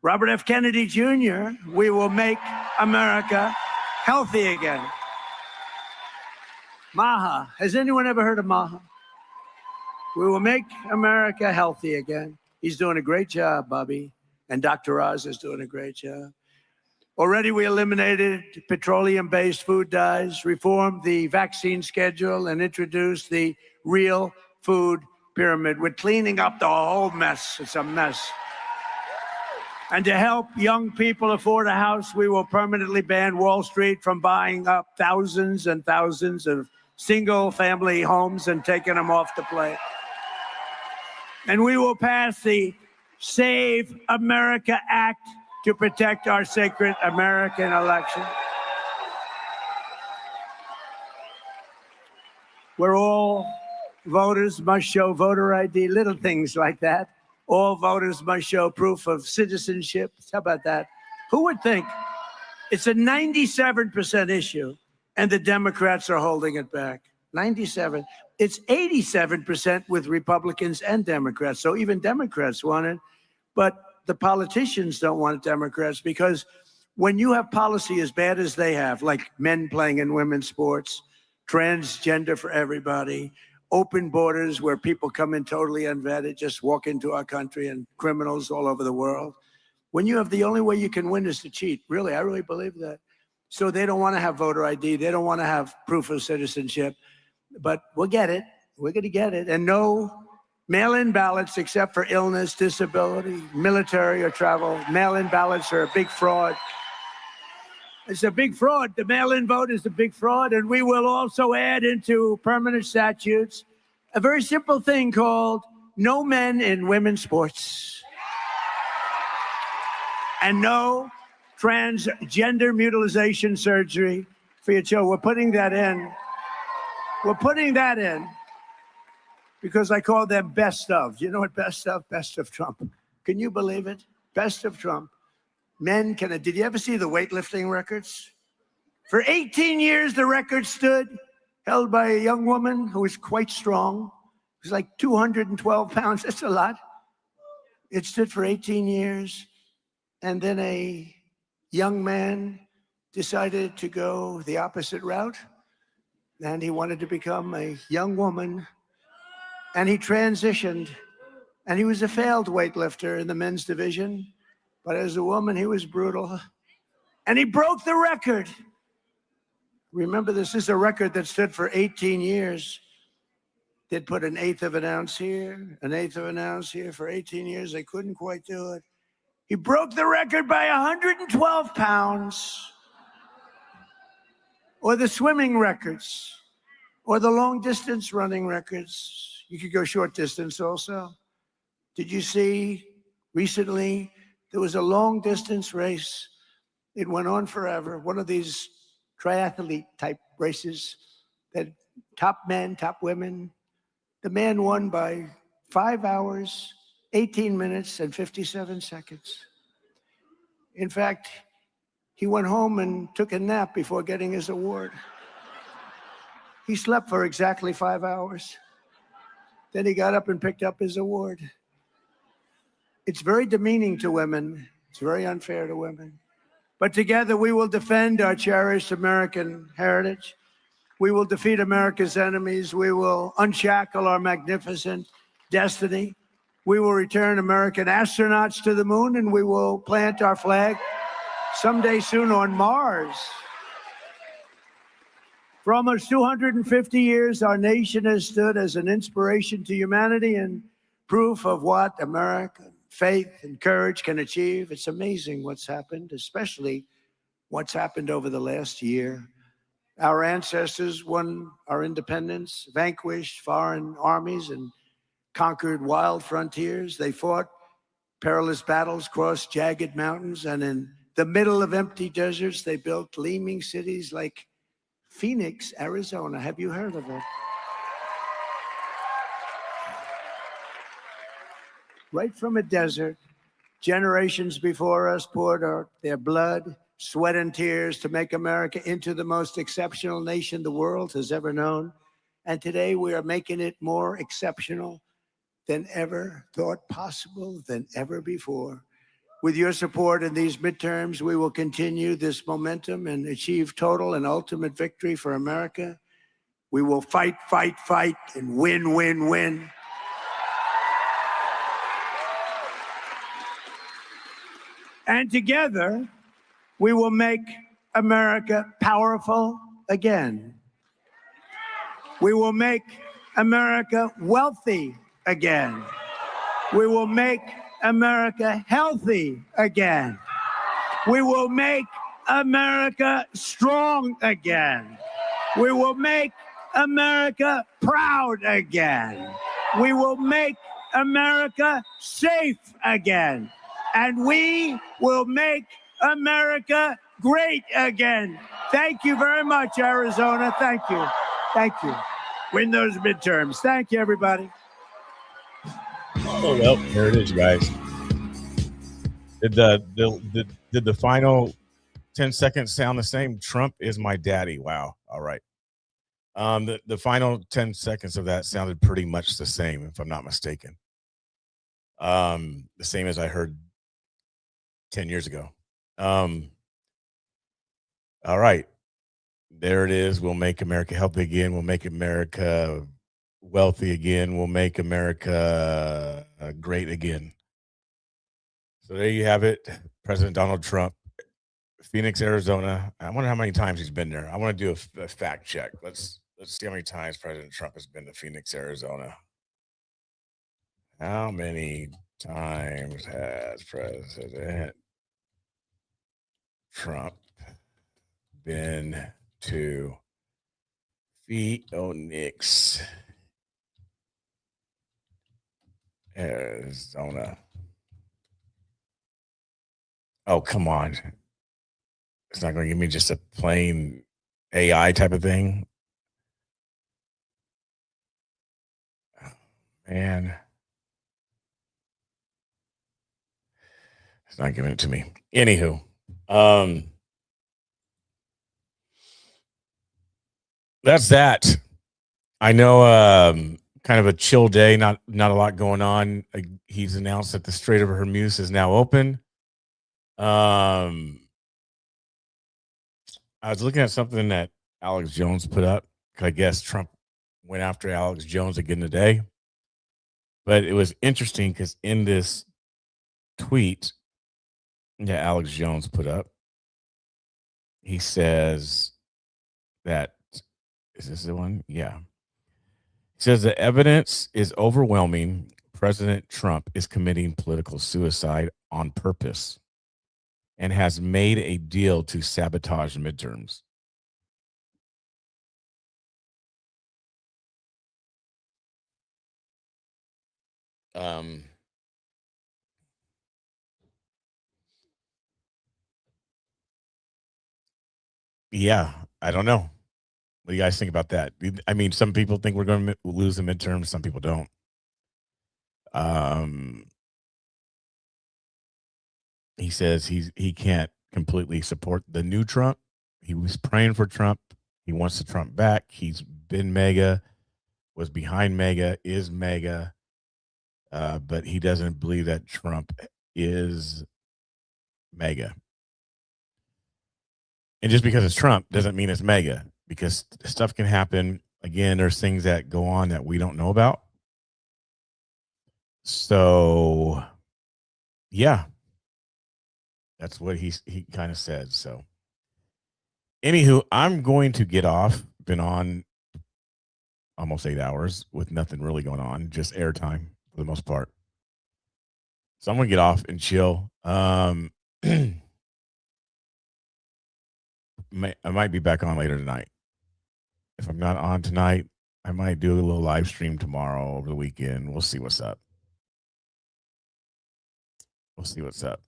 Speaker 17: Robert F. Kennedy Jr., we will make America healthy again. MAHA. Has anyone ever heard of MAHA? We will make America healthy again. He's doing a great job, Bobby. And Dr. Oz is doing a great job. Already we eliminated petroleum-based food dyes, reformed the vaccine schedule, and introduced the Real Food pyramid. We're cleaning up the whole mess. It's a mess. And to help young people afford a house, we will permanently ban Wall Street from buying up thousands and thousands of single-family homes and taking them off the plate. And we will pass the Save America Act to protect our sacred American election. Where all voters must show voter ID, little things like that. All voters must show proof of citizenship. How about that? Who would think? It's a 97% issue, and the Democrats are holding it back. 97. It's 87% with Republicans and Democrats. So even Democrats want it, but the politicians don't want Democrats, because when you have policy as bad as they have, like men playing in women's sports, transgender for everybody, open borders where people come in totally unvetted, just walk into our country, and criminals all over the world. When you have the only way you can win is to cheat. Really, I really believe that. So they don't want to have voter ID. They don't want to have proof of citizenship. But we'll get it. We're going to get it. And no mail-in ballots except for illness, disability, military, or travel. Mail-in ballots are a big fraud. It's a big fraud. The mail-in vote is a big fraud. And we will also add into permanent statutes a very simple thing called no men in women's sports. And no transgender mutilization surgery for your children. We're putting that in. We're putting that in because I call them best of. You know what best of? Best of Trump. Can you believe it? Best of Trump. Men can. Did you ever see the weightlifting records? For 18 years, the record stood, held by a young woman who was quite strong. It was like 212 pounds. That's a lot. It stood for 18 years. And then a young man decided to go the opposite route. And he wanted to become a young woman. And he transitioned. And he was a failed weightlifter in the men's division. But as a woman, he was brutal. And he broke the record. Remember, this is a record that stood for 18 years. They'd put an eighth of an ounce here, an eighth of an ounce here. For 18 years, they couldn't quite do it. He broke the record by 112 pounds. Or the swimming records, or the long distance running records. You could go short distance also. Did you see recently there was a long distance race? It went on forever. One of these triathlete type races that top men, top women. The man won by 5 hours, 18 minutes, and 57 seconds. In fact, he went home and took a nap before getting his award. He slept for exactly 5 hours. Then he got up and picked up his award. It's very demeaning to women. It's very unfair to women. But together we will defend our cherished American heritage. We will defeat America's enemies. We will unshackle our magnificent destiny. We will return American astronauts to the moon, and we will plant our flag someday soon on Mars. For almost 250 years, our nation has stood as an inspiration to humanity and proof of what American faith and courage can achieve. It's amazing what's happened, especially what's happened over the last year. Our ancestors won our independence, vanquished foreign armies, and conquered wild frontiers. They fought perilous battles, crossed jagged mountains, and in the middle of empty deserts, they built gleaming cities like Phoenix, Arizona. Have you heard of it? Right from a desert, generations before us poured out their blood, sweat, and tears to make America into the most exceptional nation the world has ever known. And today we are making it more exceptional than ever thought possible, than ever before. With your support in these midterms, we will continue this momentum and achieve total and ultimate victory for America. We will fight, fight, fight, and win, win, win. And together, we will make America powerful again. We will make America wealthy again. We will make America healthy again. We will make America strong again. We will make America proud again. We will make America safe again. And we will make America great again. Thank you very much, Arizona. Thank you. Thank you. Win those midterms. Thank you, everybody.
Speaker 1: Oh, well, there it is, you guys. Did the final 10 seconds sound the same? Trump is my daddy. Wow. All right. The final 10 seconds of that sounded pretty much the same, if I'm not mistaken. The same as I heard 10 years ago. All right. There it is. We'll make America healthy again. We'll make America wealthy again. We'll make America great again. So there you have it. President Donald Trump, Phoenix, Arizona. I wonder how many times he's been there. I want to do a fact check. Let's see how many times President Trump has been to Phoenix, Arizona. How many times has President Trump been to Phoenix, Arizona? Oh, come on. It's not going to give me just a plain AI type of thing. Oh, man. It's not giving it to me. Anywho, that's that. I know kind of a chill day, not a lot going on. He's announced that the Strait of Hormuz is now open. I was looking at something that Alex Jones put up. I guess Trump went after Alex Jones again today. But it was interesting because in this tweet that Alex Jones put up, he says that, is this the one? Yeah. He says the evidence is overwhelming. President Trump is committing political suicide on purpose and has made a deal to sabotage midterms. Yeah, I don't know. What do you guys think about that? I mean, some people think we're going to lose the midterms. Some people don't. He says he can't completely support the new Trump. He was praying for Trump. He wants the Trump back. He's been mega, was behind mega, is mega, but he doesn't believe that Trump is mega. And just because it's Trump doesn't mean it's mega, because stuff can happen. Again, there's things that go on that we don't know about. So, yeah, that's what he kind of said. So, anywho, I'm going to get off. Been on almost 8 hours with nothing really going on, just airtime for the most part. So I'm gonna get off and chill. I might be back on later tonight. If I'm not on tonight, I might do a little live stream tomorrow over the weekend. We'll see what's up. We'll see what's up.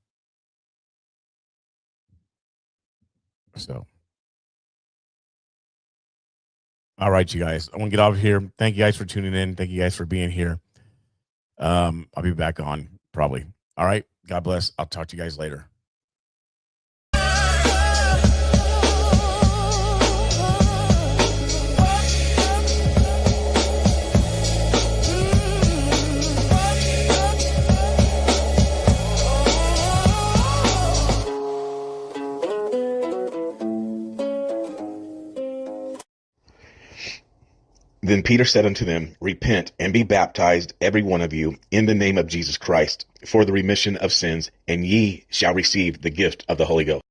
Speaker 1: So, all right, you guys. I want to get off here. Thank you guys for tuning in. Thank you guys for being here. I'll be back on probably. All right. God bless. I'll talk to you guys later.
Speaker 7: Then Peter said unto them, Repent and be baptized, every one of you, in the name of Jesus Christ, for the remission of sins, and ye shall receive the gift of the Holy Ghost.